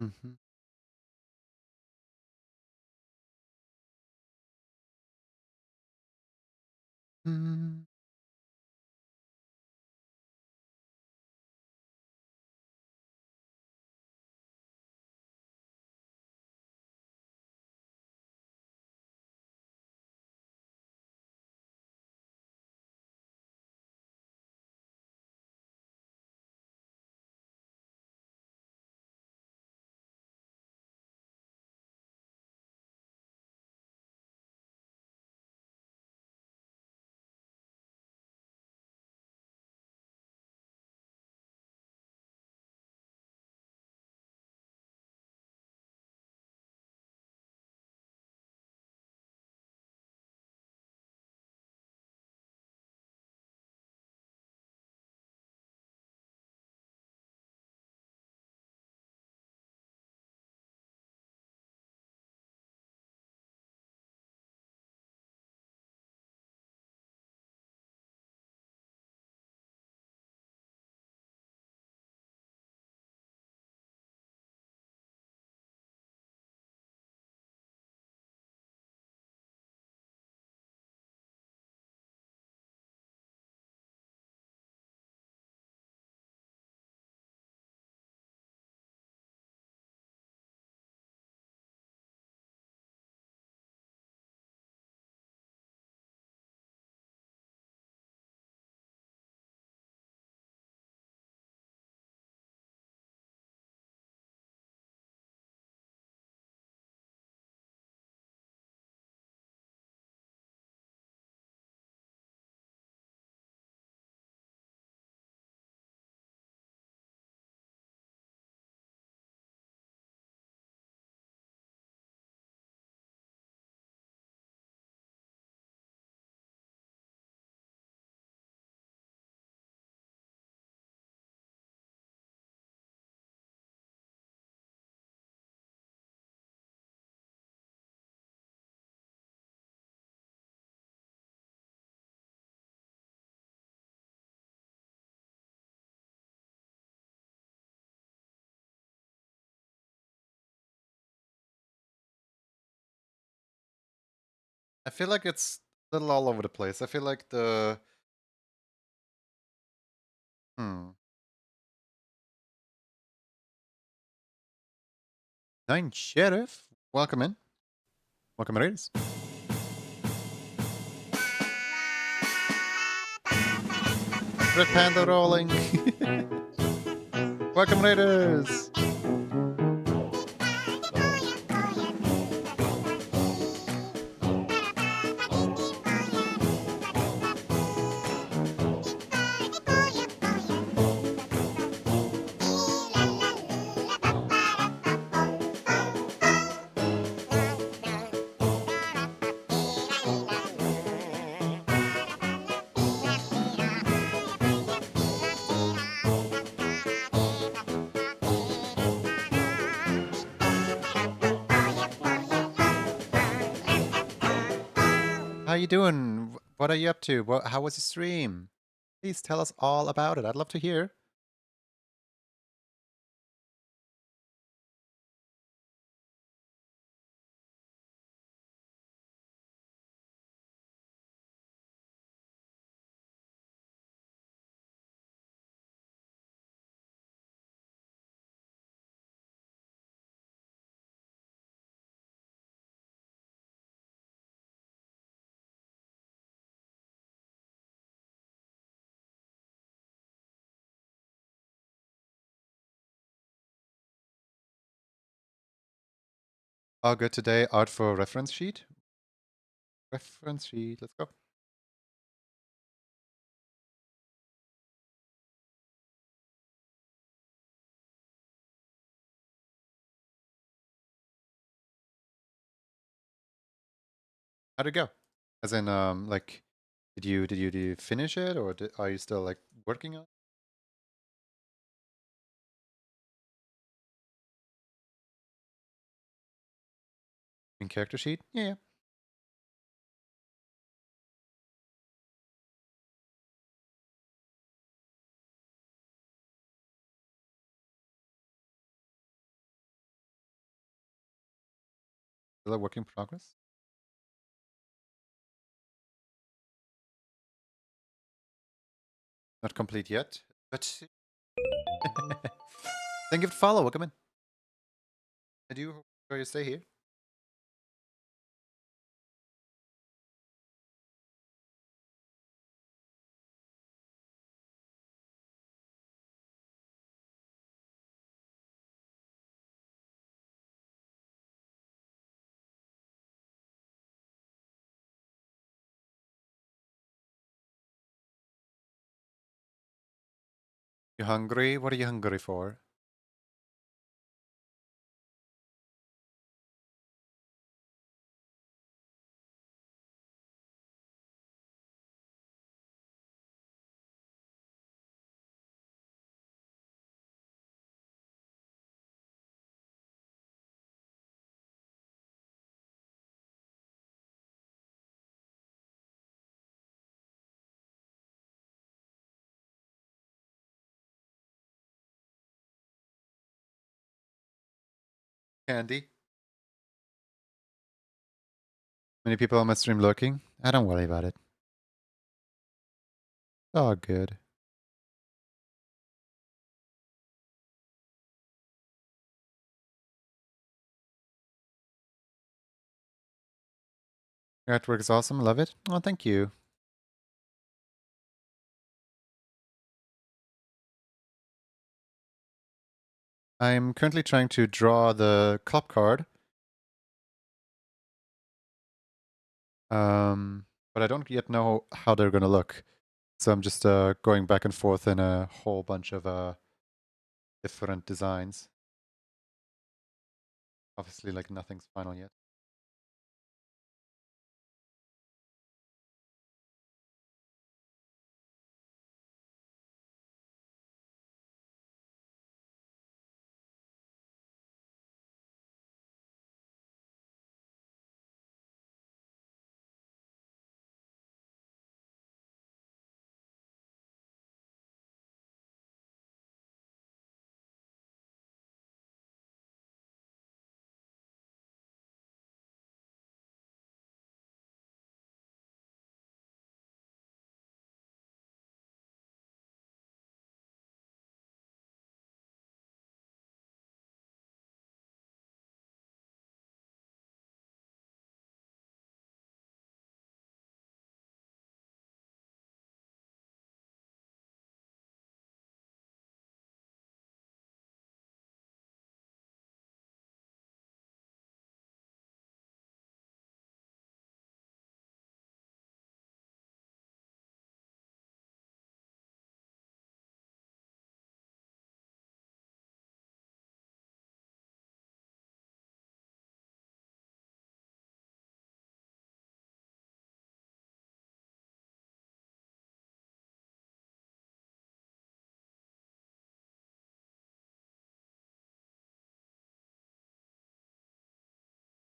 Mm-hmm. Mm. I feel like it's a little all over the place. I feel like the... Nine Sheriff? Welcome in. Welcome, Raiders. Red Panda rolling. Welcome, Raiders. How you doing? What are you up to? How was your stream? Please tell us all about it. I'd love to hear. All good today. Art for reference sheet. Reference sheet. Let's go. How'd it go? As in, like, did you finish it, or are you still like working on it? In character sheet? Yeah. Still a work in progress. Not complete yet, but thank you for the follow. Welcome in. I do hope you stay here. You hungry? What are you hungry for? Candy. Many people on my stream lurking. I don't worry about it. All good. Your artwork is awesome. Love it. Oh, thank you. I'm currently trying to draw the club card. But I don't yet know how they're gonna look. So I'm just going back and forth in a whole bunch of different designs. Obviously, like nothing's final yet.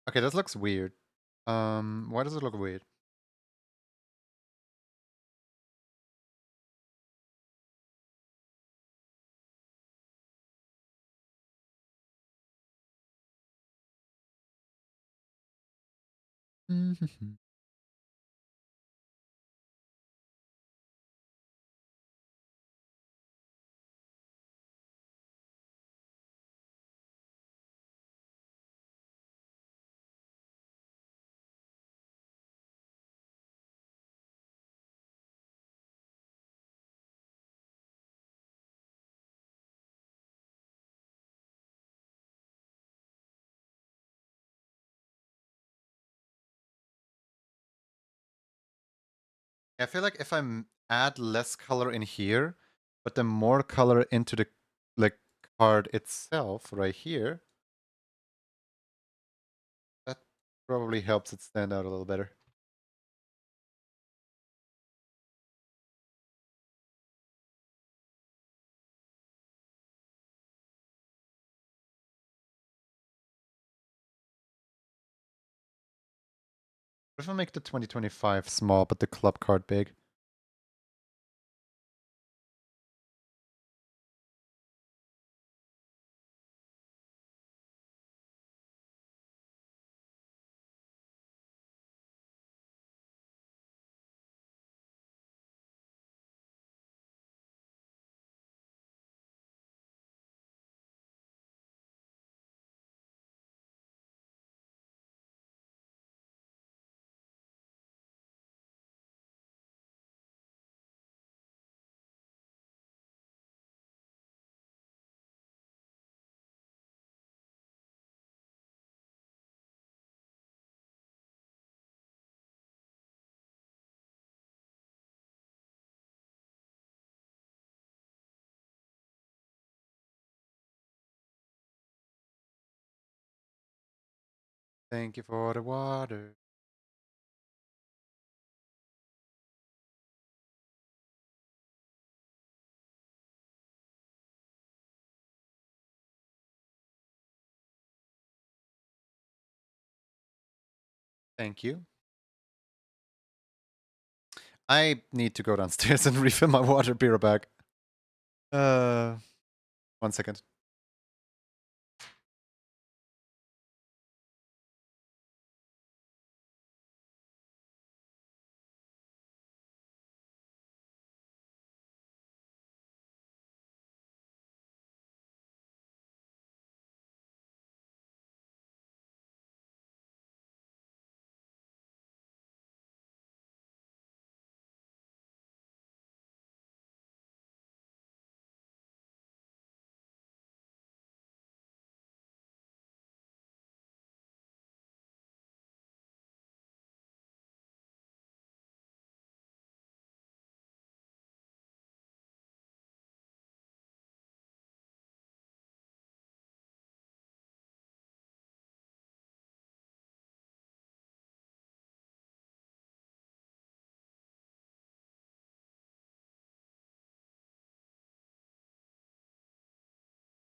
Okay, this looks weird. Why does it look weird? I feel like if I add less color in here, but then more color into the like card itself right here, that probably helps it stand out a little better. What if I make the 2025 small, but the club card big? Thank you for the water. Thank you. I need to go downstairs and refill my water. Be right back. 1 second.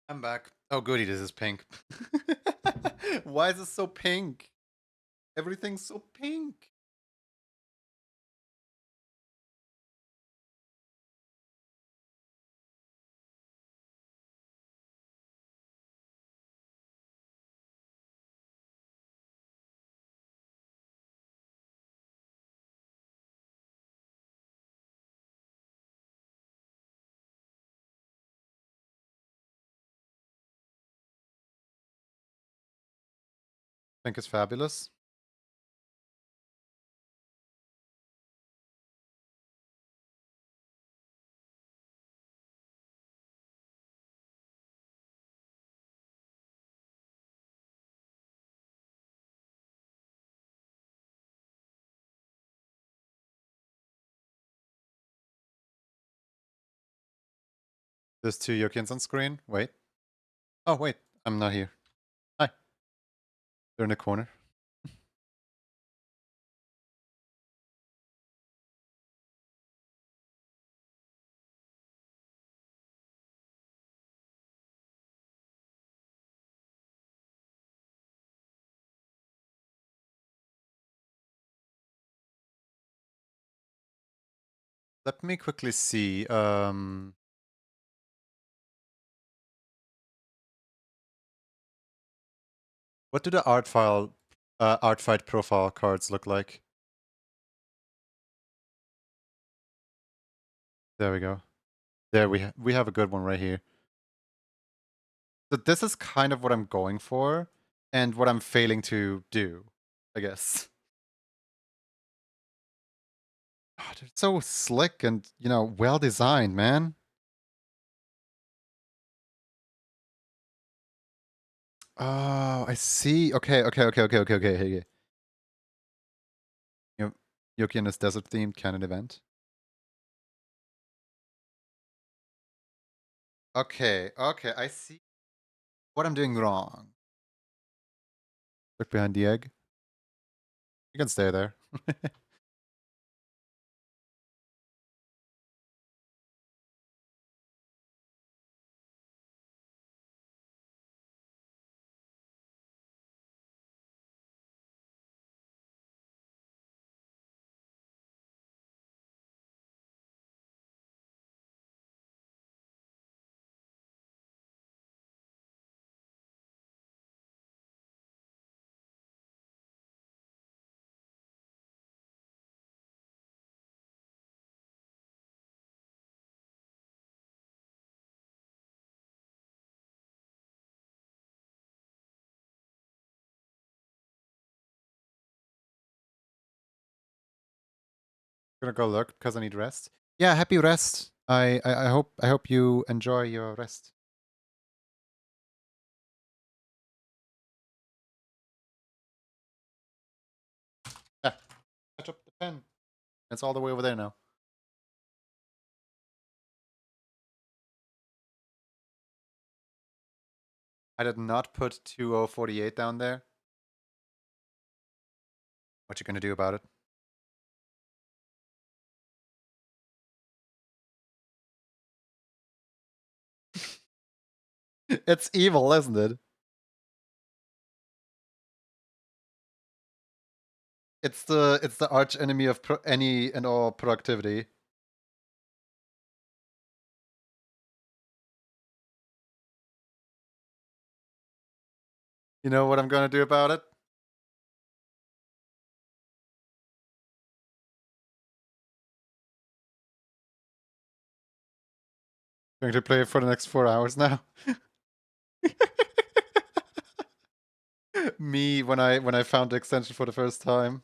I'm back. Oh, goody, this is pink. Why is this so pink? Everything's so pink. Pink is fabulous. There's two Yokins on screen. Wait. Oh, wait. I'm not here. Hi. They're in the corner. Let me quickly see. What do the art fight profile cards look like? There we go. There we have a good one right here. So this is kind of what I'm going for, and what I'm failing to do, I guess. Oh, they're so slick and, well designed, man. Oh, I see. Okay. You know, Yoki and his desert themed canon event. Okay, I see what I'm doing wrong. Look behind the egg. You can stay there. Gonna go look because I need rest. Yeah, happy rest. I hope you enjoy your rest. Yeah, catch up the pen. It's all the way over there now. I did not put 2048 down there. What you gonna do about it? It's evil, isn't it? It's the arch enemy of any and all productivity. You know what I'm gonna do about it? Going to play it for the next 4 hours now. Me when I found the extension for the first time.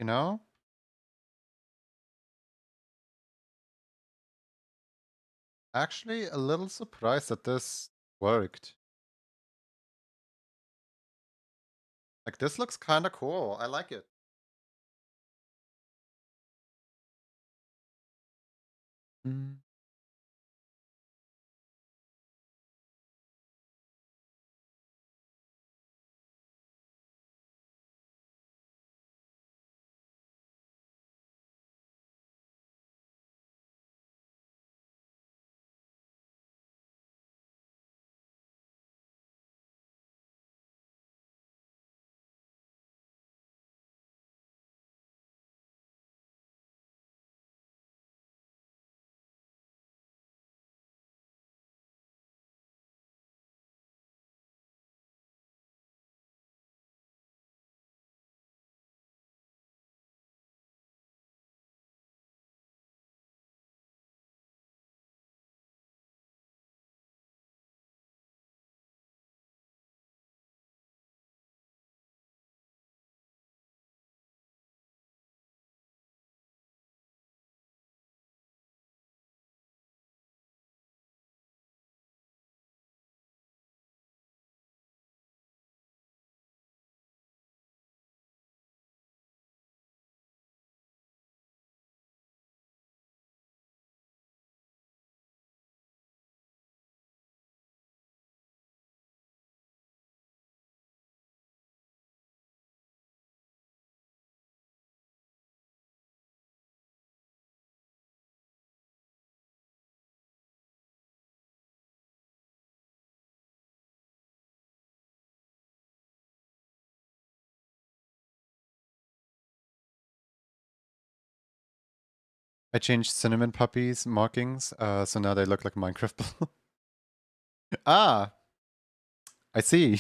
You know? Actually, a little surprised that this worked. Like, this looks kind of cool. I like it. Mm. I changed cinnamon puppies markings, so now they look like Minecraft. Ah, I see.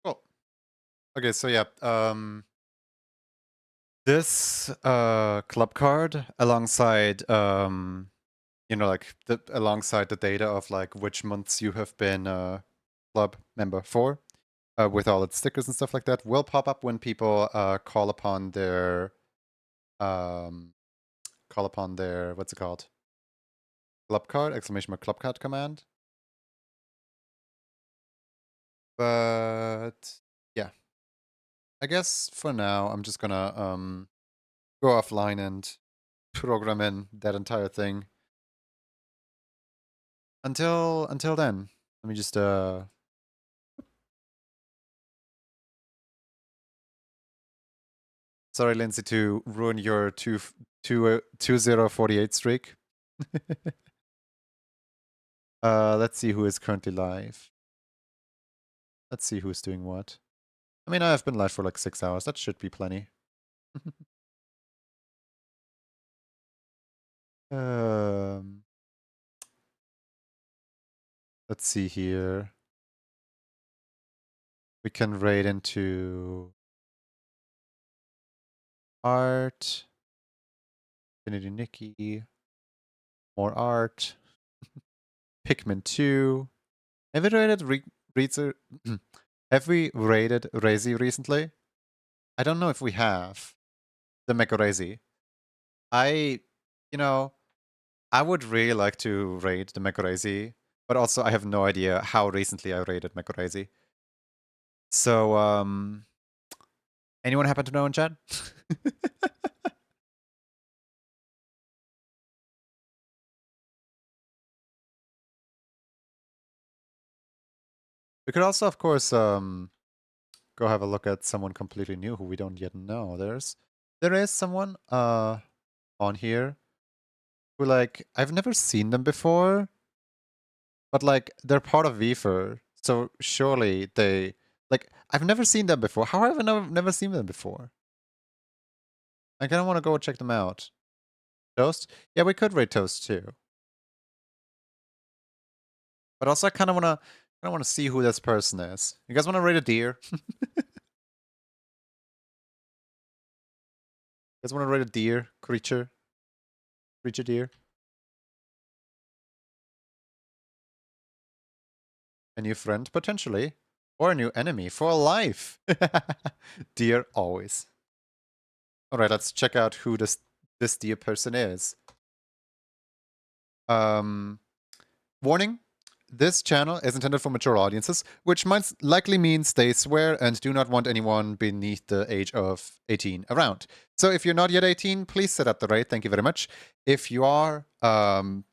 Cool. Okay, so yeah, this club card alongside you know, like alongside the data of like which months you have been club member for, with all its stickers and stuff like that, will pop up when people call upon their what's it called? Club card, exclamation mark club card command. But yeah. I guess for now I'm just gonna go offline and program in that entire thing. Until then, let me just sorry, Lindsay, to ruin your 2048 streak. Let's see who is currently live. Let's see who's doing what. I mean, I've been live for like 6 hours. That should be plenty. um, let's see here. We can raid into art. Infinity Nikki. More art. Pikmin 2. Have we rated have we rated Rezi recently? I don't know if we have. The Mekorezi. I, you know, I would really like to raid the Mekorezi, but also I have no idea how recently I raided Mekorezi. So, anyone happen to know in chat? We could also, of course, go have a look at someone completely new who we don't yet know. There is someone on here who, like, I've never seen them before, but like they're part of VFer, so surely they, like, I've never seen them before. How have I never seen them before? I kind of want to go check them out. Toast? Yeah, we could rate Toast too. But also, I kind of want to see who this person is. You guys want to rate a deer? guys want to write a deer creature? Creature deer? A new friend, potentially. Or a new enemy for life. Deer always. Alright, let's check out who this deer person is. Warning. This channel is intended for mature audiences, which might likely means they swear and do not want anyone beneath the age of 18 around. So if you're not yet 18, please set up the rate. Thank you very much. If you are 18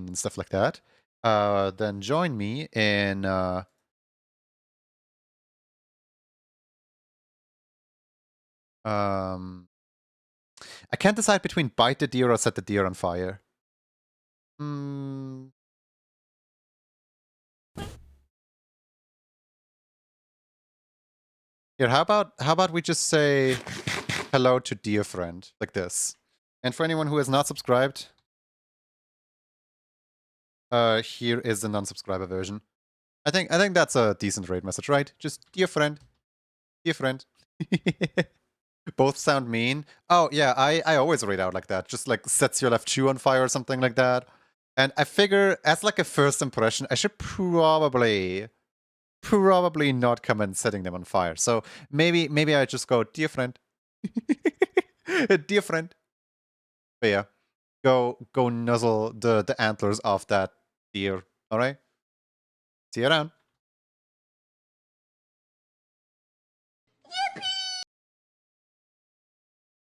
and stuff like that, then join me in I can't decide between bite the deer or set the deer on fire. Here, how about we just say hello to dear friend, like this. And for anyone who is not subscribed, here is the non-subscriber version. I think that's a decent raid message, right? Just dear friend. Dear friend. Both sound mean. Oh yeah, I always read out like that. Just like sets your left shoe on fire or something like that. And I figure as like a first impression, I should probably not come in setting them on fire. So maybe I just go, dear friend. Dear friend. But yeah. Go nuzzle the antlers off that deer. Alright? See you around.